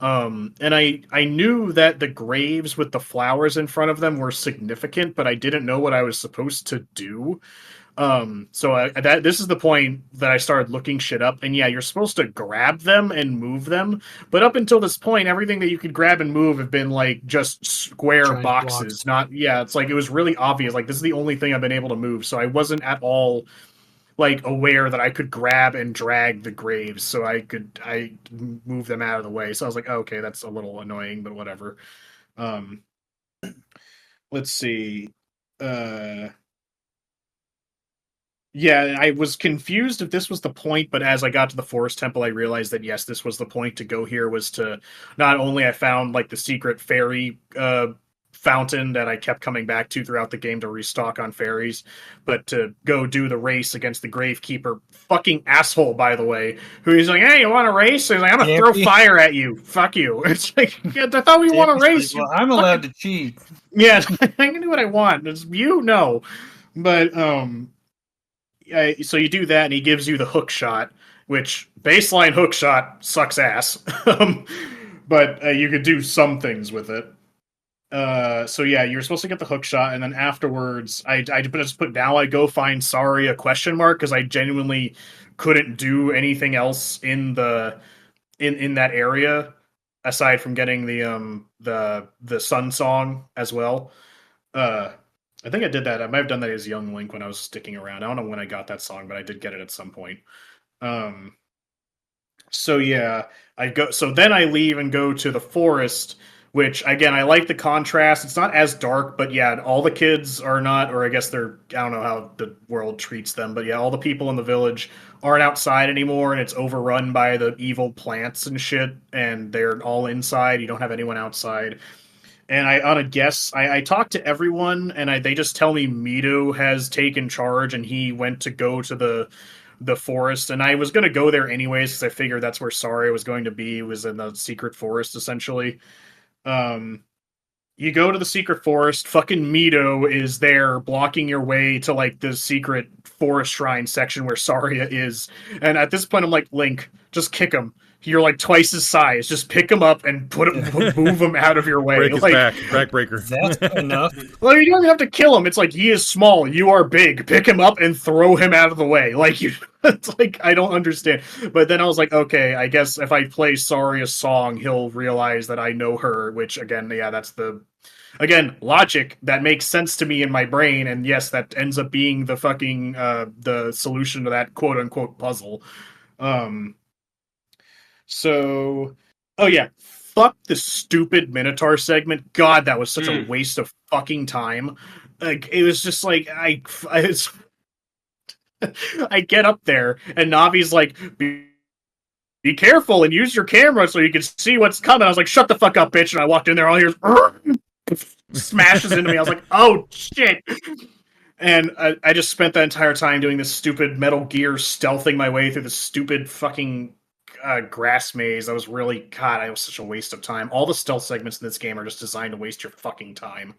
Speaker 4: And I knew that the graves with the flowers in front of them were significant, but I didn't know what I was supposed to do. This is the point that I started looking shit up, and yeah, you're supposed to grab them and move them, but up until this point, everything that you could grab and move have been like just square
Speaker 2: Giant
Speaker 4: boxes.
Speaker 2: blocks.
Speaker 4: Not yeah, it's like it was really obvious. Like this is the only thing I've been able to move, so I wasn't at all like aware that I could grab and drag the graves, so I move them out of the way. So I was like, oh, okay, that's a little annoying, but whatever. Um, let's see. Uh, Yeah, I was confused if this was the point, but as I got to the forest temple, I realized that yes, this was the point to go here. Was to not only I found like the secret fairy fountain that I kept coming back to throughout the game to restock on fairies, but to go do the race against the gravekeeper, fucking asshole, by the way, who he's like, hey, you want a race? He's like, I'm gonna throw fire at you. Fuck you. It's like, I thought we want a race.
Speaker 2: Like, well, I'm allowed to cheat.
Speaker 4: Yeah, I can do what I want. It's you, no, but so you do that, and he gives you the hook shot, which baseline hook shot sucks ass. But you could do some things with it. So yeah, you're supposed to get the hook shot, and then afterwards, I just put now I go find sorry a question mark because I genuinely couldn't do anything else in in that area aside from getting the sun song as well. I think I did that. I might have done that as Young Link when I was sticking around. I don't know when I got that song, but I did get it at some point. Um, so yeah, I go. So then I leave and go to the forest, which again I like the contrast. It's not as dark, but yeah, all the kids are not, or I guess they're. I don't know how the world treats them, but yeah, all the people in the village aren't outside anymore, and it's overrun by the evil plants and shit, and they're all inside. You don't have anyone outside. And on a guess, I talked to everyone, and they just tell me Mito has taken charge, and he went to go to the forest. And I was going to go there anyways because I figured that's where Saria was going to be. It was in the secret forest, essentially. You go to the secret forest. Fucking Mito is there, blocking your way to like the secret forest shrine section where Saria is. And at this point, I'm like, Link, just kick him. You're like twice his size. Just pick him up and move him out of your way.
Speaker 1: Break his
Speaker 4: like,
Speaker 1: backbreaker.
Speaker 2: That's good enough.
Speaker 4: Well, you don't even have to kill him. It's like he is small, you are big. Pick him up and throw him out of the way. Like you, it's like I don't understand. But then I was like, okay, I guess if I play Saria's song, he'll realize that I know her. Which again, yeah, that's the logic that makes sense to me in my brain. And yes, that ends up being the fucking the solution to that quote unquote puzzle. So, oh yeah, fuck the stupid Minotaur segment. God, that was such a waste of fucking time. Like it was just like I get up there and Navi's like, be careful and use your camera so you can see what's coming. I was like, shut the fuck up, bitch! And I walked in there, all here's smashes into me. I was like, oh shit. And I just spent that entire time doing this stupid Metal Gear stealthing my way through the stupid fucking grass maze. I was really, God, it was such a waste of time. All the stealth segments in this game are just designed to waste your fucking time.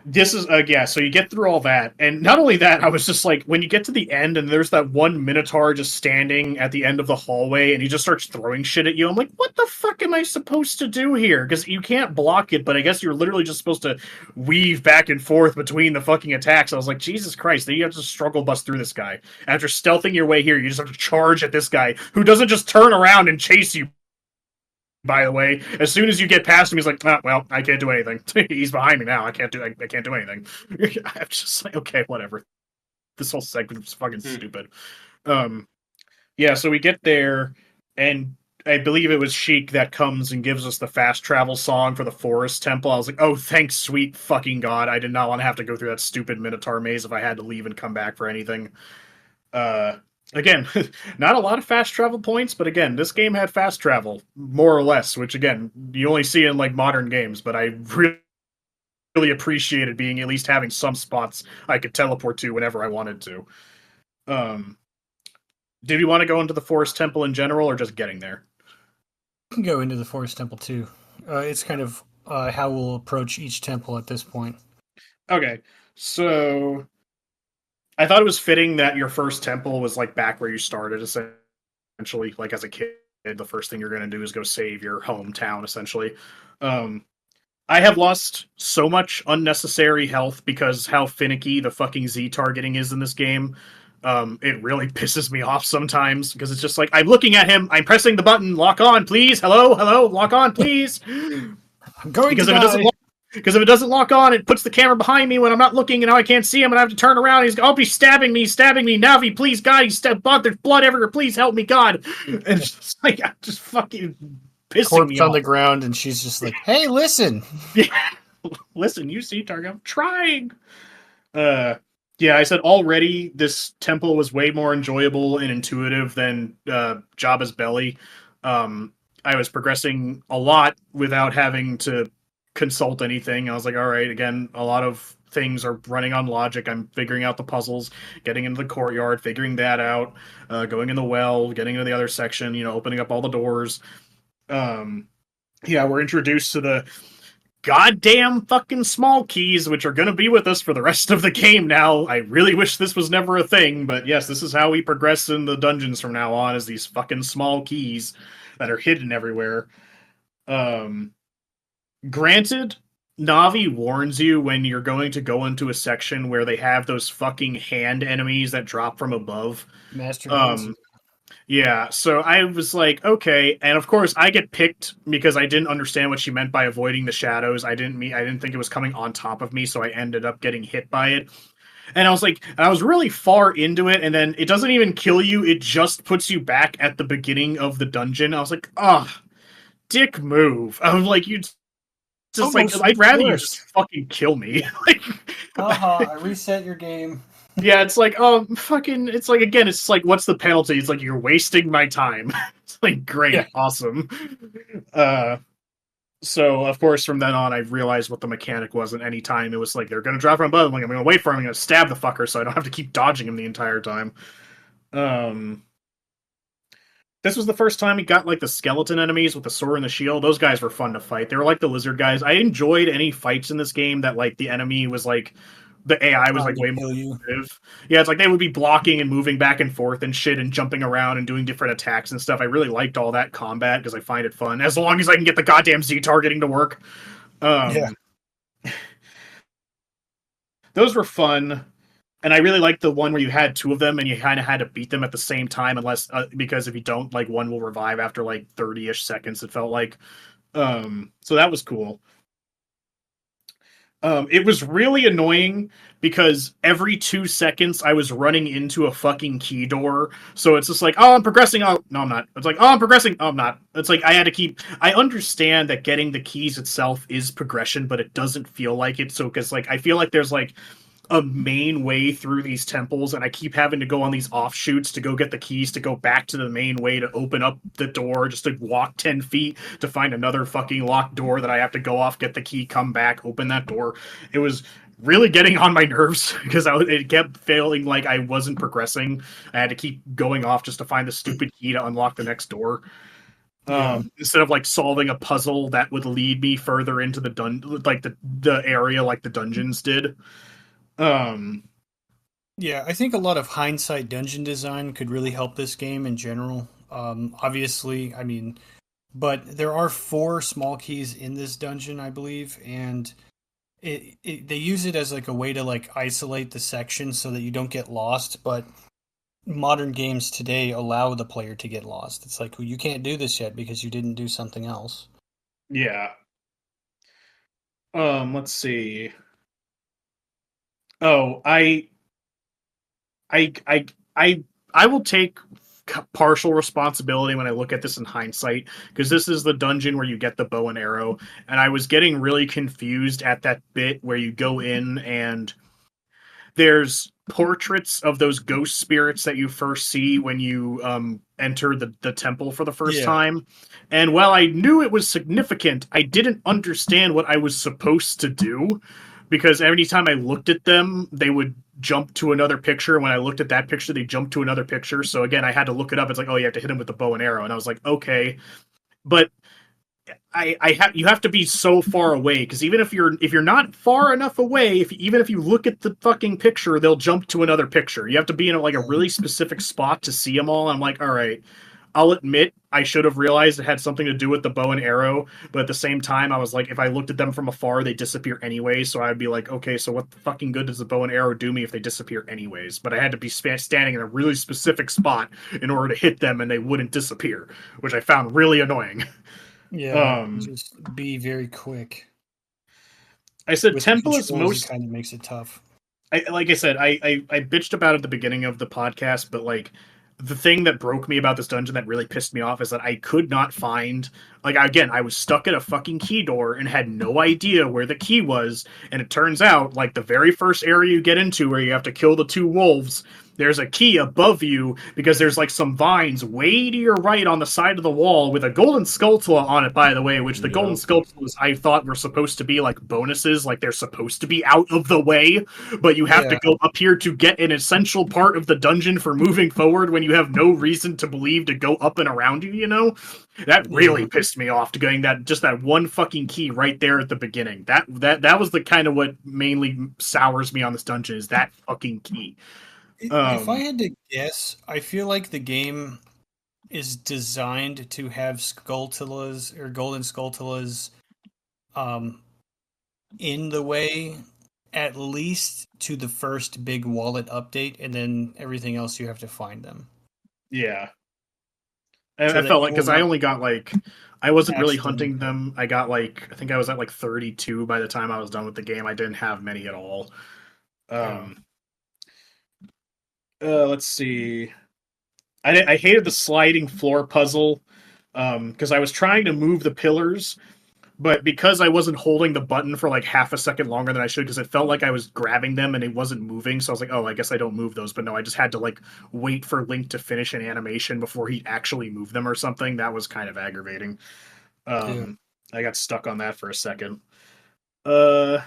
Speaker 4: This is yeah, so you get through all that, and not only that, I was just like, when you get to the end and there's that one Minotaur just standing at the end of the hallway and he just starts throwing shit at you, I'm like, what the fuck am I supposed to do here? Because you can't block it, but I guess you're literally just supposed to weave back and forth between the fucking attacks. I was like, Jesus Christ, then you have to struggle bust through this guy. After stealthing your way here, you just have to charge at this guy who doesn't just turn around and chase you. By the way, as soon as you get past him, he's like, oh, well, I can't do anything. He's behind me now. I can't do anything. I'm just like, okay, whatever. This whole segment was fucking stupid. Yeah, so we get there, and I believe it was Sheik that comes and gives us the fast travel song for the Forest Temple. I was like, oh, thanks, sweet fucking God. I did not want to have to go through that stupid Minotaur maze if I had to leave and come back for anything. Again, not a lot of fast travel points, but again, this game had fast travel, more or less, which again, you only see in like modern games, but I really appreciated being at least having some spots I could teleport to whenever I wanted to. Did you want to go into the Forest Temple in general, or just getting there?
Speaker 2: You can go into the Forest Temple too. It's kind of how we'll approach each temple at this point.
Speaker 4: Okay, so I thought it was fitting that your first temple was like back where you started, essentially. essentially. Like as a kid, the first thing you're going to do is go save your hometown, essentially. I have lost so much unnecessary health because how finicky the fucking Z targeting is in this game. It really pisses me off sometimes because it's just like, I'm looking at him, I'm pressing the button, lock on, please, hello, lock on, please.
Speaker 2: I'm going
Speaker 4: because
Speaker 2: to
Speaker 4: if
Speaker 2: die.
Speaker 4: if it doesn't lock on, it puts the camera behind me when I'm not looking, and now I can't see him, and I have to turn around. And he's stabbing me, Navi, please, God, there's blood everywhere, please help me, God. And it's just like, I'm just fucking pissing
Speaker 2: Corpse
Speaker 4: me
Speaker 2: on
Speaker 4: off.
Speaker 2: the ground, and she's just like, "Hey, listen,
Speaker 4: listen, you see, target, I'm trying." Yeah, I said already this temple was way more enjoyable and intuitive than Jabba's belly. I was progressing a lot without having to consult anything. I was like, all right, again, a lot of things are running on logic. I'm figuring out the puzzles, getting into the courtyard, figuring that out, going in the well, getting into the other section, opening up all the doors. Yeah, we're introduced to the goddamn fucking small keys, which are going to be with us for the rest of the game now. I really wish this was never a thing, but yes, this is how we progress in the dungeons from now on, is these fucking small keys that are hidden everywhere. Granted, Navi warns you when you're going to go into a section where they have those fucking hand enemies that drop from above.
Speaker 2: Master Hands."
Speaker 4: Yeah, so I was like, okay, and of course I get picked because I didn't understand what she meant by avoiding the shadows. I didn't think it was coming on top of me, so I ended up getting hit by it. And I was really far into it, and then it doesn't even kill you, it just puts you back at the beginning of the dungeon. I was like, dick move. I was like, you just like, I'd rather you just fucking kill me. Like,
Speaker 2: I reset your game.
Speaker 4: yeah, it's like, it's like, again, it's like, what's the penalty? It's like, you're wasting my time. It's like, great, yeah. Awesome. So, of course, from then on, I realized what the mechanic was at any time. It was like, they're going to drop from above. I'm like, I'm going to wait for him. I'm going to stab the fucker so I don't have to keep dodging him the entire time. This was the first time we got, like, the skeleton enemies with the sword and the shield. Those guys were fun to fight. They were like the lizard guys. I enjoyed any fights in this game that, like, the enemy was, like, the AI was like way more effective. Yeah, it's like they would be blocking and moving back and forth and shit and jumping around and doing different attacks and stuff. I really liked all that combat because I find it fun. As long as I can get the goddamn Z targeting to work. Yeah. Those were fun. And I really liked the one where you had two of them and you kind of had to beat them at the same time, unless because if you don't, like, one will revive after like 30-ish seconds, it felt like. So that was cool. It was really annoying because every 2 seconds I was running into a fucking key door. So it's just like, oh, I'm progressing. Oh, no, I'm not. It's like, oh, I'm progressing. Oh, I'm not. It's like I had to keep. I understand that getting the keys itself is progression, but it doesn't feel like it. So, because like I feel like there's like a main way through these temples, and I keep having to go on these offshoots to go get the keys to go back to the main way to open up the door, just to walk 10 feet to find another fucking locked door that I have to go off, get the key, come back, open that door. It was really getting on my nerves because it kept feeling like I wasn't progressing. I had to keep going off just to find the stupid key to unlock the next door. Instead of like solving a puzzle that would lead me further into the the area like the dungeons did.
Speaker 2: Yeah, I think a lot of hindsight dungeon design could really help this game in general. Obviously, I mean, but there are 4 small keys in this dungeon, I believe, and they use it as like a way to like isolate the section so that you don't get lost. But modern games today allow the player to get lost. It's like, well, you can't do this yet because you didn't do something else.
Speaker 4: Yeah. Let's see. Oh, I will take partial responsibility when I look at this in hindsight, because this is the dungeon where you get the bow and arrow, and I was getting really confused at that bit where you go in and there's portraits of those ghost spirits that you first see when you enter the temple for the first time. And while I knew it was significant, I didn't understand what I was supposed to do. Because every time I looked at them, they would jump to another picture. When I looked at that picture, they jumped to another picture. So again, I had to look it up. It's like, oh, you have to hit him with the bow and arrow. And I was like, okay. But you have to be so far away, because even if you're not far enough away, even if you look at the fucking picture, they'll jump to another picture. You have to be in a really specific spot to see them all. I'm like, all right, I'll admit I should have realized it had something to do with the bow and arrow, but at the same time, I was like, if I looked at them from afar, they disappear anyway. So I'd be like, okay, so what the fucking good does the bow and arrow do me if they disappear anyways? But I had to be standing in a really specific spot in order to hit them, and they wouldn't disappear, which I found really annoying.
Speaker 2: Yeah, just be very quick.
Speaker 4: I said
Speaker 2: With
Speaker 4: temple is
Speaker 2: controls, it kind of makes it tough.
Speaker 4: Like I said, I bitched about it at the beginning of the podcast, but like the thing that broke me about this dungeon that really pissed me off is that I could not find, like, again, I was stuck at a fucking key door and had no idea where the key was, and it turns out, like, the very first area you get into where you have to kill the 2 wolves, there's a key above you because there's like some vines way to your right on the side of the wall with a golden skulltula on it, by the way, which the golden skulltulas I thought were supposed to be like bonuses, like they're supposed to be out of the way, but you have to go up here to get an essential part of the dungeon for moving forward when you have no reason to believe to go up and around you, you know? That really pissed me off, to getting that one fucking key right there at the beginning. That was the kind of what mainly sours me on this dungeon, is that fucking key.
Speaker 2: If I had to guess, I feel like the game is designed to have skulltulas or golden skulltulas in the way at least to the first big wallet update, and then everything else you have to find them.
Speaker 4: Yeah. I felt like, because I only got like, I wasn't really hunting them. I got like, I think I was at like 32 by the time I was done with the game. I didn't have many at all. Let's see. I hated the sliding floor puzzle because I was trying to move the pillars, but because I wasn't holding the button for like half a second longer than I should, because it felt like I was grabbing them and it wasn't moving, so I was like, oh, I guess I don't move those. But no, I just had to like wait for Link to finish an animation before he actually moved them or something. That was kind of aggravating. I got stuck on that for a second. Let's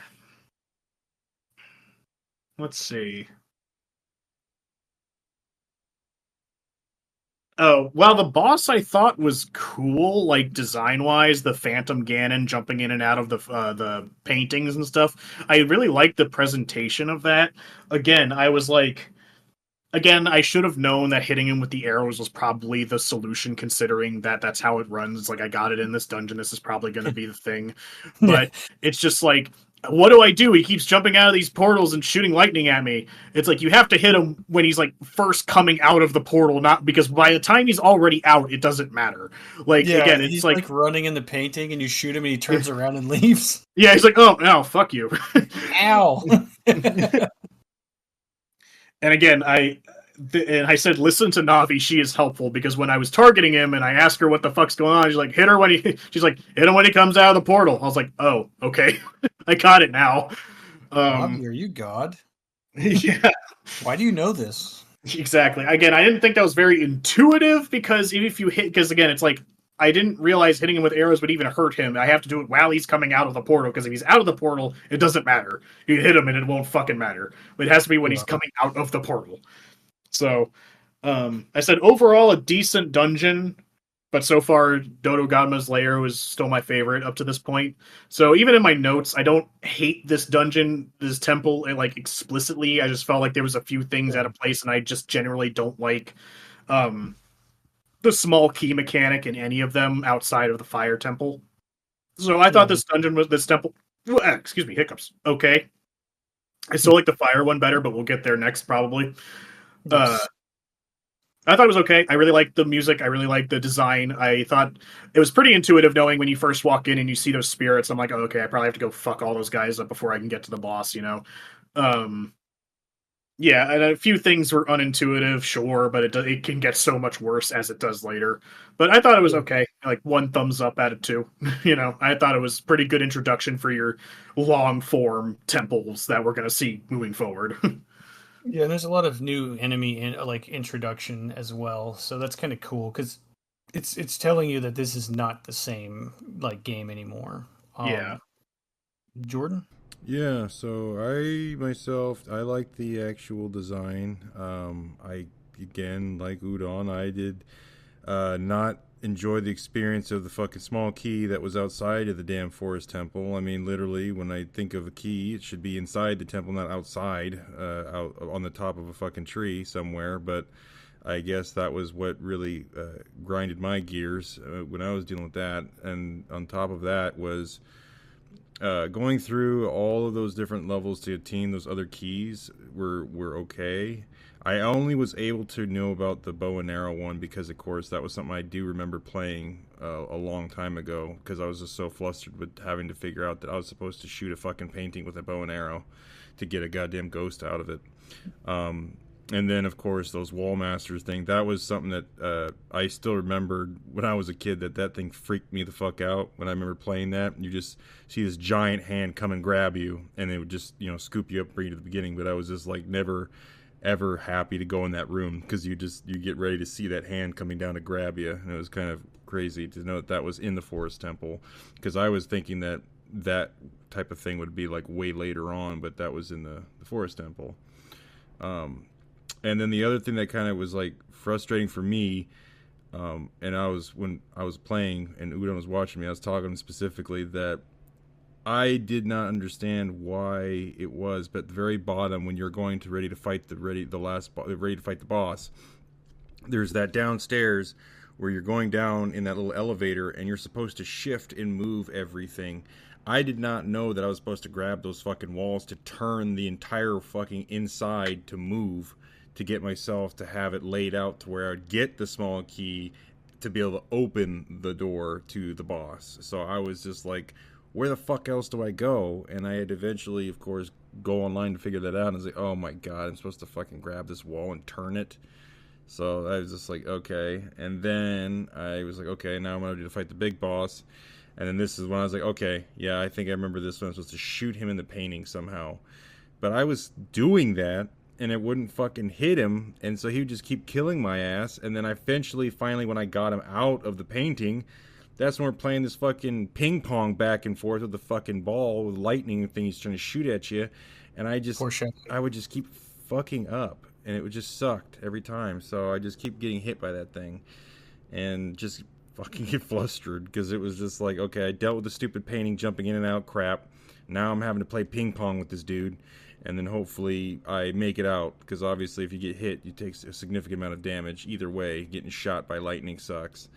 Speaker 4: see. Oh, well, the boss I thought was cool, like design-wise, the Phantom Ganon jumping in and out of the paintings and stuff. I really liked the presentation of that. Again, I was like, I should have known that hitting him with the arrows was probably the solution, considering that that's how it runs. It's like, I got it in this dungeon, this is probably going to be the thing. But it's just like, what do I do? He keeps jumping out of these portals and shooting lightning at me. It's like, you have to hit him when he's like first coming out of the portal, not because by the time he's already out, it doesn't matter. Like, again, it's
Speaker 2: he's
Speaker 4: like
Speaker 2: running in the painting and you shoot him and he turns around and leaves.
Speaker 4: Yeah, he's like, oh, no, fuck you.
Speaker 2: Ow.
Speaker 4: And again, I said, listen to Navi, she is helpful, because when I was targeting him and I asked her what the fuck's going on, she's like, hit him when he comes out of the portal. I was like, oh, okay. I got it now.
Speaker 2: Navi, are you God?
Speaker 4: Yeah.
Speaker 2: Why do you know this?
Speaker 4: Exactly. Again, I didn't think that was very intuitive, because if you hit, because again, it's like, I didn't realize hitting him with arrows would even hurt him. I have to do it while he's coming out of the portal, because if he's out of the portal, it doesn't matter. You hit him and it won't fucking matter. But it has to be when he's coming out of the portal. So, I said overall a decent dungeon, but so far Dodo Godma's Lair was still my favorite up to this point. So even in my notes, I don't hate this dungeon, this temple, like explicitly. I just felt like there was a few things out of place, and I just generally don't like the small key mechanic in any of them outside of the fire temple. So I thought this temple, excuse me, hiccups. Okay. I still like the fire one better, but we'll get there next probably. Yes. I thought it was okay. I really liked the music. I really liked the design. I thought it was pretty intuitive, knowing when you first walk in and you see those spirits, I'm like, oh, okay, I probably have to go fuck all those guys up before I can get to the boss, you know? Yeah, and a few things were unintuitive, sure, but it can get so much worse as it does later. But I thought it was okay. Like, 1 thumbs up out of 2. You know, I thought it was pretty good introduction for your long-form temples that we're going to see moving forward.
Speaker 2: Yeah, there's a lot of new enemy introduction as well, so that's kind of cool, because it's telling you that this is not the same game anymore.
Speaker 4: Yeah.
Speaker 2: Jordan?
Speaker 1: Yeah, so I like the actual design. I, again, like Udon, I did not enjoy the experience of the fucking small key that was outside of the damn forest temple. I mean, literally, when I think of a key, it should be inside the temple, not outside, out on the top of a fucking tree somewhere. But I guess that was what really grinded my gears when I was dealing with that. And on top of that was going through all of those different levels to attain those other keys were okay. I only was able to know about the bow and arrow one because, of course, that was something I do remember playing a long time ago, because I was just so flustered with having to figure out that I was supposed to shoot a fucking painting with a bow and arrow to get a goddamn ghost out of it. And then, of course, those wall masters thing, that was something that I still remembered when I was a kid, that thing freaked me the fuck out when I remember playing that. You just see this giant hand come and grab you, and it would just, scoop you up, bring you to the beginning. But I was just like never, ever happy to go in that room, because you get ready to see that hand coming down to grab you. And it was kind of crazy to know that was in the Forest Temple, because I was thinking that type of thing would be like way later on, but that was in the Forest Temple. And then the other thing that kind of was like frustrating for me, and when I was playing and Udon was watching me, I was talking specifically that I did not understand why it was, but at the very bottom, when you're going to ready to fight the boss, there's that downstairs where you're going down in that little elevator, and you're supposed to shift and move everything. I did not know that I was supposed to grab those fucking walls to turn the entire fucking inside to move, to get myself to have it laid out to where I'd get the small key to be able to open the door to the boss. So I was just like, where the fuck else do I go? And I had to eventually, of course, go online to figure that out. And I was like, oh my god, I'm supposed to fucking grab this wall and turn it. So I was just like, okay. And then I was like, okay, now I'm going to fight the big boss. And then this is when I was like, okay, yeah, I think I remember this one. I'm supposed to shoot him in the painting somehow. But I was doing that, and it wouldn't fucking hit him, and so he would just keep killing my ass. And then finally, when I got him out of the painting, that's when we're playing this fucking ping pong back and forth with the fucking ball with lightning thing he's trying to shoot at you. And I would just keep fucking up, and it would just sucked every time. So I just keep getting hit by that thing, and just fucking get flustered, because it was just like, okay, I dealt with the stupid painting jumping in and out crap. Now I'm having to play ping pong with this dude. And then hopefully I make it out, because obviously if you get hit, you take a significant amount of damage. Either way, getting shot by lightning sucks.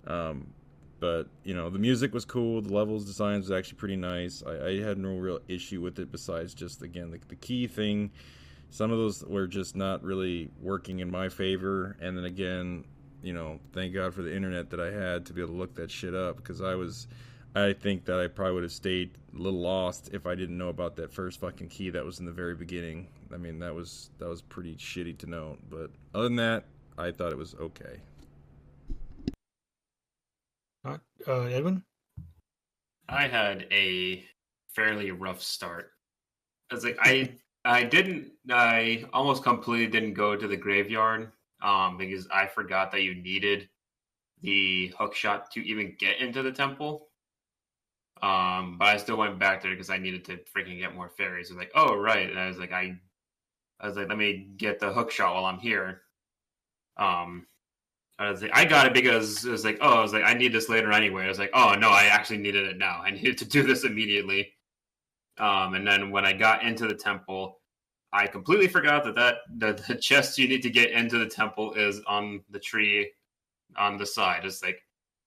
Speaker 1: But, the music was cool. The levels designs was actually pretty nice. I had no real issue with it, besides just, again, the key thing. Some of those were just not really working in my favor. And then again, thank God for the internet that I had to be able to look that shit up, because I think that I probably would have stayed a little lost if I didn't know about that first fucking key that was in the very beginning. I mean, that was pretty shitty to know. But other than that, I thought it was okay.
Speaker 2: Edwin?
Speaker 3: I had a fairly rough start. I was like, I almost completely didn't go to the graveyard, because I forgot that you needed the hook shot to even get into the temple. But I still went back there because I needed to freaking get more fairies. I was like, oh right, and I was like, let me get the hook shot while I'm here. I was like, I got it because it was like, I need this later anyway. I was like, oh no, I actually needed it now. I needed to do this immediately. And then when I got into the temple, I completely forgot that the chest you need to get into the temple is on the tree on the side. It's like,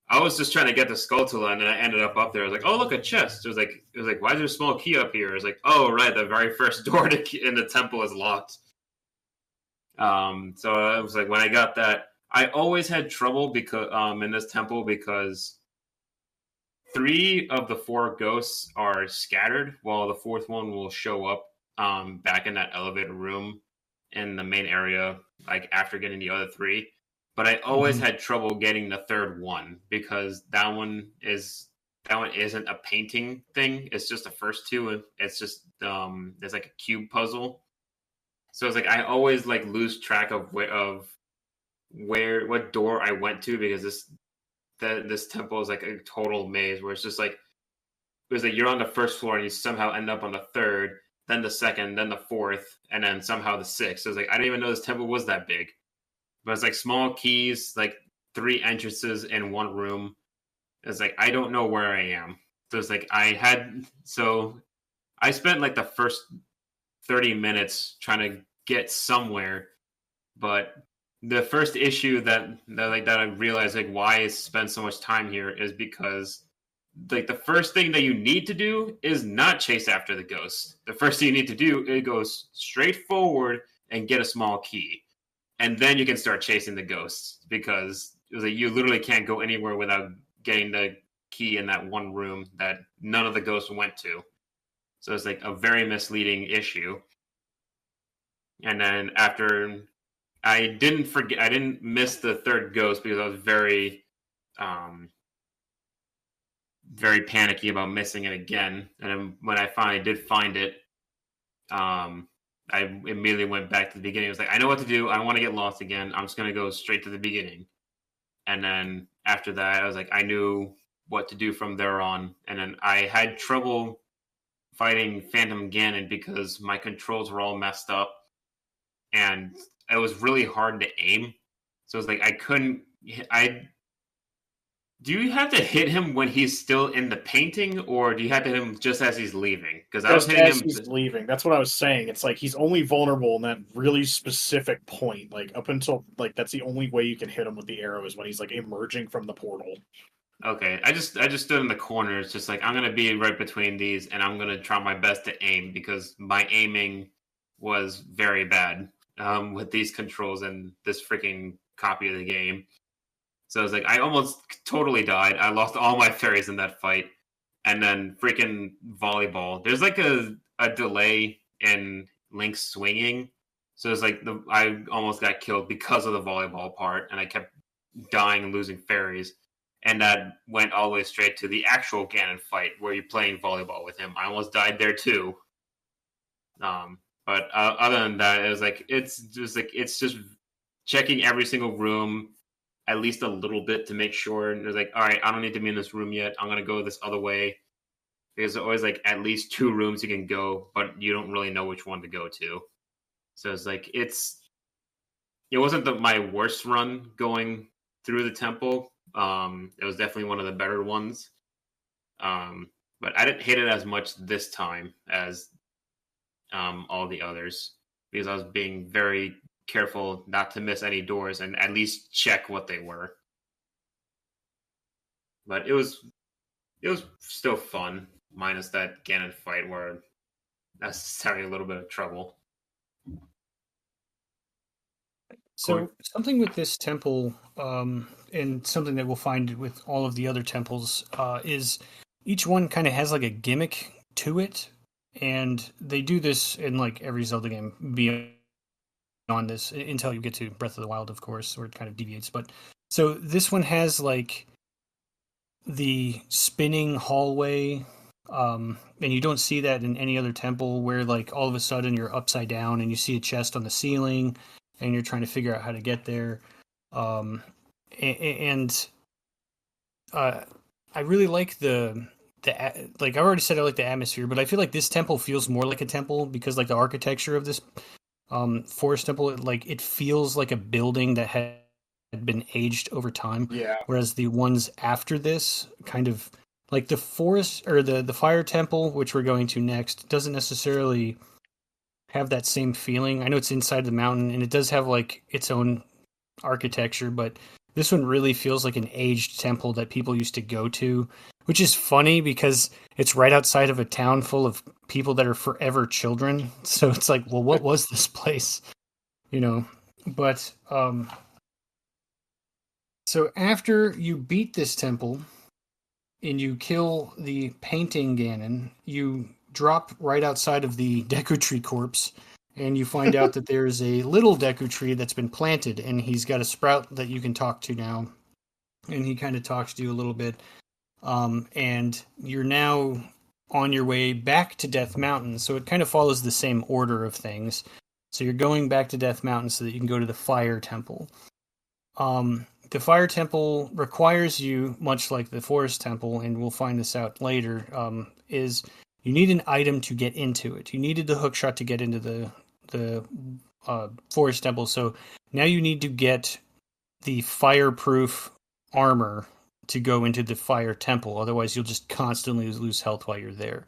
Speaker 3: I was just trying to get the Skulltula, and then I ended up there. I was like, oh, look, a chest. It was like, why is there a small key up here? It was like, oh, right, the very first door in the temple is locked. So I was like, when I got that, I always had trouble because in this temple, because 3 of the 4 ghosts are scattered, while the 4th one will show up back in that elevator room in the main area, like after getting the other 3. But I always had trouble getting the 3rd one, because that one isn't a painting thing. It's just the first 2. It's just it's like a cube puzzle. So it's like I always like lose track of what door I went to, because this temple is like a total maze, where it's just like, it was like you're on the 1st floor and you somehow end up on the 3rd, then the 2nd, then the 4th, and then somehow the 6th. So it's like I didn't even know this temple was that big. But it's like small keys, like 3 entrances in one room. It's like, I don't know where I am. So it's like, I spent like the first 30 minutes trying to get somewhere. But the first issue that I realized like why I spend so much time here is because like the first thing that you need to do is not chase after the ghost. The first thing you need to do is go straight forward and get a small key, and then you can start chasing the ghosts because it was like you literally can't go anywhere without getting the key in that one room that none of the ghosts went to. So it's like a very misleading issue. And then after I didn't miss the third ghost because I was very panicky about missing it again. And then when I finally did find it, I immediately went back to the beginning. I was like, I know what to do. I don't want to get lost again. I'm just going to go straight to the beginning. And then after that, I was like, I knew what to do from there on. And then I had trouble fighting Phantom Ganon because my controls were all messed up. And it was really hard to aim. So it's like I couldn't. Do you have to hit him when he's still in the painting, or do you have to hit him just as he's leaving? Because I was hitting him.
Speaker 4: He's leaving. That's what I was saying. It's like he's only vulnerable in that really specific point. Like up until like that's the only way you can hit him with the arrow is when he's like emerging from the portal.
Speaker 3: Okay, I just stood in the corner. It's just like I'm gonna be right between these, and I'm gonna try my best to aim because my aiming was very bad with these controls and this freaking copy of the game. So I was like, I almost totally died. I lost all my fairies in that fight. And then freaking volleyball. There's like a delay in Link swinging. So it's like I almost got killed because of the volleyball part. And I kept dying and losing fairies. And that went all the way straight to the actual Ganon fight where you're playing volleyball with him. I almost died there too. But other than that, it was like it's just checking every single room at least a little bit to make sure. And it's like, all right, I don't need to be in this room yet. I'm gonna go this other way because there's always like at least 2 rooms you can go, but you don't really know which one to go to. So it's like it wasn't my worst run going through the temple. It was definitely one of the better ones. But I didn't hate it as much this time as all the others because I was being very careful not to miss any doors and at least check what they were. But it was still fun, minus that Ganon fight where that's having a little bit of trouble.
Speaker 2: So something with this temple, and something that we'll find with all of the other temples, is each one kind of has like a gimmick to it, and they do this in like every Zelda game beyond this until you get to Breath of the Wild, of course, where it kind of deviates. But so this one has like the spinning hallway, and you don't see that in any other temple where like all of a sudden you're upside down and you see a chest on the ceiling and you're trying to figure out how to get there. I really like the like I already said I like the atmosphere, but I feel like this temple feels more like a temple because like the architecture of this forest temple, it feels like a building that had been aged over time.
Speaker 4: Yeah.
Speaker 2: Whereas the ones after this kind of like the forest or the fire temple, which we're going to next, doesn't necessarily have that same feeling. I know it's inside the mountain and it does have like its own architecture, but this one really feels like an aged temple that people used to go to, which is funny because it's right outside of a town full of people that are forever children. So it's like, well, what was this place? You know, but so after you beat this temple and you kill the painting Ganon, you drop right outside of the Deku Tree corpse, and you find out that there's a little Deku Tree that's been planted, and he's got a sprout that you can talk to now, and he kind of talks to you a little bit, and you're now on your way back to Death Mountain, so it kind of follows the same order of things. So you're going back to Death Mountain so that you can go to the Fire Temple. The Fire Temple requires you, much like the Forest Temple, and we'll find this out later, is you need an item to get into it. You needed the hookshot to get into the Forest Temple, so now you need to get the fireproof armor to go into the Fire Temple. Otherwise, you'll just constantly lose health while you're there.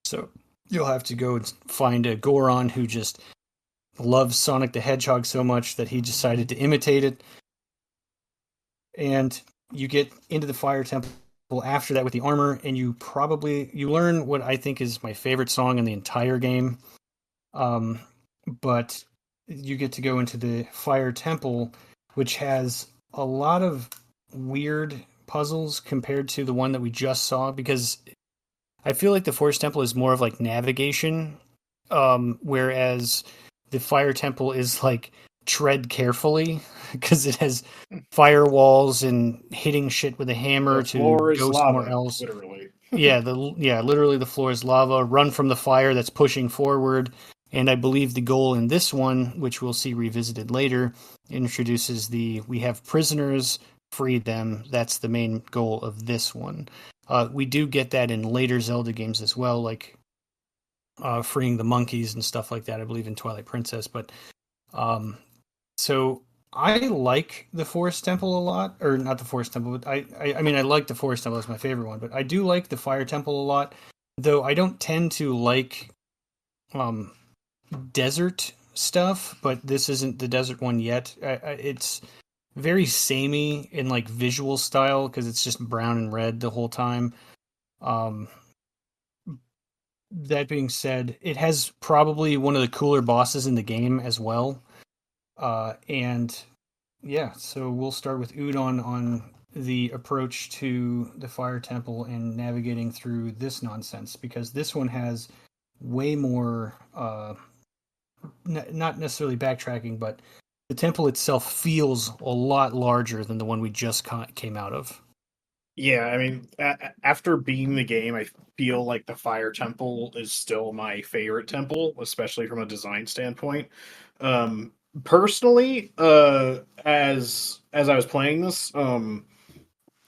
Speaker 2: So you'll have to go and find a Goron who just loves Sonic the Hedgehog so much that he decided to imitate it. And you get into the Fire Temple after that with the armor, and you learn what I think is my favorite song in the entire game. But you get to go into the Fire Temple, which has a lot of weird puzzles compared to the one that we just saw, because I feel like the Forest Temple is more of like navigation, whereas the Fire Temple is like tread carefully, because it has firewalls and hitting shit with a hammer to go somewhere else.
Speaker 4: Literally.
Speaker 2: Literally the floor is lava. Run from the fire that's pushing forward. And I believe the goal in this one, which we'll see revisited later, introduces we have prisoners, free them. That's the main goal of this one. We do get that in later Zelda games as well, like freeing the monkeys and stuff like that, I believe in Twilight Princess. But so I like the Forest Temple a lot, or not the Forest Temple, but I mean, I like the Forest Temple as my favorite one, but I do like the Fire Temple a lot, though I don't tend to like desert stuff, but this isn't the desert one yet. It's very samey in like visual style, because it's just brown and red the whole time. That being said, it has probably one of the cooler bosses in the game as well. And yeah, so we'll start with Udon on the approach to the Fire Temple and navigating through this nonsense, because this one has way more, not necessarily backtracking, but the temple itself feels a lot larger than the one we just came out of.
Speaker 4: Yeah, I mean, after beating the game, I feel like the Fire Temple is still my favorite temple, especially from a design standpoint. Personally, as I was playing this,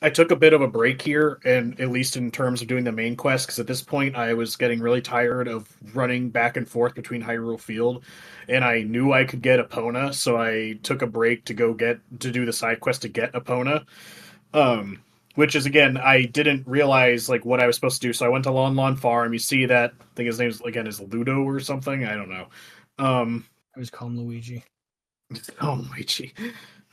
Speaker 4: I took a bit of a break here, and at least in terms of doing the main quest, because at this point I was getting really tired of running back and forth between Hyrule Field, and I knew I could get Epona, so I took a break to do the side quest to get Epona. Which is, again, I didn't realize like what I was supposed to do, so I went to Lon Lon Farm. You see that, I think his name is Ludo or something. I don't know.
Speaker 2: I was calling Luigi.
Speaker 4: Oh, Luigi.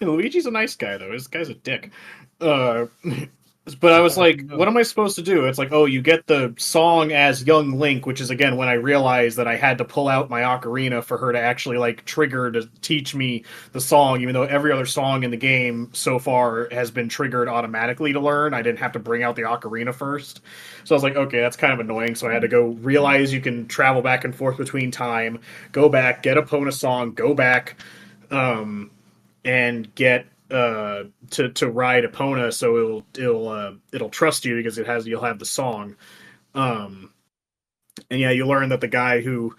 Speaker 4: Luigi's a nice guy, though. This guy's a dick. But I was like, what am I supposed to do? It's like, oh, you get the song as young Link, which is, again, when I realized that I had to pull out my ocarina for her to actually, like, trigger to teach me the song, even though every other song in the game so far has been triggered automatically to learn. I didn't have to bring out the ocarina first. So I was like, okay, that's kind of annoying. So I had to go realize you can travel back and forth between time, go back, get Epona song, go back, and get to ride Epona, so it'll trust you because you'll have the song. And yeah, you learn that the guy who,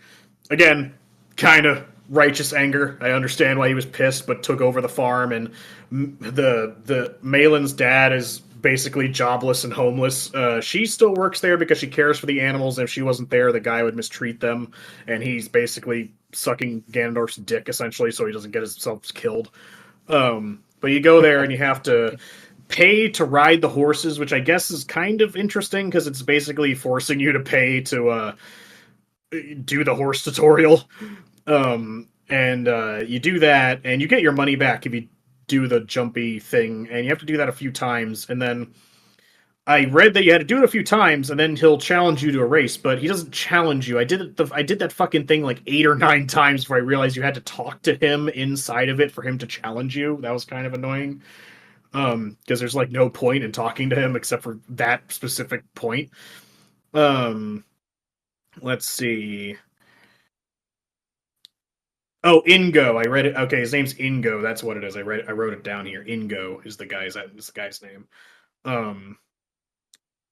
Speaker 4: again, kind of righteous anger. I understand why he was pissed, but took over the farm, and the Malin's dad is basically jobless and homeless. She still works there because she cares for the animals, and if she wasn't there, the guy would mistreat them, and he's basically sucking Ganondorf's dick, essentially, so he doesn't get himself killed. But you go there and you have to pay to ride the horses, which I guess is kind of interesting because it's basically forcing you to pay to do the horse tutorial. And you do that, and you get your money back if you do the jumpy thing, and you have to do that a few times. And then I read that you had to do it a few times, and then he'll challenge you to a race, but he doesn't challenge you. I did that fucking thing like 8 or 9 times before I realized you had to talk to him inside of it for him to challenge you. That was kind of annoying. Because there's like no point in talking to him except for that specific point. Let's see. Oh, Ingo. I read it. Okay, his name's Ingo. That's what it is. I wrote it down here. Ingo is the guy's name.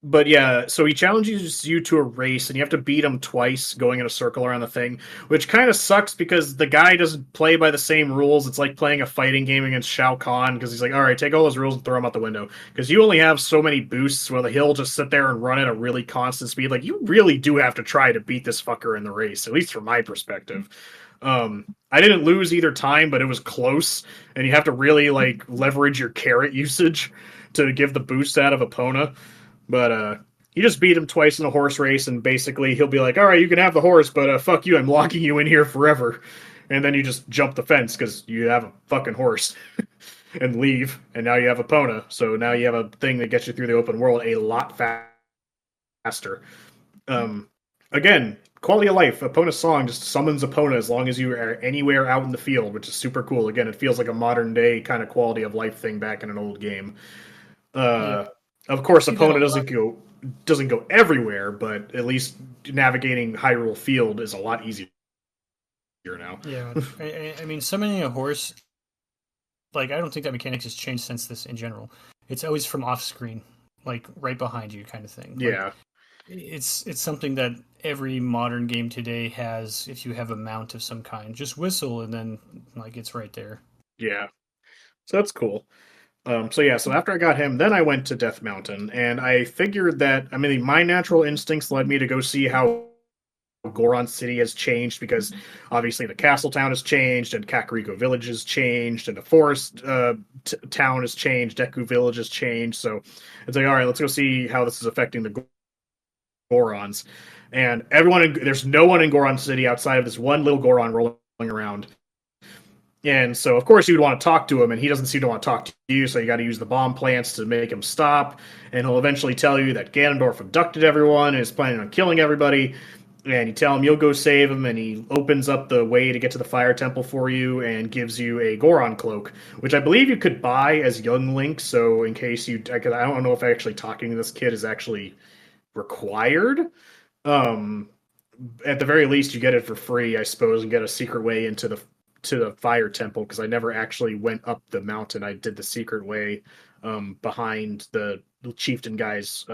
Speaker 4: But yeah, so he challenges you to a race, and you have to beat him twice, going in a circle around the thing, which kind of sucks because the guy doesn't play by the same rules. It's like playing a fighting game against Shao Kahn, because he's like, all right, take all those rules and throw them out the window. Because you only have so many boosts, where he'll just sit there and run at a really constant speed. Like, you really do have to try to beat this fucker in the race, at least from my perspective. I didn't lose either time, but it was close, and you have to really, like, leverage your carrot usage to give the boost out of Epona. But you just beat him twice in a horse race, and basically he'll be like, all right, you can have the horse, but fuck you, I'm locking you in here forever. and then you just jump the fence because you have a fucking horse and leave, and now you have Epona. So now you have a thing that gets you through the open world a lot faster. Again, quality of life. Epona's song just summons Epona as long as you are anywhere out in the field, which is super cool. Again, it feels like a modern day kind of quality of life thing back in an old game. Of course, Epona doesn't go everywhere, but at least navigating Hyrule Field is a lot easier now.
Speaker 2: Yeah, I mean, summoning a horse, like, I don't think that mechanics has changed since this in general. It's always from off screen, like right behind you, kind of thing.
Speaker 4: Yeah,
Speaker 2: like, it's something that every modern game today has. If you have a mount of some kind, just whistle and then like it's right there.
Speaker 4: yeah. So that's cool. So after I got him, then I went to Death Mountain, and I figured that, I mean, my natural instincts led me to go see how Goron City has changed, because obviously the castle town has changed, and Kakariko Village has changed, and the forest town has changed, Deku Village has changed. So it's like, all right, let's go see how this is affecting the Gorons. And there's no one in Goron City outside of this one little Goron rolling around. And so, of course, you would want to talk to him, and he doesn't seem to want to talk to you, so you got to use the bomb plants to make him stop. And he'll eventually tell you that Ganondorf abducted everyone and is planning on killing everybody. And you tell him you'll go save him, and he opens up the way to get to the Fire Temple for you and gives you a Goron cloak, which I believe you could buy as young Link. So in case I don't know if actually talking to this kid is actually required. At the very least, you get it for free, I suppose, and get a secret way into the Fire Temple, because I never actually went up the mountain. I did the secret way behind the chieftain guy's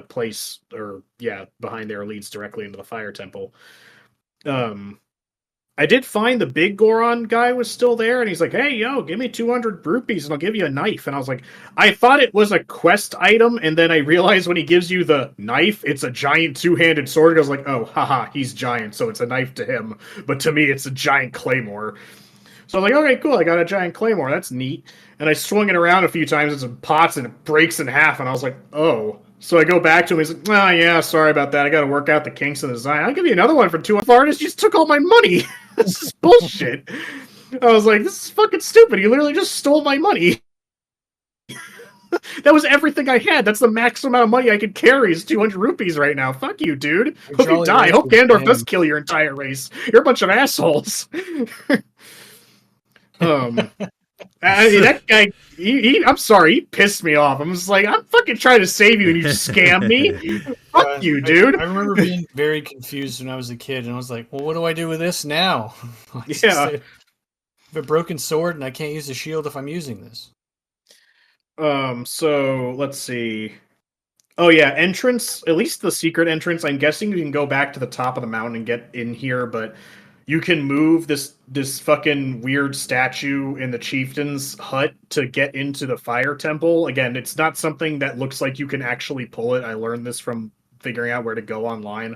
Speaker 4: place, or behind there, leads directly into the Fire Temple. I did find the big Goron guy was still there, and he's like, hey, yo, give me 200 rupees and I'll give you a knife. And I was like, I thought it was a quest item, and then I realized when he gives you the knife, it's a giant two-handed sword. I was like, oh, haha, he's giant, so it's a knife to him. But to me, it's a giant claymore. So I was like, okay, cool, I got a giant claymore, that's neat. And I swung it around a few times in some pots, and it breaks in half, and I was like, oh. So I go back to him, he's like, oh, yeah, sorry about that, I gotta work out the kinks in the design. I'll give you another one for 200. Artist just took all my money. This is bullshit. I was like, this is fucking stupid, he literally just stole my money. That was everything I had. That's the maximum amount of money I could carry is 200 rupees right now. Fuck you, dude. Hope you die. Hope Ganondorf does kill your entire race. You're a bunch of assholes. That guy, I'm sorry, he pissed me off. I'm just like, I'm fucking trying to save you and you just scam me? Fuck you, dude.
Speaker 2: I remember being very confused when I was a kid, and I was like, well, what do I do with this now?
Speaker 4: Yeah.
Speaker 2: I have a broken sword, and I can't use the shield if I'm using this.
Speaker 4: So, let's see. Oh, yeah, entrance, at least the secret entrance. I'm guessing you can go back to the top of the mountain and get in here, but you can move this fucking weird statue in the chieftain's hut to get into the Fire Temple. Again, it's not something that looks like you can actually pull it. I learned this from figuring out where to go online.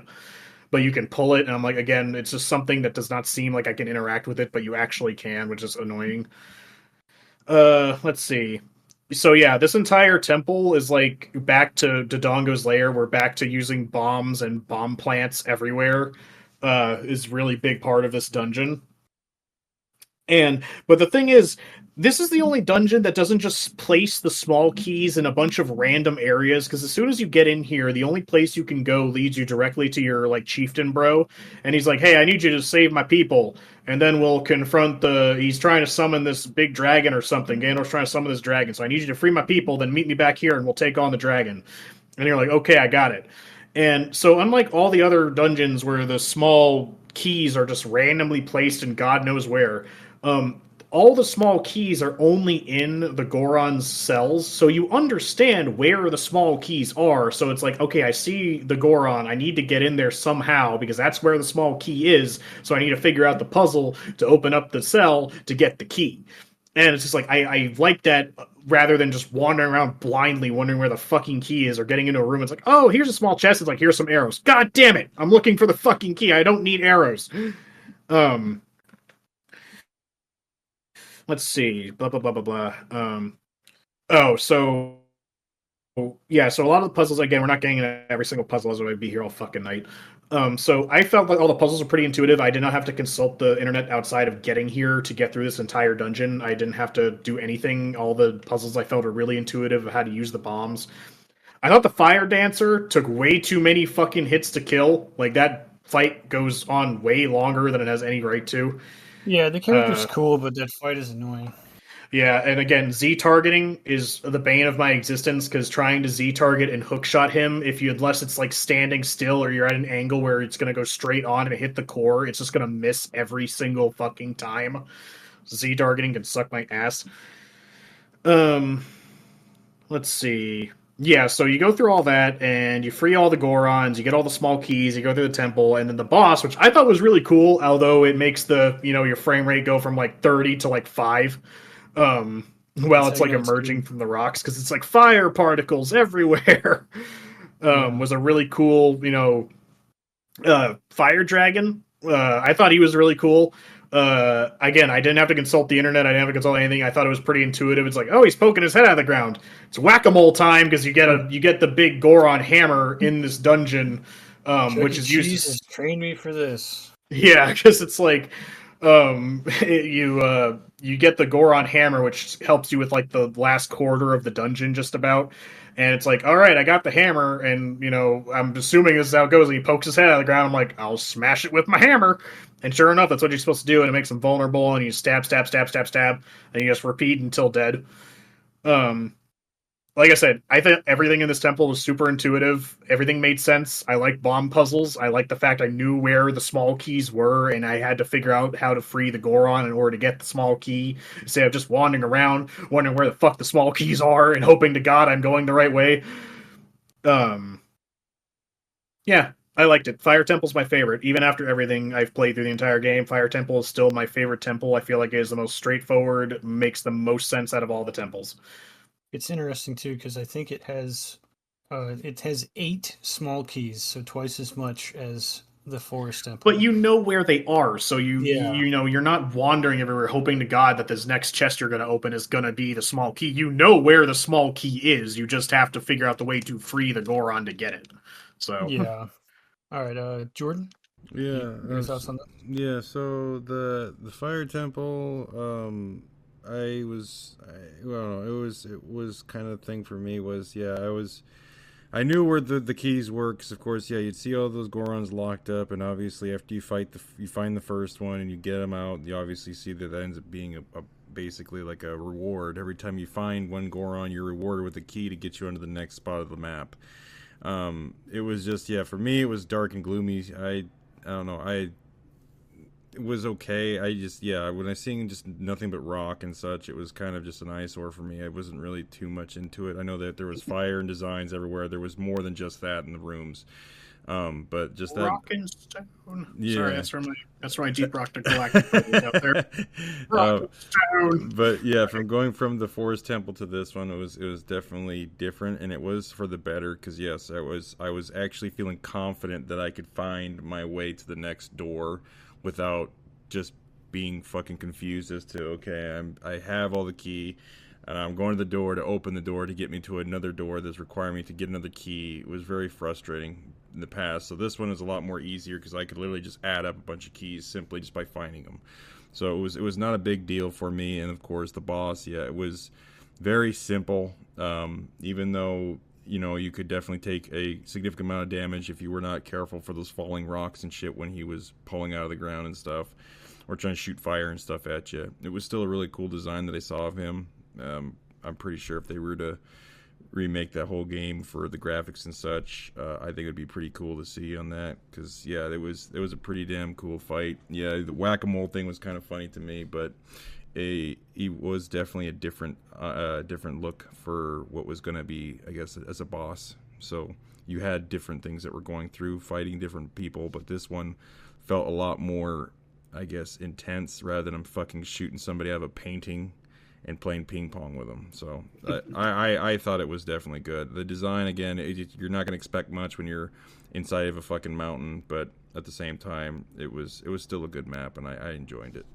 Speaker 4: But you can pull it, and I'm like, again, it's just something that does not seem like I can interact with it, but you actually can, which is annoying. Let's see. So yeah, this entire temple is like back to Dodongo's lair. We're back to using bombs and bomb plants everywhere. Is really big part of this dungeon. But the thing is, this is the only dungeon that doesn't just place the small keys in a bunch of random areas, because as soon as you get in here, the only place you can go leads you directly to your, like, chieftain bro, and he's like, hey, I need you to save my people, and then we'll confront he's trying to summon this big dragon or something. Ganondorf's trying to summon this dragon, so I need you to free my people, then meet me back here, and we'll take on the dragon. And you're like, okay, I got it. And so unlike all the other dungeons where the small keys are just randomly placed in God knows where, all the small keys are only in the Goron's cells, so you understand where the small keys are. So it's like, okay, I see the Goron, I need to get in there somehow, because that's where the small key is, so I need to figure out the puzzle to open up the cell to get the key. And it's just like, I like that, rather than just wandering around blindly wondering where the fucking key is, or getting into a room, it's like, oh, here's a small chest, it's like, here's some arrows. God damn it! I'm looking for the fucking key, I don't need arrows. Let's see, blah, blah, blah, blah, blah. So a lot of the puzzles, again, we're not getting into every single puzzle, as I'd be here all fucking night. So I felt like all the puzzles were pretty intuitive. I did not have to consult the internet outside of getting here to get through this entire dungeon. I didn't have to do anything. All the puzzles I felt were really intuitive of how to use the bombs. I thought the fire dancer took way too many fucking hits to kill. Like that fight goes on way longer than it has any right to.
Speaker 2: Yeah, the character's cool, but that fight is annoying.
Speaker 4: Yeah, and again, Z targeting is the bane of my existence because trying to Z target and hookshot him, unless it's like standing still or you're at an angle where it's gonna go straight on and hit the core, it's just gonna miss every single fucking time. Z targeting can suck my ass. Let's see. Yeah, so you go through all that and you free all the Gorons, you get all the small keys, you go through the temple, and then the boss, which I thought was really cool, although it makes the your frame rate go from like 30 to like 5. It's like emerging from the rocks because it's like fire particles everywhere. Was a really cool, fire dragon. I thought he was really cool. Again, I didn't have to consult the internet. I didn't have to consult anything. I thought it was pretty intuitive. It's like, oh, he's poking his head out of the ground. It's whack-a-mole time because you get the big Goron hammer in this dungeon, which is used.
Speaker 2: Train me for this.
Speaker 4: Yeah, because it's like you get the Goron hammer, which helps you with like the last quarter of the dungeon, just about. And it's like, all right, I got the hammer, and I'm assuming this is how it goes. And he pokes his head out of the ground. I'm like, I'll smash it with my hammer. And sure enough, that's what you're supposed to do, and it makes him vulnerable. And you stab, stab, stab, stab, stab, and you just repeat until dead. Like I said, I think everything in this temple was super intuitive. Everything made sense. I like bomb puzzles. I like the fact I knew where the small keys were, and I had to figure out how to free the Goron in order to get the small key, instead of just wandering around, wondering where the fuck the small keys are, and hoping to God I'm going the right way. Yeah, I liked it. Fire Temple's my favorite. Even after everything I've played through the entire game, Fire Temple is still my favorite temple. I feel like it is the most straightforward, makes the most sense out of all the temples.
Speaker 2: It's interesting too because I think it has 8 small keys, so twice as much as the Forest Temple.
Speaker 4: But you know where they are, so you're not wandering everywhere hoping to God that this next chest you're going to open is going to be the small key. You know where the small key is. You just have to figure out the way to free the Goron to get it. So
Speaker 2: yeah. All right, Jordan.
Speaker 1: Yeah.
Speaker 2: Your thoughts on that?
Speaker 1: Yeah. So the Fire Temple. It was kind of the thing for me was, I knew where the keys were because, of course, you'd see all those Gorons locked up, and obviously after you find the first one and you get them out, you obviously see that ends up being basically like a reward. Every time you find one Goron, you're rewarded with a key to get you onto the next spot of the map. It was just, for me, it was dark and gloomy. I don't know, it was okay. I just, when I seen just nothing but rock and such, it was kind of just an eyesore for me. I wasn't really too much into it. I know that there was fire and designs everywhere. There was more than just that in the rooms. But just that
Speaker 4: rock and stone. Yeah. Sorry, that's from my Deep Rock to Galactic out there. Rock and stone.
Speaker 1: But from going from the Forest Temple to this one, it was definitely different, and it was for the better because I was actually feeling confident that I could find my way to the next door without just being fucking confused as to, okay, I have all the key, and I'm going to the door to open the door to get me to another door that's requiring me to get another key. It was very frustrating in the past. So this one is a lot more easier because I could literally just add up a bunch of keys simply just by finding them. So it was not a big deal for me. And of course the boss, it was very simple. Even though you could definitely take a significant amount of damage if you were not careful for those falling rocks and shit when he was pulling out of the ground and stuff, or trying to shoot fire and stuff at you. It was still a really cool design that I saw of him. I'm pretty sure if they were to remake that whole game for the graphics and such, I think it would be pretty cool to see on that, because it was a pretty damn cool fight. The whack-a-mole thing was kind of funny to me, but he was definitely a different look for what was going to be, I guess, as a boss. So you had different things that were going through, fighting different people, but this one felt a lot more, I guess, intense, rather than I'm fucking shooting somebody out of a painting and playing ping pong with them. So I thought it was definitely good. The design, again, you're not going to expect much when you're inside of a fucking mountain, but at the same time, it was still a good map, and I enjoyed it.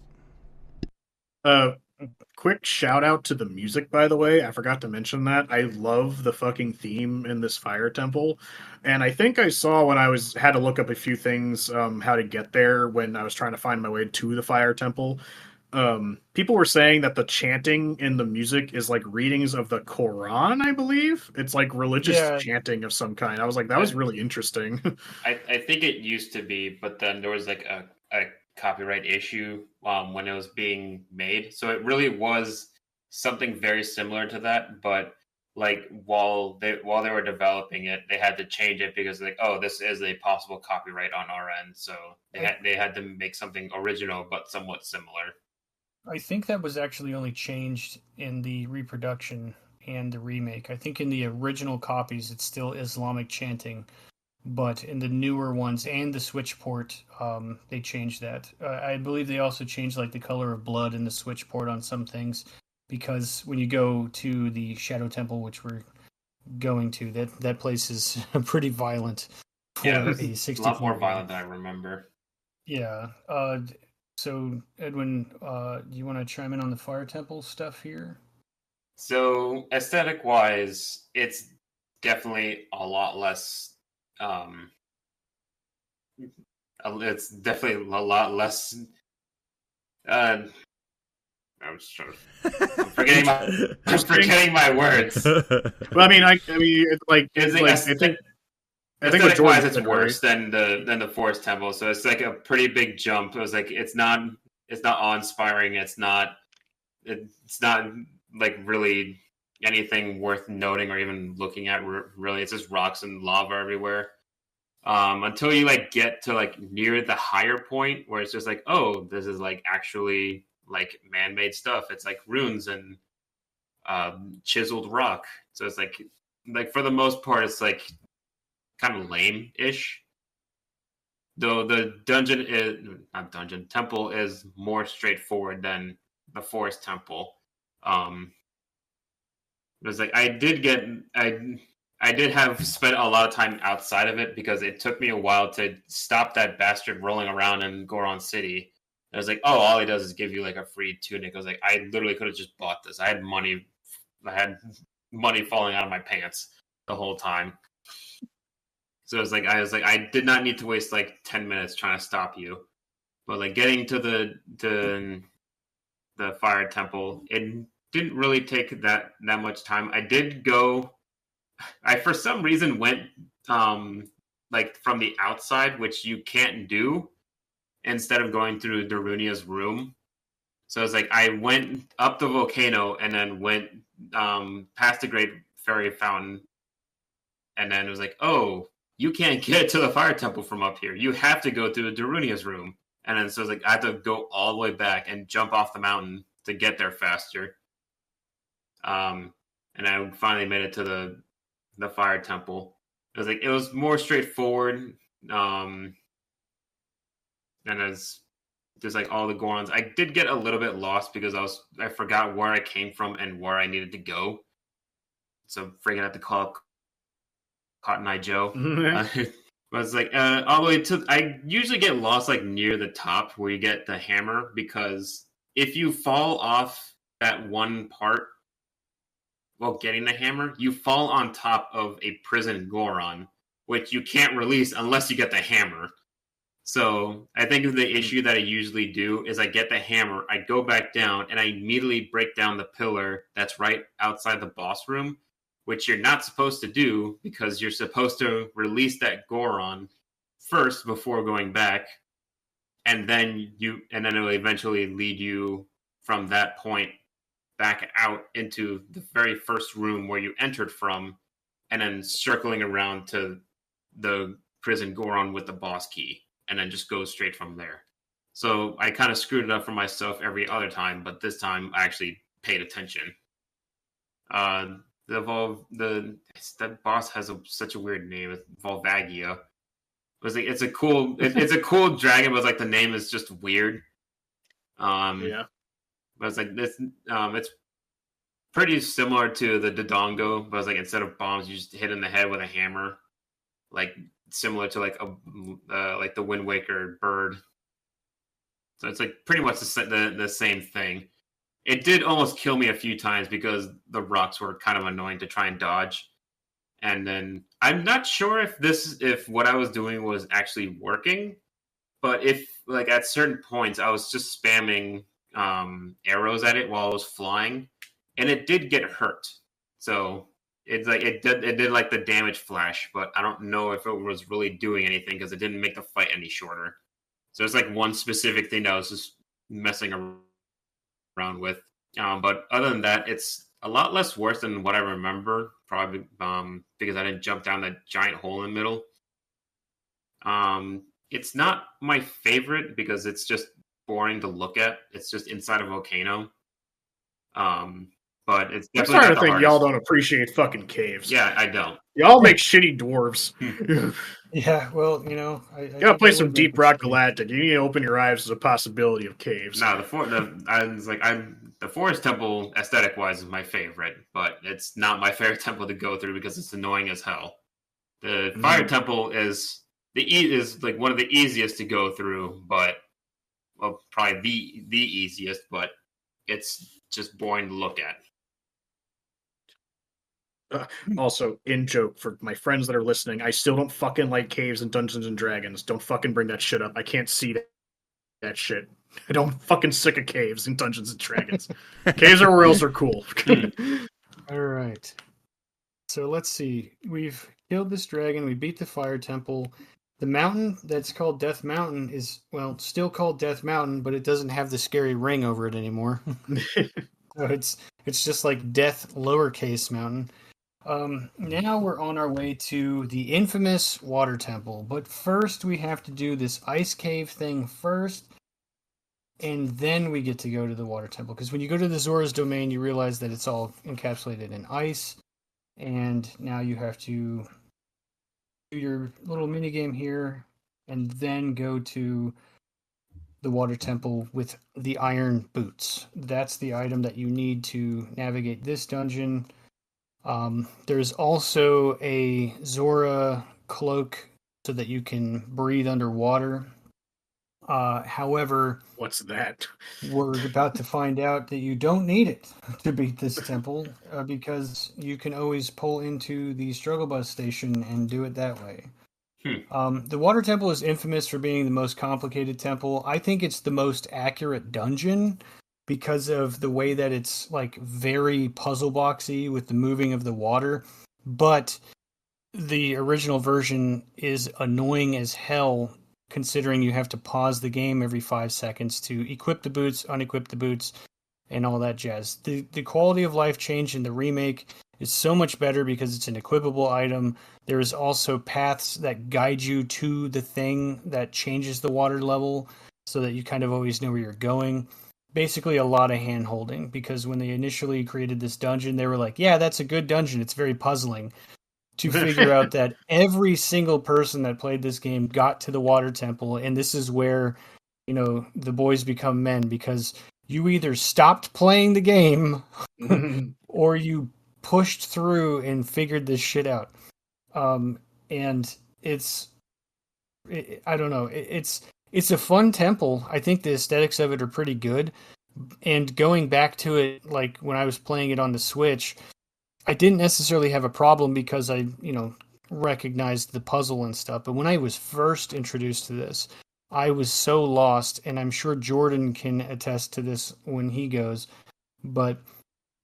Speaker 4: Quick shout out to the music, by the way. I forgot to mention that. I love the fucking theme in this fire temple. And I think I saw when I had to look up a few things, how to get there when I was trying to find my way to the fire temple. People were saying that the chanting in the music is like readings of the Quran, I believe. It's like religious
Speaker 2: Yeah,
Speaker 4: chanting of some kind. I was like, that was really interesting.
Speaker 3: I think it used to be, but then there was like a copyright issue when it was being made. So it really was something very similar to that, but like while they were developing it, they had to change it because like, oh, this is a possible copyright on our end. So they had to make something original but somewhat similar.
Speaker 2: I think that was actually only changed in the reproduction and the remake. I think in the original copies it's still Islamic chanting, but in the newer ones and the Switch port, they changed that. I believe they also changed like the color of blood in the Switch port on some things, because when you go to the Shadow Temple, which we're going to, that place is pretty violent for
Speaker 3: Yeah,
Speaker 2: a
Speaker 3: it's a
Speaker 2: 64
Speaker 3: lot more
Speaker 2: game.
Speaker 3: violent than I remember.
Speaker 2: Yeah. So Edwin, do you want to chime in on the Fire Temple stuff here?
Speaker 3: So aesthetic wise, it's definitely a lot less. It's definitely a lot less. I'm just trying to. I'm forgetting my words.
Speaker 4: Well, I mean, it's like, I think what
Speaker 3: Aesthetic wise,
Speaker 4: Jordan
Speaker 3: it's
Speaker 4: said,
Speaker 3: worse
Speaker 4: right?
Speaker 3: than the Forest Temple. So it's like a pretty big jump. It was like it's not awe inspiring. It's not like really anything worth noting or even looking at. Really, it's just rocks and lava everywhere. Until you like get to like near the higher point where it's just like, oh, this is like actually like man-made stuff. It's like runes and chiseled rock. So it's like for the most part, it's like kind of lame-ish. Though the dungeon is not dungeon temple is more straightforward than the forest temple. Um, it was like I did have spent a lot of time outside of it because it took me a while to stop that bastard rolling around in Goron City. I was like, oh, all he does is give you like a free tunic. I was like, I literally could have just bought this. I had money falling out of my pants the whole time. So I did not need to waste like 10 minutes trying to stop you. But like getting to the fire temple, it didn't really take that much time. I did go. I for some reason went like from the outside, which you can't do, instead of going through Darunia's room. So it's like I went up the volcano and then went past the Great Fairy Fountain, and then it was like, oh, you can't get to the Fire Temple from up here. You have to go through Darunia's room. And then so it's like I had to go all the way back and jump off the mountain to get there faster. And I finally made it to the Fire Temple. It was more straightforward. And as there's like all the Gorons, I did get a little bit lost because I forgot where I came from and where I needed to go. So freaking had to call up Cotton Eye Joe. But it's like all the way to. I usually get lost like near the top where you get the hammer, because if you fall off that one part while getting the hammer, you fall on top of a prison Goron, which you can't release unless you get the hammer. So I think the issue that I usually do is I get the hammer, I go back down, and I immediately break down the pillar that's right outside the boss room, which you're not supposed to do because you're supposed to release that Goron first before going back, and then it will eventually lead you from that point back out into the very first room where you entered from, and then circling around to the prison Goron with the boss key, and then just go straight from there. So I kind of screwed it up for myself every other time, but this time I actually paid attention. That boss has such a weird name. It's Volvagia. It's a cool it's a cool dragon, but like the name is just weird.
Speaker 4: Yeah.
Speaker 3: But it's like this. It's pretty similar to the Dodongo, but it's like instead of bombs, you just hit in the head with a hammer, like similar to like the Wind Waker bird. So it's like pretty much the same thing. it did almost kill me a few times because the rocks were kind of annoying to try and dodge. And then I'm not sure if what I was doing was actually working, but if like at certain points I was just spamming arrows at it while I was flying, and it did get hurt. So it's like it did like the damage flash, but I don't know if it was really doing anything because it didn't make the fight any shorter. So it's like one specific thing that I was just messing around with. But other than that, it's a lot less worse than what I remember. Probably because I didn't jump down that giant hole in the middle. It's not my favorite because it's just boring to look at. It's just inside a volcano. But it's
Speaker 4: I'm
Speaker 3: definitely
Speaker 4: starting
Speaker 3: not
Speaker 4: to
Speaker 3: the
Speaker 4: think
Speaker 3: hardest.
Speaker 4: y'all don't appreciate fucking caves.
Speaker 3: Yeah, I don't.
Speaker 4: Y'all make shitty dwarves.
Speaker 2: Yeah, well, you know, I
Speaker 4: You gotta
Speaker 2: think
Speaker 4: play
Speaker 2: I
Speaker 4: some
Speaker 2: would
Speaker 4: Deep
Speaker 2: make
Speaker 4: Rock
Speaker 2: it shitty.
Speaker 4: Galactic. You need to open your eyes to the possibility of caves.
Speaker 3: No, the Forest Temple aesthetic wise is my favorite, but it's not my favorite temple to go through because it's annoying as hell. The Fire Temple is is like one of the easiest to go through, but well, probably the easiest, but it's just boring to look at.
Speaker 4: Also, in joke for my friends that are listening, I still don't fucking like caves and Dungeons and Dragons. Don't fucking bring that shit up. I can't see that shit. I don't fucking sick of caves and Dungeons and Dragons. Caves or worlds are cool.
Speaker 2: All right. So let's see. We've killed this dragon. We beat the fire temple. The mountain that's called Death Mountain is, well, still called Death Mountain, but it doesn't have the scary ring over it anymore. So it's just like Death lowercase mountain. Now we're on our way to the infamous water temple, but first we have to do this ice cave thing first, and then we get to go to the water temple. Because when you go to the Zora's domain, you realize that it's all encapsulated in ice, and now you have to do your little mini game here, and then go to the water temple with the iron boots. That's the item that you need to navigate this dungeon. There's also a Zora cloak so that you can breathe underwater. However,
Speaker 4: What's that?
Speaker 2: we're about to find out that you don't need it to beat this temple because you can always pull into the struggle bus station and do it that way. The water temple is infamous for being the most complicated temple. I think it's the most accurate dungeon because of the way that it's like very puzzle boxy with the moving of the water. But the original version is annoying as hell considering you have to pause the game every 5 seconds to equip the boots, unequip the boots, and all that jazz. The quality of life change in the remake is so much better because it's an equipable item. There's also paths that guide you to the thing that changes the water level so that you kind of always know where you're going. Basically a lot of hand holding because when they initially created this dungeon, they were like, yeah, that's a good dungeon. It's very puzzling. To figure out that every single person that played this game got to the water temple, and this is where, you know, the boys become men because you either stopped playing the game or you pushed through and figured this shit out. And I don't know, it's a fun temple. I think the aesthetics of it are pretty good. And going back to it, like when I was playing it on the Switch, I didn't necessarily have a problem because I, you know, recognized the puzzle and stuff. But when I was first introduced to this, I was so lost, and I'm sure Jordan can attest to this when he goes. But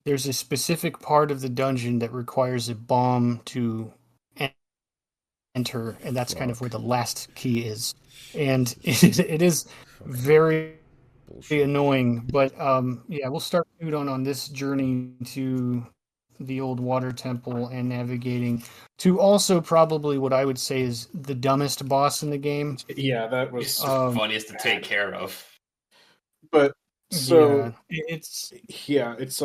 Speaker 2: there's a specific part of the dungeon that requires a bomb to enter, and that's kind of where the last key is. And it is very annoying. But yeah, we'll start Udon on this journey to the old water temple and navigating to also probably what I would say is the dumbest boss in the game.
Speaker 4: Yeah, that was
Speaker 3: It's the funniest to take care of.
Speaker 4: But so
Speaker 2: yeah, it's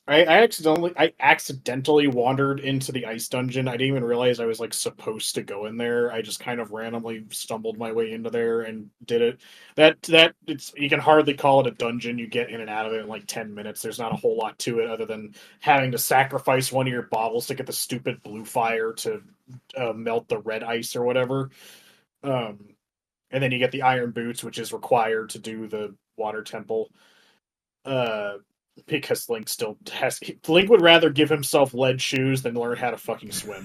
Speaker 4: I accidentally wandered into the ice dungeon. I didn't even realize I was like supposed to go in there. I just kind of randomly stumbled my way into there and did it. That it's you can hardly call it a dungeon. You get in and out of it in like 10 minutes. There's not a whole lot to it other than having to sacrifice one of your baubles to get the stupid blue fire to melt the red ice or whatever. And then you get the iron boots, which is required to do the water temple. because Link would rather give himself lead shoes than learn how to fucking swim.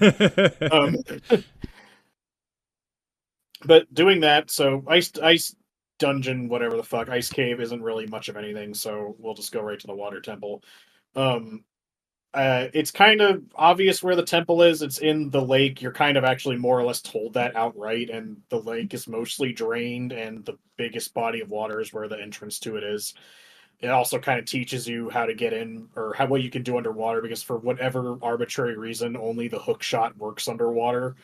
Speaker 4: But doing that, so ice dungeon, whatever the fuck, ice cave isn't really much of anything, so we'll just go right to the water temple. It's kind of obvious where the temple is. It's in the lake. You're kind of actually more or less told that outright, and the lake is mostly drained, and the biggest body of water is where the entrance to it is. It also kind of teaches you how to get in, or what you can do underwater, because for whatever arbitrary reason, only the hook shot works underwater.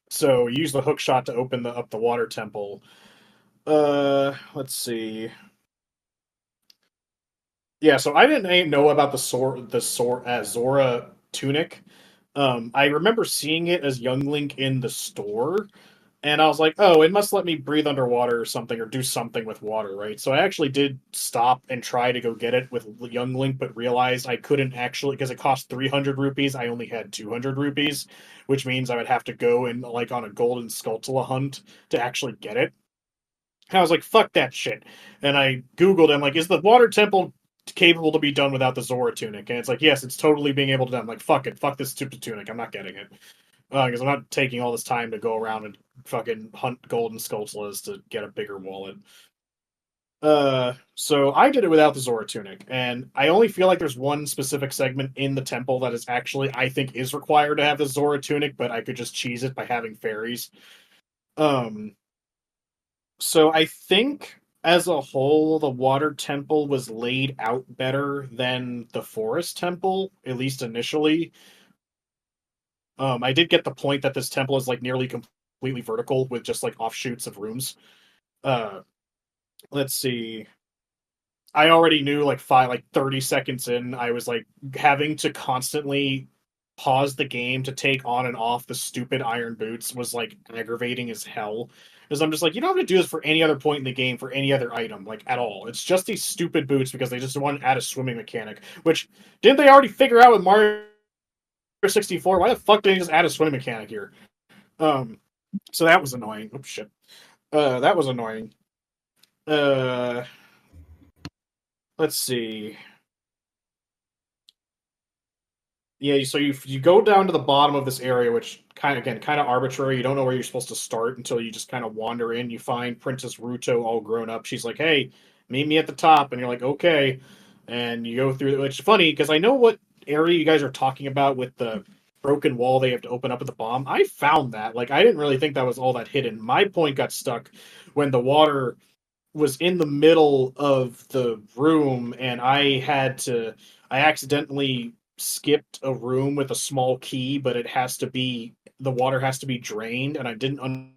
Speaker 4: So use the hook shot to open up the water temple. Let's see. Yeah, so I didn't know about the Zora tunic. I remember seeing it as Young Link in the store, and I was like, oh, it must let me breathe underwater or something, or do something with water, right? So I actually did stop and try to go get it with Young Link, but realized I couldn't actually, because it cost 300 rupees. I only had 200 rupees, which means I would have to go and like on a golden Skulltula hunt to actually get it. And I was like, fuck that shit. And I Googled, I'm like, is the water temple capable to be done without the Zora tunic? And it's like, yes, it's totally being able to do. I'm like, fuck it, fuck this stupid tunic. I'm not getting it. Because I'm not taking all this time to go around and fucking hunt golden Skulltulas to get a bigger wallet. So I did it without the Zora tunic, and I only feel like there's one specific segment in the temple that is actually, I think, is required to have the Zora tunic, but I could just cheese it by having fairies. So I think as a whole, the water temple was laid out better than the forest temple, at least initially. I did get the point that this temple is like nearly completely vertical with just like offshoots of rooms. Let's see. I already knew like 30 seconds in, I was like having to constantly pause the game to take on and off the stupid iron boots was like aggravating as hell. Because I'm just like, you don't have to do this for any other point in the game for any other item, like at all. It's just these stupid boots because they just want to add a swimming mechanic. Which didn't they already figure out with Mario 64? Why the fuck did they just add a swimming mechanic here? So that was annoying. Oh shit. That was annoying. Let's see. Yeah, so you go down to the bottom of this area, which kind of arbitrary. You don't know where you're supposed to start until you just kind of wander in. You find Princess Ruto all grown up. She's like, "Hey, meet me at the top," and you're like, "Okay." And you go through, which is funny because I know what area you guys are talking about with the broken wall they have to open up at the bomb. I found that. Like, I didn't really think that was all that hidden. My point got stuck when the water was in the middle of the room, and I accidentally skipped a room with a small key, but the water has to be drained, and I didn't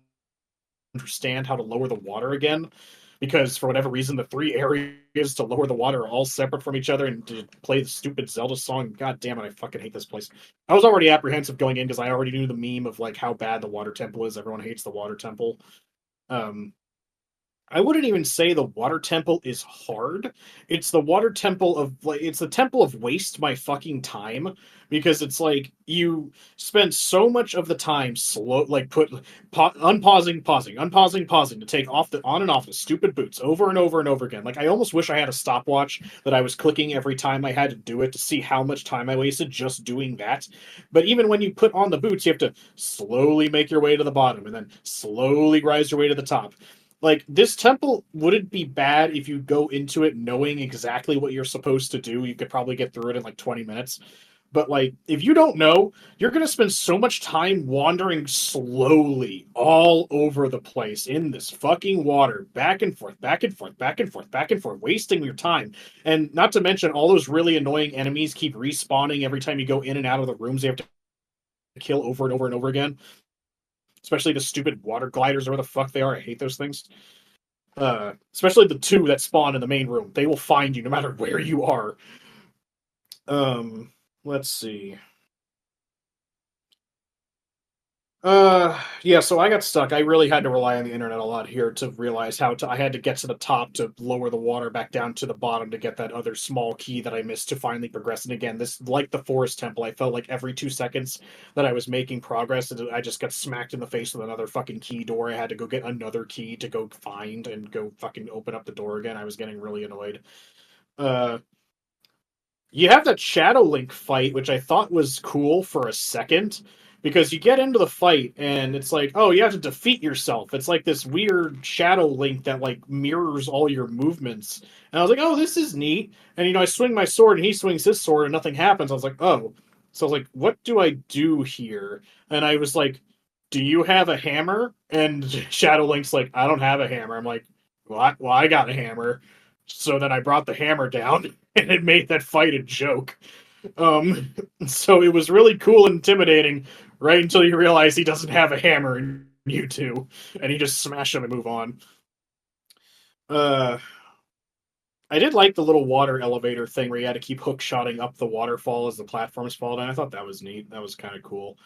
Speaker 4: understand how to lower the water again, because for whatever reason the three areas to lower the water are all separate from each other, and to play the stupid Zelda song, god damn it, I fucking hate this place. I was already apprehensive going in because I already knew the meme of like how bad the water temple is. Everyone hates the water temple. I wouldn't even say the water temple is hard. It's the water temple of like it's the temple of waste my fucking time, because it's like you spend so much of the time unpausing, pausing to take off the on and off the stupid boots over and over and over again. Like I almost wish I had a stopwatch that I was clicking every time I had to do it to see how much time I wasted just doing that. But even when you put on the boots, you have to slowly make your way to the bottom and then slowly rise your way to the top. Like, this temple wouldn't be bad if you go into it knowing exactly what you're supposed to do. You could probably get through it in like 20 minutes. But, like, if you don't know, you're going to spend so much time wandering slowly all over the place in this fucking water, back and forth, back and forth, back and forth, back and forth, wasting your time. And not to mention, all those really annoying enemies keep respawning every time you go in and out of the rooms. They have to kill over and over and over again. Especially the stupid water gliders or whatever the fuck they are. I hate those things. Especially the two that spawn in the main room. They will find you no matter where you are. Let's see. Yeah, so I got stuck. I really had to rely on the internet a lot here to realize I had to get to the top to lower the water back down to the bottom to get that other small key that I missed to finally progress. And again, this, like the forest temple, I felt like every 2 seconds that I was making progress, I just got smacked in the face with another fucking key door. I had to go get another key to go find and go fucking open up the door again. I was getting really annoyed. Uh, you have that Shadow Link fight, which I thought was cool for a second, because you get into the fight and it's like, oh, you have to defeat yourself. It's like this weird Shadow Link that like mirrors all your movements. And I was like, oh, this is neat. And I swing my sword and he swings his sword and nothing happens. I was like, oh. So I was like, what do I do here? And I was like, do you have a hammer? And Shadow Link's like, I don't have a hammer. I'm like, well, I got a hammer. So then I brought the hammer down and it made that fight a joke. Um, so it was really cool and intimidating right until you realize he doesn't have a hammer and you do, and you just smash him and move on. Uh, I did like the little water elevator thing where you had to keep hook shotting up the waterfall as the platforms fall down. I thought that was neat. That was kind of cool.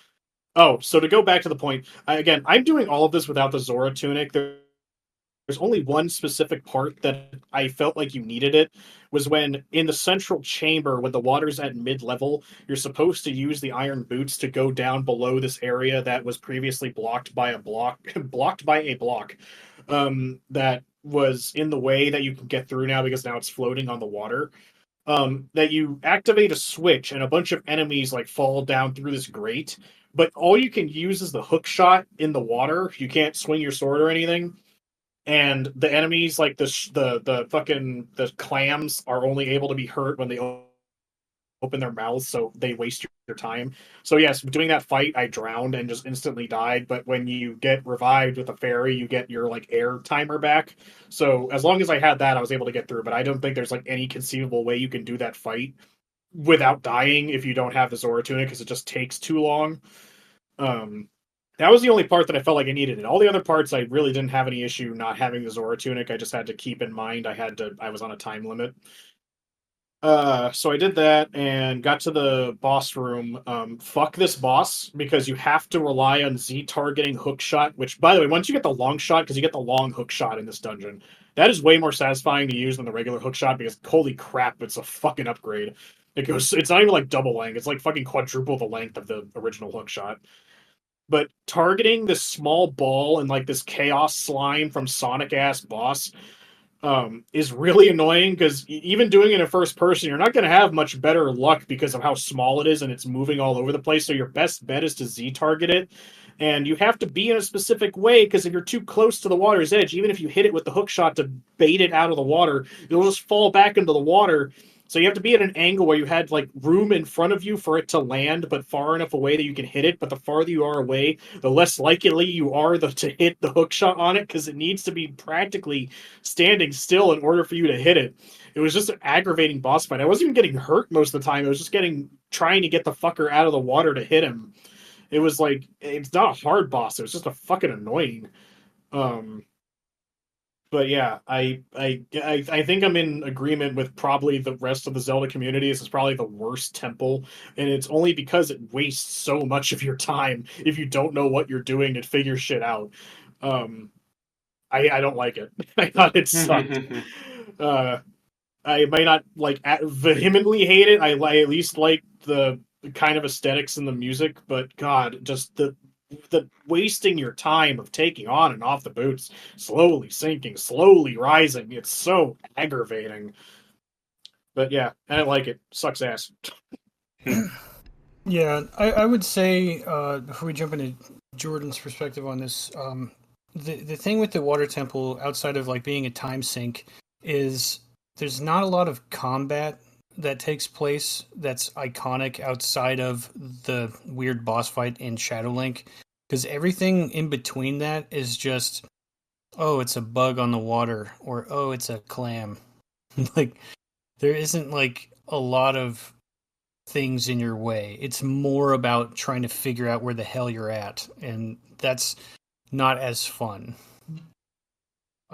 Speaker 4: Oh, so to go back to the point, I'm doing all of this without the Zora tunic. There's only one specific part that I felt like you needed it, was when in the central chamber when the water's at mid-level, you're supposed to use the iron boots to go down below this area that was previously blocked by a block blocked by a block that was in the way that you can get through now because now it's floating on the water. That you activate a switch and a bunch of enemies like fall down through this grate, but all you can use is the hook shot in the water. You can't swing your sword or anything, and the enemies like the fucking the clams are only able to be hurt when they open their mouths, so they waste your time. So yes, doing that fight, I drowned and just instantly died. But when you get revived with a fairy, you get your like air timer back. So as long as I had that, I was able to get through. But I don't think there's like any conceivable way you can do that fight without dying if you don't have the Zora tunic, because it just takes too long. Um, that was the only part that I felt like I needed it. All the other parts, I really didn't have any issue not having the Zora tunic. I just had to keep in mind I was on a time limit. So I did that and got to the boss room. Fuck this boss, because you have to rely on Z targeting hook shot, which, by the way, once you get the long shot, because you get the long hook shot in this dungeon, that is way more satisfying to use than the regular hook shot, because holy crap, it's a fucking upgrade. It's not even like double length, it's like fucking quadruple the length of the original hook shot. But targeting this small ball and like this chaos slime from Sonic ass boss is really annoying, because even doing it in first person, you're not going to have much better luck because of how small it is and it's moving all over the place. So your best bet is to Z target it. And you have to be in a specific way, because if you're too close to the water's edge, even if you hit it with the hook shot to bait it out of the water, it'll just fall back into the water. So you have to be at an angle where you had like room in front of you for it to land, but far enough away that you can hit it. But the farther you are away, the less likely you are to hit the hook shot on it, because it needs to be practically standing still in order for you to hit it. It was just an aggravating boss fight. I wasn't even getting hurt most of the time. I was just trying to get the fucker out of the water to hit him. It was like, it's not a hard boss. It was just a fucking annoying. But yeah, I think I'm in agreement with probably the rest of the Zelda community. This is probably the worst temple, and it's only because it wastes so much of your time if you don't know what you're doing to figure shit out. I don't like it. I thought it sucked. I might not like vehemently hate it. I at least like the kind of aesthetics and the music, but God, just the wasting your time of taking on and off the boots, slowly sinking, slowly rising. It's so aggravating. But yeah, I don't like it. Sucks ass.
Speaker 2: Yeah, I would say before we jump into Jordan's perspective on this, the thing with the water temple, outside of like being a time sink, is there's not a lot of combat that takes place that's iconic outside of the weird boss fight in Shadow Link, because everything in between that is just, oh, it's a bug on the water, or oh, it's a clam. Like, there isn't like a lot of things in your way. It's more about trying to figure out where the hell you're at, and that's not as fun.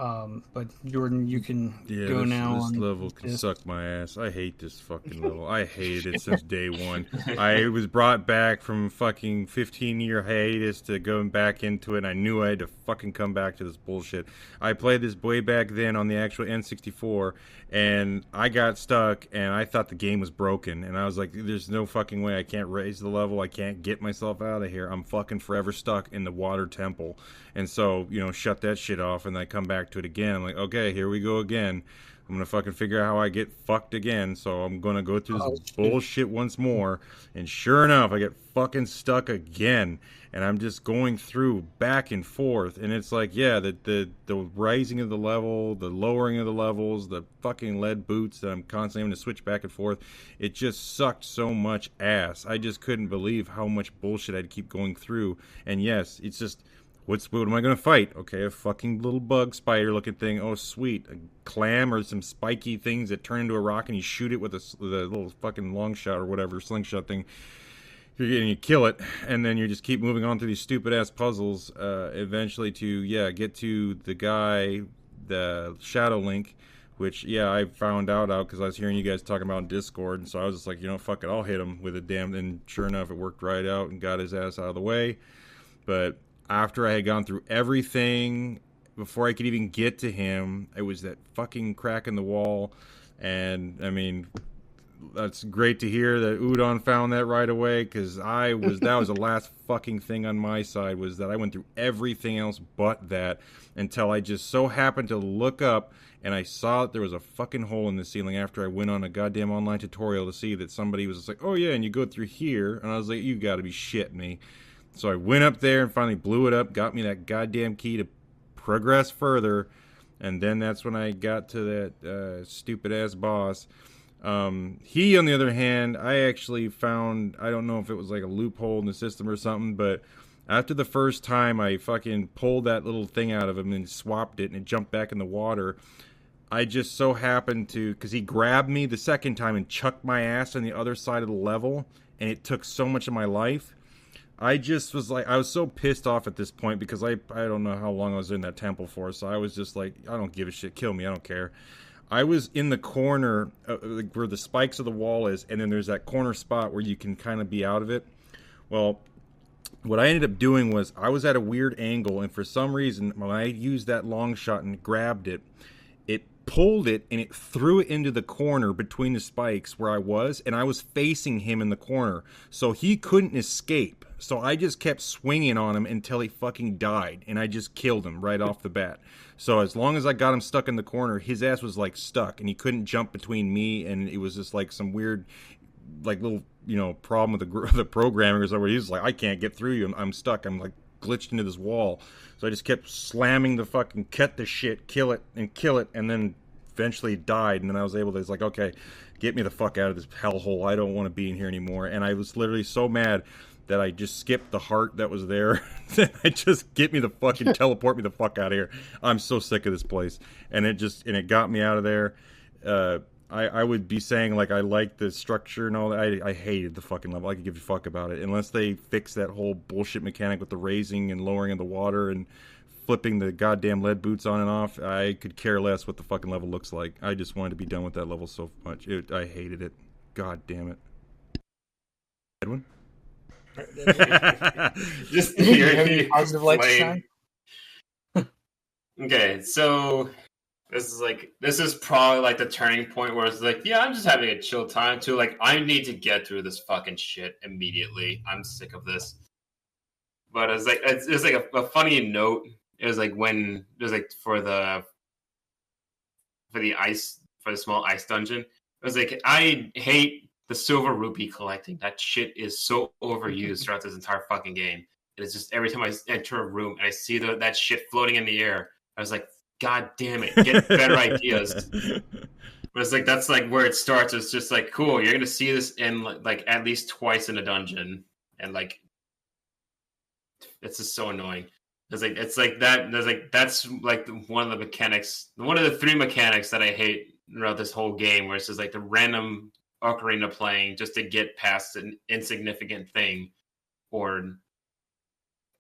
Speaker 2: But Jordan, you can go now.
Speaker 1: This
Speaker 2: on
Speaker 1: level can
Speaker 2: this.
Speaker 1: suck my ass. I hate this fucking level. I hated it since day one. I was brought back from fucking 15-year hiatus to going back into it, and I knew I had to fucking come back to this bullshit. I played this way back then on the actual N64, and I got stuck, and I thought the game was broken, and I was like, there's no fucking way I can't raise the level. I can't get myself out of here. I'm fucking forever stuck in the water temple. And so, shut that shit off, and I come back to it again. I'm like, okay, here we go again. I'm gonna fucking figure out how I get fucked again. So I'm gonna go through this bullshit once more. And sure enough, I get fucking stuck again. And I'm just going through back and forth. And it's like, yeah, the rising of the level, the lowering of the levels, the fucking lead boots that I'm constantly having to switch back and forth. It just sucked so much ass. I just couldn't believe how much bullshit I'd keep going through. And yes, it's just, what am I going to fight? Okay, a fucking little bug spider looking thing. Oh, sweet. A clam or some spiky things that turn into a rock, and you shoot it with a little fucking long shot or whatever, slingshot thing. And you kill it, and then you just keep moving on through these stupid-ass puzzles, eventually to, get to the guy, the Shadow Link, which, I found out because I was hearing you guys talking about in Discord, and so I was just like, fuck it, I'll hit him with a damn, and sure enough, it worked right out and got his ass out of the way. But after I had gone through everything, before I could even get to him, it was that fucking crack in the wall. And, I mean, that's great to hear that Udon found that right away, because that was the last fucking thing on my side, was that I went through everything else but that, until I just so happened to look up, and I saw that there was a fucking hole in the ceiling after I went on a goddamn online tutorial to see that somebody was just like, oh yeah, and you go through here. And I was like, you gotta be shitting me. So I went up there and finally blew it up, got me that goddamn key to progress further, and then that's when I got to that stupid-ass boss. He, on the other hand, I actually found, I don't know if it was like a loophole in the system or something, but after the first time I fucking pulled that little thing out of him and swapped it and it jumped back in the water, I just so happened to, because he grabbed me the second time and chucked my ass on the other side of the level, and it took so much of my life. I just was like, I was so pissed off at this point, because I don't know how long I was in that temple for, so I was just like, I don't give a shit, kill me, I don't care. I was in the corner where the spikes of the wall is, and then there's that corner spot where you can kind of be out of it. Well, what I ended up doing was, I was at a weird angle, and for some reason, when I used that long shot and grabbed it, it pulled it and it threw it into the corner between the spikes where I was, and I was facing him in the corner, so he couldn't escape. So I just kept swinging on him until he fucking died, and I just killed him right off the bat. So as long as I got him stuck in the corner, his ass was like stuck, and he couldn't jump between me, and it was just like some weird, like little, problem with the programming or something, where he was like, I can't get through you, I'm stuck, I'm like glitched into this wall. So I just kept slamming the fucking cut the shit, kill it, and then eventually died. And then I was able to, it's like, okay, get me the fuck out of this hellhole, I don't want to be in here anymore. And I was literally so mad that I just skipped the heart that was there. I just teleport me the fuck out of here. I'm so sick of this place. And it got me out of there. I would be saying, like, I like the structure and all that. I hated the fucking level. I could give a fuck about it. Unless they fix that whole bullshit mechanic with the raising and lowering of the water and flipping the goddamn lead boots on and off, I could care less what the fucking level looks like. I just wanted to be done with that level so much. I hated it. God damn it. Edwin?
Speaker 3: Just
Speaker 2: Do you have any positive light to shine?
Speaker 3: Okay, so this is probably like the turning point where it's like, yeah, I'm just having a chill time too. Like, I need to get through this fucking shit immediately. I'm sick of this. But it's like a funny note. It was like when it was like for the small ice dungeon. It was like, I hate the silver rupee collecting. That shit is so overused throughout this entire fucking game. And it's just every time I enter a room and I see that shit floating in the air, I was like, God damn it, get better ideas. But it's like, that's like where it starts. It's just like, cool, you're gonna see this in like at least twice in a dungeon, and like, it's just so annoying. It's like that. That's like one of the mechanics, one of the three mechanics that I hate throughout this whole game, where it's just like the random Ocarina playing just to get past an insignificant thing, or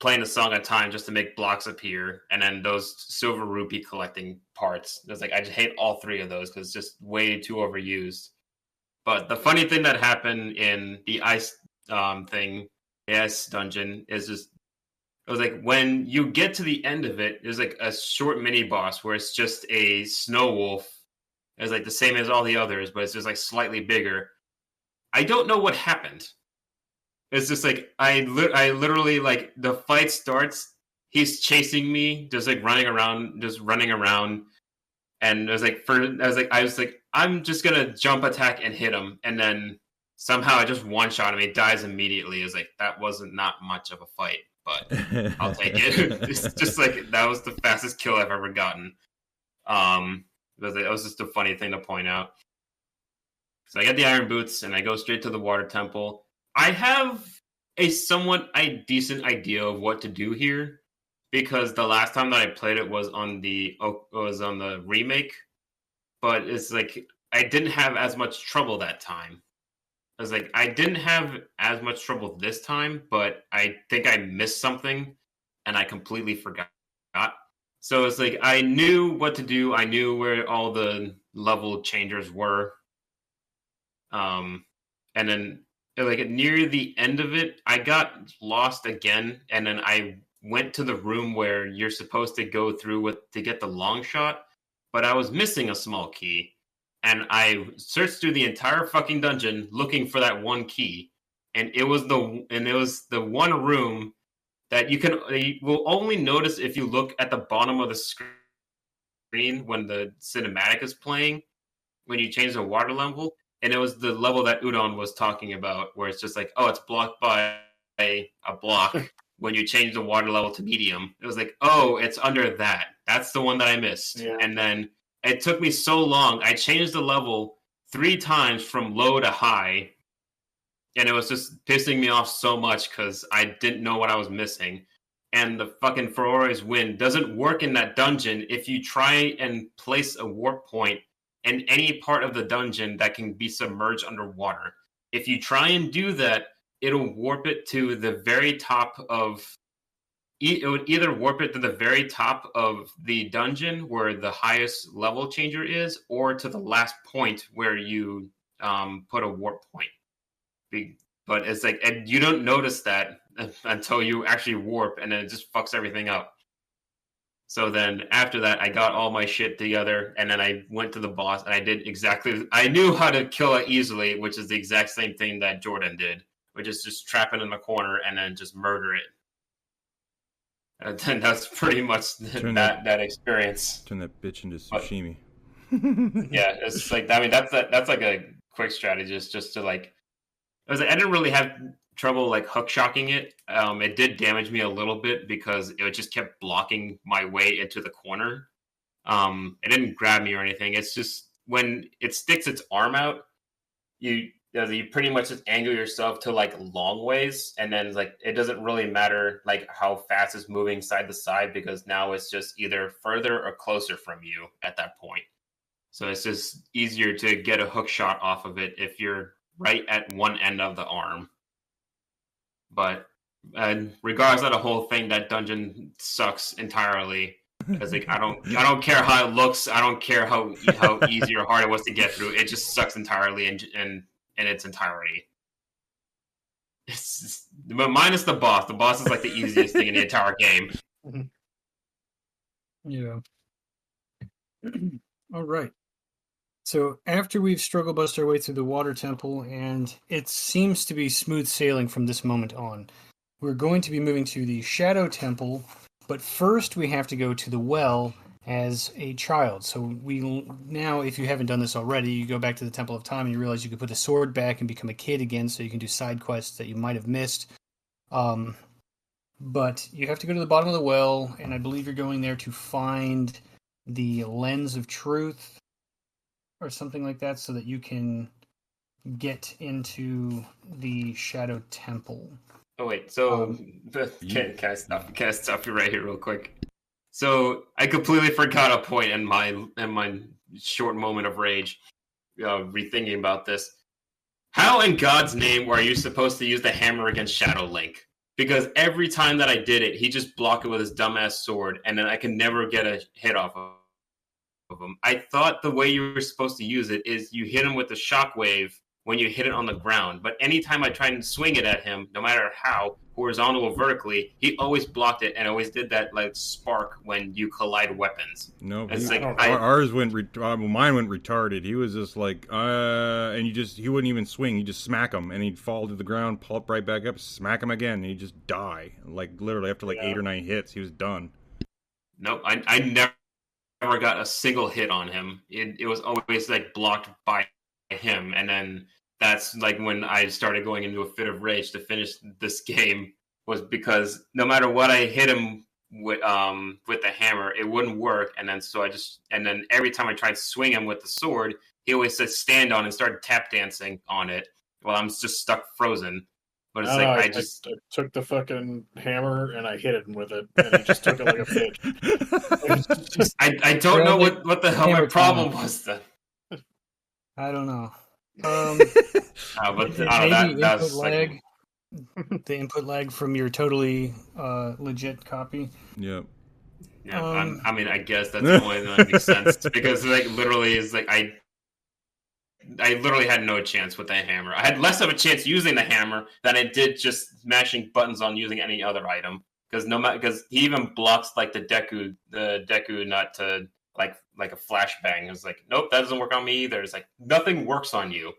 Speaker 3: playing a song at a time just to make blocks appear, and then those silver rupee collecting parts. It's like I just hate all three of those because it's just way too overused. But the funny thing that happened in the ice dungeon is just it was like when you get to the end of it, there's like a short mini boss where it's just a snow wolf. It's like the same as all the others, but it's just like slightly bigger. I don't know what happened. It's just like I literally like the fight starts. He's chasing me, just like running around, and I was like, I'm just gonna jump attack and hit him, and then somehow I just one shot him. He dies immediately. It's like that wasn't not much of a fight, but I'll take it. It's just like that was the fastest kill I've ever gotten. It was just a funny thing to point out. So I get the iron boots and I go straight to the water temple. I have a somewhat decent idea of what to do here because the last time that I played it was on the remake, but it's like I didn't have as much trouble that time. I was like I didn't have as much trouble this time, but I think I missed something and I completely forgot. So it's like I knew what to do. I knew where all the level changers were. And then like near the end of it, I got lost again, and then I went to the room where you're supposed to go through to get the long shot, but I was missing a small key, and I searched through the entire fucking dungeon looking for that one key, and it was the one room that you will only notice if you look at the bottom of the screen when the cinematic is playing, when you change the water level. And it was the level that Udon was talking about, where it's just like, oh, it's blocked by a block. When you change the water level to medium, it was like, oh, it's under that. That's the one that I missed. Yeah. And then it took me so long. I changed the level 3 times from low to high. And it was just pissing me off so much because I didn't know what I was missing. And the fucking Ferore's Wind doesn't work in that dungeon if you try and place a warp point in any part of the dungeon that can be submerged underwater. If you try and do that, it'll warp it to the very top of... It would either warp it to the very top of the dungeon where the highest level changer is, or to the last point where you put a warp point. But it's like, and you don't notice that until you actually warp, and then it just fucks everything up. So then after that, I got all my shit together, and then I went to the boss, and I knew how to kill it easily, which is the exact same thing that Jordan did, which is just trap it in the corner and then just murder it. And that's pretty much that experience.
Speaker 1: Turn that bitch into sashimi.
Speaker 3: Yeah, it's like, I mean, that's like a quick strategy, just to like, I didn't really have trouble like hook shocking it. It did damage me a little bit because it just kept blocking my way into the corner. It didn't grab me or anything. It's just when it sticks its arm out, you pretty much just angle yourself to like long ways, and then like it doesn't really matter like how fast it's moving side to side because now it's just either further or closer from you at that point. So it's just easier to get a hook shot off of it if you're right at one end of the arm. But regardless of the whole thing, that dungeon sucks entirely. Because like I don't care how it looks. I don't care how easy or hard it was to get through. It just sucks entirely in its entirety. But minus the boss. The boss is like the easiest thing in the entire game.
Speaker 2: Yeah. All right. So after we've struggle bust our way through the water temple, and it seems to be smooth sailing from this moment on, we're going to be moving to the Shadow Temple, but first we have to go to the well as a child. So now, if you haven't done this already, you go back to the Temple of Time and you realize you can put the sword back and become a kid again, so you can do side quests that you might have missed. But you have to go to the bottom of the well, and I believe you're going there to find the Lens of Truth, or something like that, so that you can get into the Shadow Temple.
Speaker 3: Oh wait, so can I stop you right here real quick? So I completely forgot a point in my short moment of rage, rethinking about this. How in God's name are you supposed to use the hammer against Shadow Link? because every time that I did it, he just blocked it with his dumbass sword, and then I could never get a hit off of him. I thought the way you were supposed to use it is you hit him with the shockwave when you hit it on the ground. But anytime I tried and swing it at him, no matter how, horizontal or vertically, he always blocked it and always did that like spark when you collide weapons.
Speaker 1: No,
Speaker 3: It's
Speaker 1: ours went. Mine went retarded. He was just like, and he wouldn't even swing. He just smack him, and he'd fall to the ground, pop right back up, smack him again, and he'd just die. Like literally after 8 or 9 hits, he was done.
Speaker 3: No, I never got a single hit on him. It was always like blocked by him, and then that's like when I started going into a fit of rage to finish this game, was because no matter what I hit him with the hammer, it wouldn't work, and then every time I tried to swing him with the sword, he always said stand on and started tap dancing on it while I'm just stuck frozen. But it's I
Speaker 4: took the fucking hammer and I hit him with it, and he just took it like a bitch.
Speaker 3: I don't know what the hell my problem was then.
Speaker 2: I don't know.
Speaker 3: But
Speaker 2: that's lag. The input lag from your totally legit copy.
Speaker 1: Yep.
Speaker 3: Yeah, I mean, I guess that's the only thing that makes sense, because literally is I literally had no chance with that hammer. I had less of a chance using the hammer than I did just smashing buttons on using any other item. Because he even blocks the Deku nut to like a flashbang. It's like, nope, that doesn't work on me either. It's like nothing works on you.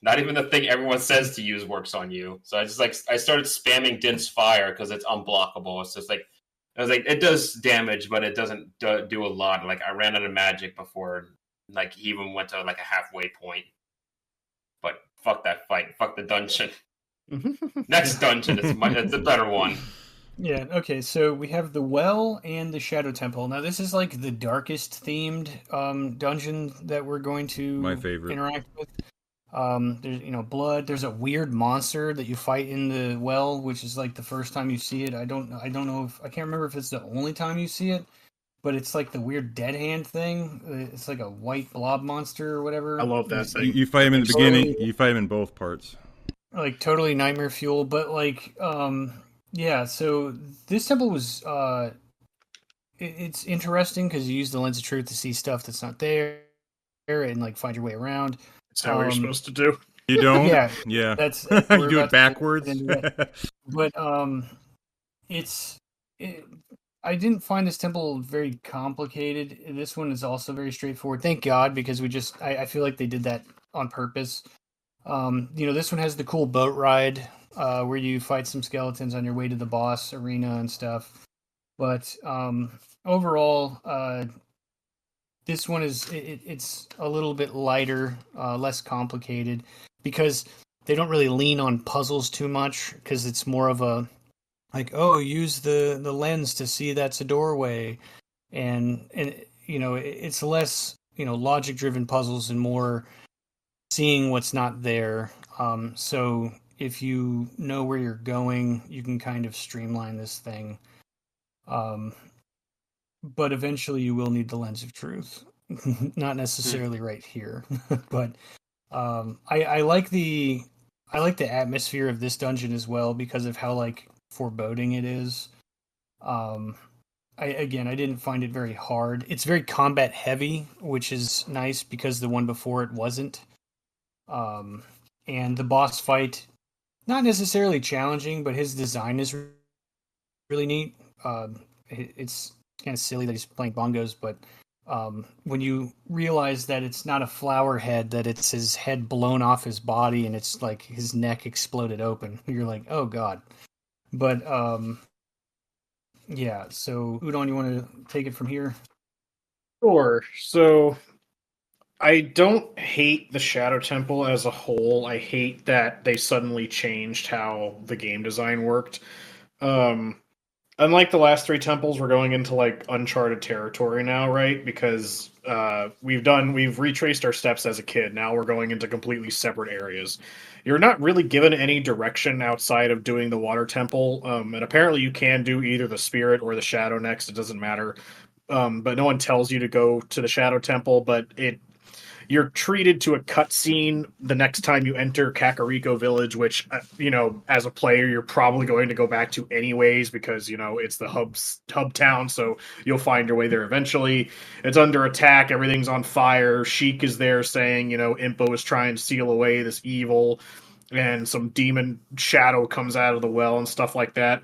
Speaker 3: Not even the thing everyone says to use works on you. So I started spamming Din's Fire because it's unblockable. It's just I was like, it does damage, but it doesn't do a lot. Like I ran out of magic before he even went to a halfway point. But fuck that fight. Fuck the dungeon. Next dungeon it's a better one.
Speaker 2: Yeah, okay, so we have the Well and the Shadow Temple. Now this is the darkest themed dungeon that we're going to
Speaker 1: my favorite
Speaker 2: interact with. There's blood. There's a weird monster that you fight in the well, which is the first time you see it. I don't know if I can't remember if it's the only time you see it, but it's the weird dead hand thing. It's like a white blob monster or whatever.
Speaker 4: I love that thing.
Speaker 1: You fight him in the beginning. You fight him in both parts.
Speaker 2: Totally nightmare fuel, but yeah. So this temple was it's interesting because you use the lens of truth to see stuff that's not there and like find your way around.
Speaker 4: That's how you're supposed to do.
Speaker 1: You don't?
Speaker 2: Yeah. That's
Speaker 1: you do it backwards.
Speaker 2: But I didn't find this temple very complicated. This one is also very straightforward. Thank God, because I feel like they did that on purpose. This one has the cool boat ride where you fight some skeletons on your way to the boss arena and stuff. But overall, this one it's a little bit lighter, less complicated, because they don't really lean on puzzles too much, because it's more of a use the lens to see that's a doorway, and it's less logic driven puzzles and more seeing what's not there. So if you know where you're going, you can kind of streamline this thing. But eventually you will need the lens of truth. Not necessarily right here, but I like the atmosphere of this dungeon as well, because of how foreboding it is. I didn't find it very hard. It's very combat heavy, which is nice because the one before it wasn't. And the boss fight, not necessarily challenging, but his design is really neat. It's kind of silly that he's playing bongos, but when you realize that it's not a flower head, that it's his head blown off his body and it's like his neck exploded open, you're like, oh god. But yeah, so Udon, you want to take it from here?
Speaker 4: Sure. So I don't hate the Shadow Temple as a whole. I hate that they suddenly changed how the game design worked. Unlike the last three temples, we're going into uncharted territory now, right? Because we've retraced our steps as a kid. Now we're going into completely separate areas. You're not really given any direction outside of doing the water temple, and apparently you can do either the spirit or the shadow next. It doesn't matter, but no one tells you to go to the Shadow Temple. But you're treated to a cutscene the next time you enter Kakariko Village, which, as a player, you're probably going to go back to anyways because, it's the hub town, so you'll find your way there eventually. It's under attack, everything's on fire. Sheik is there saying, Impo is trying to seal away this evil, and some demon shadow comes out of the well and stuff like that.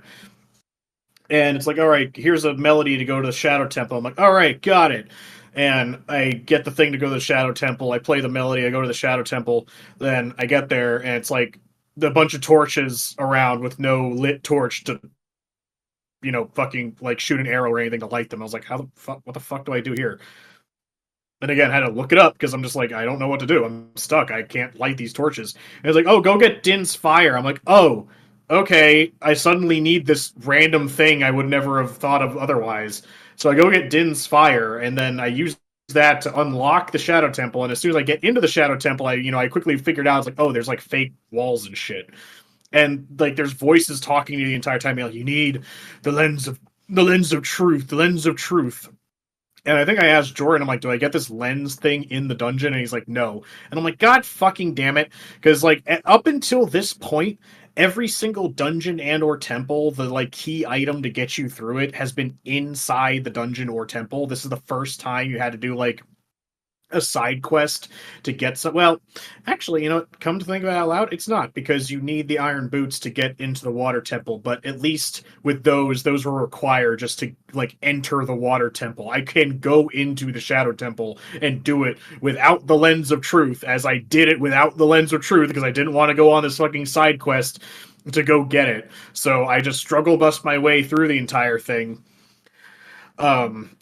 Speaker 4: And it's like, all right, here's a melody to go to the Shadow Temple. I'm like, all right, got it. And I get the thing to go to the Shadow Temple. I play the melody. I go to the Shadow Temple. Then I get there, and it's like a bunch of torches around with no lit torch to, fucking like shoot an arrow or anything to light them. I was like, what the fuck do I do here? And again, I had to look it up because I'm just like, I don't know what to do. I'm stuck. I can't light these torches. And it's like, oh, go get Din's fire. I'm like, oh, okay. I suddenly need this random thing I would never have thought of otherwise. So I go get Din's fire, and then I use that to unlock the Shadow Temple. And as soon as I get into the Shadow Temple, I quickly figured out, it's like, oh, there's like fake walls and shit. And like there's voices talking to you the entire time. Like, you need the lens of truth, the lens of truth. And I think I asked Jordan, I'm like, do I get this lens thing in the dungeon? And he's like, no. And I'm like, God fucking damn it. Because, like, up until this point, every single dungeon and or temple, the, like, key item to get you through it has been inside the dungeon or temple. This is the first time you had to do, like, a side quest to get some. Well, actually, come to think of it out loud, it's not, because you need the iron boots to get into the water temple. But at least with those were required just to like enter the water temple. I can go into the Shadow Temple and do it without the lens of truth, as I did it without the lens of truth because I didn't want to go on this fucking side quest to go get it. So I just struggle bust my way through the entire thing.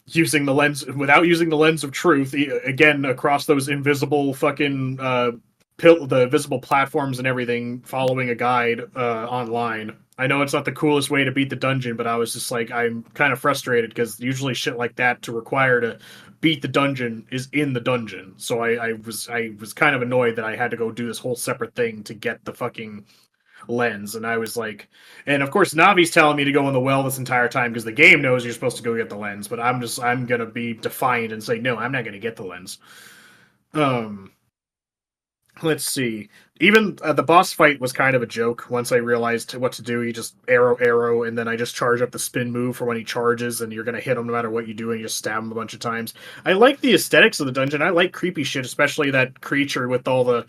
Speaker 4: Using the lens without using the lens of truth again across those invisible fucking the visible platforms and everything, following a guide online. I know it's not the coolest way to beat the dungeon, but I was just like, I'm kind of frustrated because usually shit like that to require to beat the dungeon is in the dungeon. So I was kind of annoyed that I had to go do this whole separate thing to get the fucking lens. And I was like, and of course Navi's telling me to go in the well this entire time because the game knows you're supposed to go get the lens, but I'm gonna be defiant and say, no, I'm not gonna get the lens. Let's see. Even the boss fight was kind of a joke. Once I realized what to do, you just arrow, and then I just charge up the spin move for when he charges, and you're going to hit him no matter what you do, and you just stab him a bunch of times. I like the aesthetics of the dungeon. I like creepy shit, especially that creature with all the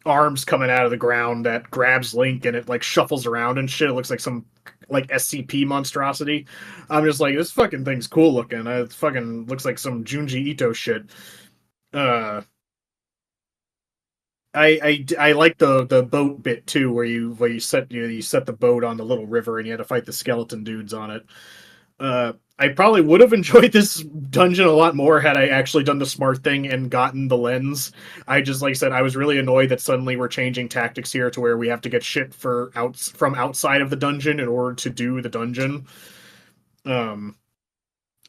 Speaker 4: arms coming out of the ground that grabs Link and it like shuffles around and shit. It looks like some like SCP monstrosity. I'm just like, this fucking thing's cool looking. It fucking looks like some Junji Ito shit. I like the boat bit too, where you set the boat on the little river and you had to fight the skeleton dudes on it. I probably would have enjoyed this dungeon a lot more had I actually done the smart thing and gotten the lens. I just, like I said, I was really annoyed that suddenly we're changing tactics here to where we have to get shit from outside of the dungeon in order to do the dungeon. I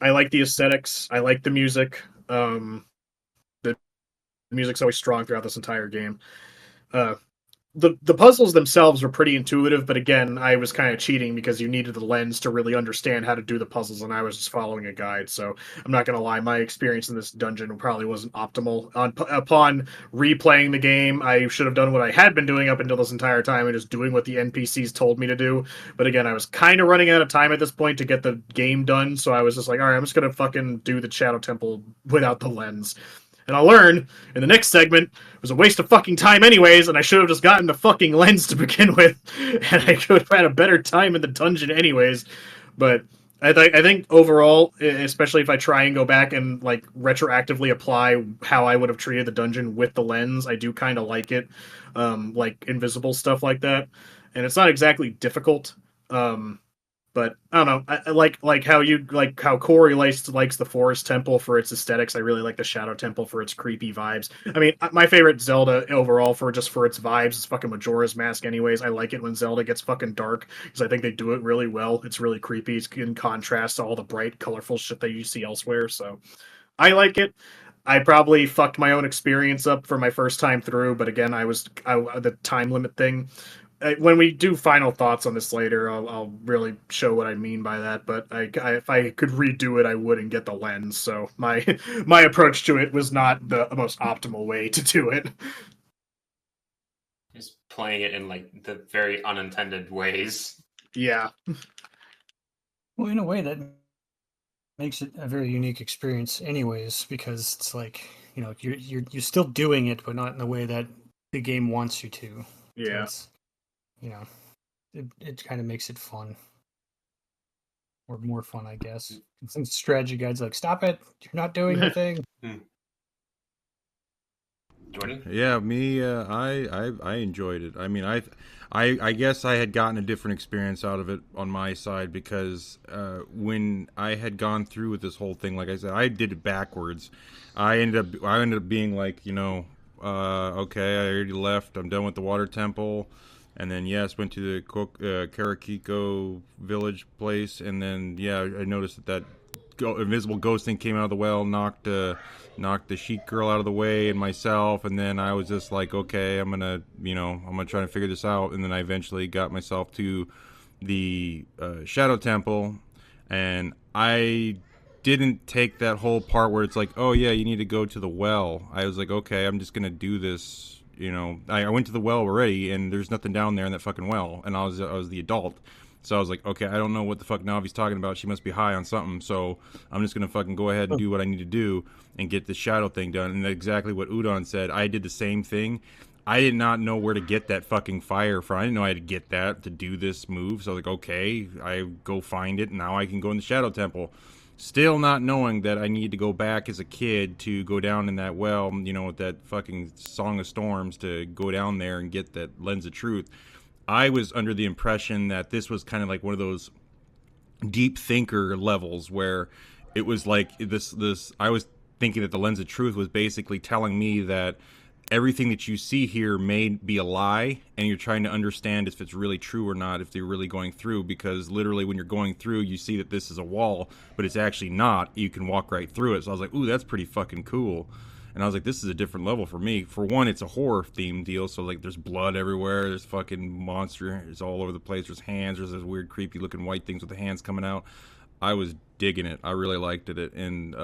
Speaker 4: like the aesthetics. I like the music. The music's always strong throughout this entire game. The puzzles themselves were pretty intuitive, but again, I was kind of cheating because you needed the lens to really understand how to do the puzzles, and I was just following a guide. So I'm not going to lie, my experience in this dungeon probably wasn't optimal. Upon replaying the game, I should have done what I had been doing up until this entire time and just doing what the NPCs told me to do. But again, I was kind of running out of time at this point to get the game done, so I was just like, all right, I'm just going to fucking do the Shadow Temple without the lens. And I'll learn in the next segment it was a waste of fucking time anyways, and I should have just gotten the fucking lens to begin with, and I could have had a better time in the dungeon anyways. But I think overall, especially if I try and go back and like retroactively apply how I would have treated the dungeon with the lens, I do kind of like it, like invisible stuff like that, and it's not exactly difficult. But I don't know. I like how Corey likes the Forest Temple for its aesthetics. I really like the Shadow Temple for its creepy vibes. I mean, my favorite Zelda overall for its vibes is fucking Majora's Mask. Anyways, I like it when Zelda gets fucking dark because I think they do it really well. It's really creepy. It's in contrast to all the bright, colorful shit that you see elsewhere. So I like it. I probably fucked my own experience up for my first time through, but again, the time limit thing. when we do final thoughts on this later, I'll really show what I mean by that. But if I could redo it, I wouldn't get the lens. So my approach to it was not the most optimal way to do it.
Speaker 3: Just playing it in like the very unintended ways.
Speaker 4: Yeah.
Speaker 2: Well, in a way, that makes it a very unique experience, anyways, because it's like, you know, you're still doing it, but not in the way that the game wants you to.
Speaker 4: Yeah.
Speaker 2: So you know, it kind of makes it fun, or more fun, I guess. And some strategy guides like, stop it, you're not doing the thing.
Speaker 3: Jordan?
Speaker 1: Yeah, me, I enjoyed it. I mean, I guess I had gotten a different experience out of it on my side because when I had gone through with this whole thing, like I said, I did it backwards. I ended up being like, you know, okay, I already left. I'm done with the water temple, and then yes, went to the Karakiko village place, and then yeah, I noticed that invisible ghost thing came out of the well, knocked the sheet girl out of the way and myself, and then I was just like, okay, I'm gonna try to figure this out, and then I eventually got myself to the Shadow Temple, and I didn't take that whole part where it's like, oh yeah, you need to go to the well. I was like, okay, I'm just gonna do this. You know, I went to the well already, and there's nothing down there in that fucking well, and I was the adult. So I was like, okay, I don't know what the fuck Navi's talking about. She must be high on something. So I'm just going to fucking go ahead and do what I need to do and get this shadow thing done. And exactly what Udon said. I did the same thing. I did not know where to get that fucking fire from. I didn't know I had to get that to do this move. So I was like, okay, I go find it. And now I can go in the Shadow Temple. Still not knowing that I need to go back as a kid to go down in that well, you know, with that fucking Song of Storms to go down there and get that Lens of Truth. I was under the impression that this was kind of like one of those deep thinker levels where it was like this I was thinking that the Lens of Truth was basically telling me that everything that you see here may be a lie, and you're trying to understand if it's really true or not, if they're really going through, because literally when you're going through, you see that this is a wall, but it's actually not. You can walk right through it. So I was like, ooh, that's pretty fucking cool. And I was like, this is a different level for me. For one, it's a horror themed deal, so like there's blood everywhere, there's fucking monsters all over the place, there's hands, there's those weird creepy looking white things with the hands coming out. I was digging it. I really liked it. And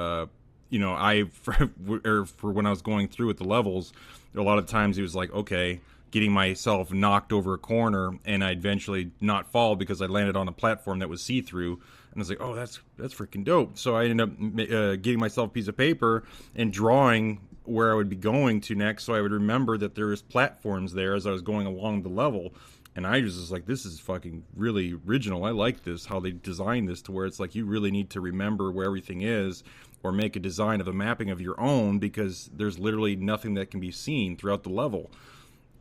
Speaker 1: you know, for when I was going through with the levels, a lot of times it was like, okay, getting myself knocked over a corner, and I'd eventually not fall because I landed on a platform that was see-through. And I was like, oh, that's freaking dope. So I ended up getting myself a piece of paper and drawing where I would be going to next, so I would remember that there was platforms there as I was going along the level. And I was just like, this is fucking really original. I like this, how they designed this to where it's like you really need to remember where everything is, or make a design of a mapping of your own, because there's literally nothing that can be seen throughout the level.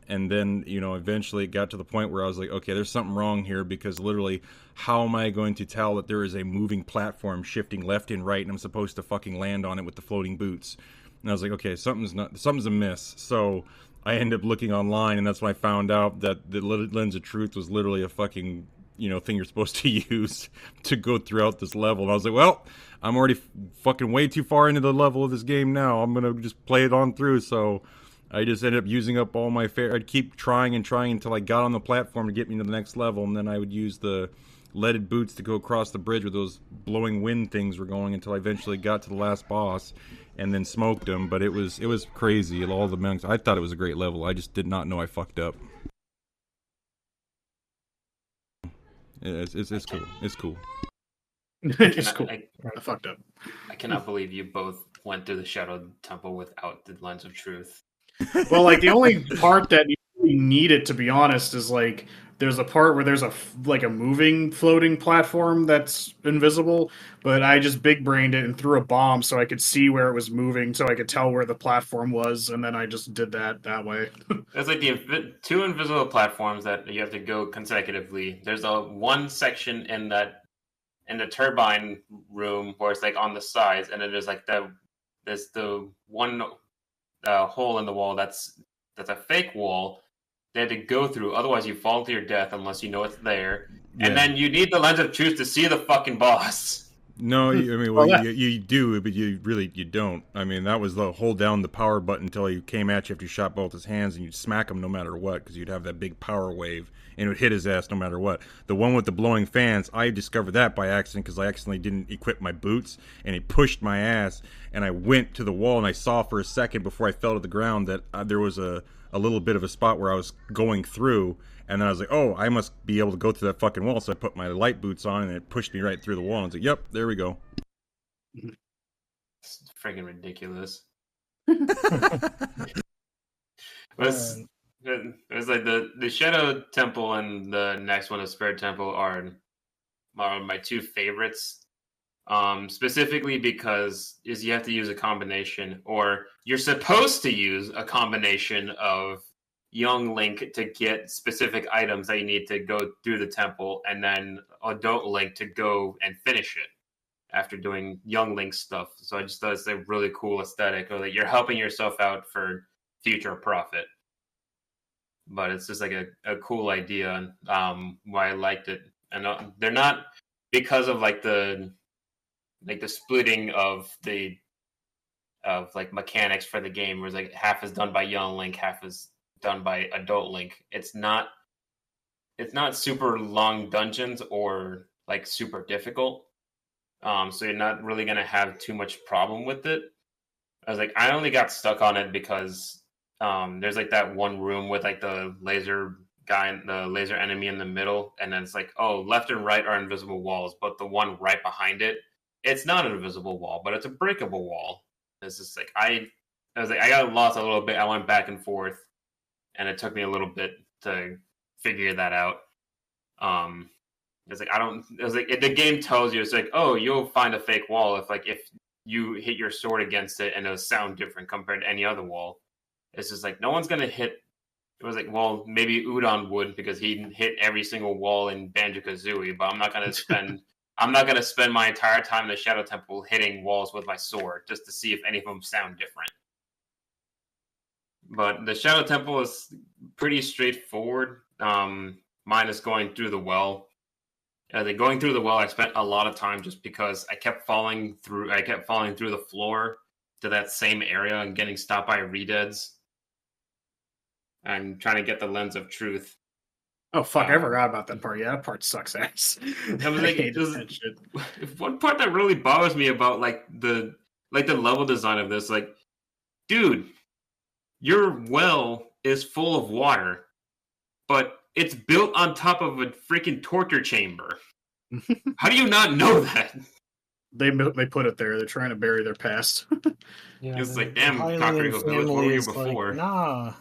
Speaker 1: And then, you know, eventually it got to the point where I was like, okay, there's something wrong here, because literally, how am I going to tell that there is a moving platform shifting left and right, and I'm supposed to fucking land on it with the floating boots? And I was like, okay, something's amiss. So I ended up looking online, and that's when I found out that the Lens of Truth was literally a fucking, you know, thing you're supposed to use to go throughout this level. And I was like, well, I'm already fucking way too far into the level of this game now. I'm gonna just play it on through. So I just ended up using up all my I'd keep trying until I got on the platform to get me to the next level, and then I would use the leaded boots to go across the bridge where those blowing wind things were going, until I eventually got to the last boss and then smoked him. But it was crazy. All the monks. I thought it was a great level. I just did not know I fucked up. It's cool. It's cool.
Speaker 4: It's cool. I fucked up.
Speaker 3: I cannot believe you both went through the Shadow Temple without the Lens of Truth.
Speaker 4: Well, like the only part that you really need it, to be honest, is like there's a part where there's a moving floating platform that's invisible, but I just big brained it and threw a bomb so I could see where it was moving, so I could tell where the platform was, and then I just did that way.
Speaker 3: There's like the two invisible platforms that you have to go consecutively. There's a one section in the turbine room where it's like on the sides, and then there's like there's the one hole in the wall that's a fake wall they had to go through. Otherwise, you fall to your death unless you know it's there. Yeah. And then you need the Lens of Truth to see the fucking boss.
Speaker 1: No, I mean, well, you do, but you don't. I mean, that was the hold down the power button until he came at you after you shot both his hands, and you'd smack him no matter what, because you'd have that big power wave, and it would hit his ass no matter what. The one with the blowing fans, I discovered that by accident, because I accidentally didn't equip my boots, and he pushed my ass, and I went to the wall, and I saw for a second before I fell to the ground that there was a little bit of a spot where I was going through, and then I was like, oh, I must be able to go through that fucking wall. So I put my light boots on, and it pushed me right through the wall. And I was like, yep, there we go.
Speaker 3: It's freaking ridiculous. It was like the Shadow Temple and the next one, the Spirit Temple, are my two favorites. Specifically because you have to use a combination, or you're supposed to use a combination of young Link to get specific items that you need to go through the temple, and then adult Link to go and finish it after doing young Link stuff. So I just thought it's a really cool aesthetic, or that you're helping yourself out for future profit. But it's just like a cool idea, why I liked it. And they're not, because of like the splitting of mechanics for the game, where it's like half is done by young Link, half is done by adult Link. It's not super long dungeons or like super difficult. So you're not really gonna have too much problem with it. I only got stuck on it because there's like that one room with like the laser guy, the laser enemy in the middle, and then it's like, oh, left and right are invisible walls, but the one right behind it, it's not an invisible wall, but it's a breakable wall. It's just like I got lost a little bit. I went back and forth, and it took me a little bit to figure that out. The game tells you, it's like, oh, you'll find a fake wall if you hit your sword against it, and it'll sound different compared to any other wall. It's just like no one's gonna hit. It was like, well, maybe Udon would, because he hit every single wall in Banjo-Kazooie, but I'm not gonna spend my entire time in the Shadow Temple hitting walls with my sword just to see if any of them sound different. But the Shadow Temple is pretty straightforward. Minus going through the well. Going through the well, I spent a lot of time just because I kept falling through the floor to that same area and getting stopped by redeads. I'm trying to get the lens of truth.
Speaker 4: Oh fuck! I forgot about that part. Yeah, that part sucks ass.
Speaker 3: One part that really bothers me about the level design of this, like, dude, your well is full of water, but it's built on top of a freaking torture chamber. How do you not know that?
Speaker 4: They put it there. They're trying to bury their past.
Speaker 3: Yeah, it's like, damn, Kokiri Village, where were you before?
Speaker 2: Like, nah.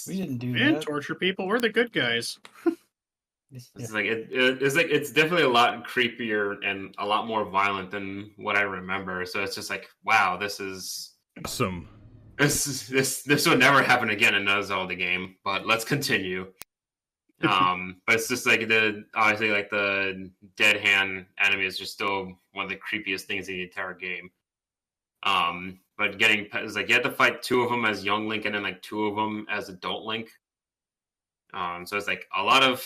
Speaker 2: We didn't do
Speaker 4: that.
Speaker 2: Torture
Speaker 4: people. We're the good guys.
Speaker 3: It's definitely a lot creepier and a lot more violent than what I remember. So it's just like, wow, this is
Speaker 1: awesome.
Speaker 3: This would never happen again in a Zelda game. But let's continue. But it's just like obviously like the dead hand enemy is just still one of the creepiest things in the entire game. But it's like you have to fight two of them as young Link and then like two of them as adult Link. So it's like a lot of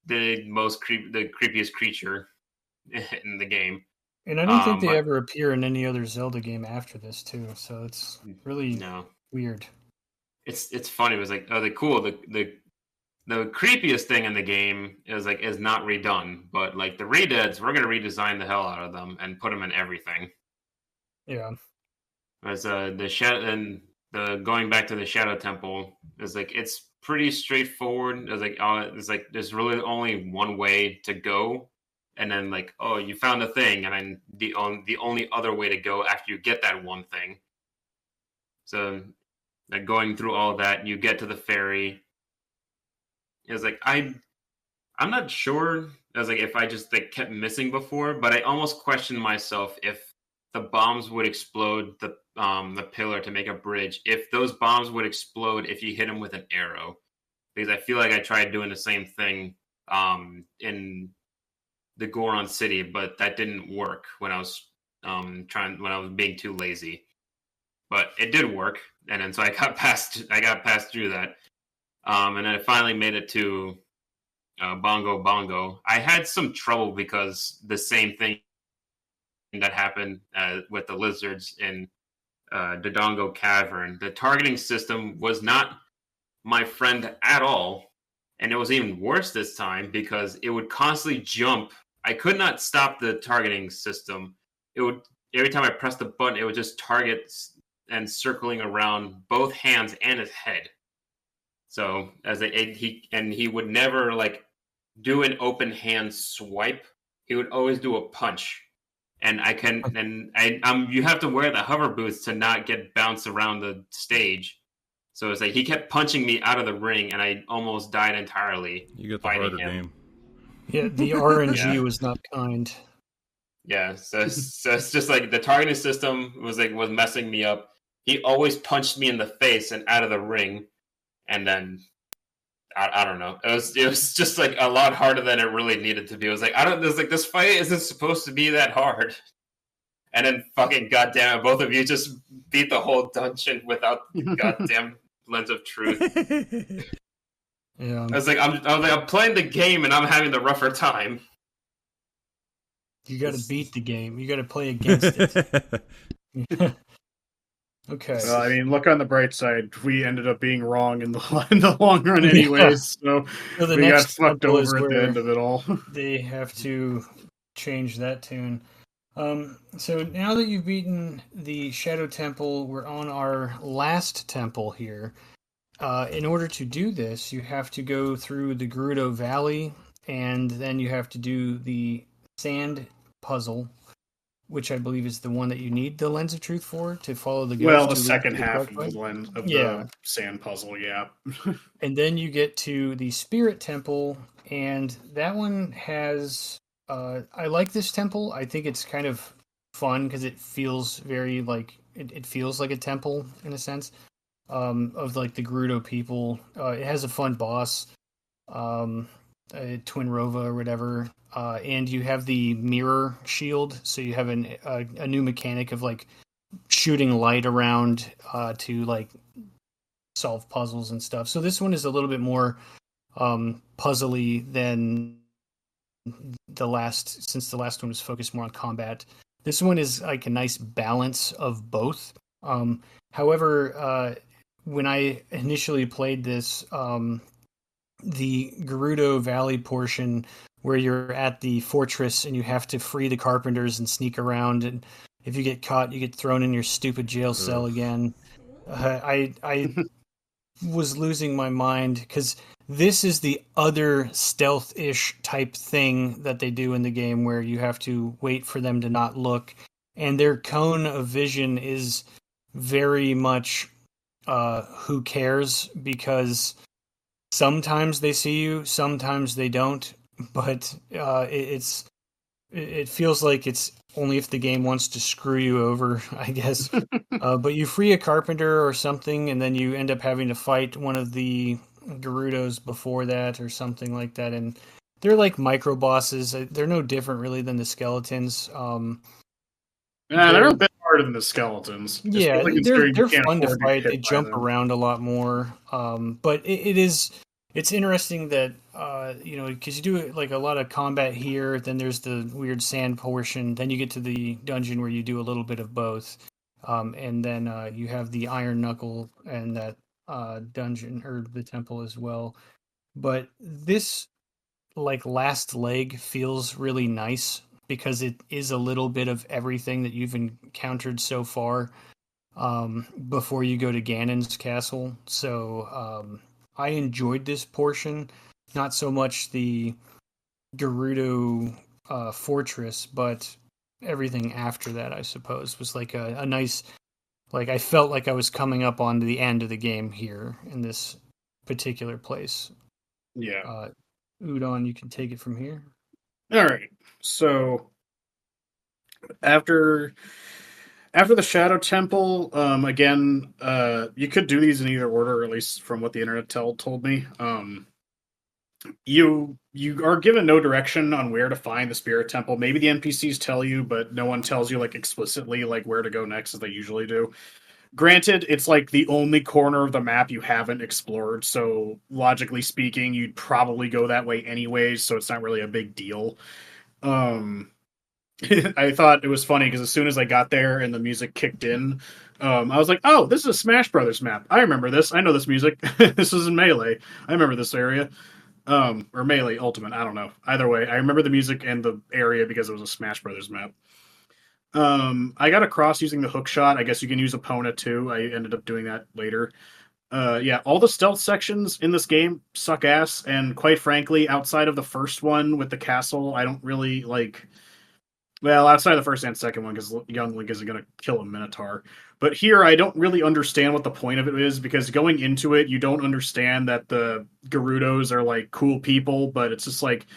Speaker 3: the creepiest creature in the game.
Speaker 2: And I don't think they ever appear in any other Zelda game after this too. So it's really weird.
Speaker 3: It's funny. It was like, the creepiest thing in the game is not redone, but like the redeads, we're gonna redesign the hell out of them and put them in everything.
Speaker 2: Yeah.
Speaker 3: As the shadow and the going back to the Shadow Temple is like, it's pretty straightforward. It's like there's really only one way to go, and then like, oh, you found a thing, and then the only other way to go after you get that one thing. So like going through all that, you get to the ferry. It's like I'm not sure. I was like, if I just like kept missing before, but I almost questioned myself if the bombs would explode the pillar to make a bridge. If those bombs would explode if you hit them with an arrow, because I feel like I tried doing the same thing in the Goron City, but that didn't work when I was being too lazy. But it did work, and then so I got passed through that. And then I finally made it to Bongo Bongo. I had some trouble because the same thing that happened with the lizards in Dodongo Cavern. The targeting system was not my friend at all. And it was even worse this time because it would constantly jump. I could not stop the targeting system. It would, every time I pressed the button, it would just target and circling around both hands and his head. So he would never like do an open hand swipe. He would always do a punch. And you have to wear the hover boots to not get bounced around the stage. So it's like he kept punching me out of the ring, and I almost died entirely.
Speaker 1: You get the harder game.
Speaker 2: Yeah, the RNG was not kind.
Speaker 3: Yeah, so it's just like the targeting system was messing me up. He always punched me in the face and out of the ring, and then I don't know. It was just like a lot harder than it really needed to be. It was like this fight isn't supposed to be that hard. And then fucking goddamn it, both of you just beat the whole dungeon without the goddamn lens of truth.
Speaker 2: Yeah.
Speaker 3: I was like, I'm playing the game and I'm having the rougher time.
Speaker 2: You got to beat the game. You got to play against it. Okay.
Speaker 4: Well, I mean, look on the bright side. We ended up being wrong in the long run, anyways.
Speaker 2: Yeah.
Speaker 4: So we got fucked over at the end of it all.
Speaker 2: They have to change that tune. So now that you've beaten the Shadow Temple, we're on our last temple here. In order to do this, you have to go through the Gerudo Valley, and then you have to do the sand puzzle, which I believe is the one that you need the Lens of Truth for, to follow the ghost.
Speaker 4: Well, the second half of the lens of the sand puzzle, yeah.
Speaker 2: And then you get to the Spirit Temple, and that one has... I like this temple. I think it's kind of fun because it feels very like... It feels like a temple, in a sense, of like the Gerudo people. It has a fun boss, Twin Rova or whatever. And you have the mirror shield, so you have a new mechanic of like shooting light around to like solve puzzles and stuff. So this one is a little bit more puzzly than the last, since the last one was focused more on combat. This one is like a nice balance of both. However, when I initially played this, the Gerudo Valley portion where you're at the fortress and you have to free the carpenters and sneak around, and if you get caught, you get thrown in your stupid jail cell again. I was losing my mind because this is the other stealth-ish type thing that they do in the game where you have to wait for them to not look, and their cone of vision is very much who cares, because sometimes they see you, sometimes they don't, but it feels like it's only if the game wants to screw you over, I guess. But you free a carpenter or something, and then you end up having to fight one of the Gerudos before that or something like that, and they're like micro bosses. They're no different really than the skeletons.
Speaker 4: They're a bit harder than the skeletons.
Speaker 2: Yeah, they're fun to fight. They jump around a lot more. But it's interesting that because you do like a lot of combat here, then there's the weird sand portion, then you get to the dungeon where you do a little bit of both, and then you have the Iron Knuckle and that dungeon or the temple as well. But this like last leg feels really nice because it is a little bit of everything that you've encountered so far before you go to Ganon's castle. So I enjoyed this portion, not so much the Gerudo fortress, but everything after that, I suppose, was like a nice, like I felt like I was coming up on the end of the game here in this particular place.
Speaker 4: Yeah.
Speaker 2: Udon, you can take it from here.
Speaker 4: All right. So after the Shadow Temple, again, you could do these in either order, or at least from what the internet told me. You are given no direction on where to find the Spirit Temple. Maybe the NPCs tell you, but no one tells you like explicitly like where to go next, as they usually do. Granted, it's like the only corner of the map you haven't explored, so logically speaking, you'd probably go that way anyways, so it's not really a big deal. I thought it was funny because as soon as I got there and the music kicked in, I was like, "Oh, this is a Smash Brothers map. I remember this. I know this music. This is in Melee. I remember this area." Or Melee Ultimate. I don't know. Either way, I remember the music and the area because it was a Smash Brothers map. I got across using the hook shot. I guess you can use Epona too. I ended up doing that later. Yeah, all the stealth sections in this game suck ass, and quite frankly, outside of the first one with the castle, I don't really like. Well, outside of the first and second one, because young Link isn't going to kill a Minotaur. But here, I don't really understand what the point of it is, because going into it, you don't understand that the Gerudos are, like, cool people, but it's just like,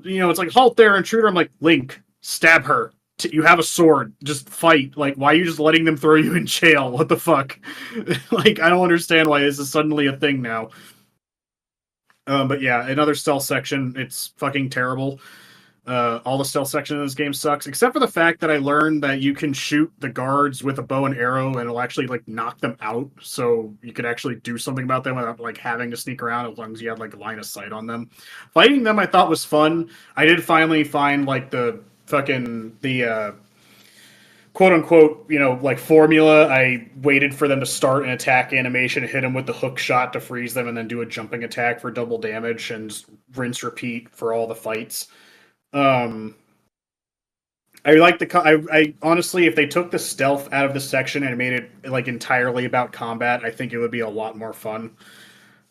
Speaker 4: it's like, halt there, intruder. I'm like, Link, stab her. You have a sword. Just fight. Like, why are you just letting them throw you in jail? What the fuck? Like, I don't understand why this is suddenly a thing now. But yeah, another stealth section. It's fucking terrible. All the stealth section in this game sucks, except for the fact that I learned that you can shoot the guards with a bow and arrow, and it'll actually like knock them out. So you could actually do something about them without like having to sneak around, as long as you had like a line of sight on them. Fighting them, I thought was fun. I did finally find like the quote unquote, like formula. I waited for them to start an attack animation, hit them with the hook shot to freeze them, and then do a jumping attack for double damage, and just rinse repeat for all the fights. I like I honestly, if they took the stealth out of the section and made it like entirely about combat, I think it would be a lot more fun.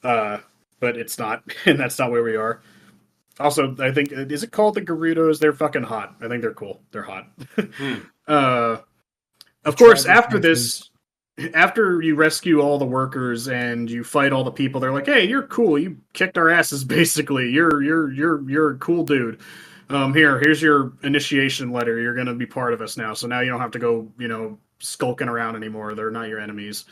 Speaker 4: But it's not, and that's not where we are. Also, I think, is it called the Gerudos? They're fucking hot. I think they're cool. They're hot. Of course, after this, after you rescue all the workers and you fight all the people, they're like, "Hey, you're cool. You kicked our asses. Basically, you're a cool dude. Here's your initiation letter. You're gonna be part of us now. So now you don't have to go, skulking around anymore. They're not your enemies."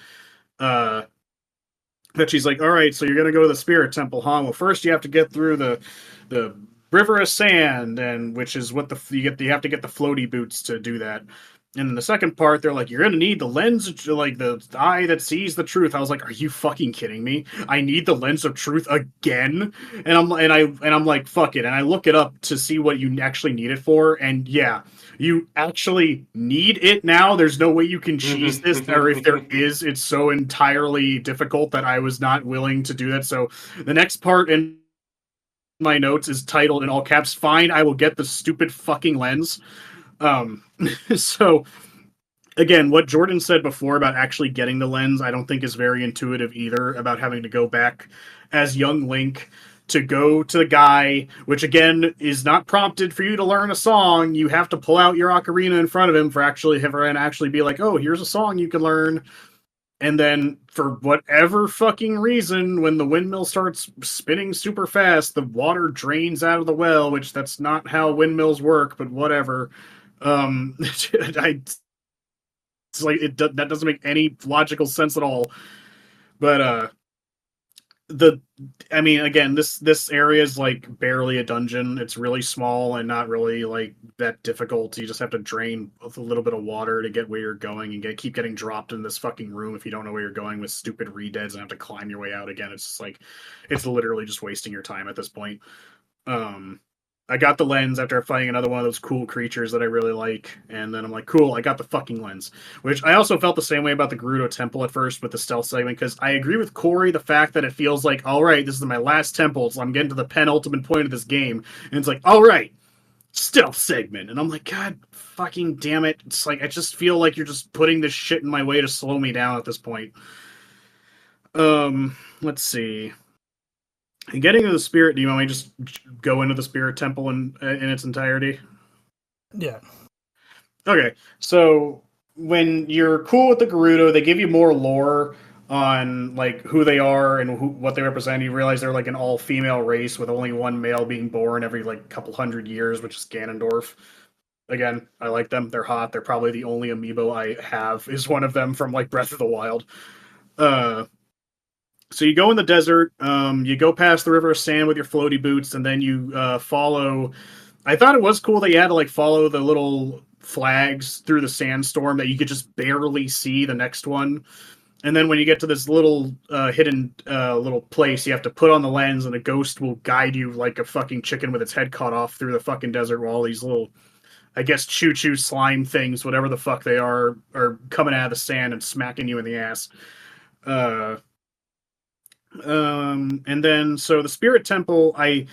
Speaker 4: But she's like, "All right, so you're gonna go to the Spirit Temple, huh? Well, first you have to get through the River of Sand, and which is what you have to get the floaty boots to do that." And in the second part, they're like, "You're gonna need the lens, like the eye that sees the truth." I was like, "Are you fucking kidding me? I need the lens of truth again?" And I'm like, "Fuck it." And I look it up to see what you actually need it for. And yeah, you actually need it now. There's no way you can cheese this, or if there is, it's so entirely difficult that I was not willing to do that. So the next part in my notes is titled in all caps, "Fine, I will get the stupid fucking lens." So again, what Jordan said before about actually getting the lens, I don't think is very intuitive either, about having to go back as young Link to go to the guy, which again is not prompted for you to learn a song. You have to pull out your ocarina in front of him for actually be like, "Oh, here's a song you can learn." And then, for whatever fucking reason, when the windmill starts spinning super fast, the water drains out of the well, which that's not how windmills work, but whatever. It's like that doesn't make any logical sense at all. But again, this area is like barely a dungeon. It's really small and not really like that difficult. You just have to drain a little bit of water to get where you're going, and keep getting dropped in this fucking room if you don't know where you're going with stupid redeads and have to climb your way out again. It's just like, it's literally just wasting your time at this point. I got the lens after fighting another one of those cool creatures that I really like, and then I'm like, cool, I got the fucking lens. Which I also felt the same way about the Gerudo Temple at first with the stealth segment, because I agree with Corey, the fact that it feels like, all right, this is my last temple, so I'm getting to the penultimate point of this game, and it's like, all right, stealth segment. And I'm like, God fucking damn it. It's like, I just feel like you're just putting this shit in my way to slow me down at this point. Let's see. Getting to the Spirit, do you want me to just go into the Spirit Temple in its entirety?
Speaker 2: Yeah.
Speaker 4: Okay, so when you're cool with the Gerudo, they give you more lore on like who they are and what they represent. You realize they're like an all-female race with only one male being born every like couple hundred years, which is Ganondorf. Again, I like them. They're hot. They're probably the only amiibo I have is one of them from like Breath of the Wild. So you go in the desert, you go past the River of Sand with your floaty boots, and then you follow... I thought it was cool that you had to like follow the little flags through the sandstorm that you could just barely see the next one. And then when you get to this little hidden little place, you have to put on the lens, and a ghost will guide you like a fucking chicken with its head cut off through the fucking desert while all these little I guess choo-choo slime things, whatever the fuck they are coming out of the sand and smacking you in the ass. And then so the Spirit Temple, I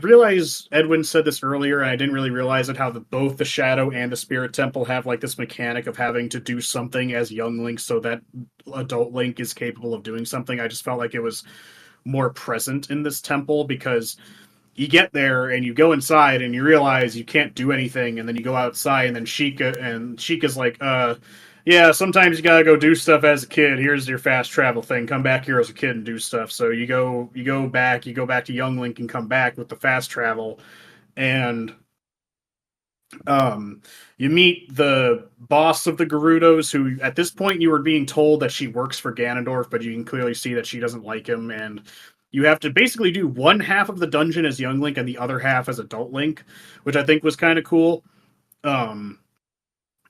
Speaker 4: realize Edwin said this earlier, and I didn't really realize it. How both the Shadow and the Spirit Temple have like this mechanic of having to do something as young Link, so that adult Link is capable of doing something. I just felt like it was more present in this temple because you get there and you go inside and you realize you can't do anything, and then you go outside and then Sheikah's like, yeah, sometimes you gotta go do stuff as a kid. Here's your fast travel thing. Come back here as a kid and do stuff. So you go back to Young Link and come back with the fast travel, and you meet the boss of the Gerudos, who at this point you were being told that she works for Ganondorf, but you can clearly see that she doesn't like him, and you have to basically do one half of the dungeon as Young Link and the other half as Adult Link, which I think was kind of cool.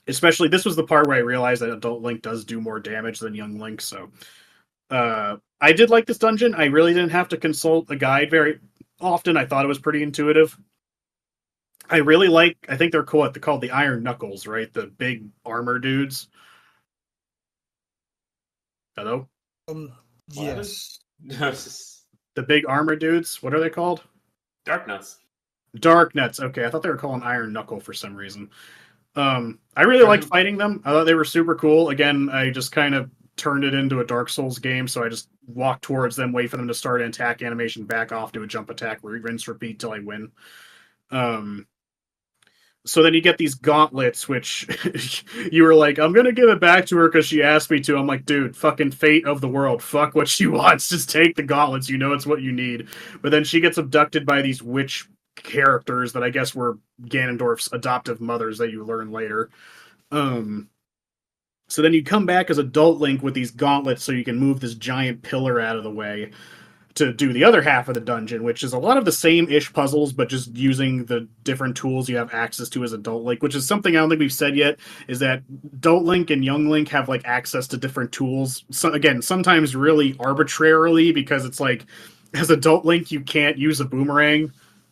Speaker 4: Especially, this was the part where I realized that Adult Link does do more damage than Young Link, so I did like this dungeon. I really didn't have to consult a guide very often. I thought it was pretty intuitive. I think they're cool. They're called the Iron Knuckles, right? The big armor dudes. Hello?
Speaker 2: Yes.
Speaker 4: The big armor dudes. What are they called?
Speaker 3: Dark Nuts.
Speaker 4: Dark Nuts. Okay, I thought they were calling Iron Knuckle for some reason. I really liked fighting them. I thought they were super cool. Again, I just kind of turned it into a Dark Souls game, so I just walk towards them, wait for them to start an attack animation, back off, do a jump attack, rinse, repeat till I win. So then you get these gauntlets, which you were like, I'm going to give it back to her because she asked me to. I'm like, dude, fucking fate of the world. Fuck what she wants. Just take the gauntlets. You know it's what you need. But then she gets abducted by these witch characters that I guess were Ganondorf's adoptive mothers that you learn later. So then you come back as Adult Link with these gauntlets so you can move this giant pillar out of the way to do the other half of the dungeon, which is a lot of the same-ish puzzles, but just using the different tools you have access to as Adult Link, which is something I don't think we've said yet, is that Adult Link and Young Link have, like, access to different tools. So, again, sometimes really arbitrarily, because it's like, as Adult Link, you can't use a boomerang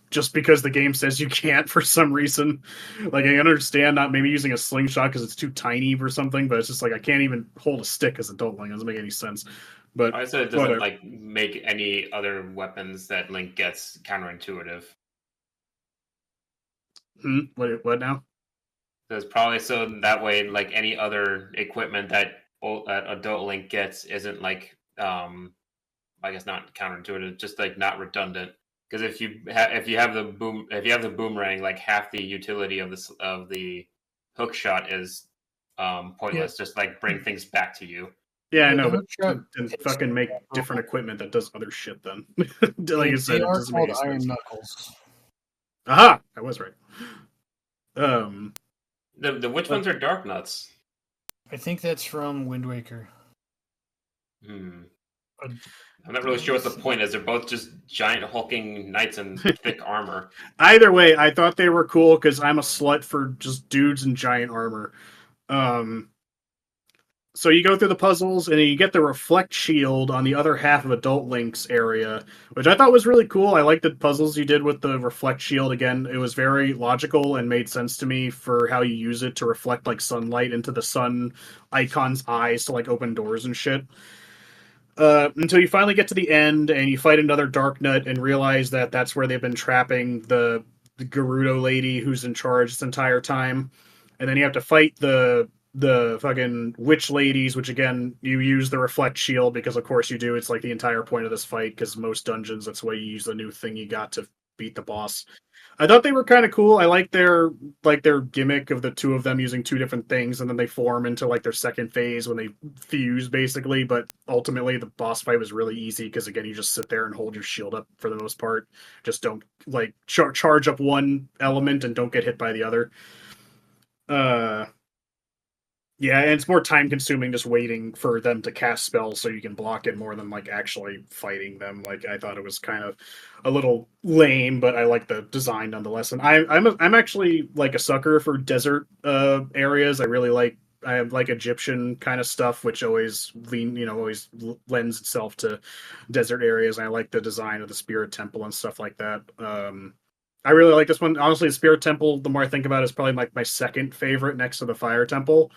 Speaker 4: just because the game says you can't for some reason. Like, I understand not maybe using a slingshot because it's too tiny or something, but it's just like, I can't even hold a stick as Adult Link. It doesn't make any sense. But
Speaker 3: I said it doesn't like make any other weapons that Link gets counterintuitive.
Speaker 4: What now?
Speaker 3: There's probably so that way, like any other equipment that Adult Link gets isn't like, I guess not counterintuitive, just like not redundant. Because if you have the boomerang, like half the utility of the hook shot is pointless. Yeah. Just like bring things back to you.
Speaker 4: Yeah, I know, but fucking make different equipment that does other shit then. Like I said,
Speaker 2: they are called Iron Knuckles.
Speaker 4: Aha! I was right.
Speaker 3: The which ones are Dark Nuts?
Speaker 2: I think that's from Wind Waker.
Speaker 3: I'm not really sure what the point is. They're both just giant hulking knights in thick armor.
Speaker 4: Either way, I thought they were cool because I'm a slut for just dudes in giant armor. So you go through the puzzles, and you get the reflect shield on the other half of Adult Link's area, which I thought was really cool. I liked the puzzles you did with the reflect shield. Again, it was very logical and made sense to me for how you use it to reflect like sunlight into the sun icon's eyes to like open doors and shit. Until you finally get to the end, and you fight another Dark Nut and realize that that's where they've been trapping the Gerudo lady who's in charge this entire time. And then you have to fight the fucking witch ladies, which again, you use the reflect shield because of course you do. It's like the entire point of this fight, because most dungeons, that's why you use the new thing you got to beat the boss. I thought they were kind of cool. I like their gimmick of the two of them using two different things, and then they form into like their second phase when they fuse, basically. But ultimately, the boss fight was really easy because again, you just sit there and hold your shield up for the most part. Just don't like charge up one element and don't get hit by the other. Yeah, and it's more time consuming just waiting for them to cast spells so you can block it more than like actually fighting them. Like, I thought it was kind of a little lame, but I like the design nonetheless. And I'm actually like a sucker for desert areas. I have like Egyptian kind of stuff, which always lends itself to desert areas. And I like the design of the Spirit Temple and stuff like that. I really like this one. Honestly, the Spirit Temple, the more I think about it, is probably my second favorite next to the Fire Temple.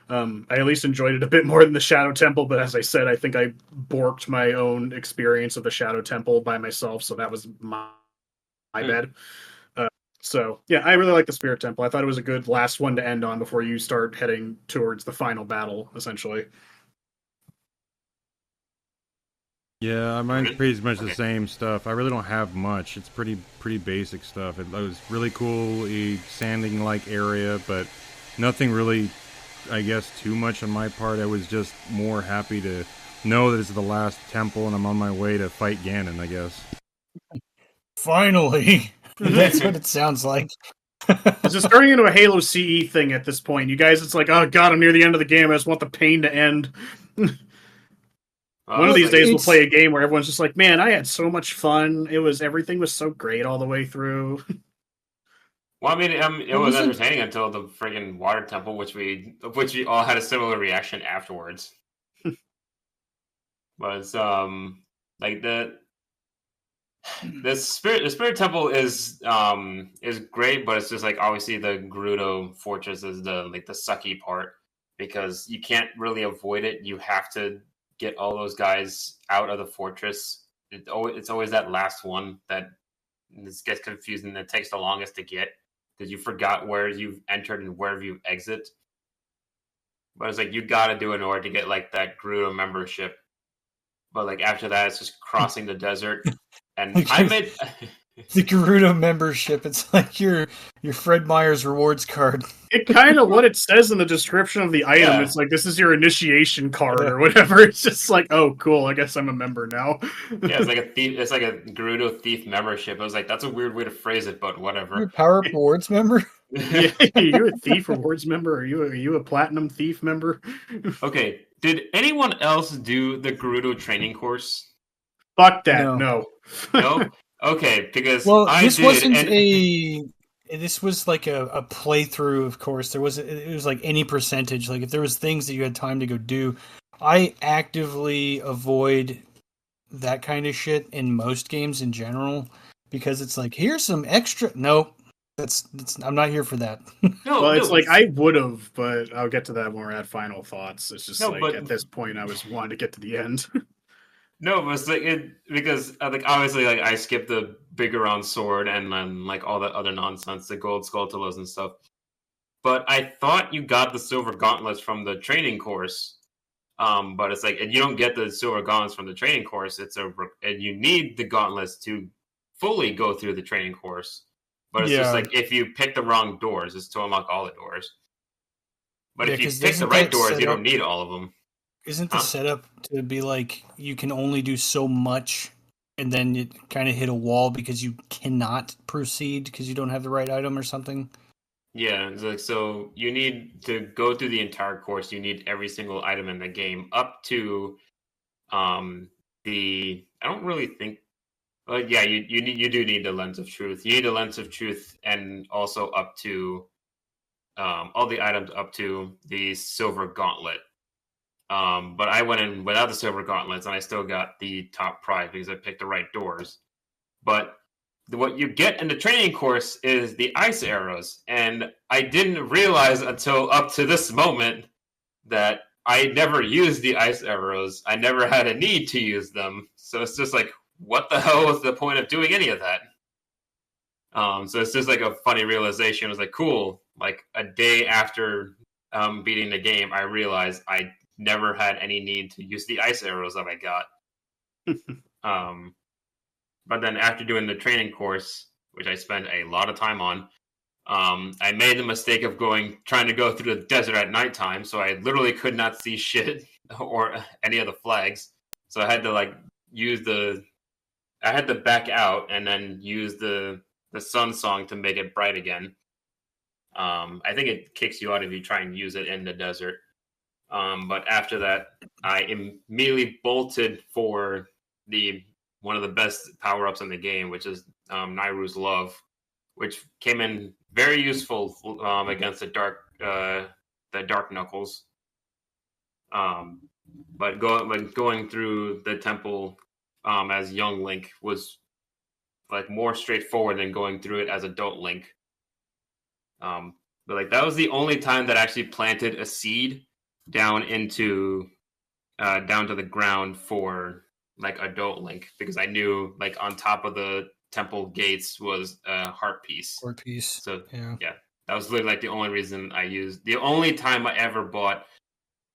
Speaker 4: I at least enjoyed it a bit more than the Shadow Temple, but as I said, I think I borked my own experience of the Shadow Temple by myself, so that was my bad. So yeah, I really like the Spirit Temple. I thought it was a good last one to end on before you start heading towards the final battle, essentially.
Speaker 1: Yeah, mine's pretty much the
Speaker 3: Okay.
Speaker 1: same stuff. I really don't have much. It's pretty basic stuff. It was really cool, a sanding like area, but nothing really, I guess, too much on my part. I was just more happy to know that it's the last temple and I'm on my way to fight Ganon, I guess.
Speaker 2: Finally, that's what it sounds like.
Speaker 4: It's just turning into a Halo CE thing at this point. You guys, it's like, oh god, I'm near the end of the game. I just want the pain to end. One of these days, we'll play a game where everyone's just like, man, I had so much fun. Everything was so great all the way through.
Speaker 3: Well, I mean, it was entertaining until the friggin' water temple, which we all had a similar reaction afterwards. Was like the spirit temple is great, but it's just like obviously the Gerudo fortress is the sucky part because you can't really avoid it. You have to get all those guys out of the fortress. It's always that last one that this gets confusing and it takes the longest to get because you forgot where you've entered and where you exit. But it's like you got to do it in order to get like that Gerudo membership. But like after that, it's just crossing the desert. And I made
Speaker 2: the Gerudo membership. It's like your Fred Meyer's rewards card.
Speaker 4: It kind of what it says in the description of the item. Yeah. It's like this is your initiation card or whatever. It's just like, oh, cool. I guess I'm a member now.
Speaker 3: Yeah, it's like a thief. It's like a Gerudo thief membership. I was like, that's a weird way to phrase it, but whatever.
Speaker 2: You're a Power Up Rewards member.
Speaker 4: Yeah, you a thief rewards member? Are you a platinum thief member?
Speaker 3: Okay. Did anyone else do the Gerudo training course?
Speaker 4: Fuck that. No.
Speaker 3: No? Okay, because
Speaker 2: this was like a playthrough, of course. It was like any percentage. Like if there was things that you had time to go do, I actively avoid that kind of shit in most games in general because it's like, here's some extra. No, that's I'm not here for that.
Speaker 4: It's like I would have, but I'll get to that when we're at final thoughts. It's just at this point I was wanting to get to the end.
Speaker 3: No, but it's like because like obviously like I skipped the bigger round sword and then like all that other nonsense, the gold skulltulas and stuff. But I thought you got the silver gauntlets from the training course. But it's like and you don't get the silver gauntlets from the training course. And you need the gauntlets to fully go through the training course. But it's just like if you pick the wrong doors, it's to unlock all the doors. But if you pick the right doors, you don't need all of them.
Speaker 2: Isn't the setup to be like you can only do so much and then you kind of hit a wall because you cannot proceed because you don't have the right item or something?
Speaker 3: Yeah, it's like so you need to go through the entire course. You need every single item in the game up to I don't really think yeah, you do need the lens of truth. You need the lens of truth and also up to all the items up to the silver gauntlet. But I went in without the silver gauntlets, and I still got the top prize because I picked the right doors. But what you get in the training course is the ice arrows, and I didn't realize until up to this moment that I never used the ice arrows. I never had a need to use them, so it's just like, what the hell was the point of doing any of that? So it's just like a funny realization. It was like, cool. Like a day after beating the game, I realized I never had any need to use the ice arrows that I got. But then after doing the training course, which I spent a lot of time on, I made the mistake of trying to go through the desert at nighttime, so I literally could not see shit or any of the flags. So I had to I had to back out and then use the sun song to make it bright again. I think it kicks you out if you try and use it in the desert. But after that, I immediately bolted for one of the best power-ups in the game, which is Nairu's Love, which came in very useful against the Dark Knuckles. But going through the temple as young Link was like more straightforward than going through it as adult Link. But like that was the only time that I actually planted a seed down into down to the ground for like adult Link, because I knew like on top of the temple gates was a heart piece.
Speaker 2: Heart piece.
Speaker 3: So
Speaker 2: yeah,
Speaker 3: that was literally like the only reason I used, the only time I ever bought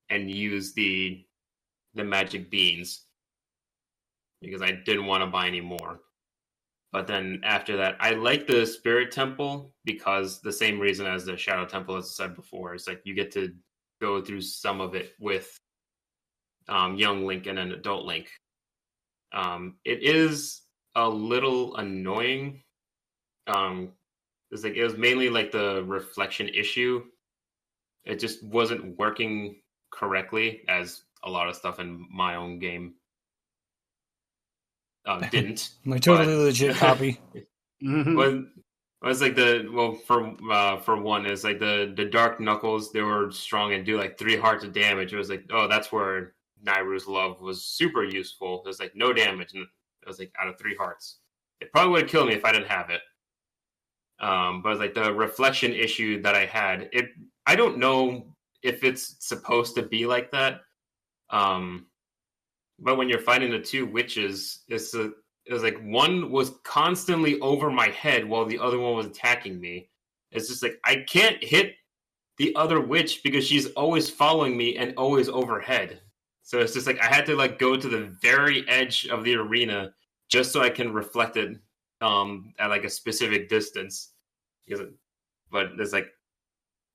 Speaker 3: and used the magic beans, because I didn't want to buy any more. But then after that, I like the Spirit Temple because the same reason as the Shadow Temple, as I said before, it's like you get to go through some of it with young Link and an adult Link. It is a little annoying. It's like it was mainly like the reflection issue. It just wasn't working correctly, as a lot of stuff in my own game didn't.
Speaker 2: my totally legit copy.
Speaker 3: But it's like for one, it's like the Dark Knuckles, they were strong and do like 3 hearts of damage. It was like, oh, that's where Nairu's Love was super useful. It was like no damage, and it was like out of 3 hearts. It probably would have killed me if I didn't have it. But it's like the reflection issue that I had, I don't know if it's supposed to be like that. But when you're fighting the 2 witches, it was like one was constantly over my head while the other one was attacking me. It's just like I can't hit the other witch because she's always following me and always overhead. So it's just like I had to like go to the very edge of the arena just so I can reflect it at like a specific distance. But it's like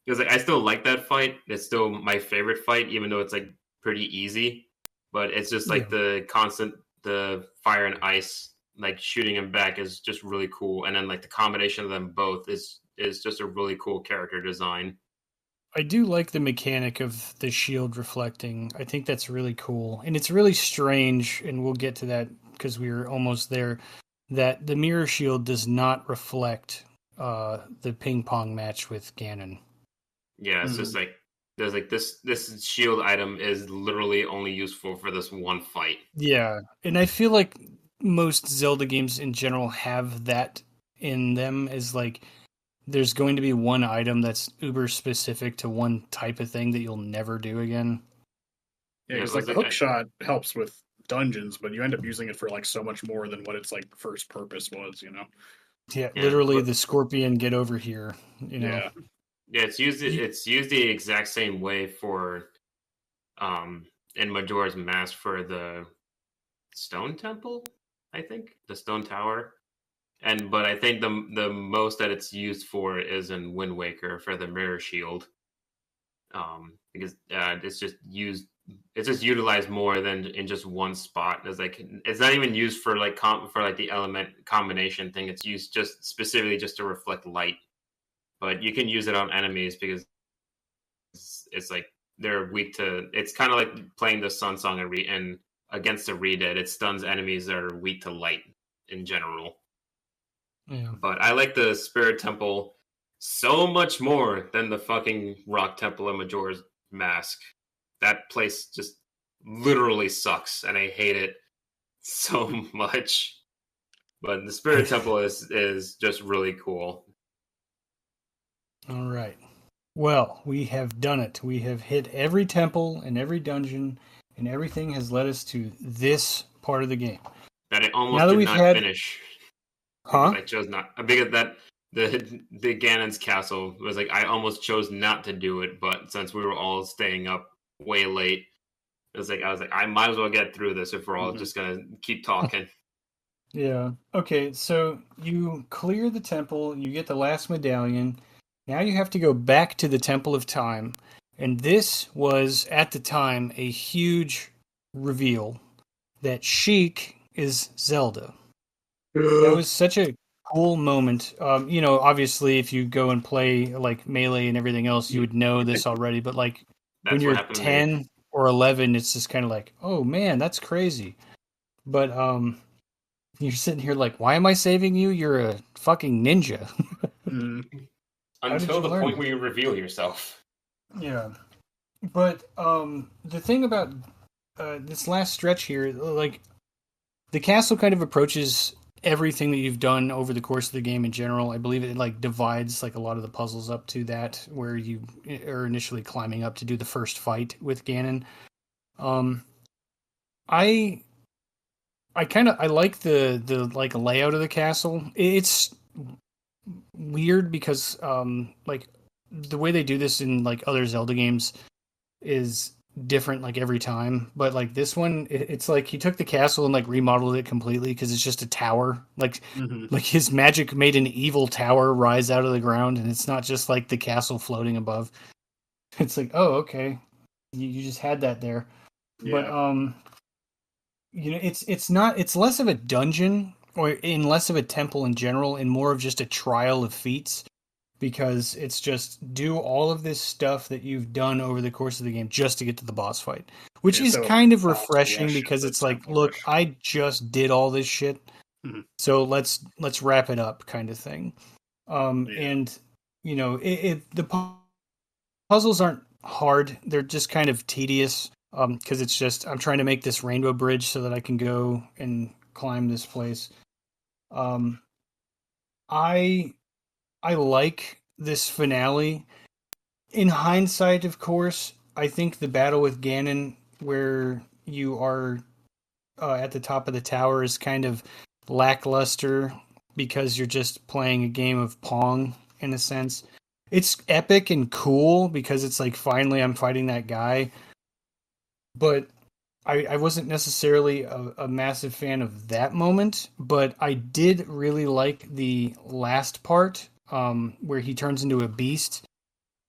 Speaker 3: I still like that fight. It's still my favorite fight, even though it's like pretty easy. But it's just like the fire and ice, like shooting him back, is just really cool. And then like the combination of them both is just a really cool character design.
Speaker 2: I do like the mechanic of the shield reflecting. I think that's really cool. And it's really strange, and we'll get to that because we're almost there, that the mirror shield does not reflect the ping pong match with Ganon.
Speaker 3: Yeah, it's just like there's like this shield item is literally only useful for this one fight.
Speaker 2: Yeah, and I feel like most Zelda games in general have that in them, as like there's going to be one item that's uber specific to one type of thing that you'll never do again.
Speaker 4: Yeah, because like the hook shot helps with dungeons, but you end up using it for like so much more than what its like first purpose was, you know?
Speaker 2: Yeah, literally the scorpion, get over here, you know?
Speaker 3: Yeah, it's used the exact same way for in Majora's Mask for the Stone Temple, I think. The Stone Tower. But I think the most that it's used for is in Wind Waker for the mirror shield. Because it's just utilized more than in just one spot. It's not even used for like the element combination thing. It's used just specifically just to reflect light. But you can use it on enemies because it's like they're weak to. It's kind of like playing the Sun Song and against a Redead. It stuns enemies that are weak to light in general.
Speaker 2: Yeah.
Speaker 3: But I like the Spirit Temple so much more than the fucking Rock Temple in Majora's Mask. That place just literally sucks, and I hate it so much. But the Spirit Temple is just really cool.
Speaker 2: All right. Well, we have done it. We have hit every temple and every dungeon, and everything has led us to this part of the game.
Speaker 3: That I almost did not finish.
Speaker 2: Huh?
Speaker 3: I chose not. Because that the Ganon's castle was like I almost chose not to do it, but since we were all staying up way late, I was like I might as well get through this if we're all just gonna keep talking.
Speaker 2: Yeah. Okay. So you clear the temple. You get the last medallion. Now you have to go back to the Temple of Time. And this was, at the time, a huge reveal that Sheik is Zelda. That was such a cool moment. Obviously, if you go and play like Melee and everything else, you would know this already. But like when you're 10 or 11, it's just kind of like, oh man, that's crazy. But you're sitting here like, why am I saving you? You're a fucking ninja.
Speaker 3: Until the point where you reveal yourself.
Speaker 2: Yeah. But the thing about this last stretch here, like the castle kind of approaches everything that you've done over the course of the game in general. I believe it like divides like a lot of the puzzles up to that where you are initially climbing up to do the first fight with Ganon. I I like the like layout of the castle. It's weird because like the way they do this in like other Zelda games is different like every time, but like this one it's like he took the castle and like remodeled it completely because it's just a tower, like his magic made an evil tower rise out of the ground, and it's not just like the castle floating above. It's like, oh, okay, you just had that there.
Speaker 4: Yeah.
Speaker 2: But you know, it's less of a dungeon or in less of a temple in general and more of just a trial of feats, because it's just do all of this stuff that you've done over the course of the game just to get to the boss fight, which is
Speaker 4: so
Speaker 2: kind of
Speaker 4: boss
Speaker 2: refreshing
Speaker 4: rush
Speaker 2: because
Speaker 4: is
Speaker 2: it's
Speaker 4: the
Speaker 2: like,
Speaker 4: temple
Speaker 2: look,
Speaker 4: rush.
Speaker 2: I just did all this shit, so let's wrap it up, kind of thing. And you know, the puzzles aren't hard; they're just kind of tedious. Because it's just I'm trying to make this rainbow bridge so that I can go and climb this place. Um, I like this finale. In hindsight, of course, I think the battle with Ganon, where you are at the top of the tower, is kind of lackluster because you're just playing a game of Pong in a sense. It's epic and cool because it's like finally I'm fighting that guy, but I wasn't necessarily a massive fan of that moment, but I did really like the last part where he turns into a beast.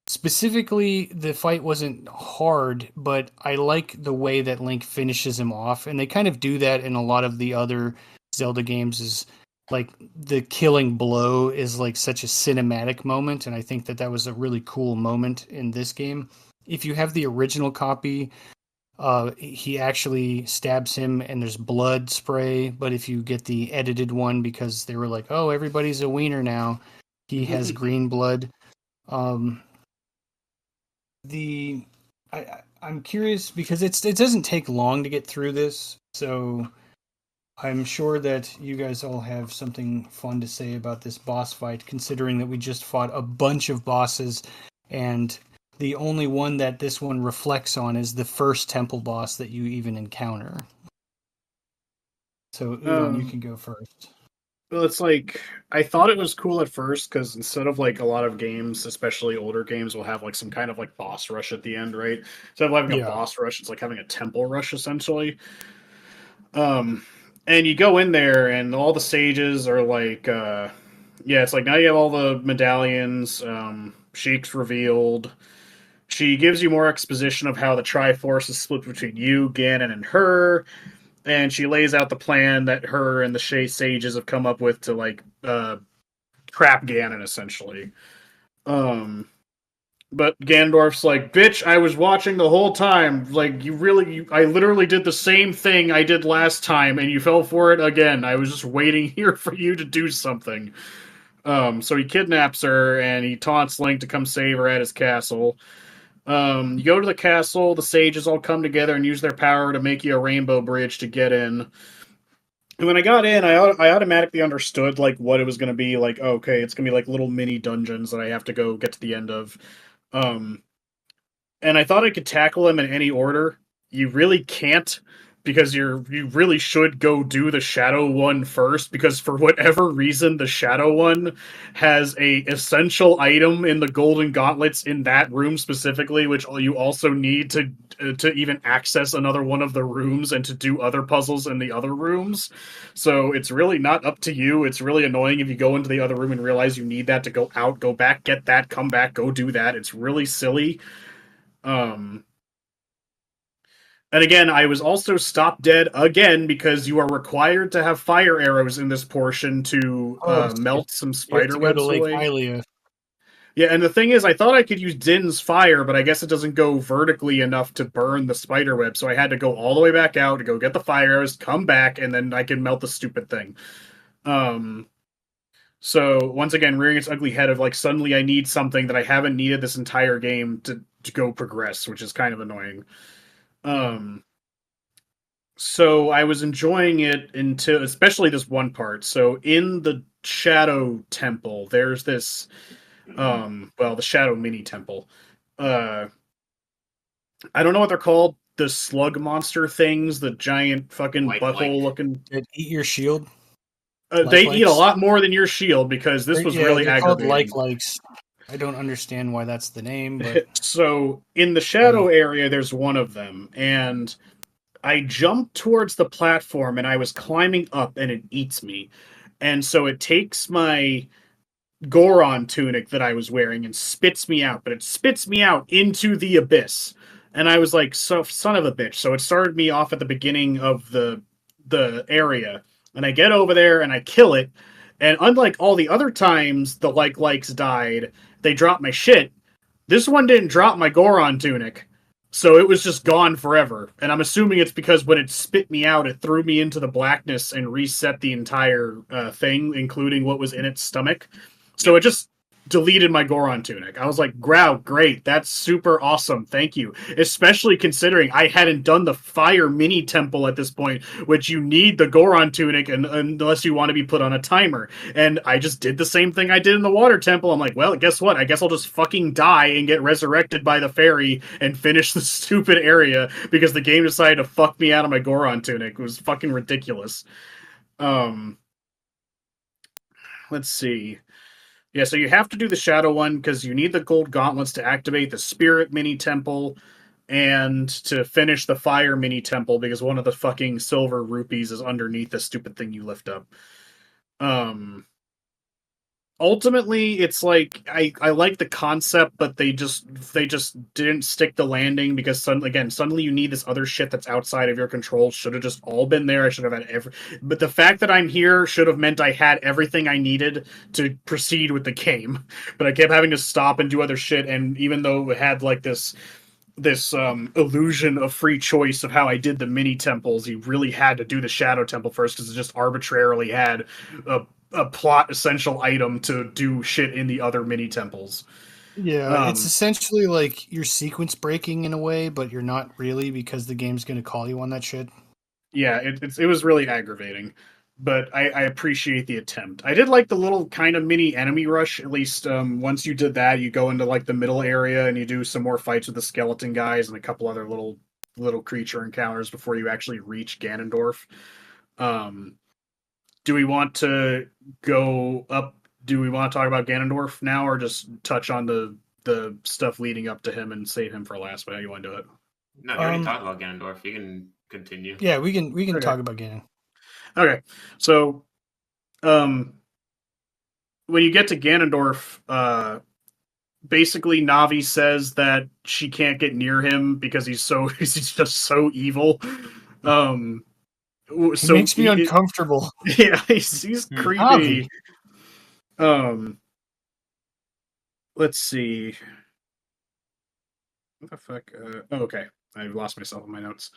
Speaker 2: Specifically, the fight wasn't hard, but I like the way that Link finishes him off, and they kind of do that in a lot of the other Zelda games. Is like the killing blow is like such a cinematic moment, and I think that was a really cool moment in this game. If you have the original copy, he actually stabs him and there's blood spray, but if you get the edited one, because they were like, oh, everybody's a wiener now, he has green blood. um I'm curious because it doesn't take long to get through this, so I'm sure that you guys all have something fun to say about this boss fight, considering that we just fought a bunch of bosses, and the only one that this one reflects on is the first temple boss that you even encounter. So, Udon, you can go first.
Speaker 4: Well, it's like I thought it was cool at first because instead of like a lot of games, especially older games, will have like some kind of like boss rush at the end, right? Instead of having a boss rush, it's like having a temple rush essentially. And you go in there, and all the sages are like, yeah, it's like now you have all the medallions. Sheik's revealed. She gives you more exposition of how the Triforce is split between you, Ganon, and her, and she lays out the plan that her and the sages have come up with to like trap Ganon essentially. But Ganondorf's like, bitch, I was watching the whole time. Like, I literally did the same thing I did last time, and you fell for it again. I was just waiting here for you to do something. So he kidnaps her, and he taunts Link to come save her at his castle. You go to the castle, the sages all come together and use their power to make you a rainbow bridge to get in. And when I got in, I automatically understood like what it was going to be. Like, okay, it's going to be like little mini dungeons that I have to go get to the end of. And I thought I could tackle them in any order. You really can't, because you really should go do the shadow one first, because for whatever reason the shadow one has a essential item in the golden gauntlets in that room specifically, which you also need to even access another one of the rooms and to do other puzzles in the other rooms. So it's really not up to you. It's really annoying if you go into the other room and realize you need that to go out, go back, get that, come back, go do that. It's really silly. And again, I was also stopped dead again because you are required to have fire arrows in this portion to melt some spider webs away.
Speaker 2: Hylia.
Speaker 4: Yeah, and the thing is, I thought I could use Din's fire, but I guess it doesn't go vertically enough to burn the spider web, so I had to go all the way back out to go get the fire arrows, come back, and then I can melt the stupid thing. So once again, rearing its ugly head of like suddenly I need something that I haven't needed this entire game to go progress, which is kind of annoying. So I was enjoying it until, especially this one part. So in the Shadow Temple, there's this, the Shadow Mini Temple. Uh, I don't know what they're called. The slug monster things, the giant fucking butthole looking.
Speaker 2: Did eat your shield?
Speaker 4: They eat a lot more than your shield because this was really
Speaker 2: they're
Speaker 4: aggravating.
Speaker 2: called likes. I don't understand why that's the name, but
Speaker 4: so in the shadow area, there's one of them, and I jumped towards the platform and I was climbing up, and it eats me, and so it takes my Goron tunic that I was wearing and spits me out, but it spits me out into the abyss. And I was like, so son of a bitch. So it started me off at the beginning of the area. And I get over there and I kill it. And unlike all the other times the likes died, they dropped my shit. This one didn't drop my Goron tunic. So it was just gone forever. And I'm assuming it's because when it spit me out, it threw me into the blackness and reset the entire thing, including what was in its stomach. So it just deleted my Goron tunic. I was like, wow, great. That's super awesome. Thank you. Especially considering I hadn't done the fire mini temple at this point, which you need the Goron tunic unless you want to be put on a timer. And I just did the same thing I did in the water temple. I'm like, well, guess what? I guess I'll just fucking die and get resurrected by the fairy and finish the stupid area because the game decided to fuck me out of my Goron tunic. It was fucking ridiculous. Let's see. Yeah, so you have to do the Shadow one because you need the gold gauntlets to activate the Spirit mini temple and to finish the Fire mini temple because one of the fucking silver rupees is underneath the stupid thing you lift up. Ultimately, it's like I like the concept, but they just didn't stick the landing because suddenly you need this other shit that's outside of your control. Should have just all been there. I should have had but the fact that I'm here should have meant I had everything I needed to proceed with the game. But I kept having to stop and do other shit, and even though it had like this illusion of free choice of how I did the mini temples, you really had to do the Shadow Temple first because it just arbitrarily had a plot essential item to do shit in the other mini temples.
Speaker 2: Yeah, it's essentially like you're sequence breaking in a way, but you're not really because the game's going to call you on that shit.
Speaker 4: Yeah, it was really aggravating, but I appreciate the attempt. I did like the little kind of mini enemy rush. At least once you did that, you go into like the middle area and you do some more fights with the skeleton guys and a couple other little creature encounters before you actually reach Ganondorf. Do we want to go up? Do we want to talk about Ganondorf now, or just touch on the stuff leading up to him and save him for last? How you want to do it?
Speaker 3: No, you already talked about Ganondorf. You can continue.
Speaker 2: Yeah, we can talk about Ganon.
Speaker 4: Okay, so when you get to Ganondorf, basically Navi says that she can't get near him because he's just so evil.
Speaker 2: So it makes me uncomfortable.
Speaker 4: Yeah, he's creepy. Let's see. What the fuck? Okay, I lost myself in my notes.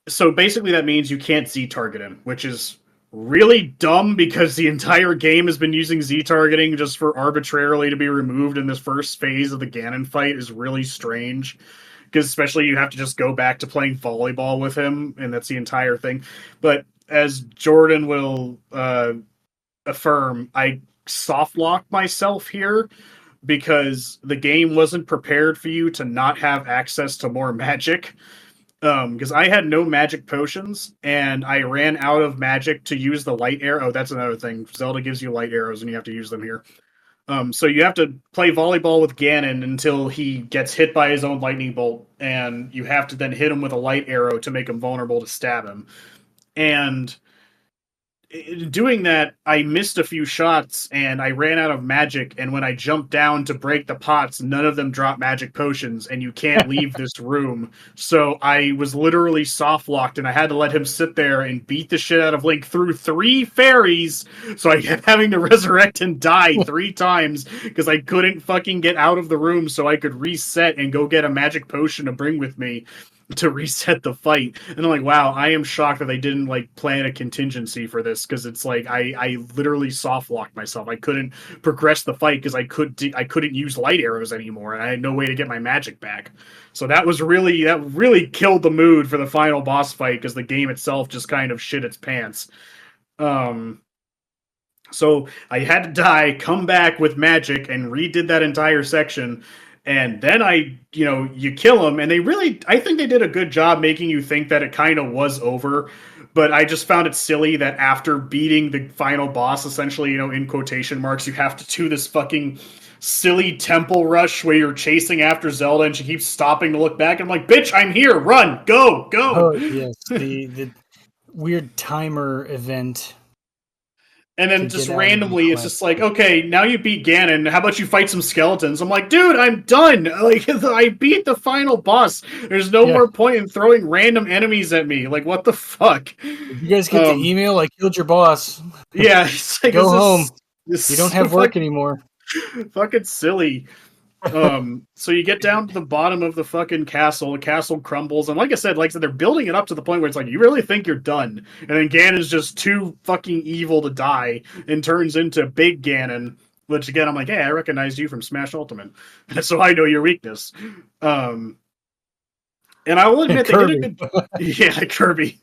Speaker 4: So basically that means you can't Z-target him, which is really dumb because the entire game has been using Z-targeting just for arbitrarily to be removed in this first phase of the Ganon fight is really strange. Because especially you have to just go back to playing volleyball with him, and that's the entire thing. But as Jordan will affirm, I soft locked myself here because the game wasn't prepared for you to not have access to more magic. Because I had no magic potions, and I ran out of magic to use the light arrow. Oh, that's another thing. Zelda gives you light arrows, and you have to use them here. So you have to play volleyball with Ganon until he gets hit by his own lightning bolt, and you have to then hit him with a light arrow to make him vulnerable to stab him. And doing that, I missed a few shots, and I ran out of magic, and when I jumped down to break the pots, none of them dropped magic potions, and you can't leave this room. So I was literally soft-locked, and I had to let him sit there and beat the shit out of Link through 3 fairies, so I kept having to resurrect and die 3 times, because I couldn't fucking get out of the room so I could reset and go get a magic potion to bring with me to reset the fight. And I'm like, wow, I am shocked that they didn't like plan a contingency for this this because it's like I literally soft locked myself. I couldn't progress the fight because I couldn't use light arrows anymore, and I had no way to get my magic back. So that really killed the mood for the final boss fight because the game itself just kind of shit its pants. So I had to die, come back with magic, and redid that entire section. And then you kill him, and I think they did a good job making you think that it kind of was over. But I just found it silly that after beating the final boss, essentially, in quotation marks, you have to do this fucking silly temple rush where you're chasing after Zelda and she keeps stopping to look back. And I'm like, bitch, I'm here, run, go.
Speaker 2: Oh, yes, the weird timer event.
Speaker 4: And then just randomly, it's just like, okay, now you beat Ganon. How about you fight some skeletons? I'm like, dude, I'm done. Like, I beat the final boss. There's no more point in throwing random enemies at me. Like, what the fuck?
Speaker 2: If you guys get the email, I killed your boss.
Speaker 4: Yeah, it's like,
Speaker 2: go home. You don't have work anymore.
Speaker 4: Fucking silly. So you get down to the bottom of the fucking castle. The castle crumbles, and like I said, they're building it up to the point where it's like you really think you're done, and then Ganon's just too fucking evil to die and turns into Big Ganon. Which again, I'm like, hey, I recognize you from Smash Ultimate, so I know your weakness. And I will admit they did a good, yeah, Kirby,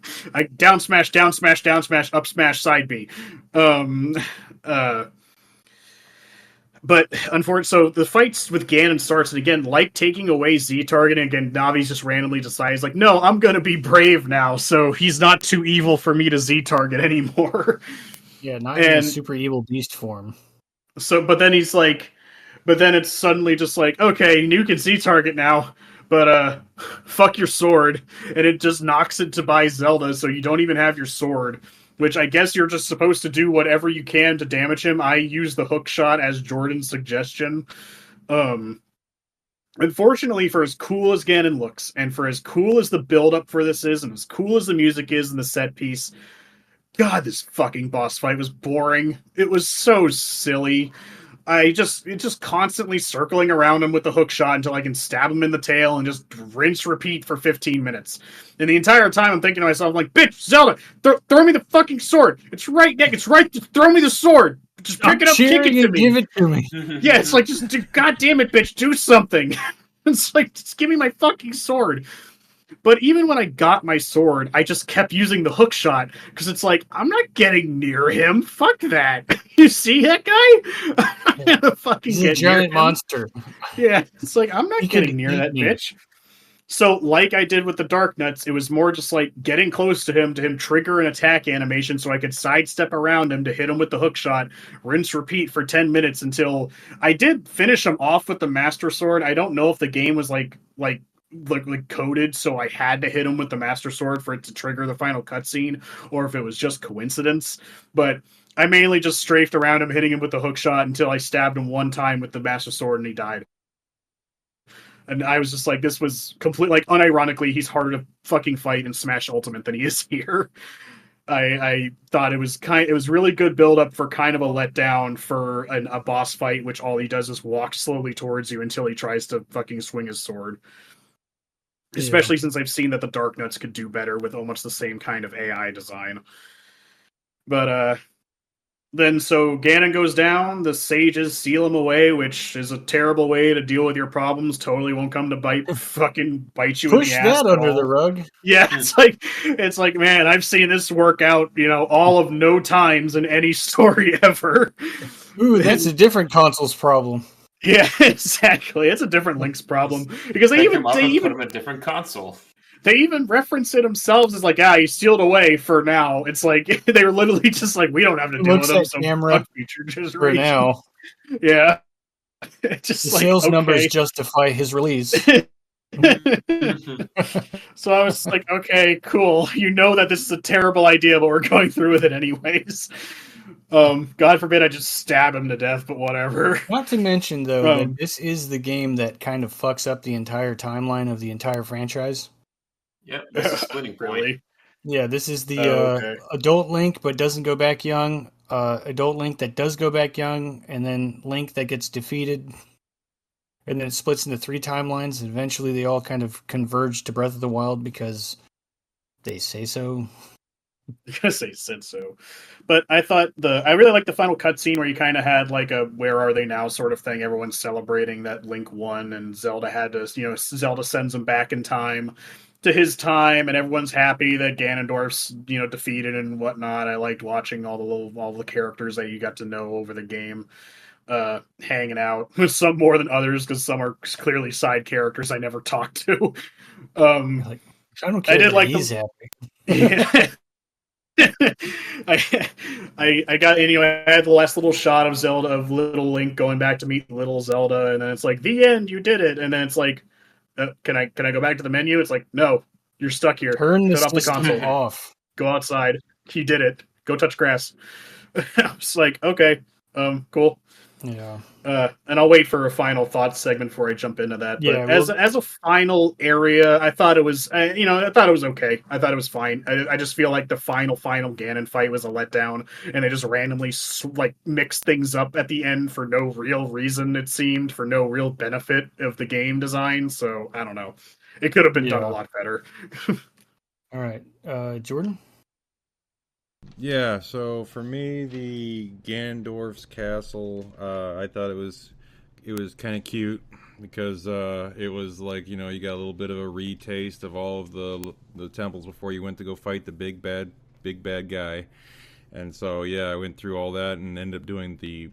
Speaker 4: down smash, up smash, side B. But unfortunately, so the fights with Ganon starts, and again, like taking away Z targeting, again, Navi's just randomly decides, like, no, I'm gonna be brave now, so he's not too evil for me to Z target anymore.
Speaker 2: Yeah, not in a super evil beast form.
Speaker 4: So, but then it's suddenly just like, okay, you can Z target now, but fuck your sword, and it just knocks it to buy Zelda, so you don't even have your sword. Which I guess you're just supposed to do whatever you can to damage him. I use the hook shot as Jordan's suggestion. Unfortunately, for as cool as Ganon looks, and for as cool as the build-up for this is, and as cool as the music is and the set piece, God, this fucking boss fight was boring. It was so silly. It's just constantly circling around him with the hook shot until I can stab him in the tail and just rinse repeat for 15 minutes. And the entire time I'm thinking to myself, like, bitch, Zelda, throw me the fucking sword. It's right, Nick. It's right. Throw me the sword. Just pick it up, kick it to me.
Speaker 2: Give it to me.
Speaker 4: Yeah, it's like, just, God damn it, bitch, do something. It's like, just give me my fucking sword. But even when I got my sword, I just kept using the hook shot because it's like, I'm not getting near him. Fuck that. You see that guy? I'm gonna fucking
Speaker 2: He's a giant monster.
Speaker 4: Yeah, it's like, I'm not getting near that bitch. So, like I did with the Dark Nuts, it was more just like getting close to him trigger an attack animation so I could sidestep around him to hit him with the hook shot, rinse, repeat for 10 minutes until I did finish him off with the Master Sword. I don't know if the game was like coded, so I had to hit him with the Master Sword for it to trigger the final cutscene, or if it was just coincidence. But I mainly just strafed around him, hitting him with the hook shot until I stabbed him one time with the Master Sword and he died. And I was just like, this was complete, like, unironically, he's harder to fucking fight in Smash Ultimate than he is here. I thought it was really good build up for kind of a letdown for a boss fight, which all he does is walk slowly towards you until he tries to fucking swing his sword. Especially since I've seen that the Dark Nuts could do better with almost the same kind of AI design. But then so Ganon goes down, the sages seal him away, which is a terrible way to deal with your problems. Totally won't come to bite you in the ass.
Speaker 2: Push that under the rug.
Speaker 4: Yeah, it's like, man, I've seen this work out, all of no times in any story ever.
Speaker 2: Ooh, that's a different console's problem.
Speaker 4: Yeah, exactly. It's a different Link's problem because they even
Speaker 3: put him a different console.
Speaker 4: They even reference it themselves as like, he's sealed away for now. It's like they were literally just like, we don't have to deal with them. So
Speaker 2: camera for now.
Speaker 4: Yeah, just
Speaker 2: the sales numbers justify his release.
Speaker 4: So I was like, okay, cool. You know that this is a terrible idea, but we're going through with it anyways. God forbid I just stab him to death, but whatever.
Speaker 2: Not to mention, though, that this is the game that kind of fucks up the entire timeline of the entire franchise.
Speaker 3: Yep, this is splitting point. Really?
Speaker 2: Yeah, this is the adult Link, but doesn't go back young. Adult Link that does go back young, and then Link that gets defeated. And then it splits into 3 timelines, and eventually they all kind of converge to Breath of the Wild because they say so.
Speaker 4: I'm gonna say said so, but I thought I really liked the final cutscene where you kind of had like a "where are they now" sort of thing. Everyone's celebrating that Link won, and Zelda had to, Zelda sends him back in time to his time, and everyone's happy that Ganondorf's defeated and whatnot. I liked watching all the characters that you got to know over the game, hanging out. Some more than others because some are clearly side characters I never talked to.
Speaker 2: Like, I don't care.
Speaker 4: I did like
Speaker 2: he's
Speaker 4: the.
Speaker 2: happy.
Speaker 4: Yeah. I got I had the last little shot of Zelda of little Link going back to meet little Zelda, and then it's like the end, you did it, and then it's like, can I go back to the menu? It's like, no, you're stuck here.
Speaker 2: Turn the
Speaker 4: Shut off the
Speaker 2: system
Speaker 4: console.
Speaker 2: off.
Speaker 4: Go outside. He did it. Go touch grass. I was like, okay, cool.
Speaker 2: Yeah.
Speaker 4: And I'll wait for a final thoughts segment before I jump into that.
Speaker 2: Yeah,
Speaker 4: But as a final area, I thought it was, I thought it was okay. I thought it was fine. I just feel like the final Ganon fight was a letdown, and they just randomly mixed things up at the end for no real reason. It seemed for no real benefit of the game design. So I don't know. It could have been done a lot better.
Speaker 2: All right, Jordan.
Speaker 1: Yeah, so for me, the Ganondorf's castle, I thought it was kind of cute because it was like, you got a little bit of a retaste of all of the temples before you went to go fight the big bad guy. And so yeah, I went through all that and ended up doing the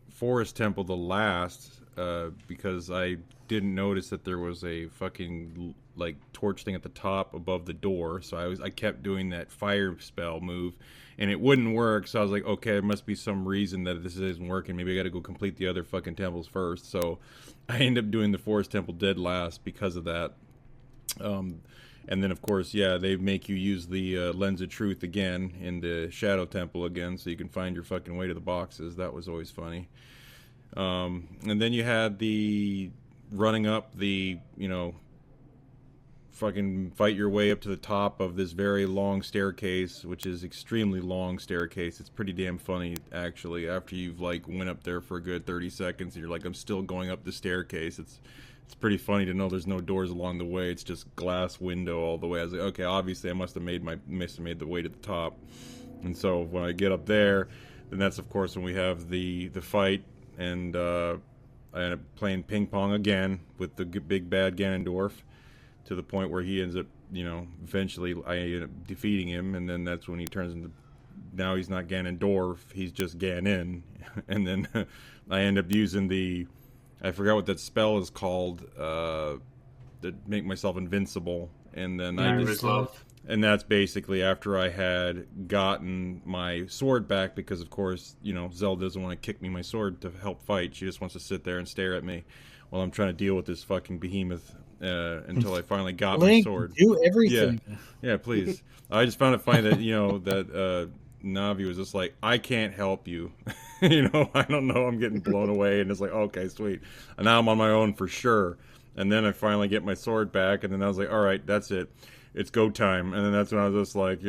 Speaker 1: forest temple the last because I didn't notice that there was a fucking like torch thing at the top above the door, so I kept doing that fire spell move and it wouldn't work, so I was like, okay, there must be some reason that this isn't working. Maybe I gotta go complete the other fucking temples first. So I ended up doing the forest temple dead last because of that. And then of course, yeah, they make you use the lens of truth again in the shadow temple again, so you can find your fucking way to the boxes. That was always funny. And then you had the running up the, fucking fight your way up to the top of this very long staircase, which is extremely long staircase. It's pretty damn funny, actually, after you've, went up there for a good 30 seconds, and you're like, I'm still going up the staircase. It's pretty funny to know there's no doors along the way. It's just glass window all the way. I was like, okay, obviously I must have made the way to the top. And so when I get up there, then that's, of course, when we have the fight, and I end up playing ping pong again with the big bad Ganondorf, to the point where he ends up, eventually I end up defeating him, and then that's when he turns into, now he's not Ganondorf, he's just Ganon, and then I end up using I forgot what that spell is called, that make myself invincible, and then and that's basically after I had gotten my sword back, because of course, Zelda doesn't want to kick me my sword to help fight, she just wants to sit there and stare at me while I'm trying to deal with this fucking behemoth. Until I finally got
Speaker 2: Link,
Speaker 1: my sword.
Speaker 2: do everything.
Speaker 1: Yeah, please. I just found it funny that that Navi was just like, I can't help you. I don't know. I'm getting blown away, and it's like, okay, sweet. And now I'm on my own for sure. And then I finally get my sword back, and then I was like, all right, that's it. It's go time. And then that's when I was just like,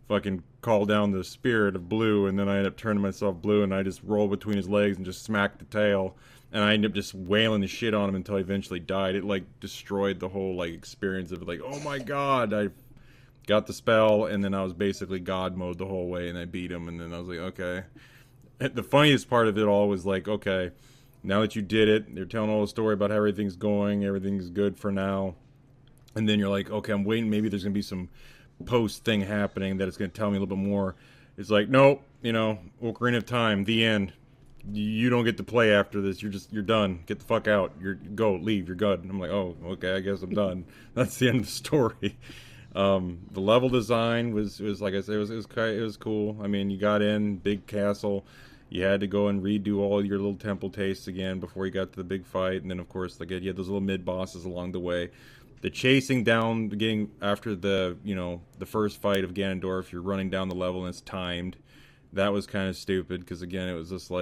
Speaker 1: fucking call down the spirit of blue, and then I end up turning myself blue, and I just roll between his legs and just smack the tail. And I ended up just wailing the shit on him until I eventually died. It destroyed the whole experience of oh my god, I got the spell, and then I was basically god mode the whole way, and I beat him, and then I was like, okay. And the funniest part of it all was okay, now that you did it, they're telling all the story about how everything's going, everything's good for now, and then you're like, okay, I'm waiting, maybe there's gonna be some post thing happening that it's gonna tell me a little bit more. It's like, nope, Ocarina of Time, the end. You don't get to play after this. You're done. Get the fuck out. Leave. You're good. And I'm like, oh, okay. I guess I'm done. That's the end of the story. The level design was like I said, it was cool. I mean, you got in big castle. You had to go and redo all your little temple tastes again before you got to the big fight. And then of course, you had those little mid bosses along the way. The chasing down, getting after the first fight of Ganondorf, you're running down the level and it's timed. That was kind of stupid because again, it was just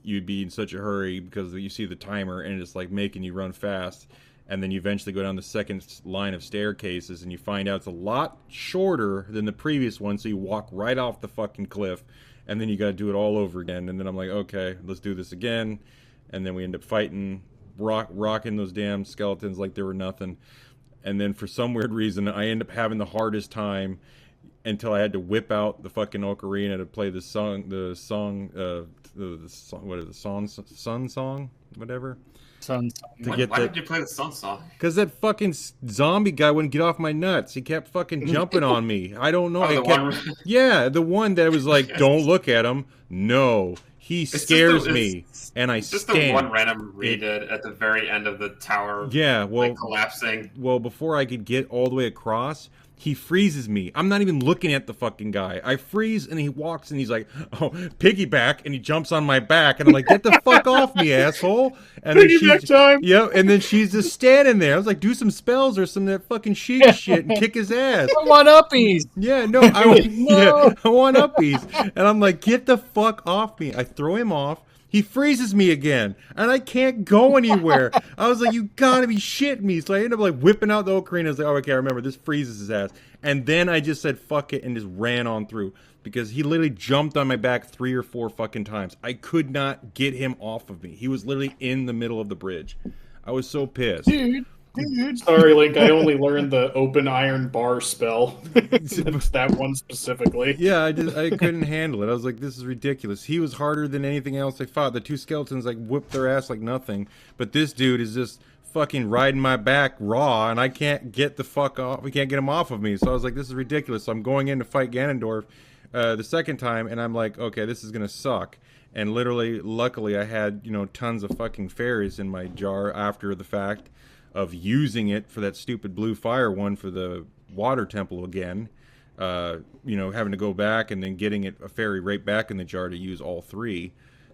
Speaker 1: you'd be in such a hurry because you see the timer and it's making you run fast, and then you eventually go down the second line of staircases and you find out it's a lot shorter than the previous one, so you walk right off the fucking cliff, and then you got to do it all over again. And then I'm like, okay, let's do this again, and then we end up fighting, rocking those damn skeletons like they were nothing, and then for some weird reason I end up having the hardest time until I had to whip out the fucking ocarina to play the song, what is it, sun song, whatever.
Speaker 3: Why did you play the sun song?
Speaker 1: Because that fucking zombie guy wouldn't get off my nuts. He kept fucking jumping on me. I don't know. Yeah, the one that was like, don't look at him. No, he scares me, and I
Speaker 3: just
Speaker 1: stand.
Speaker 3: The one random redid at the very end of the tower.
Speaker 1: Yeah, well,
Speaker 3: like collapsing.
Speaker 1: Well, before I could get all the way across, he freezes me. I'm not even looking at the fucking guy. I freeze, and he walks, and he's like, "Oh, piggyback," and he jumps on my back, and I'm like, "Get the fuck off me, asshole!" And then
Speaker 4: Piggyback time.
Speaker 1: Yeah, and then she's just standing there. I was like, "Do some spells or some of that fucking sheet shit and kick his ass."
Speaker 2: I want uppies.
Speaker 1: Yeah, no, I want uppies, and I'm like, "Get the fuck off me!" I throw him off. He freezes me again, and I can't go anywhere. I was like, you gotta be shitting me. So I ended up like whipping out the ocarina. I was like, oh, okay, I remember, this freezes his ass. And then I just said, fuck it, and just ran on through. Because he literally jumped on my back 3 or 4 fucking times. I could not get him off of me. He was literally in the middle of the bridge. I was so pissed.
Speaker 2: Dude.
Speaker 4: Sorry, Link, I only learned the open iron bar spell. That's that one specifically.
Speaker 1: Yeah, I couldn't handle it. I was like, this is ridiculous. He was harder than anything else I fought. The 2 skeletons like whipped their ass like nothing. But this dude is just fucking riding my back raw, and I can't get the fuck off. We can't get him off of me. So I was like, this is ridiculous. So I'm going in to fight Ganondorf the second time, and I'm like, okay, this is gonna suck. And literally, luckily, I had tons of fucking fairies in my jar after the fact of using it for that stupid blue fire one for the water temple again. Having to go back and then getting a fairy right back in the jar to use all 3.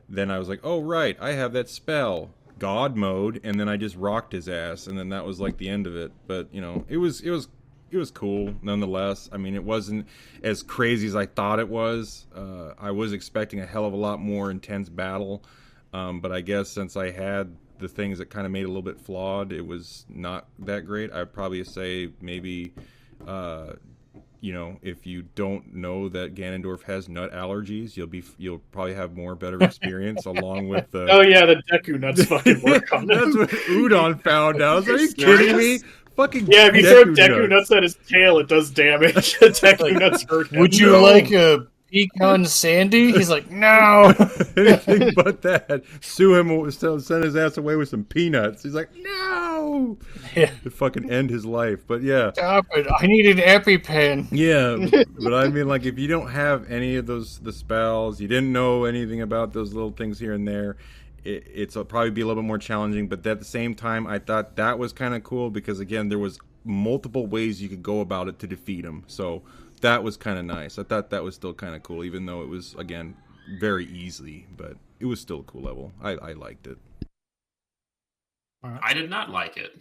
Speaker 1: Then I was like, oh right, I have that spell, God mode, and then I just rocked his ass, and then that was like the end of it. But it was cool nonetheless. I mean, it wasn't as crazy as I thought it was. I was expecting a hell of a lot more intense battle, but I guess since I had the things that kind of made it a little bit flawed, it was not that great. I'd probably say maybe if you don't know that Ganondorf has nut allergies, you'll probably have better experience along with the
Speaker 4: oh yeah, the Deku nuts fucking work on
Speaker 1: That's
Speaker 4: him.
Speaker 1: what Udon found out. Are you kidding me? Fucking
Speaker 4: yeah, if you throw Deku nuts at his tail, it does damage. Deku nuts hurt him.
Speaker 2: Would you like a pecan sandy? He's like, no.
Speaker 1: Anything but that. Sue him, send his ass away with some peanuts. He's like, no.
Speaker 2: Yeah.
Speaker 1: To fucking end his life. But yeah.
Speaker 2: Stop it. I need an EpiPen.
Speaker 1: Yeah. But I mean, like, if you don't have any of the spells, you didn't know anything about those little things here and there, it'll probably be a little bit more challenging. But at the same time, I thought that was kind of cool because, again, there was multiple ways you could go about it to defeat him. So that was kind of nice. I thought that was still kind of cool, even though it was, again, very easy. But it was still a cool level. I liked it.
Speaker 3: I did not like it.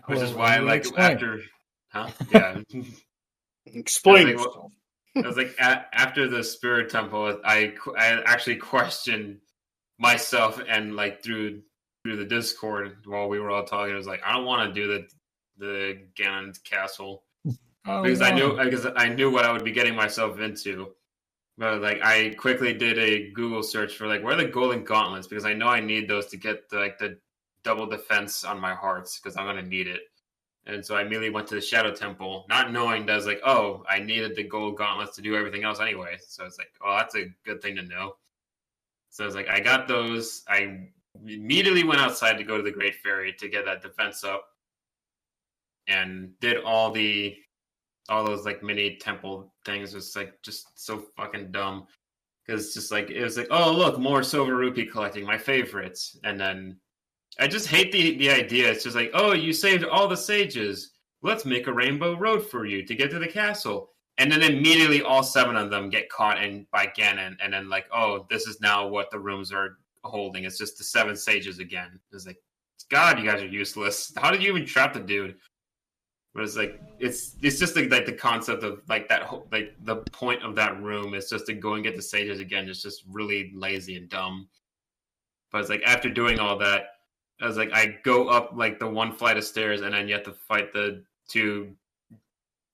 Speaker 3: Which is why I like after... Huh? Yeah.
Speaker 4: Explain.
Speaker 3: I was like, after the Spirit Temple, I actually questioned myself, and like through the Discord while we were all talking, I was like, I don't want to do the Ganon's castle because I knew what I would be getting myself into. But like, I quickly did a Google search for like, where are the golden gauntlets, because I know I need those to get the double defense on my hearts, because I'm gonna need it. And so I immediately went to the Shadow Temple, not knowing that I was like, oh, I needed the gold gauntlets to do everything else anyway. So it's like, oh, that's a good thing to know. So I was like, I got those. I immediately went outside to go to the Great Fairy to get that defense up, and did all those like mini temple things. It's like just so fucking dumb, because just like it was like, oh look, more silver rupee collecting, my favorites. And then I just hate the idea. It's just like, oh, you saved all the sages. Let's make a rainbow road for you to get to the castle. And then immediately all 7 of them get caught by Ganon. And then like, oh, this is now what the rooms are holding. It's just the 7 sages again. It's like, God, you guys are useless. How did you even trap the dude? But it's like, it's just like the concept of like that, like the point of that room is just to go and get the sages again. It's just really lazy and dumb. But it's like, after doing all that, I was like, I go up like the 1 flight of stairs, and then you have to fight the 2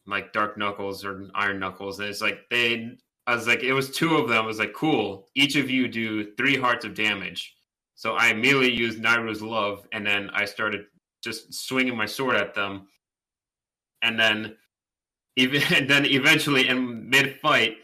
Speaker 3: like Dark Knuckles or Iron Knuckles. And it's like, I was like, it was 2 of them. I was like, cool. Each of you do 3 hearts of damage. So I immediately used Nairu's Love, and then I started just swinging my sword at them. And then even and then eventually in mid-fight,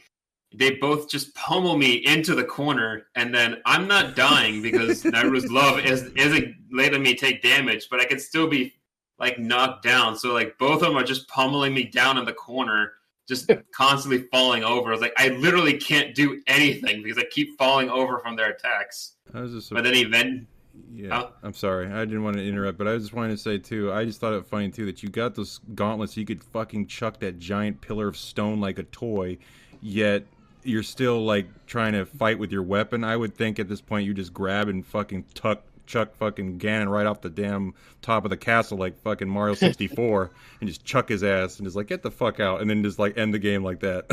Speaker 3: they both just pummel me into the corner, and then I'm not dying because Nairu's love isn't letting me take damage, but I can still be like knocked down. So like both of them are just pummeling me down in the corner, just constantly falling over. I was like, I literally can't do anything because I keep falling over from their attacks. But then
Speaker 1: yeah, I'm sorry. I didn't want to interrupt, but I just wanted to say, too, I just thought it funny, too, that you got those gauntlets so you could fucking chuck that giant pillar of stone like a toy, yet you're still, like, trying to fight with your weapon. I would think at this point you just grab and fucking chuck fucking Ganon right off the damn top of the castle like fucking Mario 64 and just chuck his ass and just like, get the fuck out, and then just, like, end the game like that.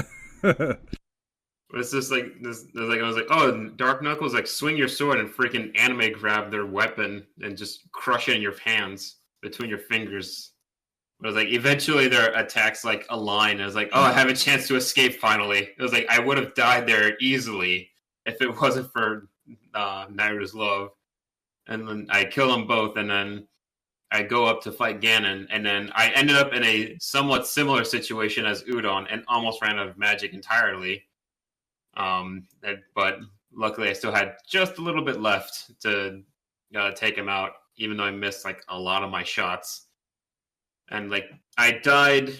Speaker 3: It's just like this. Like I was like, oh, Dark Knuckles, like swing your sword and freaking anime grab their weapon and just crush it in your hands between your fingers. But it was like eventually their attacks like align. I was like, oh, I have a chance to escape finally. It was like I would have died there easily if it wasn't for Nairu's love. And then I kill them both, and then I go up to fight Ganon, and then I ended up in a somewhat similar situation as Udon and almost ran out of magic entirely. But luckily I still had just a little bit left to take him out, even though I missed like a lot of my shots. And like I died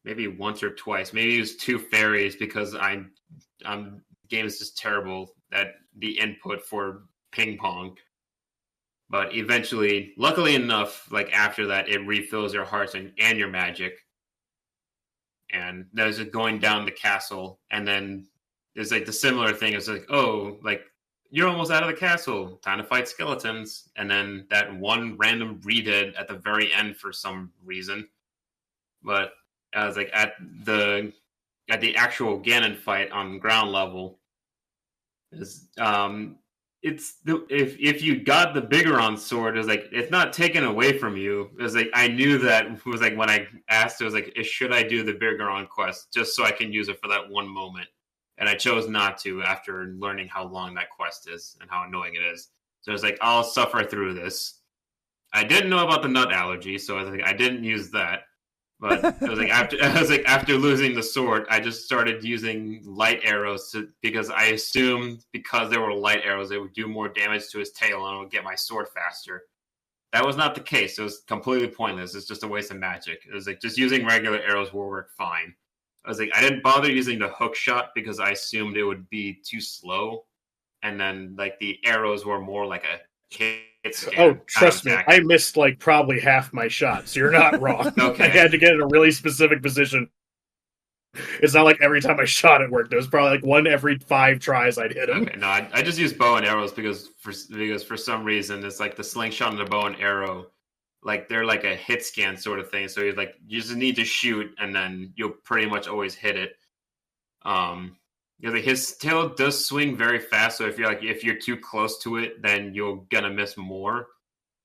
Speaker 3: maybe once or twice. Maybe it was 2 fairies because game is just terrible at the input for ping pong. But eventually, luckily enough, like after that, it refills your hearts and your magic. And there's it going down the castle, and then it's like the similar thing. It's like, oh, like you're almost out of the castle. Time to fight skeletons. And then that one random redhead at the very end for some reason. But I was like at the actual Ganon fight on ground level. If you got the Bigoron sword, it's like it's not taken away from you. It was like I knew that it was like when I asked, it was like, should I do the Bigoron quest just so I can use it for that one moment? And I chose not to after learning how long that quest is and how annoying it is. So I was like, I'll suffer through this. I didn't know about the nut allergy, so I was like, I didn't use that. But it was like after losing the sword, I just started using light arrows because I assumed because there were light arrows, they would do more damage to his tail and I would get my sword faster. That was not the case. It was completely pointless. It's just a waste of magic. It was like just using regular arrows will work fine. I was like, I didn't bother using the hook shot because I assumed it would be too slow. And then like the arrows were more like a hit scan.
Speaker 4: Oh, trust me, I missed like probably half my shots. So you're not wrong.
Speaker 3: Okay.
Speaker 4: I had to get in a really specific position. It's not like every time I shot it worked. It was probably like 1 every 5 tries I'd hit him.
Speaker 3: Okay, no, I just use bow and arrows because for some reason it's like the slingshot and the bow and arrow, like they're like a hit scan sort of thing. So you just need to shoot and then you'll pretty much always hit it. His tail does swing very fast, so if you're too close to it, then you're gonna miss more.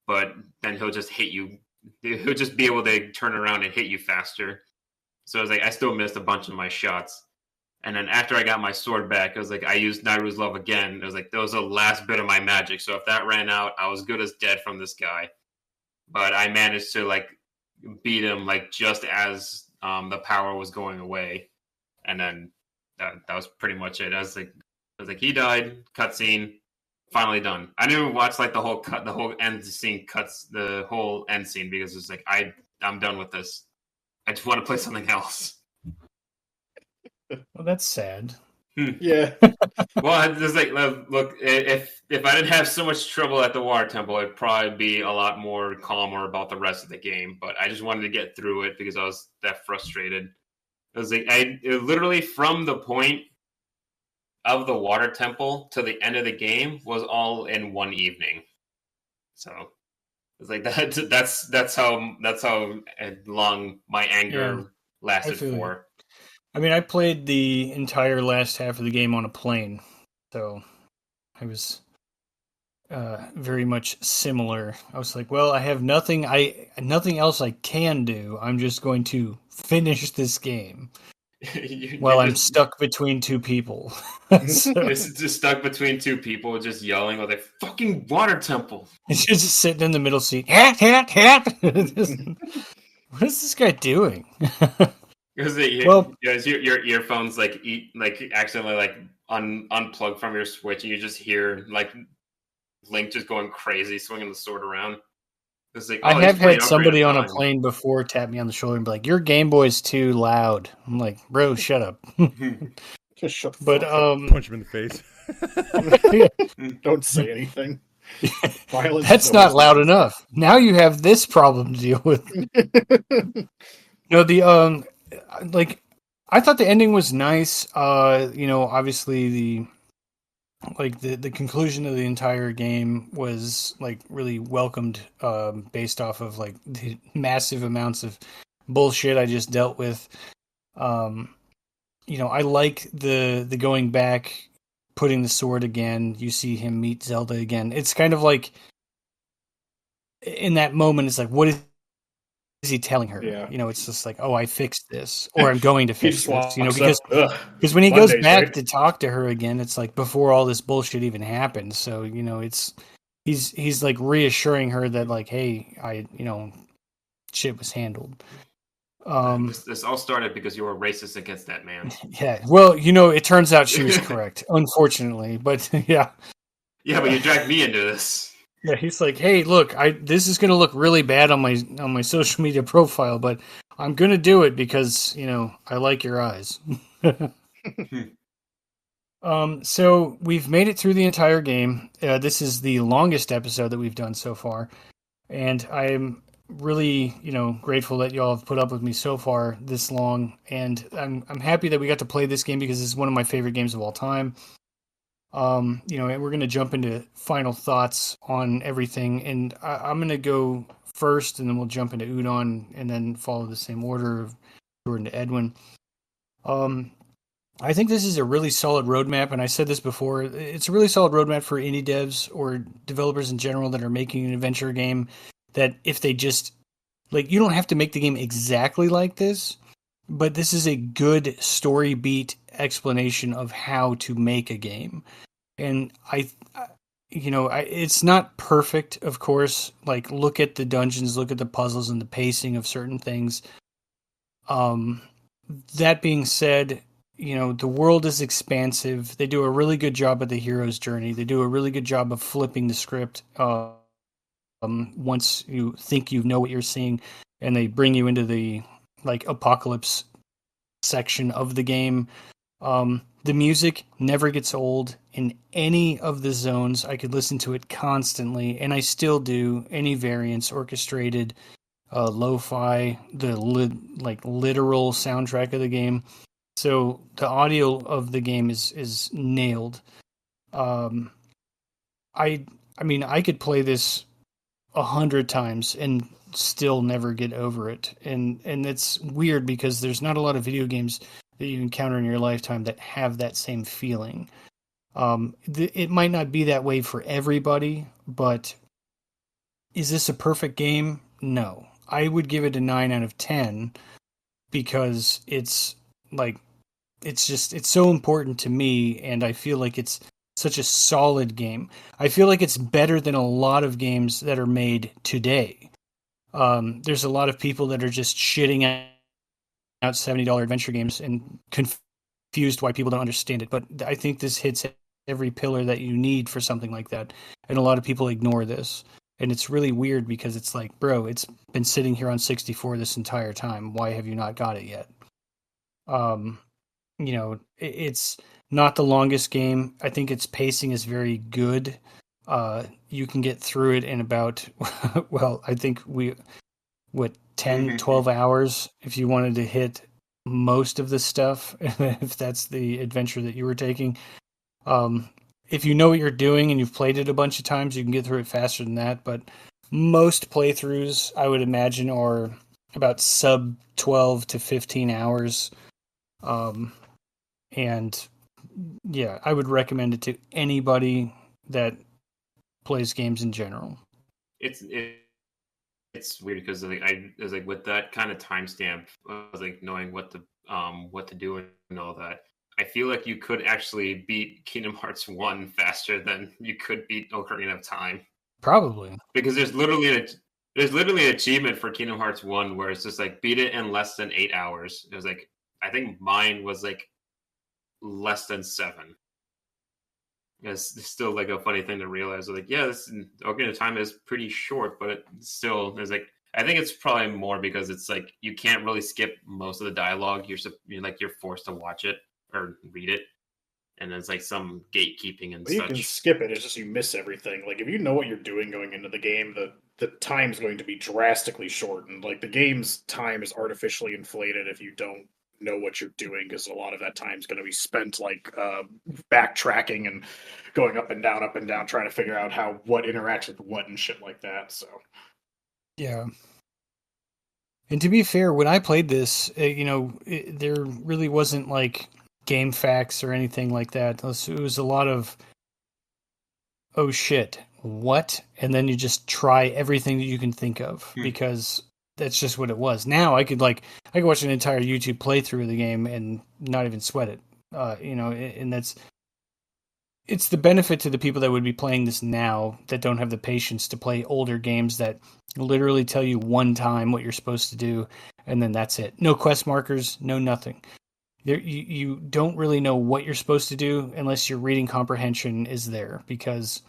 Speaker 3: But then he'll just hit you. He'll just be able to turn around and hit you faster. So I was like, I still missed a bunch of my shots. And then after I got my sword back, I was like, I used Nairu's Love again. It was like, that was the last bit of my magic. So if that ran out, I was good as dead from this guy. But I managed to like beat him like just as the power was going away. And then that was pretty much it. I was like, he died, cutscene, finally done. I didn't even watch like the whole end scene the whole end scene because it's like, I'm done with this. I just want to play something else.
Speaker 2: Well, that's sad.
Speaker 4: Yeah.
Speaker 3: Well, it's like, look, if I didn't have so much trouble at the water temple, I'd probably be a lot more calmer about the rest of the game. But I just wanted to get through it because I was that frustrated. It was like it literally from the point of the water temple to the end of the game was all in one evening. So it's like that's how long my anger lasted for.
Speaker 2: I mean, I played the entire last half of the game on a plane, so I was very much similar. I was like, well, I have nothing else I can do. I'm just going to finish this game while I'm stuck between 2 people.
Speaker 3: It's just stuck between 2 people, just yelling, "Oh, the fucking water temple!"
Speaker 2: It's just sitting in the middle seat. Hat. What is this guy doing?
Speaker 3: Because
Speaker 2: Well,
Speaker 3: your earphones like accidentally like unplug from your Switch, and you just hear like Link just going crazy, swinging the sword around. It's like,
Speaker 2: I
Speaker 3: oh, he's
Speaker 2: have had
Speaker 3: playing Ocarina
Speaker 2: somebody
Speaker 3: of
Speaker 2: on a
Speaker 3: Time.
Speaker 2: plane before tap me on the shoulder and be like, "Your Game Boy's too loud." I'm like, "Bro, shut up."
Speaker 4: Just shut the
Speaker 2: But
Speaker 4: fuck up.
Speaker 1: Punch him in the face.
Speaker 4: Don't say anything. Violence
Speaker 2: that's
Speaker 4: is
Speaker 2: not
Speaker 4: always
Speaker 2: loud enough. Now you have this problem to deal with. The like I thought the ending was nice. Obviously the conclusion of the entire game was like really welcomed, based off of like the massive amounts of bullshit I just dealt with. I like the going back, putting the sword again. You see him meet Zelda again. It's kind of like in that moment, it's like, what is he telling her?
Speaker 4: Yeah.
Speaker 2: It's just like, oh, I fixed this, or I'm going to
Speaker 4: He
Speaker 2: fix
Speaker 4: just
Speaker 2: this.
Speaker 4: walks
Speaker 2: Because
Speaker 4: up. Ugh.
Speaker 2: because when he goes
Speaker 4: Mondays,
Speaker 2: back
Speaker 4: right?
Speaker 2: to talk to her again, it's like before all this bullshit even happened. So it's he's like reassuring her that like, hey, shit was handled.
Speaker 3: This all started because you were racist against that man.
Speaker 2: Yeah. Well, it turns out she was correct, unfortunately. But yeah.
Speaker 3: Yeah, but you dragged me into this.
Speaker 2: Yeah, he's like, "Hey, look, this is gonna look really bad on my social media profile, but I'm gonna do it because I like your eyes." So we've made it through the entire game. This is the longest episode that we've done so far, and I'm really grateful that y'all have put up with me so far this long. And I'm happy that we got to play this game because it's one of my favorite games of all time. And we're going to jump into final thoughts on everything. And I'm going to go first, and then we'll jump into Udon, and then follow the same order of Jordan to Edwin. I think this is a really solid roadmap, and I said this before. It's a really solid roadmap for indie devs or developers in general that are making an adventure game. That if they just you don't have to make the game exactly like this, but this is a good story beat explanation of how to make a game. And it's not perfect, of course. Like, look at the dungeons, look at the puzzles and the pacing of certain things. That being said, the world is expansive. They do a really good job of the hero's journey. They do a really good job of flipping the script. Once you think you know what you're seeing, and they bring you into the apocalypse section of the game. The music never gets old in any of the zones. I could listen to it constantly, and I still do. Any variants, orchestrated, lo-fi, the literal soundtrack of the game. So the audio of the game is nailed. I mean, I could play this 100 times and still never get over it. And it's weird because there's not a lot of video games that you encounter in your lifetime that have that same feeling. It might not be that way for everybody, but is this a perfect game? No. I would give it a 9 out of 10 because it's so important to me, and I feel like it's such a solid game. I feel like it's better than a lot of games that are made today. There's a lot of people that are just shitting out $70 adventure games and confused why people don't understand it. But I think this hits every pillar that you need for something like that. And a lot of people ignore this. And it's really weird because it's like, bro, it's been sitting here on 64 this entire time. Why have you not got it yet? It's not the longest game. I think its pacing is very good. You can get through it in about, well, I think 10, 12 hours if you wanted to hit most of the stuff, if that's the adventure that you were taking. If you know what you're doing and you've played it a bunch of times, you can get through it faster than that. But most playthroughs, I would imagine, are about sub 12 to 15 hours. And yeah, I would recommend it to anybody that plays games in general.
Speaker 3: It's weird because I was like with that kind of timestamp, I was like knowing what to do and all that. I feel like you could actually beat Kingdom Hearts 1 faster than you could beat Ocarina of Time.
Speaker 2: Probably.
Speaker 3: Because there's literally There's literally an achievement for Kingdom Hearts 1 where it's just like beat it in less than 8 hours. It was like, I think mine was like less than 7. It's still like a funny thing to realize. Like, yeah, this Ocarina of Time is pretty short, but it still there's like I think it's probably more because it's like you can't really skip most of the dialogue. You're forced to watch it or read it, and there's like some gatekeeping and
Speaker 4: Well, you
Speaker 3: such.
Speaker 4: can skip it. It's just you miss everything. Like if you know what you're doing going into the game, the time's going to be drastically shortened. Like the game's time is artificially inflated if you don't know what you're doing, because a lot of that time's going to be spent like backtracking and going up and down, trying to figure out how what interacts with what and shit like that. So
Speaker 2: Yeah. And to be fair, when I played this, there really wasn't like game facts or anything like that. It was a lot of, oh shit, what? And then you just try everything that you can think of because that's just what it was. Now I could watch an entire YouTube playthrough of the game and not even sweat it. And it's the benefit to the people that would be playing this now that don't have the patience to play older games that literally tell you one time what you're supposed to do, and then that's it. No quest markers, no nothing. You don't really know what you're supposed to do unless your reading comprehension is there, because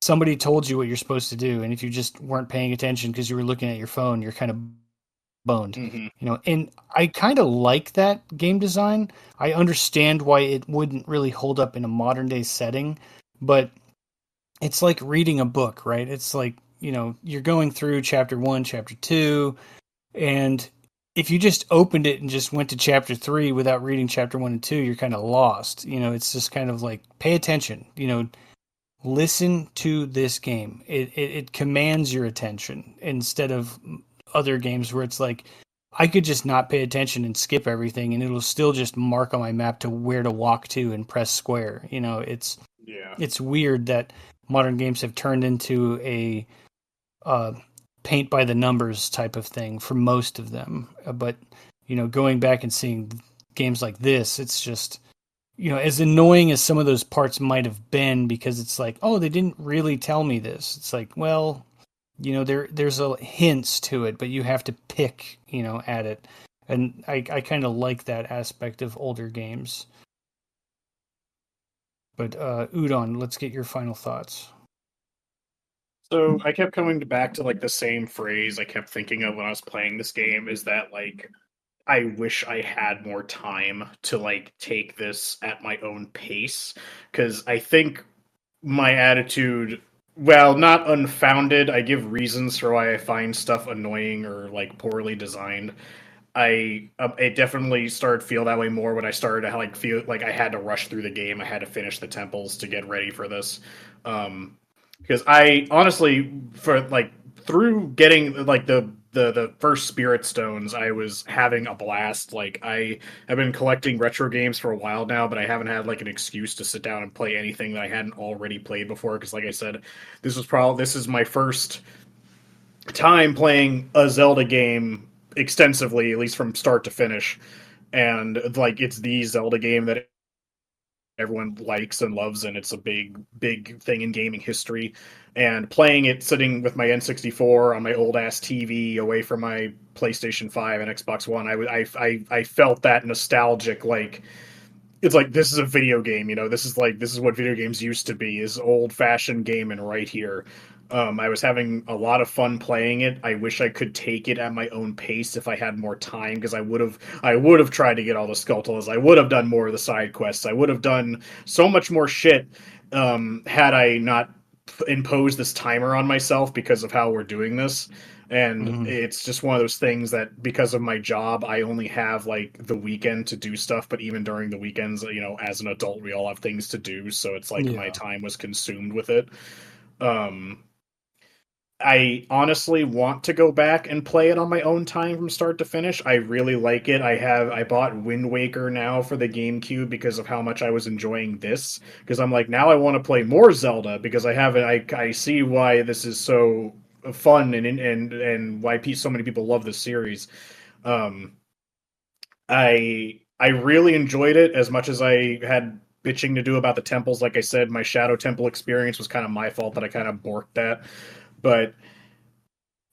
Speaker 2: somebody told you what you're supposed to do, and if you just weren't paying attention because you were looking at your phone, you're kind of boned. And I kind of like that game design. I understand why it wouldn't really hold up in a modern day setting, but it's like reading a book, right? It's like, you're going through chapter 1, chapter 2, and if you just opened it and just went to chapter 3 without reading chapter 1 and 2, you're kind of lost. It's just kind of like, pay attention, listen to this game. It commands your attention instead of other games where it's like I could just not pay attention and skip everything and it'll still just mark on my map to where to walk to and press square. It's weird that modern games have turned into a paint by the numbers type of thing for most of them. But going back and seeing games like this, it's just as annoying as some of those parts might have been, because it's like, oh, they didn't really tell me this. It's like, well, there's a hints to it, but you have to pick, at it. And I kind of like that aspect of older games. But Udon, let's get your final thoughts.
Speaker 4: So I kept coming back to like the same phrase I kept thinking of when I was playing this game, is that like I wish I had more time to like take this at my own pace, because I think my attitude, well, not unfounded, I give reasons for why I find stuff annoying or like poorly designed. It definitely started to feel that way more when I started to like feel like I had to rush through the game. I had to finish the temples to get ready for this. Because I honestly, for like through getting like the first spirit stones, I was having a blast. Like I have been collecting retro games for a while now, but I haven't had like an excuse to sit down and play anything that I hadn't already played before. Because like I said, this is my first time playing a Zelda game extensively, at least from start to finish. And like it's the Zelda game that everyone likes and loves, and it's a big thing in gaming history. And playing it sitting with my N64 on my old ass TV away from my PlayStation 5 and Xbox One, I felt that nostalgic, like it's like this is a video game, this is what video games used to be, is old fashioned gaming right here. I was having a lot of fun playing it. I wish I could take it at my own pace if I had more time, because I would have tried to get all the Skulltulas. I would have done more of the side quests. I would have done so much more shit had I not imposed this timer on myself because of how we're doing this. And it's just one of those things that because of my job, I only have like the weekend to do stuff. But even during the weekends, as an adult, we all have things to do. So it's like my time was consumed with it. I honestly want to go back and play it on my own time from start to finish. I really like it. I bought Wind Waker now for the GameCube because of how much I was enjoying this. Because I'm like, now I want to play more Zelda because I see why this is so fun and why so many people love this series. I really enjoyed it as much as I had bitching to do about the temples. Like I said, my Shadow Temple experience was kind of my fault that I kind of borked that. But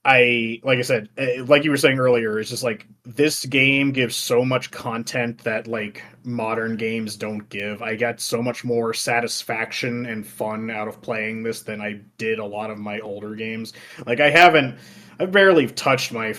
Speaker 4: like I said, like you were saying earlier, it's just like this game gives so much content that like modern games don't give. I got so much more satisfaction and fun out of playing this than I did a lot of my older games. Like I've barely touched my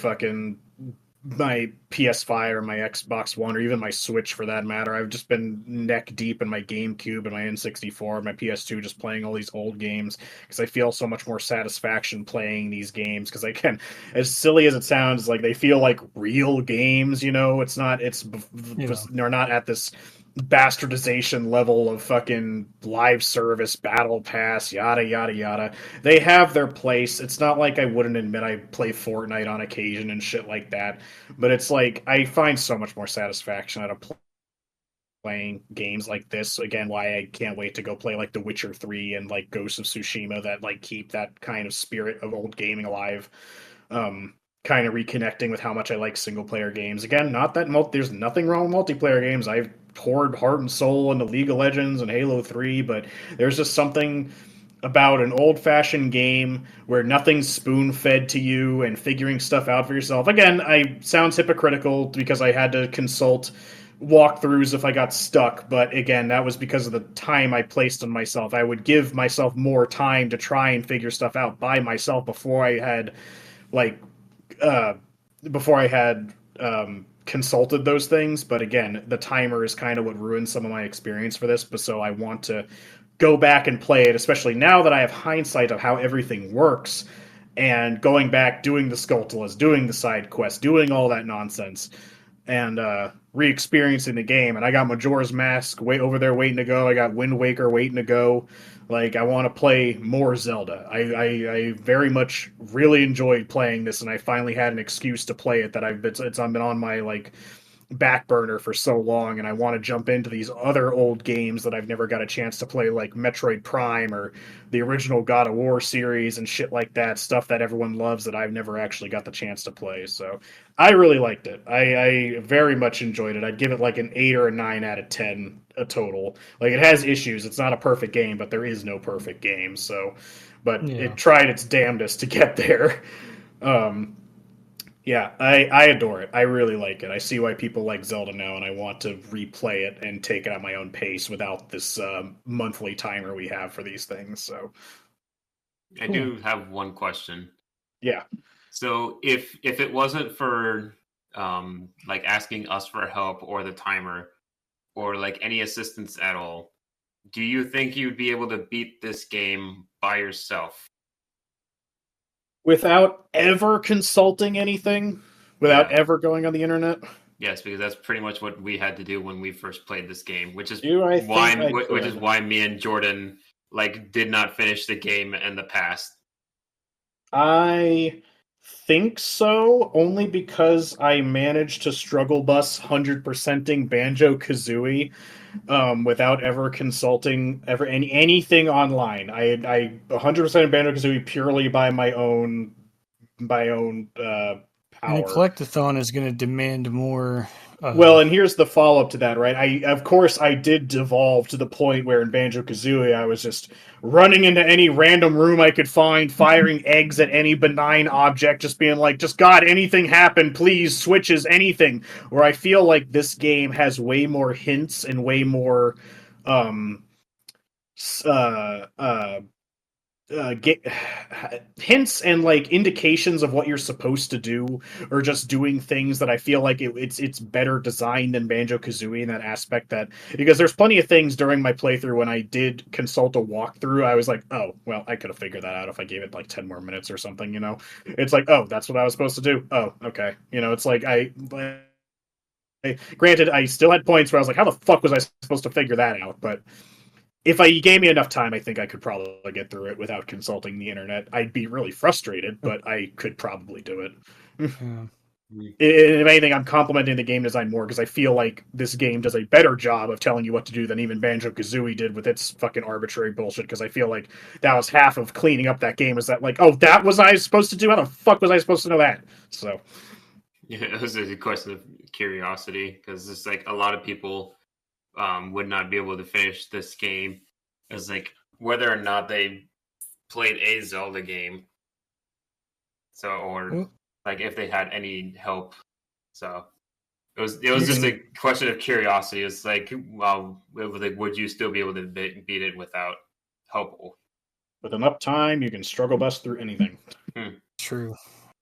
Speaker 4: PS5 or my Xbox One or even my Switch for that matter. I've just been neck deep in my GameCube and my N64, my PS2, just playing all these old games because I feel so much more satisfaction playing these games. Because I can, as silly as it sounds, like they feel like real games. It's not. They're not at this bastardization level of fucking live service battle pass yada yada yada. They have their place. It's not like I wouldn't admit I play Fortnite on occasion and shit like that, but it's like I find so much more satisfaction out of playing games like this. Again, why I can't wait to go play like The Witcher 3 and like Ghost of Tsushima that like keep that kind of spirit of old gaming alive. Kind of reconnecting with how much I like single player games. Again, not that there's nothing wrong with multiplayer games. I've poured heart and soul into League of Legends and Halo 3, but there's just something about an old fashioned game where nothing's spoon fed to you and figuring stuff out for yourself. Again, I sounds hypocritical because I had to consult walkthroughs if I got stuck, but again, that was because of the time I placed on myself. I would give myself more time to try and figure stuff out by myself like uh, before I had consulted those things. But again, the timer is kind of what ruined some of my experience for this. But so I want to go back and play it, especially now that I have hindsight of how everything works, and going back, doing the Skulltulas, doing the side quests, doing all that nonsense, and re-experiencing the game. And I got Majora's Mask way over there waiting to go. I got Wind Waker waiting to go. Like I want to play more Zelda. I very much really enjoyed playing this, and I finally had an excuse to play it that I've been on my like back burner for so long, and I want to jump into these other old games that I've never got a chance to play, like Metroid Prime or the original God of War series and shit like that, stuff that everyone loves that I've never actually got the chance to play. So I really liked it. I very much enjoyed it. I'd give it like an 8 or a 9 out of 10 a total. Like it has issues. It's not a perfect game, but there is no perfect game. So, but it tried its damnedest to get there. Um, yeah, I adore it. I really like it. I see why people like Zelda now, and I want to replay it and take it at my own pace without this monthly timer we have for these things. So,
Speaker 3: I do have one question.
Speaker 4: Yeah.
Speaker 3: So if it wasn't for like asking us for help or the timer or like any assistance at all, do you think you'd be able to beat this game by yourself?
Speaker 4: Without ever consulting anything, without ever going on the internet.
Speaker 3: Yes, because that's pretty much what we had to do when we first played this game, which is why me and Jordan like did not finish the game in the past.
Speaker 4: I think so, only because I managed to struggle bus 100%ing Banjo-Kazooie without ever consulting anything online. I 100% Banjo-Kazooie purely by my own power.
Speaker 2: And a collectathon is going to demand more.
Speaker 4: Well, and here's the follow-up to that, right? Of course, I did devolve to the point where in Banjo-Kazooie, I was just running into any random room I could find, firing eggs at any benign object, just being like, just God, anything happen, please, switches, anything. Where I feel like this game has way more hints and way more get hints and like indications of what you're supposed to do, or just doing things that I feel like it's better designed than Banjo-Kazooie in that aspect. That because there's plenty of things during my playthrough when I did consult a walkthrough, I was like, oh well, I could have figured that out if I gave it like 10 more minutes or something. It's like, oh, that's what I was supposed to do. Oh, okay. It's like granted, I still had points where I was like, how the fuck was I supposed to figure that out? But if you gave me enough time, I think I could probably get through it without consulting the internet. I'd be really frustrated, but I could probably do it.
Speaker 2: Yeah.
Speaker 4: If anything, I'm complimenting the game design more because I feel like this game does a better job of telling you what to do than even Banjo-Kazooie did with its fucking arbitrary bullshit, because I feel like that was half of cleaning up that game, is that like, oh, that was I supposed to do? How the fuck was I supposed to know that? So,
Speaker 3: yeah, it was a question of curiosity, because it's like a lot of people would not be able to finish this game, as like whether or not they played a Zelda game. So, or
Speaker 2: Well,
Speaker 3: like if they had any help. So it was just a question of curiosity. It's like, well, would you still be able to beat it without help?
Speaker 4: With enough time, you can struggle best through anything.
Speaker 2: true.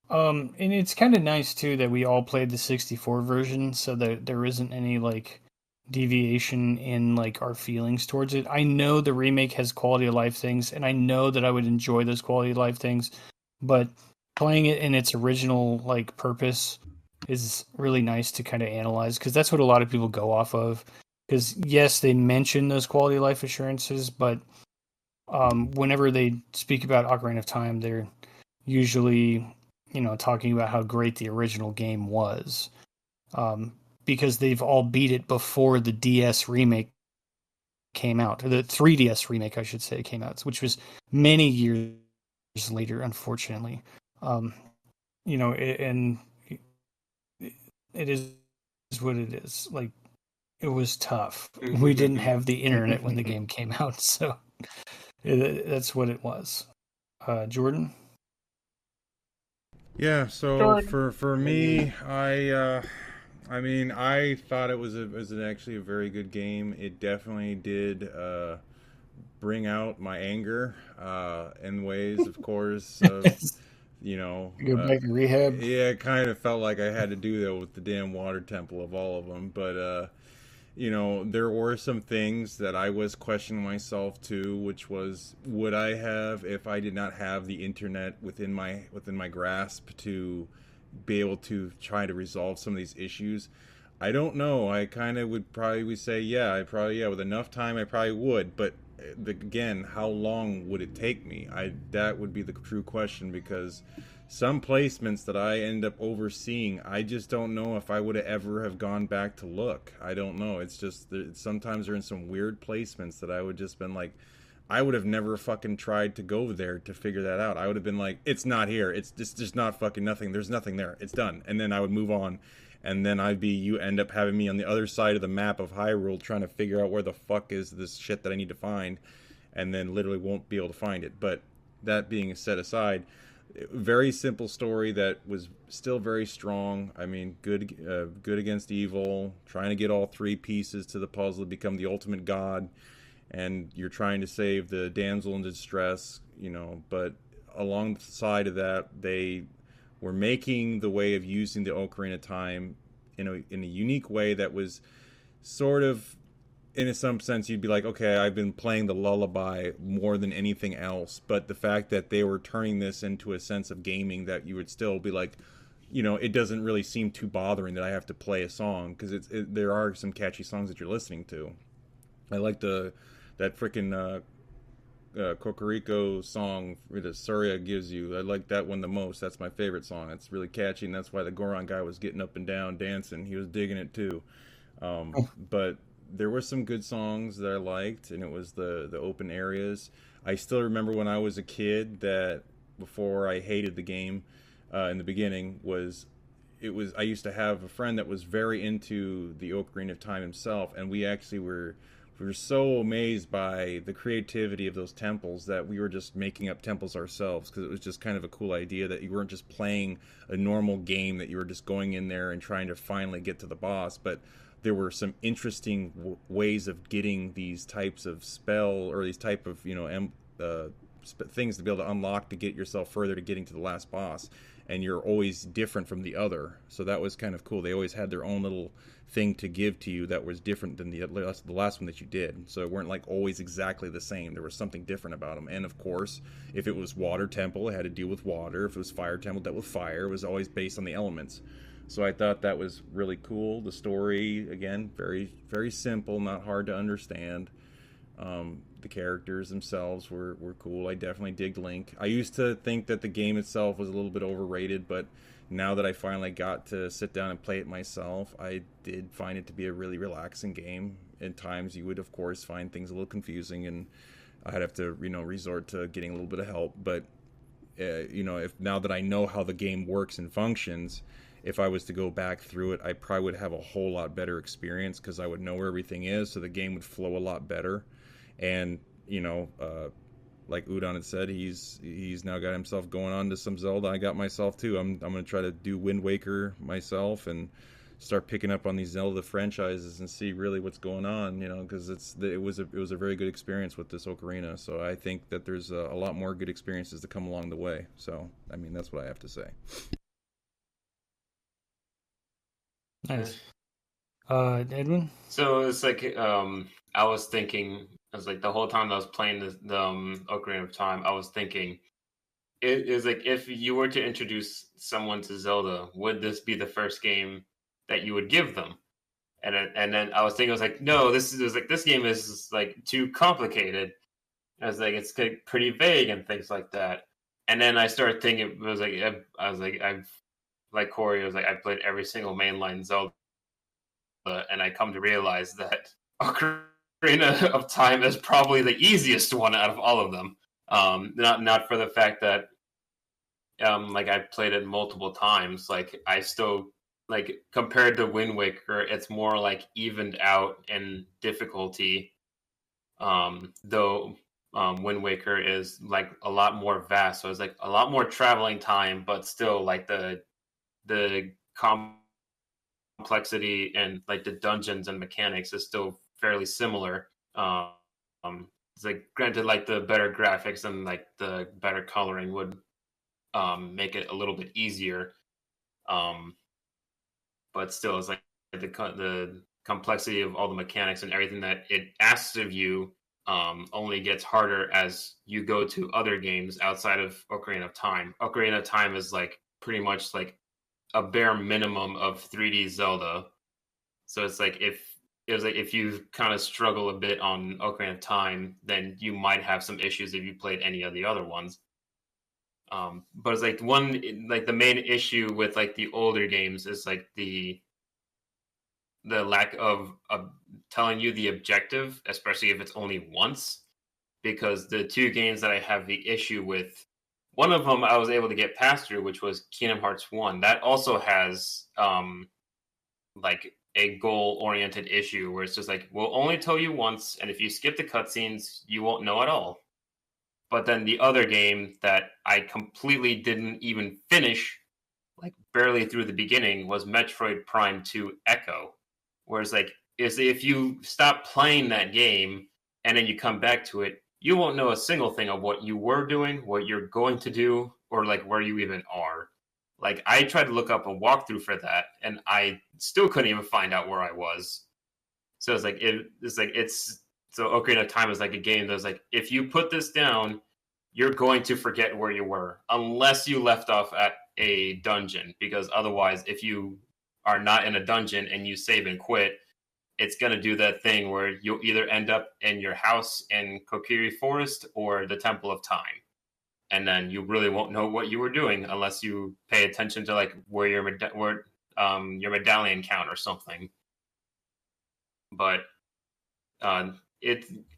Speaker 2: And it's kind of nice too that we all played the 64 version, so that there isn't any like deviation in like our feelings towards it. I know the remake has quality of life things, and I know that I would enjoy those quality of life things, but playing it in its original like purpose is really nice to kind of analyze, because that's what a lot of people go off of. Because yes, they mention those quality of life assurances, but whenever they speak about Ocarina of Time, they're usually, talking about how great the original game was, because they've all beat it before the DS remake came out, or the 3DS remake, I should say, came out, which was many years later, unfortunately. And it is what it is. Like, it was tough. We didn't have the internet when the game came out, so that's what it was. Jordan?
Speaker 1: Yeah, so
Speaker 4: Jordan.
Speaker 1: for me, I mean, I thought it was actually a very good game. It definitely did bring out my anger in ways, of course, of
Speaker 2: Go back to rehab.
Speaker 1: yeah, it kind of felt like I had to do that with the damn water temple of all of them, but there were some things that I was questioning myself too, which was, would I have, if I did not have the internet within my grasp to be able to try to resolve some of these issues? I don't know. I kind of would probably say, yeah, with enough time, I probably would. But again, how long would it take me? That would be the true question, because some placements that I end up overseeing, I just don't know if I would have ever have gone back to look. I don't know. It's just sometimes they're in some weird placements that I would just been like, I would have never fucking tried to go there to figure that out. I would have been like, it's not here. It's just not fucking nothing. There's nothing there. It's done. And then I would move on. And then you end up having me on the other side of the map of Hyrule trying to figure out where the fuck is this shit that I need to find. And then literally won't be able to find it. But that being set aside, very simple story that was still very strong. I mean, good against evil, trying to get all three pieces to the puzzle to become the ultimate god, and you're trying to save the damsel in distress, but alongside of that, they were making the way of using the Ocarina of Time in a unique way that was sort of, in some sense, you'd be like, okay, I've been playing the lullaby more than anything else. But the fact that they were turning this into a sense of gaming, that you would still be like, it doesn't really seem too bothering that I have to play a song, because there are some catchy songs that you're listening to. I like that freaking Kokoriko song that Surya gives you. I like that one the most. That's my favorite song. It's really catchy, and that's why the Goron guy was getting up and down dancing. He was digging it too. But there were some good songs that I liked, and it was the open areas. I still remember when I was a kid that, before I hated the game in the beginning, I used to have a friend that was very into the Ocarina of Time himself, and we were so amazed by the creativity of those temples that we were just making up temples ourselves, because it was just kind of a cool idea that you weren't just playing a normal game, that you were just going in there and trying to finally get to the boss, but there were some interesting ways of getting these types of spell, or these type of things to be able to unlock to get yourself further to getting to the last boss, and you're always different from the other. So that was kind of cool. They always had their own little thing to give to you that was different than the last one that you did. So it weren't like always exactly the same. There was something different about them. And of course, if it was water temple, it had to deal with water. If it was fire temple, it dealt with fire. It was always based on the elements. So I thought that was really cool. The story, again, very, very simple, not hard to understand. The characters themselves were cool. I definitely digged Link. I used to think that the game itself was a little bit overrated, but now that I finally got to sit down and play it myself, I did find it to be a really relaxing game. At times you would, of course, find things a little confusing, and I'd have to, resort to getting a little bit of help. But, if now that I know how the game works and functions, if I was to go back through it, I probably would have a whole lot better experience, because I would know where everything is, so the game would flow a lot better. And like Udon had said, he's now got himself going on to some Zelda. I got myself too. I'm gonna try to do Wind Waker myself and start picking up on these Zelda franchises and see really what's going on. Because it was a very good experience with this Ocarina. So I think that there's a lot more good experiences to come along the way. So I mean, that's what I have to say.
Speaker 2: Nice. Edwin?
Speaker 3: So it's like I was thinking, I was like the whole time I was playing the Ocarina of Time, I was thinking it is like if you were to introduce someone to Zelda, would this be the first game that you would give them? And then I was thinking, I was like, no, this game is like too complicated. I was like, it's like, pretty vague and things like that. And then I started thinking, it was like I've like Corey, I was like, I played every single mainline Zelda, and I come to realize that Ocarina of Time is probably the easiest one out of all of them. Not for the fact that like I played it multiple times. Like I still like compared to Wind Waker, it's more like evened out in difficulty. Though Wind Waker is like a lot more vast, so it's like a lot more traveling time, but still like the complexity and like the dungeons and mechanics is still fairly similar. It's like granted, like the better graphics and like the better coloring would make it a little bit easier. But still, it's like the complexity of all the mechanics and everything that it asks of you only gets harder as you go to other games outside of Ocarina of Time. Ocarina of Time is like pretty much like a bare minimum of 3D Zelda. So it's like if you kind of struggle a bit on Ocarina of Time, then you might have some issues if you played any of the other ones. But it's like the main issue with like the older games is like the lack of telling you the objective, especially if it's only once. Because the two games that I have the issue with, one of them I was able to get past through, which was Kingdom Hearts 1. That also has like a goal-oriented issue where it's just like, we'll only tell you once, and if you skip the cutscenes, you won't know at all. But then the other game that I completely didn't even finish, like barely through the beginning, was Metroid Prime 2 Echo. Whereas like if you stop playing that game and then you come back to it, you won't know a single thing of what you were doing, what you're going to do, or like where you even are. Like I tried to look up a walkthrough for that, and I still couldn't even find out where I was. So so Ocarina of Time is like a game that's like, if you put this down, you're going to forget where you were, unless you left off at a dungeon. Because otherwise, if you are not in a dungeon and you save and quit, it's going to do that thing where you'll either end up in your house in Kokiri Forest or the Temple of Time. And then you really won't know what you were doing unless you pay attention to like where your medallion count or something. But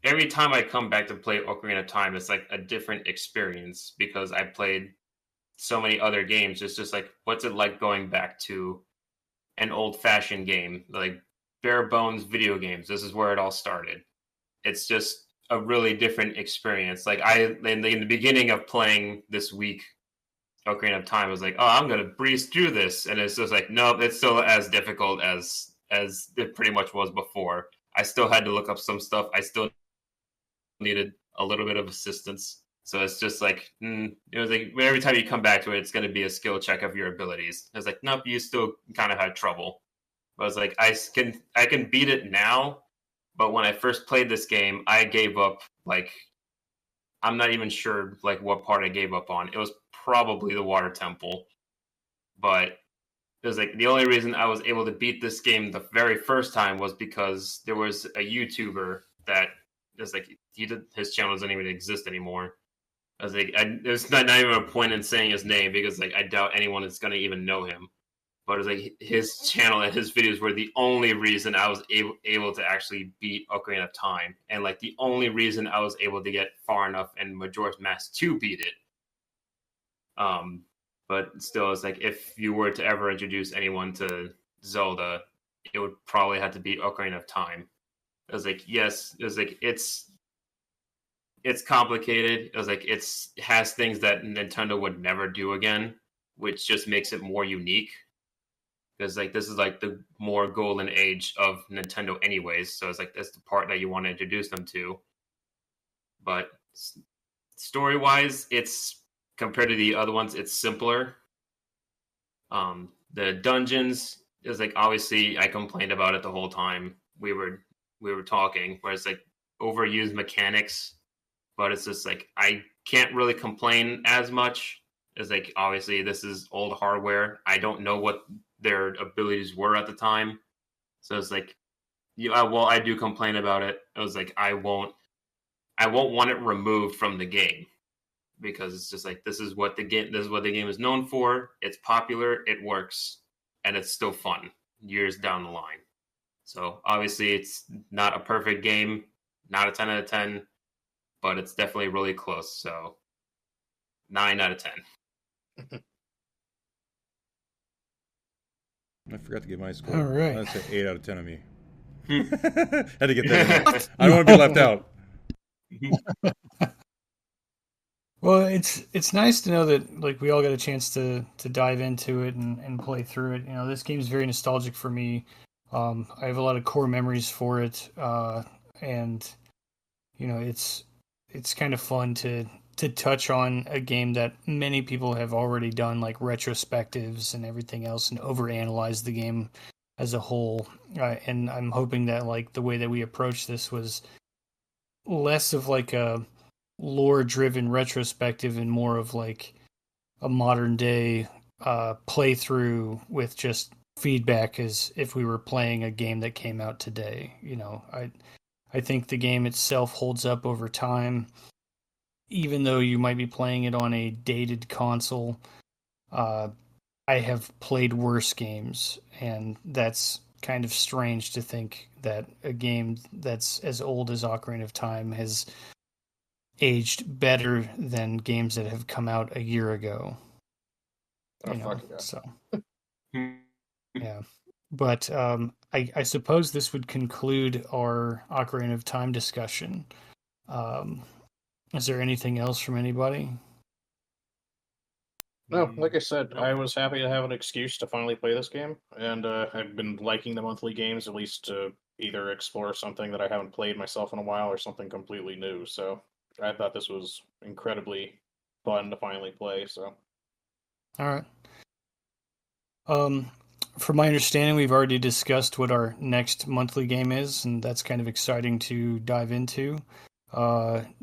Speaker 3: every time I come back to play Ocarina of Time, it's like a different experience because I played so many other games. It's just like, what's it like going back to an old-fashioned game, like bare bones video games? This is where it all started. It's just a really different experience. Like in the beginning of playing this week, Ocarina of Time, I was like, oh, I'm gonna breeze through this, and it's just like, nope, it's still as difficult as it pretty much was before. I still had to look up some stuff. I still needed a little bit of assistance. So it's just like, it was like every time you come back to it, it's going to be a skill check of your abilities. It's like, nope, you still kind of had trouble. But I was like, I can beat it now. But when I first played this game, I gave up. Like, I'm not even sure like what part I gave up on. It was probably the Water Temple. But it was like the only reason I was able to beat this game the very first time was because there was a YouTuber that was like, his channel doesn't even exist anymore. I was like, there's not even a point in saying his name because like I doubt anyone is going to even know him. But it was like his channel and his videos were the only reason I was able to actually beat Ocarina of Time, and like the only reason I was able to get far enough in Majora's Mask to beat it. But still, it's like if you were to ever introduce anyone to Zelda, it would probably have to be Ocarina of Time. It was like, yes, it was like it's it's complicated. It was like it has things that Nintendo would never do again, which just makes it more unique. Because like this is like the more golden age of Nintendo, anyways. So it's like that's the part that you want to introduce them to. But story wise, it's compared to the other ones, it's simpler. The dungeons is like obviously I complained about it the whole time we were talking, where it's like overused mechanics, but it's just like I can't really complain as much. It's like obviously this is old hardware. I don't know what their abilities were at the time, so it's like, well, I do complain about it. It was like I won't want it removed from the game because it's just like this is what the game is known for. It's popular, it works, and it's still fun years down the line. So obviously it's not a perfect game, not a 10 out of 10, but it's definitely really close. So 9 out of 10.
Speaker 1: I forgot to give my score.
Speaker 2: All right.
Speaker 1: I said 8 out of 10 of me. Had to get that in there. I don't want to be left out.
Speaker 2: Well, it's nice to know that like we all got a chance to dive into it and play through it. You know, this game's very nostalgic for me. I have a lot of core memories for it, and you know, it's kind of fun to touch on a game that many people have already done, like retrospectives and everything else, and overanalyze the game as a whole. And I'm hoping that like the way that we approach this was less of like a lore-driven retrospective and more of like a modern day playthrough with just feedback as if we were playing a game that came out today. You know, I think the game itself holds up over time, even though you might be playing it on a dated console. I have played worse games, and that's kind of strange to think that a game that's as old as Ocarina of Time has aged better than games that have come out a year ago.
Speaker 4: Oh, fuck yeah.
Speaker 2: So yeah. But I suppose this would conclude our Ocarina of Time discussion. Is there anything else from anybody?
Speaker 4: No, like I said, I was happy to have an excuse to finally play this game, and I've been liking the monthly games at least to either explore something that I haven't played myself in a while or something completely new. So I thought this was incredibly fun to finally play. So,
Speaker 2: all right. From my understanding, we've already discussed what our next monthly game is, and that's kind of exciting to dive into.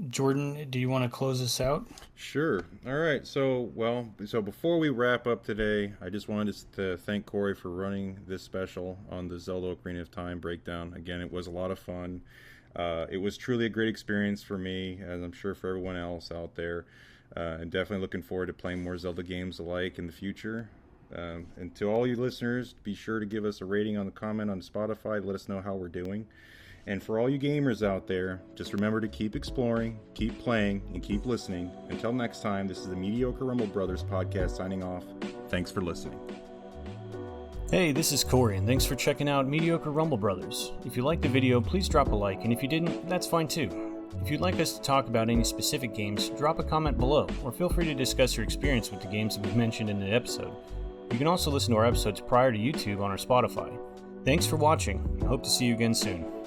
Speaker 2: Jordan, do you want to close us out?
Speaker 1: Sure. All right. So before we wrap up today, I just wanted to thank Corey for running this special on the Zelda Ocarina of Time breakdown. Again, it was a lot of fun. It was truly a great experience for me, and I'm sure for everyone else out there. And definitely looking forward to playing more Zelda games alike in the future. And to all you listeners, be sure to give us a rating on the comment on Spotify. Let us know how we're doing. And for all you gamers out there, just remember to keep exploring, keep playing, and keep listening. Until next time, this is the Mediocre Rumble Brothers podcast signing off. Thanks for listening.
Speaker 5: Hey, this is Corey, and thanks for checking out Mediocre Rumble Brothers. If you liked the video, please drop a like, and if you didn't, that's fine too. If you'd like us to talk about any specific games, drop a comment below, or feel free to discuss your experience with the games that we've mentioned in the episode. You can also listen to our episodes prior to YouTube on our Spotify. Thanks for watching, and hope to see you again soon.